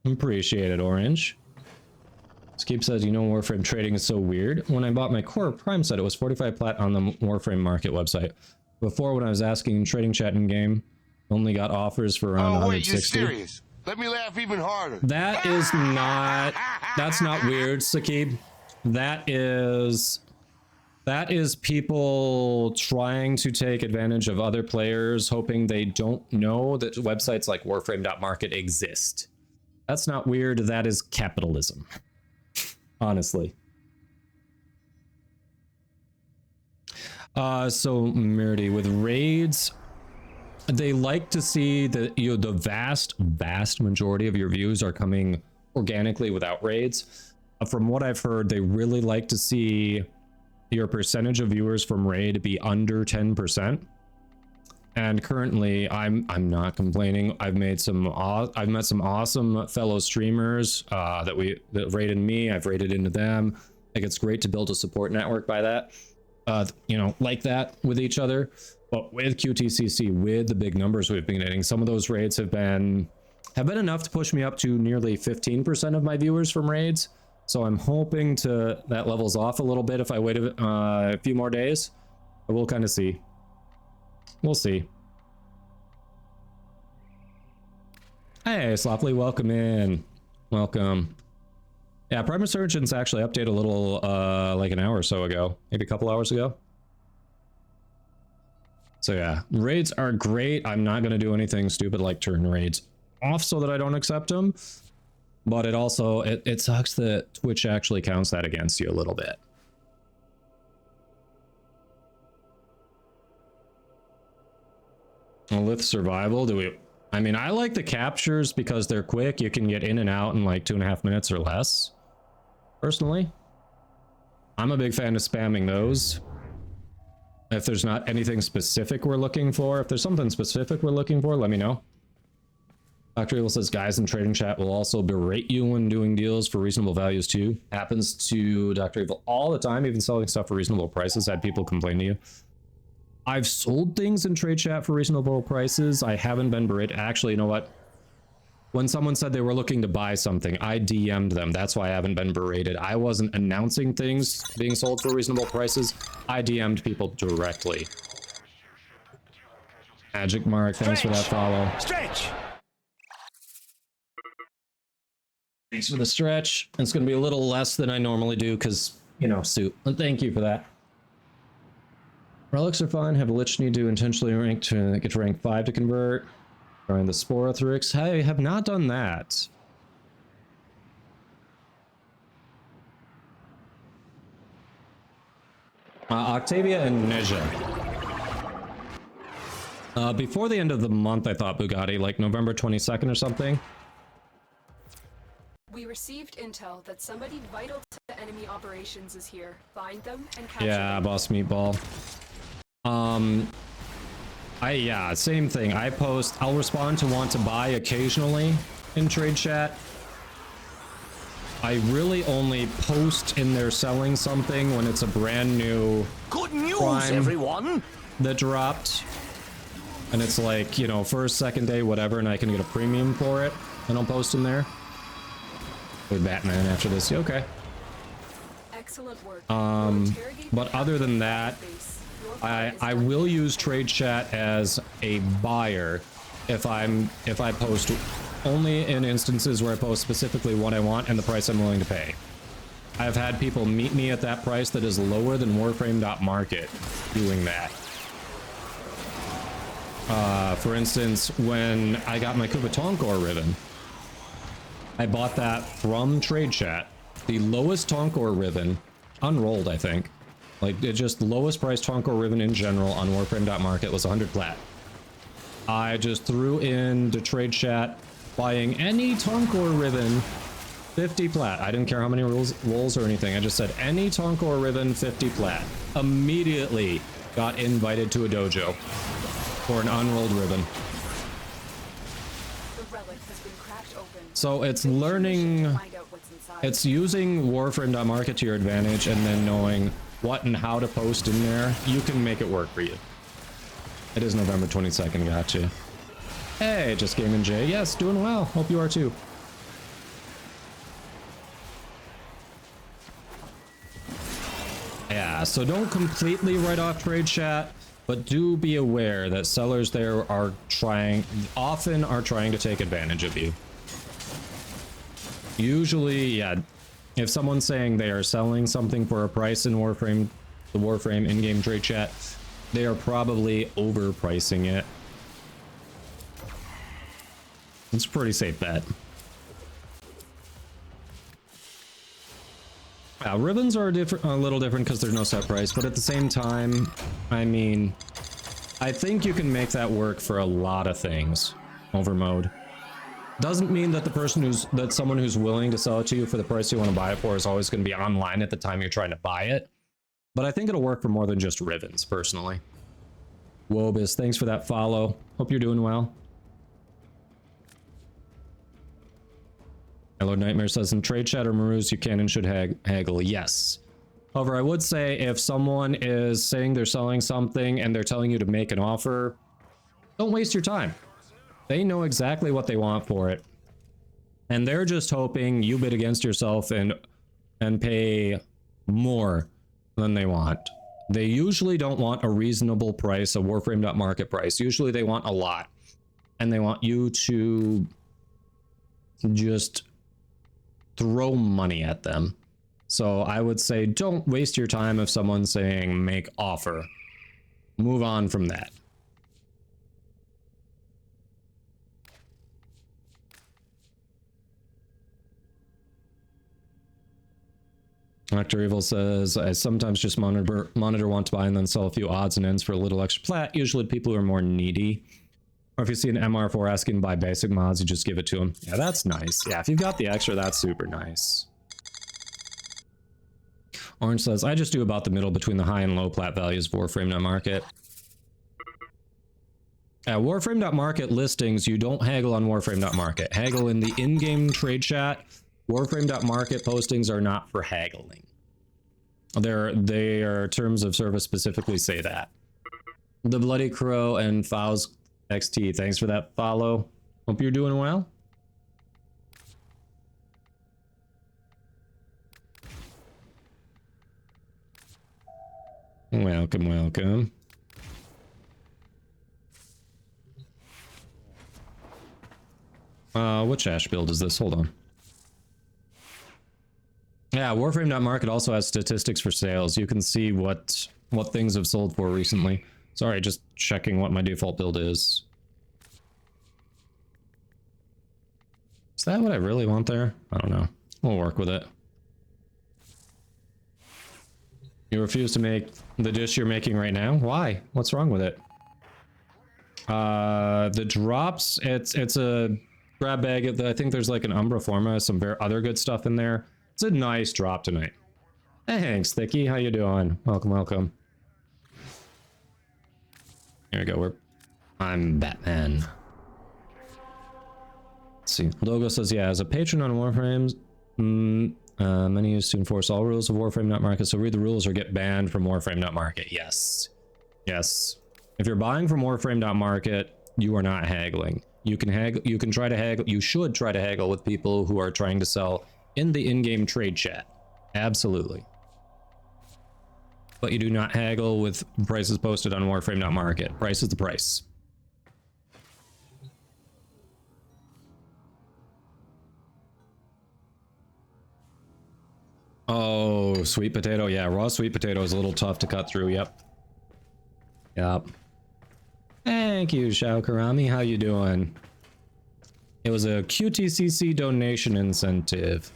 Appreciate it, Orange. Skip says, you know, Warframe trading is so weird. When I bought my Core Prime set, it was 45 plat on the Warframe market website. Before, when I was asking trading chat in game, only got offers for around 160. Wait, you serious? Let me laugh even harder. That is not, that's not weird, Sakib. That is people trying to take advantage of other players, hoping they don't know that websites like Warframe.market exist. That's not weird, that is capitalism. Honestly. So Merity, with raids, they like to see that the vast majority of your views are coming organically without raids. From what I've heard, they really like to see your percentage of viewers from raid be under 10%. And currently, I'm not complaining. I've met some awesome fellow streamers that rated me. I've rated into them. Like, it's great to build a support network by that. You know, like that with each other. But with QTCC, with the big numbers we've been getting, some of those raids have been enough to push me up to nearly 15% of my viewers from raids. So I'm hoping that levels off a little bit if I wait a few more days. But we'll kind of see. We'll see. Hey, Sloppily, welcome in. Welcome. Yeah, Prime Resurgence actually updated a little, like an hour or so ago. Maybe a couple hours ago. So yeah, raids are great. I'm not going to do anything stupid like turn raids off so that I don't accept them. But it also, it sucks that Twitch actually counts that against you a little bit. With survival, I mean, I like the captures because they're quick. You can get in and out in like 2.5 minutes or less. Personally, I'm a big fan of spamming those. If there's not anything specific we're looking for, if there's something specific we're looking for, let me know. Dr. Evil says, guys in trading chat will also berate you when doing deals for reasonable values too. Happens to Dr. Evil all the time, even selling stuff for reasonable prices. Had people complain to you. I've sold things in trade chat for reasonable prices. I haven't been berated. Actually, you know what? When someone said they were looking to buy something, I DM'd them. That's why I haven't been berated. I wasn't announcing things being sold for reasonable prices. I DM'd people directly. Magic Mark, thanks for that follow. Stretch! Thanks for the stretch. It's going to be a little less than I normally do because, you know, suit. And thank you for that. Relics are fine. Have a Lich need to intentionally rank to get to rank 5 to convert. Trying the Sporothrix. I have not done that. Octavia and Neja. Before the end of the month, I thought Bugatti, like November 22nd or something. We received intel that somebody vital to enemy operations is here. Find them and capture Yeah, them. Boss Meatball. Yeah, same thing. I post, I'll respond to want to buy occasionally in trade chat. I really only post in there selling something when it's a brand new Good news, Prime everyone! that dropped. And it's like, you know, first, second day, whatever, and I can get a premium for it. And I'll post in there. With Batman after this. Okay. Excellent work. But other than that, I will use trade chat as a buyer if I post only in instances where I post specifically what I want and the price I'm willing to pay. I've had people meet me at that price that is lower than Warframe.market doing that. For instance, when I got my Kubatonkor ribbon, I bought that from trade chat. The lowest Tonkor ribbon, unrolled I think, like it just the lowest price Tonkor ribbon in general on Warframe.market was 100 plat. I just threw in the trade chat buying any Tonkor ribbon 50 plat. I didn't care how many rolls or anything. I just said any Tonkor ribbon 50 plat. Immediately got invited to a dojo for an unrolled ribbon. The relic has been cracked open. So it's learning, it's using Warframe.market to your advantage and then knowing what and how to post in there. You can make it work for you. It is November 22nd, gotcha. Hey, Just Gaming Jay. Yes, doing well. Hope you are too. Yeah, so don't completely write off trade chat, but do be aware that sellers there often are trying to take advantage of you. Usually, yeah, if someone's saying they are selling something for a price in Warframe, the Warframe in-game trade chat, they are probably overpricing it. It's a pretty safe bet. Ribbons are a little different because there's no set price, but at the same time, I mean, I think you can make that work for a lot of things over mode. Doesn't mean that someone who's willing to sell it to you for the price you want to buy it for is always going to be online at the time you're trying to buy it. But I think it'll work for more than just ribbons, personally. Wobus, thanks for that follow. Hope you're doing well. Hello Nightmare says, in trade chat or Marus, you can and should haggle. Yes. However, I would say if someone is saying they're selling something and they're telling you to make an offer, don't waste your time. They know exactly what they want for it. And they're just hoping you bid against yourself and pay more than they want. They usually don't want a reasonable price, a Warframe.market price. Usually they want a lot. And they want you to just throw money at them. So I would say don't waste your time if someone's saying make offer. Move on from that. Dr. Evil says, I sometimes just monitor want to buy and then sell a few odds and ends for a little extra plat. Usually people who are more needy. Or if you see an MR4 asking to buy basic mods, you just give it to them. Yeah, that's nice. Yeah, if you've got the extra, that's super nice. Orange says, I just do about the middle between the high and low plat values of Warframe.market. At Warframe.market listings, you don't haggle on Warframe.market. Haggle in the in-game trade chat. Warframe.market postings are not for haggling. They are terms of service specifically say that. The Bloody Crow and Faust XT, thanks for that follow. Hope you're doing well. Welcome, welcome. Which Ash build is this? Hold on. Yeah, Warframe.market also has statistics for sales. You can see what things have sold for recently. Sorry, just checking what my default build is. Is that what I really want there? I don't know. We'll work with it. You refuse to make the dish you're making right now? Why? What's wrong with it? The drops, it's a grab bag. I think there's like an Umbra Forma, some other good stuff in there. It's a nice drop tonight. Thanks, Thicky. How you doing? Welcome, welcome. Here we go. I'm Batman. Let's see. Logo says, yeah, as a patron on Warframes, many used to enforce all rules of Warframe.market, so read the rules or get banned from Warframe.market. Yes. Yes. If you're buying from Warframe.market, you are not haggling. You can haggle, you can try to haggle, you should try to haggle with people who are trying to sell in the in-game trade chat. Absolutely. but you do not haggle with prices posted on Warframe.market. Price is the price. Oh, sweet potato. Yeah, raw sweet potato is a little tough to cut through. Yep. Yep. Thank you, Shao Karami. How you doing? It was a QTCC donation incentive.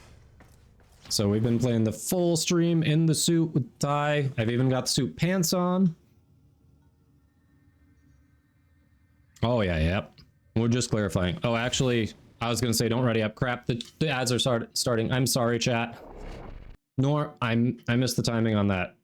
So we've been playing the full stream in the suit with Ty. I've even got the suit pants on. Oh, yeah, yep. We're just clarifying. Oh, actually, I was going to say don't ready up. Crap, the ads are starting. I'm sorry, chat. I missed the timing on that.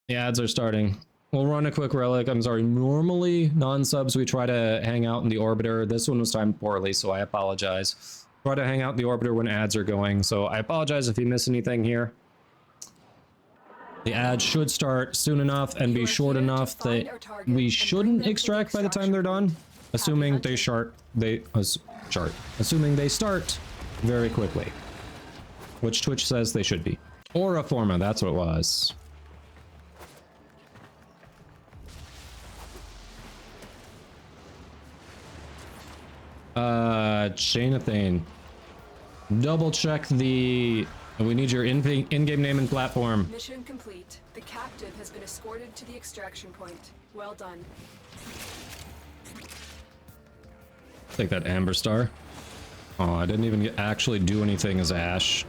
The ads are starting. We'll run a quick relic. I'm sorry. Normally, non-subs, we try to hang out in the orbiter. This one was timed poorly, so I apologize. Try to hang out in the orbiter when ads are going, so I apologize if you miss anything here. The ads should start soon enough and be short enough that we shouldn't extract by the time they're done, assuming they start very quickly, which Twitch says they should be. Or a forma, that's what it was. Jonathan, double check the. We need your in-game name and platform. Mission complete. The captive has been escorted to the extraction point. Well done. Take that Amber Star. Oh, I didn't even actually do anything as Ash.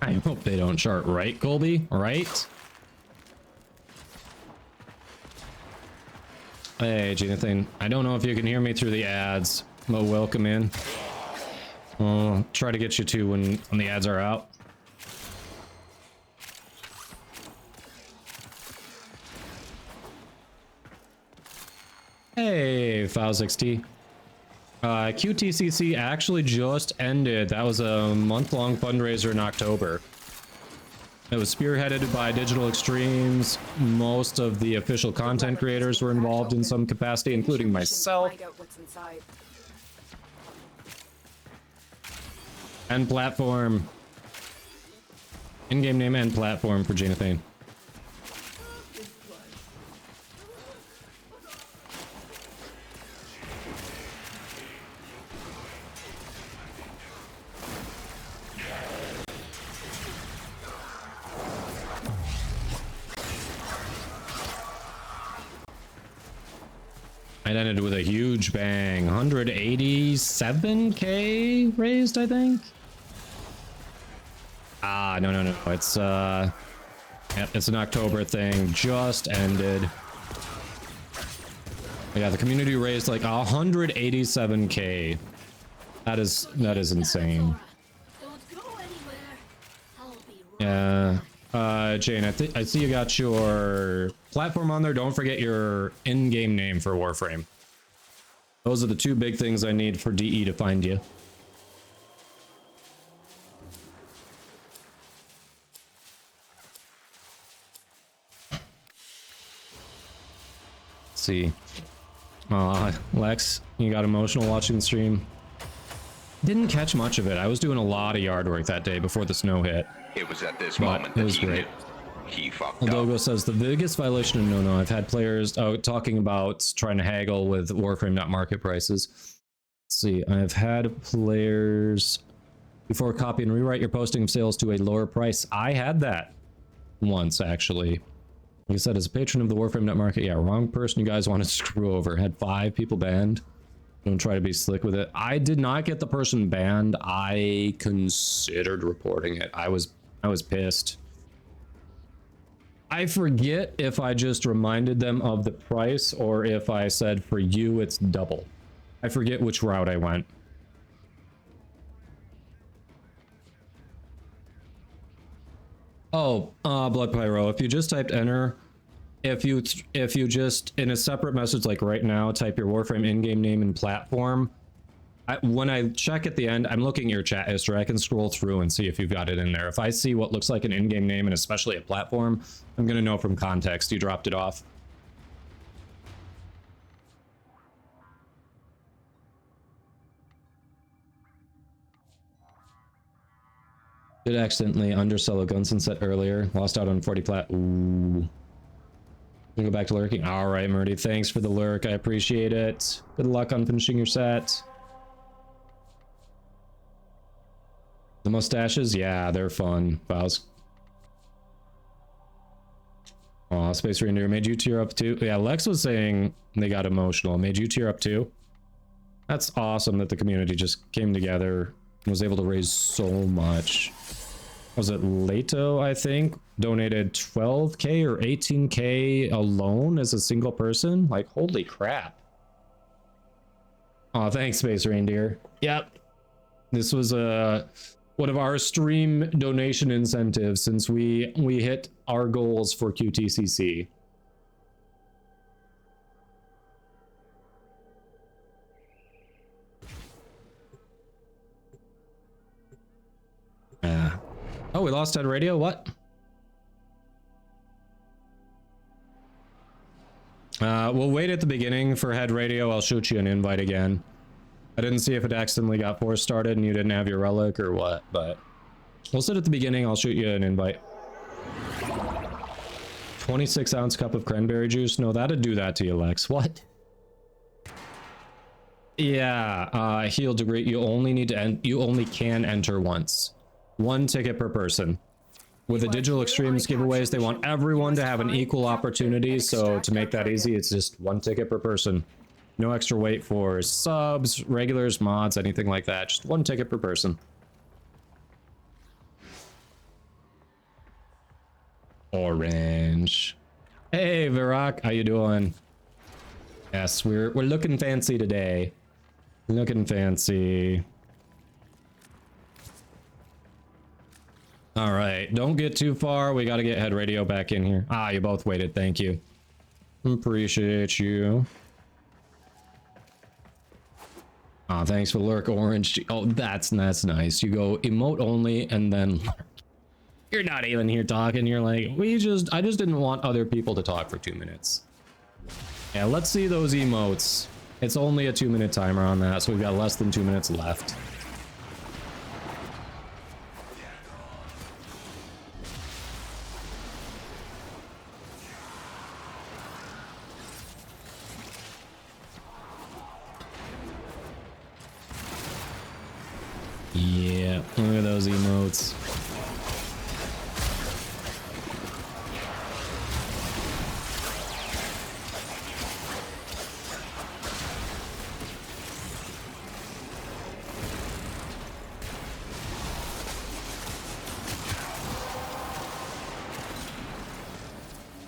I hope they don't chart right, Colby, right? Hey, Jonathan. I don't know if you can hear me through the ads, but welcome in. I'll try to get you to when the ads are out. Hey, Foul6T. QTCC actually just ended. That was a month-long fundraiser in October. It was spearheaded by Digital Extremes. Most of the official content creators were involved in some capacity, including myself. And platform. In-game name and platform for Jonathan. It ended with a huge bang. 187k raised, I think. Ah, no. It's yep, it's an October thing. Just ended. Yeah, the community raised like 187k. That is insane. Yeah. Jane, I see you got your platform on there. Don't forget your in-game name for Warframe. Those are the two big things I need for DE to find you. Let's see. Lex, you got emotional watching the stream. Didn't catch much of it. I was doing a lot of yard work that day before the snow hit. It was at this moment that he knew. He fucked up. Aldogo says the biggest violation of no, I've had players talking about trying to haggle with Warframe, not market prices. Let's see, I've had players before copy and rewrite your posting of sales to a lower price. I had that once, actually. Like I said, as a patron of the Warframe market, yeah, wrong person you guys want to screw over. Had 5 people banned. Don't try to be slick with it. I did not get the person banned. I considered reporting it. I was pissed. I forget if I just reminded them of the price or if I said for you it's double. I forget which route I went. Oh, Blood Pyro, if you just typed enter if you just in a separate message like right now type your Warframe in-game name and platform, when I check at the end, I'm looking at your chat history. I can scroll through and see if you've got it in there. If I see what looks like an in-game name and especially a platform, I'm gonna know from context you dropped it off. Did accidentally undersell a Gunson set earlier. Lost out on 40 plat. Ooh. Go back to lurking. All right, Murdy. Thanks for the lurk. I appreciate it. Good luck on finishing your set. The mustaches? Yeah, they're fun. Vows. Aw, Space Reindeer made you tear up too. Yeah, Lex was saying they got emotional. Made you tear up too? That's awesome that the community just came together and was able to raise so much. Was it Leto, I think? Donated 12K or 18K alone as a single person? Like, holy crap. Oh, thanks, Space Reindeer. Yep. This was one of our stream donation incentives since we hit our goals for QTCC. Oh, we lost head radio? What? We'll wait at the beginning for head radio. I'll shoot you an invite again. I didn't see if it accidentally got force started and you didn't have your relic or what, but we'll sit at the beginning. I'll shoot you an invite. 26-ounce cup of cranberry juice? No, that'd do that to you, Lex. What? Yeah, heal degree. You only need to you only can enter once. 1 ticket per person. With the Digital Extremes giveaways, they want everyone to have an equal opportunity, so to make that easy, it's just 1 ticket per person. No extra wait for subs, regulars, mods, anything like that. Just 1 ticket per person. Orange. Hey, Virak, how you doing? Yes, we're looking fancy today. Looking fancy. All right, don't get too far. We got to get head radio back in here. Ah, you both waited. Thank you. Appreciate you. Ah, thanks for lurk, Orange. Oh, that's nice. You go emote only and then lurk. You're not even here talking. You're like, I just didn't want other people to talk for 2 minutes. Yeah, let's see those emotes. It's only a 2-minute timer on that, so we've got less than 2 minutes left. Yeah, look at those emotes.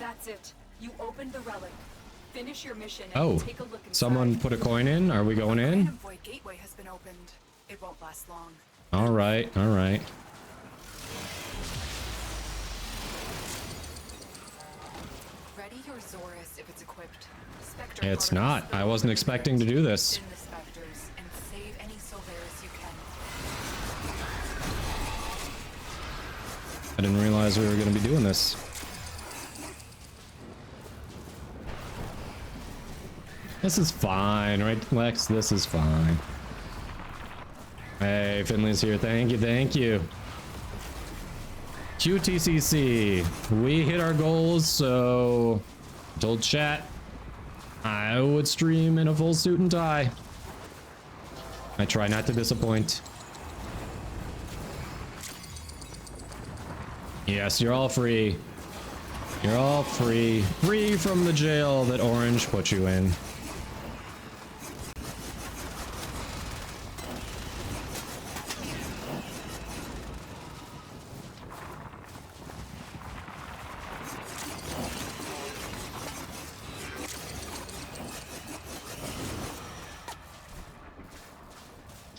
That's it. You opened the relic. Finish your mission and Oh, take a look inside. someone put a coin in? Are we going in? Void gateway has been opened. It won't last long. All right, all right. Ready your Zorus if it's equipped. It's not. I wasn't expecting to do this. In the specters and save any Silveris you can. I didn't realize we were going to be doing this. This is fine, right, Lex? This is fine. Hey, Finley's here. Thank you, thank you. QTCC. We hit our goals, so I told chat I would stream in a full suit and tie. I try not to disappoint. Yes, you're all free. You're all free. Free from the jail that Orange put you in.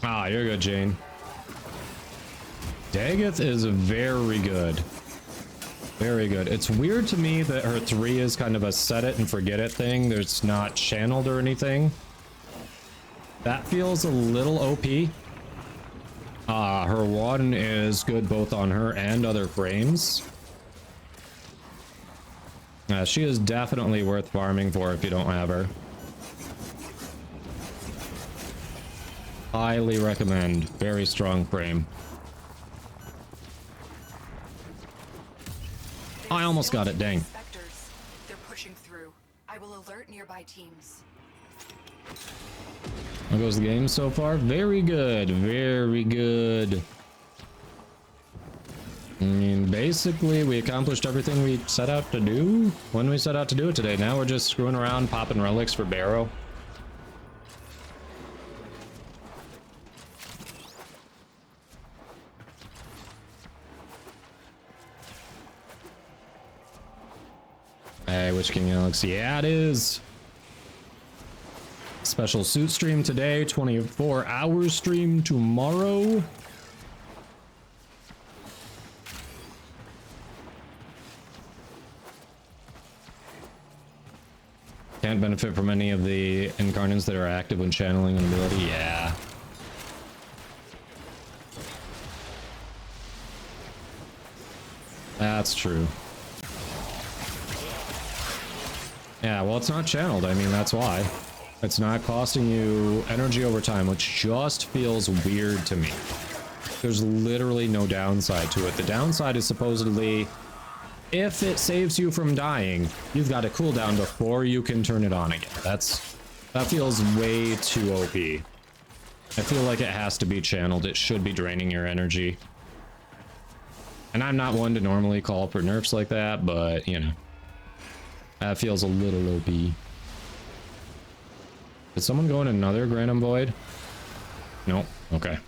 Ah, you're good, Jane. Daggeth is very good. Very good. It's weird to me that her 3 is kind of a set it and forget it thing. There's not channeled or anything. That feels a little OP. Her 1 is good both on her and other frames. She is definitely worth farming for if you don't have her. Highly recommend. Very strong frame. I almost got it, dang. They're pushing through. I will alert nearby teams. How goes the game so far? Very good. Very good. I mean, basically, we accomplished everything we set out to do when we set out to do it today. Now we're just screwing around, popping relics for Barrow. Hey, Witch King Alex. Yeah, it is. Special suit stream today, 24-hour stream tomorrow. Can't benefit from any of the incarnates that are active when channeling an ability. Yeah. That's true. Yeah, well, it's not channeled. I mean, that's why. It's not costing you energy over time, which just feels weird to me. There's literally no downside to it. The downside is supposedly, if it saves you from dying, you've got a cooldown before you can turn it on again. That feels way too OP. I feel like it has to be channeled. It should be draining your energy. And I'm not one to normally call for nerfs like that, but, you know. That feels a little OP. Did someone go in another Granum Void? Nope. Okay.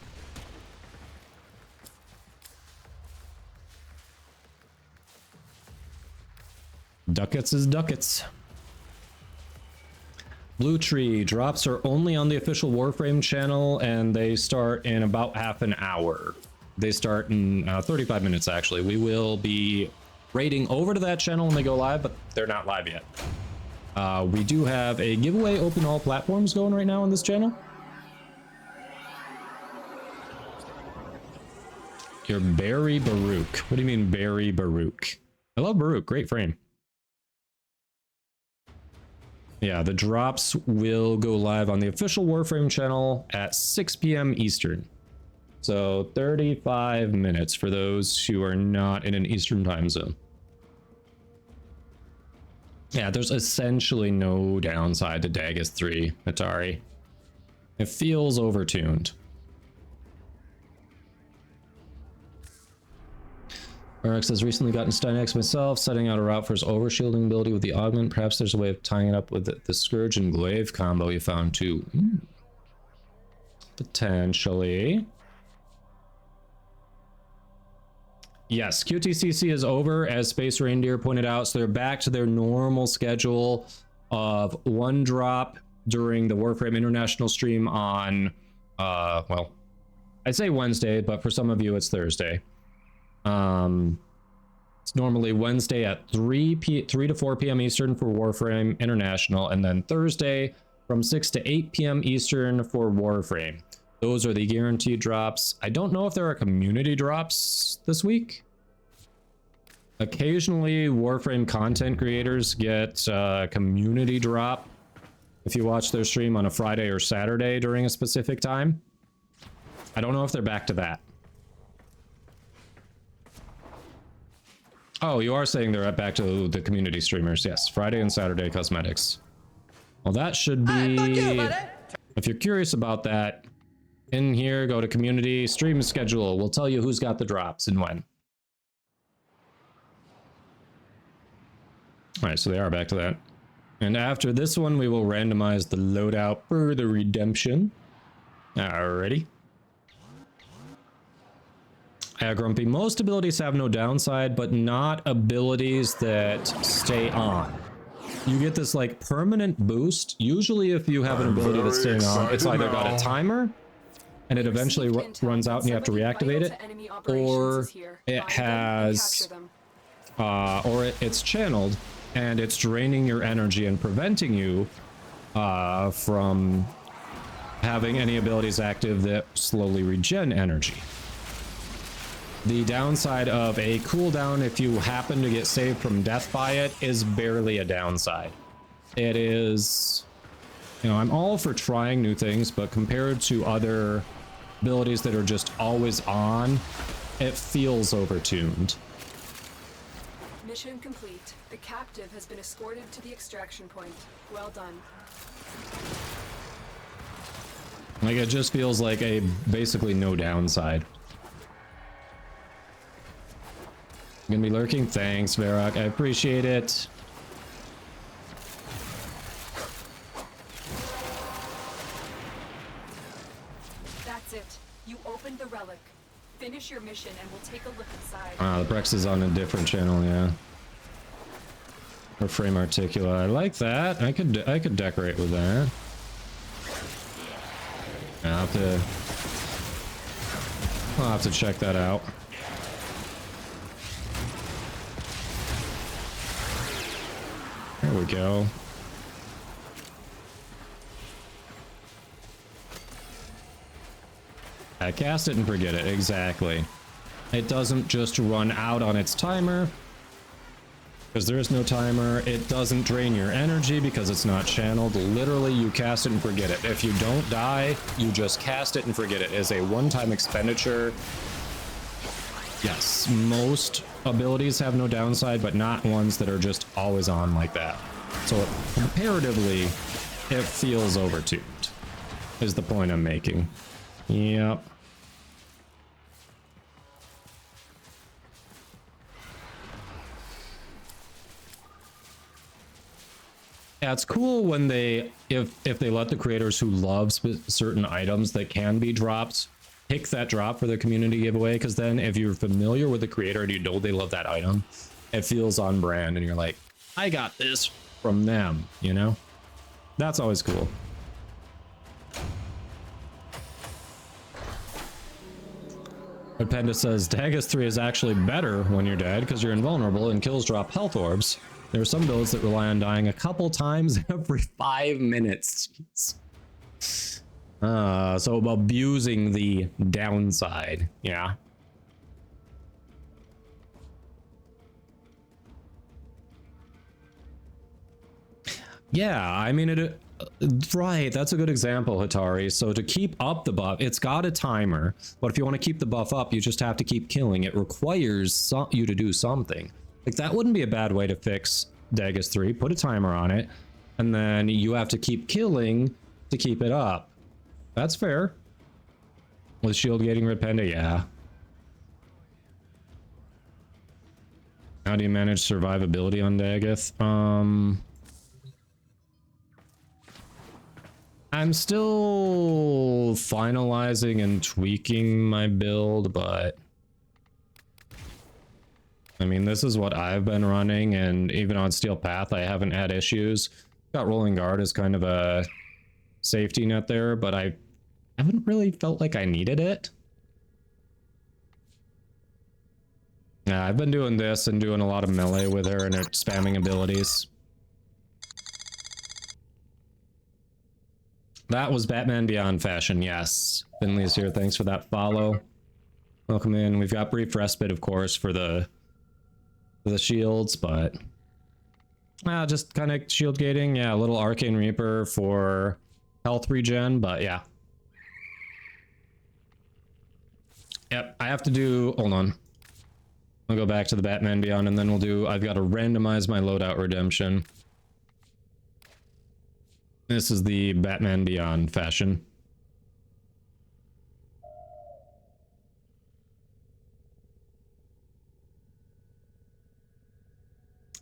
Ducats is ducats. Blue Tree drops are only on the official Warframe channel, and they start in about half an hour. They start in 35 minutes, actually. We will be raiding over to that channel when they go live, but they're not live yet. We do have a giveaway open all platforms going right now on this channel. You're Barry Baruch. What do you mean Barry Baruch? I love Baruch, great frame. Yeah, the drops will go live on the official Warframe channel at 6 p.m. Eastern. So 35 minutes for those who are not in an Eastern time zone. Yeah, there's essentially no downside to Dagus 3, Atari. It feels overtuned. RX has recently gotten Stynex myself, setting out a route for his overshielding ability with the augment. Perhaps there's a way of tying it up with the Scourge and Glaive combo you found too. Potentially. Yes, QTCC is over, as Space Reindeer pointed out, so they're back to their normal schedule of 1 drop during the Warframe International stream on, well, I'd say Wednesday, but for some of you it's Thursday. It's normally Wednesday at 3 to 4 p.m. Eastern for Warframe International, and then Thursday from 6 to 8 p.m. Eastern for Warframe. Those are the guaranteed drops. I don't know if there are community drops this week. Occasionally, Warframe content creators get a community drop if you watch their stream on a Friday or Saturday during a specific time. I don't know if they're back to that. Oh, you are saying they're back to the community streamers. Yes, Friday and Saturday cosmetics. Well, that should be... If you're curious about that, in here, go to community stream schedule. We'll tell you who's got the drops and when. All right, so they are back to that. And after this one, we will randomize the loadout for the redemption. Alrighty. Grumpy, most abilities have no downside, but not abilities that stay on. You get this like permanent boost. Usually if you have an ability that's staying on, it's either got a timer and it eventually runs out and you have to reactivate it, or it has it's channeled and it's draining your energy and preventing you from having any abilities active that slowly regen energy. The downside of a cooldown, if you happen to get saved from death by it, is barely a downside. It is, you know, I'm all for trying new things, but compared to other abilities that are just always on, it feels overtuned. Mission complete. The captive has been escorted to the extraction point. Well done. Like, it just feels like a basically no downside. Gonna be lurking? Thanks, Varrock. I appreciate it. That's it. You opened the relic. Finish your mission and we'll take a look inside. Ah, the Brex is on a different channel, yeah. Or frame articula. I like that. I could decorate with that. I'll have to check that out. There we go. Cast it and forget it. Exactly. It doesn't just run out on its timer, because there is no timer. It doesn't drain your energy because it's not channeled. Literally, you cast it and forget it. If you don't die, you just cast it and forget it. It's a one-time expenditure. Yes, most abilities have no downside, but not ones that are just always on like that. So comparatively, it feels overtuned, is the point I'm making. Yep. Yeah, it's cool when they, if they let the creators who love certain items that can be dropped, pick that drop for the community giveaway, because then if you're familiar with the creator and you know they love that item, it feels on brand and you're like, I got this from them, you know? That's always cool. But Panda says, Dagus 3 is actually better when you're dead because you're invulnerable and kills drop health orbs. There are some builds that rely on dying a couple times every 5 minutes. So abusing the downside, yeah. Yeah, I mean, right, that's a good example, Hatari. So to keep up the buff, it's got a timer, but if you want to keep the buff up, you just have to keep killing. It requires you to do something. Like, that wouldn't be a bad way to fix Dagus 3. Put a timer on it, and then you have to keep killing to keep it up. That's fair. With shield gating Red Panda, yeah. How do you manage survivability on Dagoth? I'm still finalizing and tweaking my build, but I mean, this is what I've been running, and even on Steel Path, I haven't had issues. Got Rolling Guard as kind of a safety net there, but I haven't really felt like I needed it. Yeah, I've been doing this and doing a lot of melee with her and her spamming abilities. That was Batman Beyond fashion, yes. Finley's here, thanks for that follow. Welcome in. We've got brief respite, of course, for the shields, but just kind of shield gating. Yeah, a little Arcane Reaper for health regen, but yeah. Yep, I have to do, hold on. I'll go back to the Batman Beyond, and then I've got to randomize my loadout redemption. This is the Batman Beyond fashion.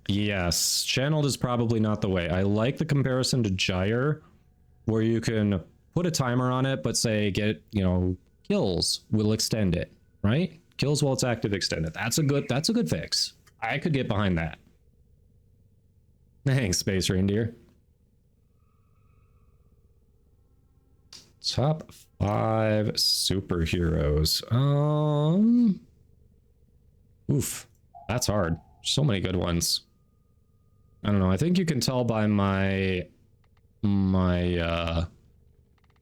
Yes, channeled is probably not the way. I like the comparison to Gyre, where you can put a timer on it, but say get, kills will extend it, right? Kills while it's active extended. That's a good fix. I could get behind that. Thanks, Space Reindeer. Top 5 superheroes. Oof, that's hard. So many good ones. I don't know. I think you can tell by my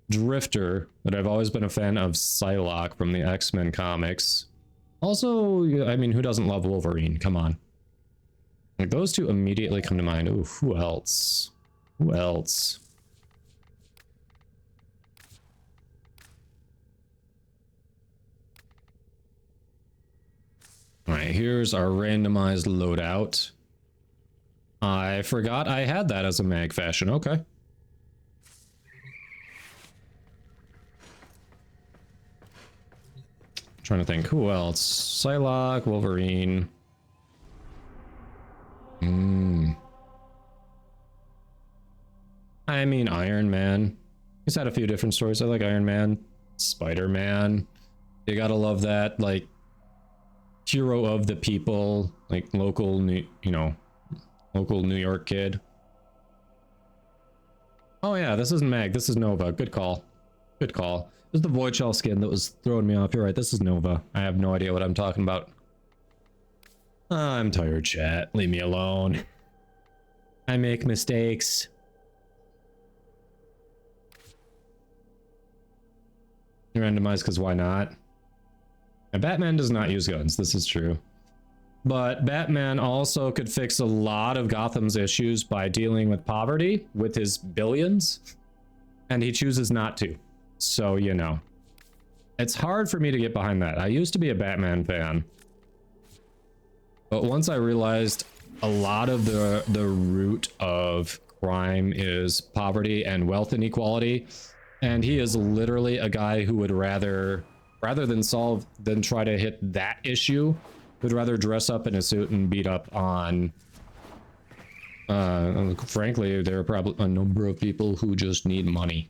Drifter that I've always been a fan of Psylocke from the X-Men comics. Also, I mean, who doesn't love Wolverine? Come on. Like, those two immediately come to mind. Ooh, who else? Who else? Alright, here's our randomized loadout. I forgot I had that as a mag fashion. Okay. Trying to think who else. Psylocke, Wolverine. I mean, Iron Man. He's had a few different stories. I like Iron Man. Spider-Man. You gotta love that, like, hero of the people, like local New York kid. Oh yeah, this isn't Mag, this is Nova. Good call. Good call. This is the Void Shell skin that was throwing me off. You're right, this is Nova. I have no idea what I'm talking about. I'm tired, chat. Leave me alone. I make mistakes. Randomized because why not? And Batman does not use guns, this is true. But Batman also could fix a lot of Gotham's issues by dealing with poverty with his billions, and he chooses not to. So, you know, it's hard for me to get behind that. I used to be a Batman fan, but once I realized a lot of the root of crime is poverty and wealth inequality, and he is literally a guy who would rather than try to hit that issue, would rather dress up in a suit and beat up on frankly, there are probably a number of people who just need money.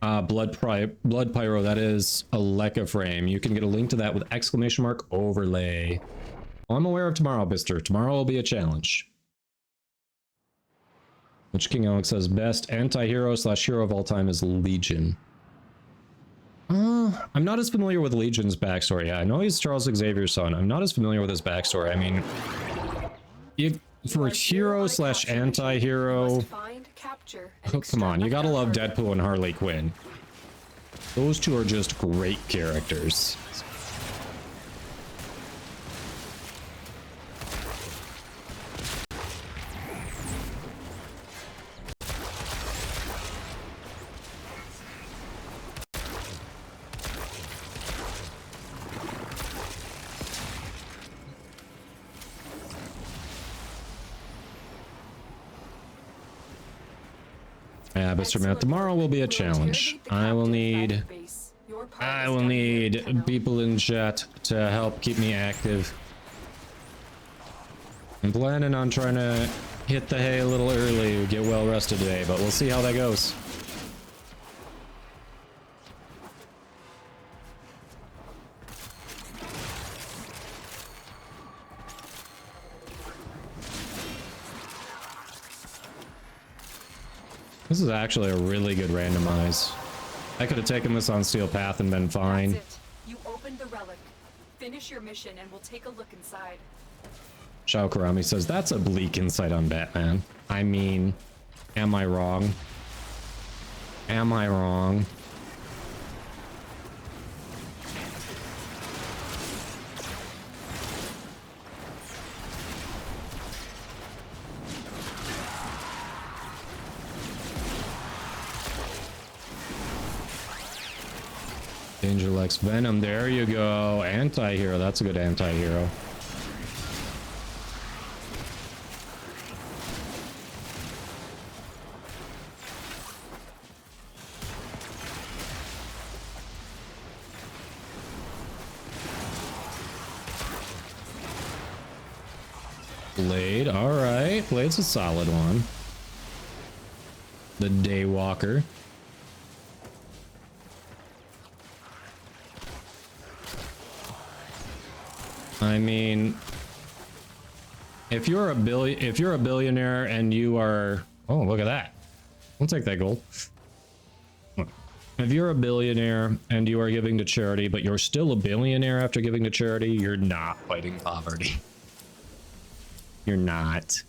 Blood Pyro, that is a Lekka frame. You can get a link to that with exclamation mark overlay. Well, I'm aware of tomorrow, Bister. Tomorrow will be a challenge. Which King Alex says best anti-hero / hero of all time is Legion. I'm not as familiar with Legion's backstory. Yeah, I know he's Charles Xavier's son. I'm not as familiar with his backstory. I mean, for hero / anti-hero, oh, come on, you gotta love Deadpool and Harley Quinn. Those two are just great characters. Yeah, Mr. Man, tomorrow will be a challenge. I will need people in chat to help keep me active. I'm planning on trying to hit the hay a little early, get well rested today, but we'll see how that goes. This is actually a really good randomize. I could have taken this on Steel Path and been fine. That's it. You opened the relic. Finish your mission and we'll take a look inside. Shao Karami says, that's a bleak insight on Batman. I mean, am I wrong? Am I wrong? Danger Lex Venom, there you go. Anti-hero, that's a good anti-hero. Blade, alright. Blade's a solid one. The Daywalker. I mean, if you're a billionaire and you are, oh, look at that. We'll take that gold. If you're a billionaire and you are giving to charity, but you're still a billionaire after giving to charity, you're not fighting poverty. You're not.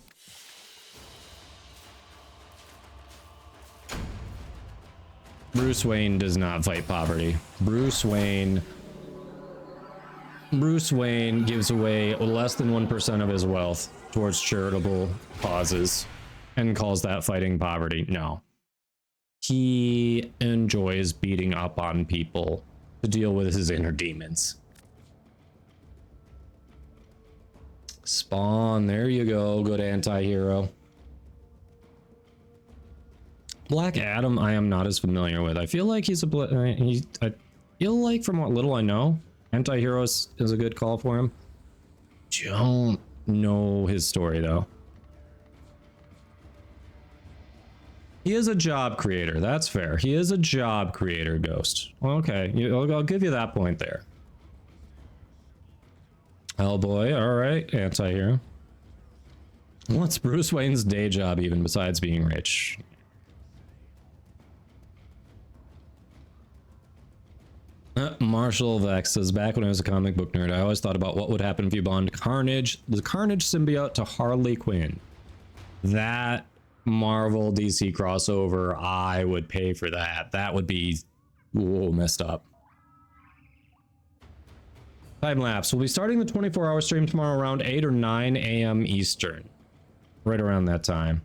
Bruce Wayne does not fight poverty. Bruce Wayne gives away less than 1% of his wealth towards charitable causes and calls that fighting poverty. No. He enjoys beating up on people to deal with his inner demons. Spawn, there you go, good anti-hero. Black Adam, I am not as familiar with. I feel like he's I feel like from what little I know, anti-hero is a good call for him. Don't know his story though. He is a job creator. That's fair. He is a job creator, Ghost. Okay, I'll give you that point there. Hellboy, all right, anti-hero. What's Bruce Wayne's day job even besides being rich? Marshall Vex says, back when I was a comic book nerd, I always thought about what would happen if you bond Carnage, the Carnage symbiote, to Harley Quinn. That Marvel DC crossover, I would pay for that. That would be messed up. Time lapse. We'll be starting the 24-hour stream tomorrow around 8 or 9 a.m. Eastern. Right around that time.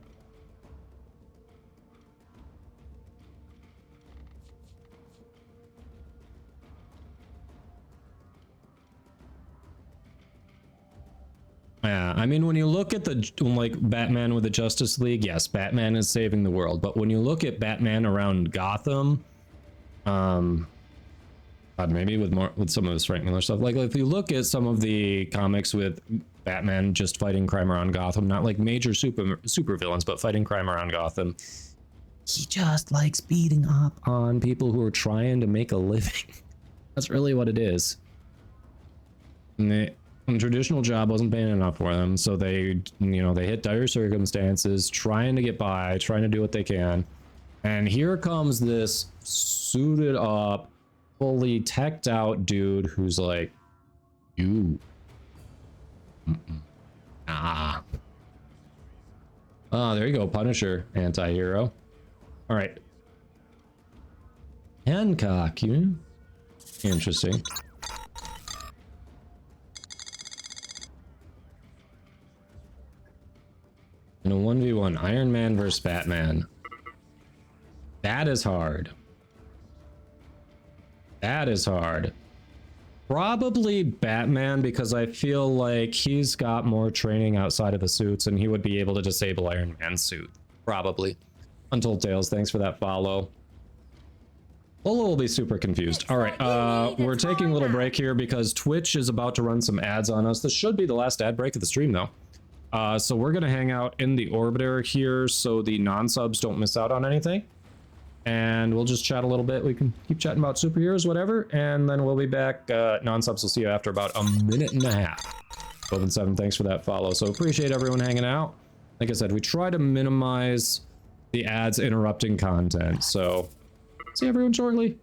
Yeah, I mean, when you look at the, like, Batman with the Justice League, yes, Batman is saving the world. But when you look at Batman around Gotham, maybe with some of the Frank Miller stuff, like if you look at some of the comics with Batman just fighting crime around Gotham, not like major super villains, but fighting crime around Gotham, he just likes beating up on people who are trying to make a living. That's really what it is. And the traditional job wasn't paying enough for them, so they hit dire circumstances, trying to get by, trying to do what they can. And here comes this suited up, fully teched out dude who's like, you. Ah. Oh, there you go, Punisher, anti-hero. All right. Hancock, you. Interesting. In a 1v1, Iron Man versus Batman. That is hard. That is hard. Probably Batman, because I feel like he's got more training outside of the suits and he would be able to disable Iron Man's suit. Probably. Untold Tales, thanks for that follow. Lolo will be super confused. All right, we're taking a little break here because Twitch is about to run some ads on us. This should be the last ad break of the stream though. So we're going to hang out in the orbiter here so the non-subs don't miss out on anything. And we'll just chat a little bit. We can keep chatting about superheroes, whatever. And then we'll be back. Non-subs will see you after about a minute and a half. 12-7, thanks for that follow. So appreciate everyone hanging out. Like I said, we try to minimize the ads interrupting content. So see everyone shortly.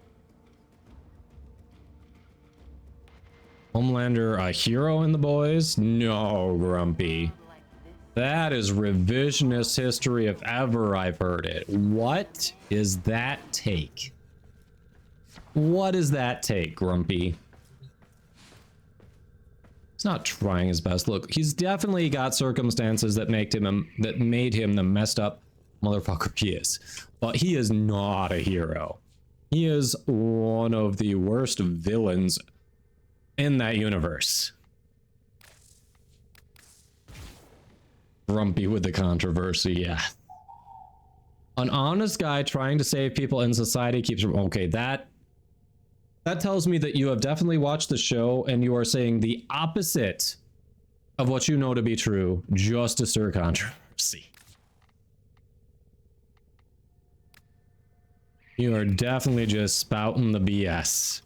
Homelander, a hero in the boys? No, Grumpy. That is revisionist history if ever I've heard it. What is that take? What is that take, Grumpy? He's not trying his best. Look, he's definitely got circumstances that made him the messed up motherfucker he is. But he is not a hero. He is one of the worst villains in that universe. Grumpy with the controversy, yeah. An honest guy trying to save people in society keeps... Okay, that tells me that you have definitely watched the show and you are saying the opposite of what you know to be true just to stir controversy. You are definitely just spouting the BS.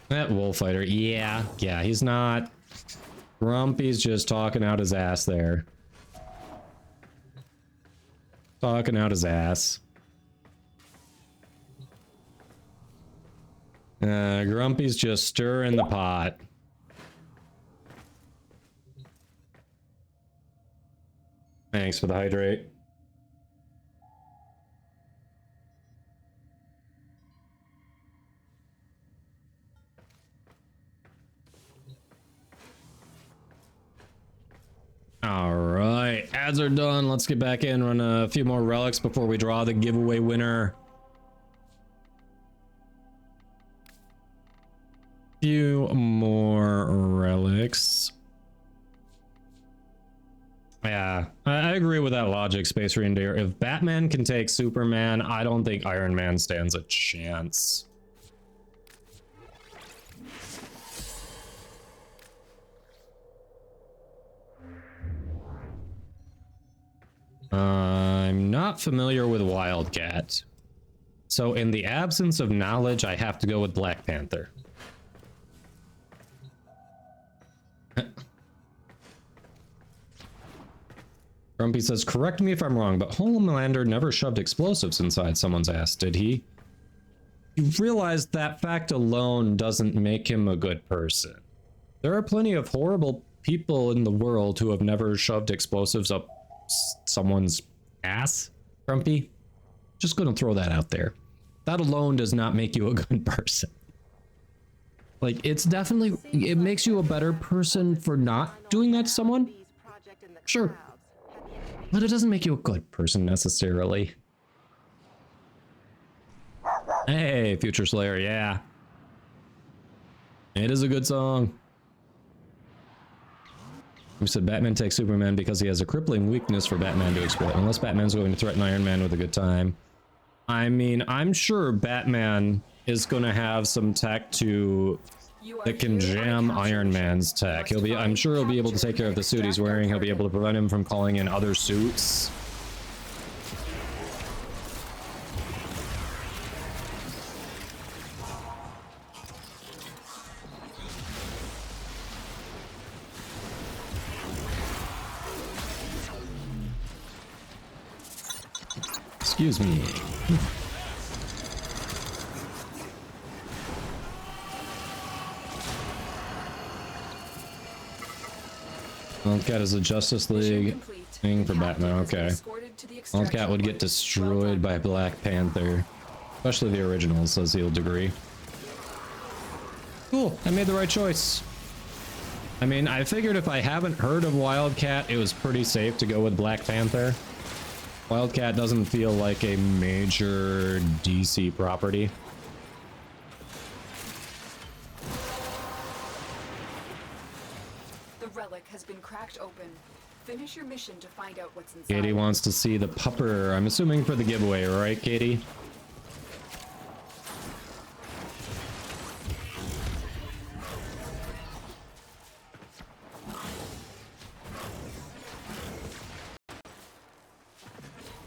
That wolf fighter, yeah, he's not. Grumpy's just talking out his ass there. Talking out his ass. Grumpy's just stirring the pot. Thanks for the hydrate. All right, ads are done. Let's get back in, run a few more relics before we draw the giveaway winner. Few more relics. Yeah, I agree with that logic, Space Reindeer. If Batman can take Superman, I don't think Iron Man stands a chance. I'm not familiar with Wildcat. So in the absence of knowledge, I have to go with Black Panther. Grumpy says, correct me if I'm wrong, but Homelander never shoved explosives inside someone's ass, did he? You realize that fact alone doesn't make him a good person. There are plenty of horrible people in the world who have never shoved explosives up someone's ass, Grumpy. Just gonna throw that out there. That alone does not make you a good person. Like, it's definitely, it makes you a better person for not doing that to someone. Sure. But it doesn't make you a good person necessarily. Hey, Future Slayer, yeah. It is a good song. We said Batman takes Superman because he has a crippling weakness for Batman to exploit. Unless Batman's going to threaten Iron Man with a good time. I mean, I'm sure Batman is going to have some tech that can jam Iron Man's tech. I'm sure he'll be able to take care of the suit he's wearing. He'll be able to prevent him from calling in other suits. Excuse me. Wildcat is a Justice League thing for Batman, okay. Wildcat would get destroyed by Black Panther. Especially the originals, says he'll agree. Cool, I made the right choice. I mean, I figured if I haven't heard of Wildcat, it was pretty safe to go with Black Panther. Wildcat doesn't feel like a major DC property. The relic has been cracked open. Finish your mission to find out what's inside. Katie wants to see the pupper. I'm assuming for the giveaway, right, Katie?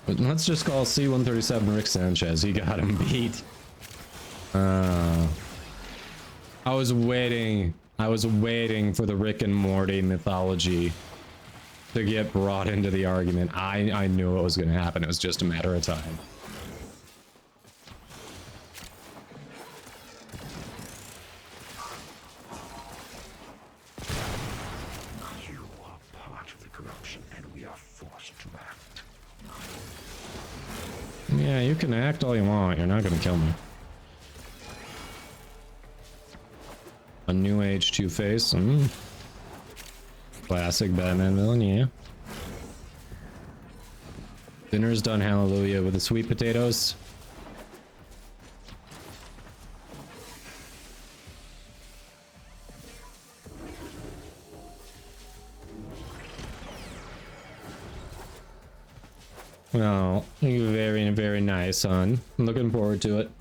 But let's just call C-137 Rick Sanchez. He got him beat. I was waiting for the Rick and Morty mythology to get brought into the argument. I knew it was going to happen. It was just a matter of time. You are part of the corruption, and we are forced to act. Yeah, you can act all you want. You're not going to kill me. A new age Two-Face. Classic Batman villain, yeah. Dinner's done, hallelujah, with the sweet potatoes. Well, very, very nice, son. I'm looking forward to it.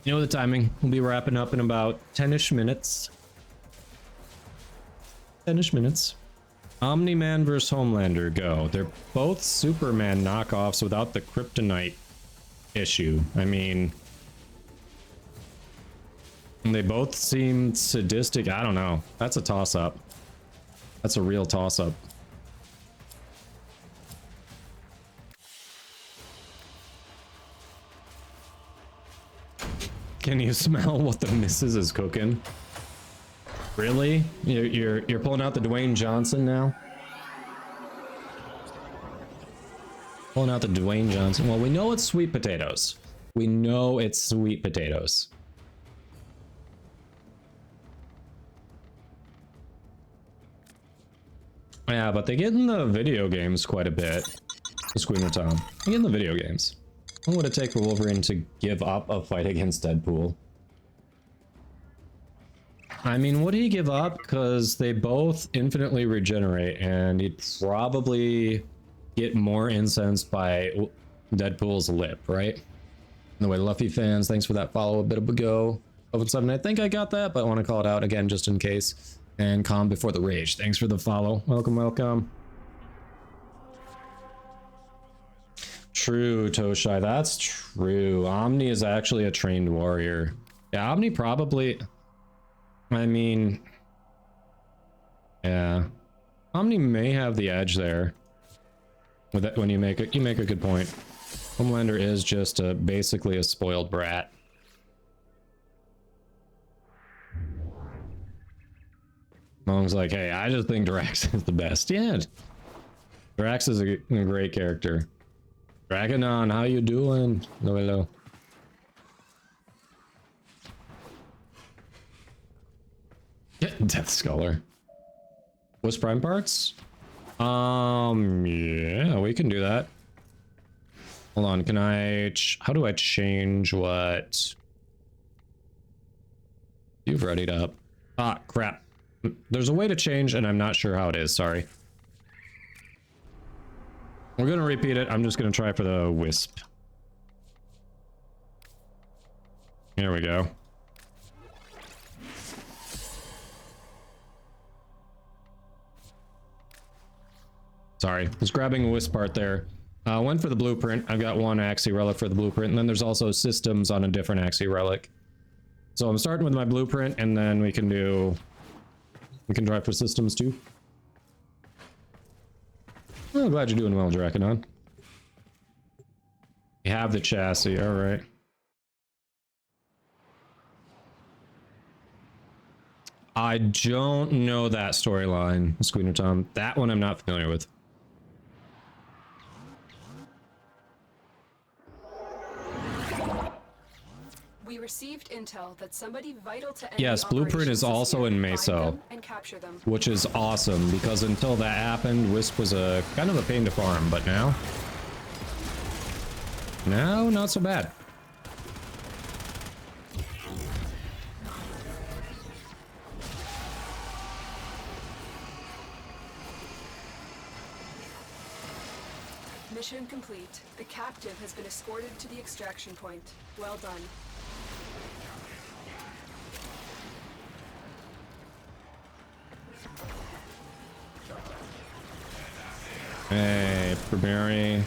You know the timing. We'll be wrapping up in about 10-ish minutes. 10-ish minutes. Omni-Man versus Homelander, go. They're both Superman knockoffs without the kryptonite issue. I mean, they both seem sadistic. I don't know. That's a toss-up. That's a real toss-up. Can you smell what the missus is cooking? Really? You're pulling out the Dwayne Johnson now? Pulling out the Dwayne Johnson. Well, we know it's sweet potatoes. We know it's sweet potatoes. Yeah, but they get in the video games quite a bit. The Squeamer Tom. They get in the video games. What would it take for Wolverine to give up a fight against Deadpool? I mean, would he give up? Because they both infinitely regenerate, and he'd probably get more incensed by Deadpool's lip, right? Anyway, Luffy fans, thanks for that follow a bit ago. 7, I think I got that, but I want to call it out again just in case. And Calm Before the Rage, thanks for the follow. Welcome, welcome. True, Toshai, that's true. Omni is actually a trained warrior. Yeah, Omni probably... I mean... Yeah. Omni may have the edge there. With that, when you make a good point. Homelander is just basically a spoiled brat. Mong's like, hey, I just think Drax is the best. Yeah. Drax is a great character. Dragonon, how you doing? Hello, hello. Death Scholar. What's Prime Parts? Yeah, we can do that. Hold on, can I... how do I change what... You've readied up. Ah, crap. There's a way to change, and I'm not sure how it is, sorry. We're gonna repeat it, I'm just gonna try for the Wisp. Here we go. Sorry, was grabbing a Wisp part there. Went for the blueprint. I've got one Axie relic for the blueprint, and then there's also systems on a different Axie relic. So I'm starting with my blueprint, and then we can try for systems too. Oh, glad you're doing well, Draconon. You have the chassis, alright. I don't know that storyline, Squeamer Tom. That one I'm not familiar with. We received intel that somebody vital to yes, Blueprint is also in Meso, which is awesome because until that happened, Wisp was a kind of a pain to farm, but now not so bad. Mission complete. The captive has been escorted to the extraction point. Well done. Hey, Burberry.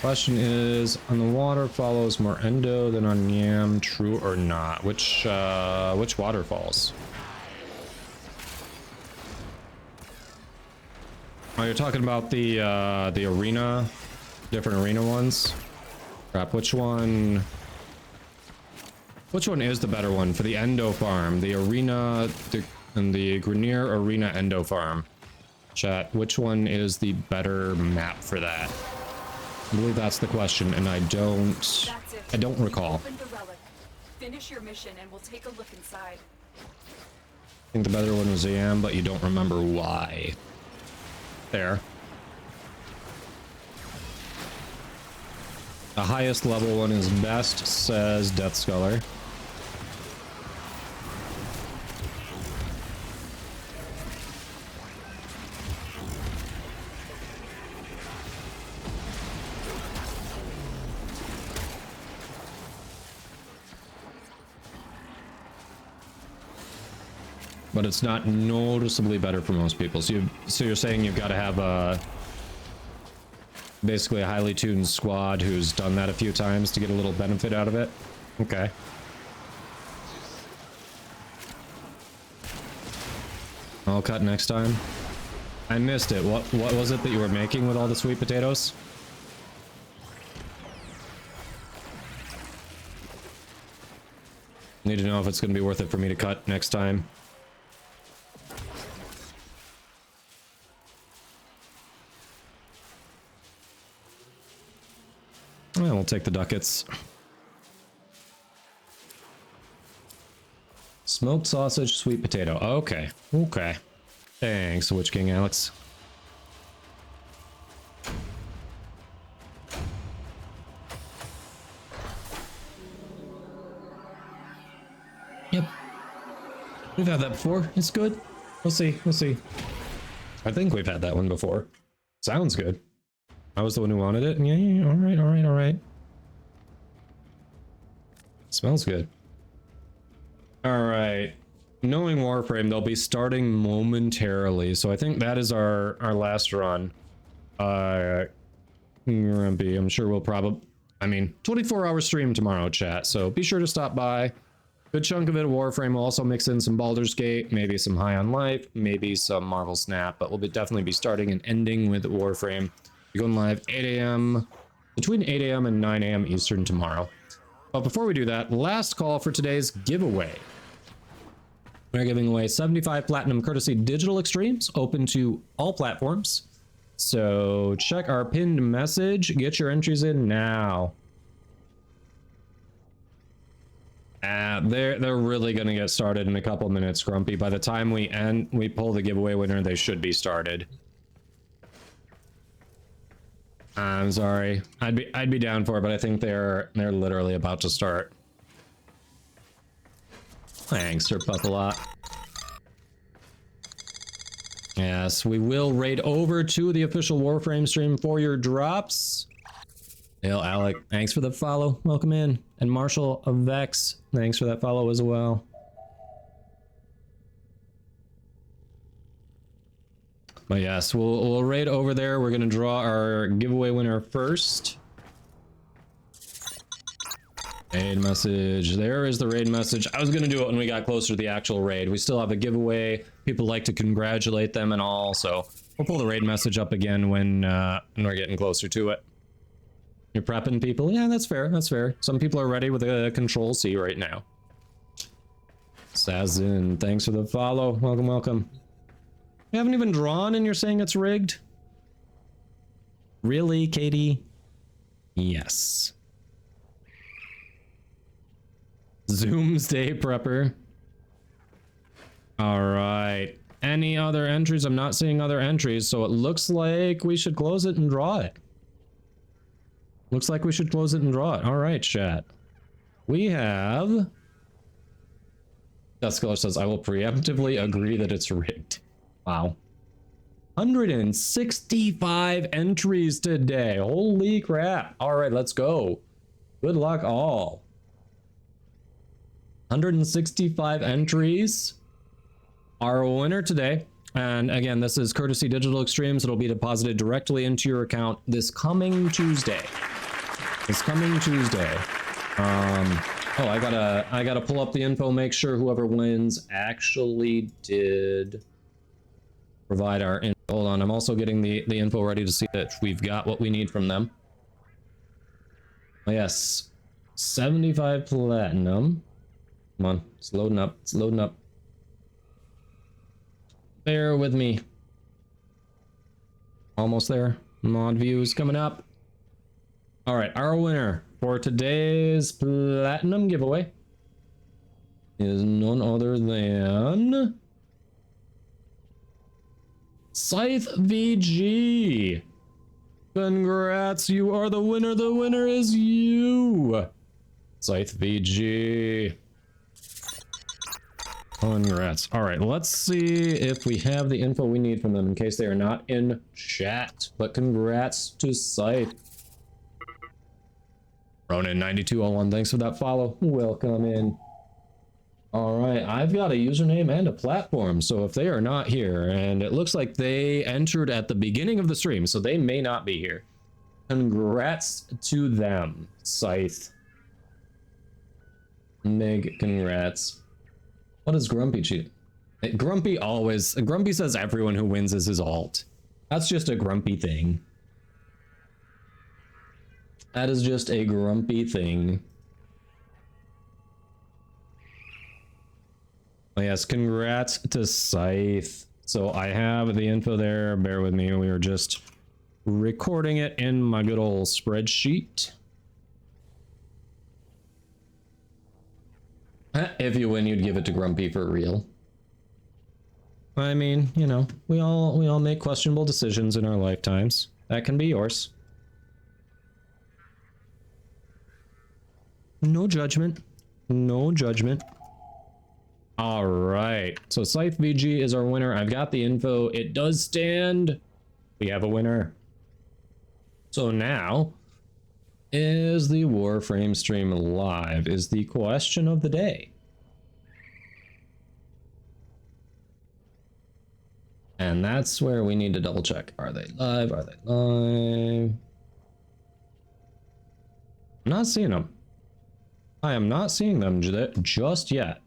Question is, on the water follows more endo than on Yam, true or not? Which waterfalls? Oh, you're talking about the arena, different arena ones? Crap, which one is the better one for the endo farm? The arena, and the Grenier Arena endo farm. Chat, which one is the better map for that? I believe that's the question, and I don't recall. Finish your mission and we'll take a look inside. I think the better one was Yam, but you don't remember why. There. The highest level one is best, says Death Scholar. But it's not noticeably better for most people. So you're saying you've got to have basically a highly tuned squad who's done that a few times to get a little benefit out of it? Okay. I'll cut next time. I missed it. What was it that you were making with all the sweet potatoes? Need to know if it's going to be worth it for me to cut next time. Well, we'll take the ducats. Smoked sausage, sweet potato. Okay. Okay. Thanks, Witch King Alex. Yep. We've had that before. It's good. We'll see. We'll see. I think we've had that one before. Sounds good. I was the one who wanted it. Yeah, yeah, all right, all right, all right. Smells good. All right. Knowing Warframe, they'll be starting momentarily, so I think that is our last run. Grumpy, I'm sure we'll probably... I mean, 24-hour stream tomorrow, chat, so be sure to stop by. Good chunk of it, Warframe. We'll also mix in some Baldur's Gate, maybe some High on Life, maybe some Marvel Snap, but we'll definitely be starting and ending with Warframe. We're going live 8 a.m., between 8 a.m. and 9 a.m. Eastern tomorrow. But before we do that, last call for today's giveaway. We're giving away 75 Platinum courtesy Digital Extremes, open to all platforms. So check our pinned message, get your entries in now. They're really gonna get started in a couple minutes, Grumpy. By the time we pull the giveaway winner, they should be started. I'm sorry. I'd be down for it, but I think they're literally about to start. Thanks, Sir Puffalot. Yes, we will raid over to the official Warframe stream for your drops. Hail, Alec. Thanks for the follow. Welcome in. And Marshall of Vex, thanks for that follow as well. But yes, we'll raid over there. We're gonna draw our giveaway winner first. Raid message. There is the raid message. I was gonna do it when we got closer to the actual raid. We still have a giveaway. People like to congratulate them and all, so we'll pull the raid message up again when we're getting closer to it. You're prepping people? Yeah, that's fair. That's fair. Some people are ready with a Control-C right now. Sazin, thanks for the follow. Welcome, welcome. You haven't even drawn and you're saying it's rigged? Really, Katie? Yes. Zoomsday Prepper. Alright. Any other entries? I'm not seeing other entries, so it looks like we should close it and draw it. Looks like we should close it and draw it. Alright, chat. We have... Duskcolor says, I will preemptively agree that it's rigged. Wow. 165 entries today. Holy crap. Alright, let's go. Good luck all. 165 entries. Our winner today, and again, this is courtesy Digital Extremes. It'll be deposited directly into your account this coming Tuesday. This coming Tuesday. Oh, I gotta pull up the info, make sure whoever wins actually did provide our info. Hold on, I'm also getting the info ready to see that we've got what we need from them. Oh, yes. 75 platinum. Come on, it's loading up, it's loading up. Bear with me. Almost there. Mod views coming up. All right, our winner for today's platinum giveaway is none other than Scythe VG. Congrats, you are the winner. The winner is you, Scythe VG. Congrats. All right, let's see if we have the info we need from them in case they are not in chat. But congrats to Scythe. Ronin9201, thanks for that follow. Welcome in. All right, I've got a username and a platform, so if they are not here, and it looks like they entered at the beginning of the stream, so they may not be here. Congrats to them, Scythe. Meg, congrats. What is Grumpy cheat? Grumpy says everyone who wins is his alt. That's just a Grumpy thing. That is just a Grumpy thing. Oh yes, congrats to Scythe. So I have the info there. Bear with me. We were just recording it in my good old spreadsheet. If you win, you'd give it to Grumpy for real. I mean, you know, we all make questionable decisions in our lifetimes. That can be yours. No judgment. No judgment. All right. So Scythe VG is our winner. I've got the info. It does stand. We have a winner. So now, is the Warframe stream live? Is the question of the day. And that's where we need to double check. Are they live? Are they live? I'm not seeing them. I am not seeing them just yet.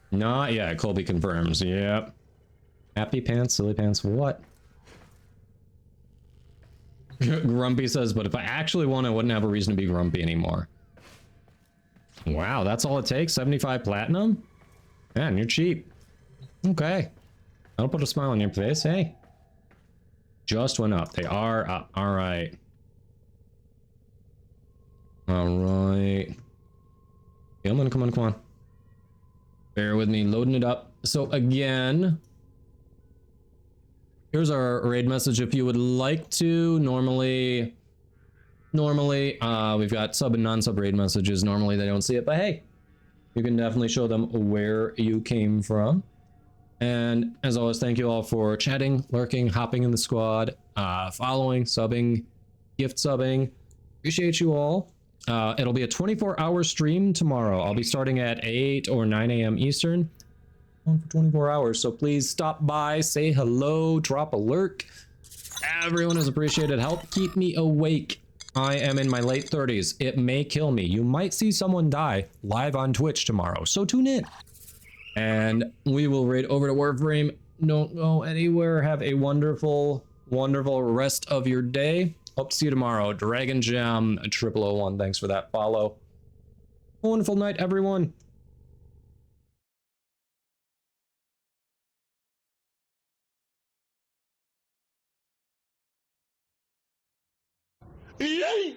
Not yet. Colby confirms. Yep. Happy pants, silly pants, what? Grumpy says, but if I actually won, I wouldn't have a reason to be grumpy anymore. Wow, that's all it takes? 75 platinum? Man, you're cheap. Okay. That'll put a smile on your face, hey? Just went up. They are up. All right. All right. Come on, come on, come on. Bear with me, loading it up. So again, here's our raid message if you would like to. Normally, we've got sub and non-sub raid messages. Normally they don't see it, but hey, you can definitely show them where you came from. And as always, thank you all for chatting, lurking, hopping in the squad, following, subbing, gift subbing. Appreciate you all. It'll be a 24-hour stream tomorrow. I'll be starting at 8 or 9 a.m. Eastern. On for 24 hours, so please stop by, say hello, drop a lurk. Everyone is appreciated. Help keep me awake. I am in my late 30s. It may kill me. You might see someone die live on Twitch tomorrow, so tune in. And we will raid over to Warframe. Don't go anywhere. Have a wonderful, wonderful rest of your day. Hope to see you tomorrow. Dragon Jam 0001. Thanks for that follow. Wonderful night, everyone. Yay!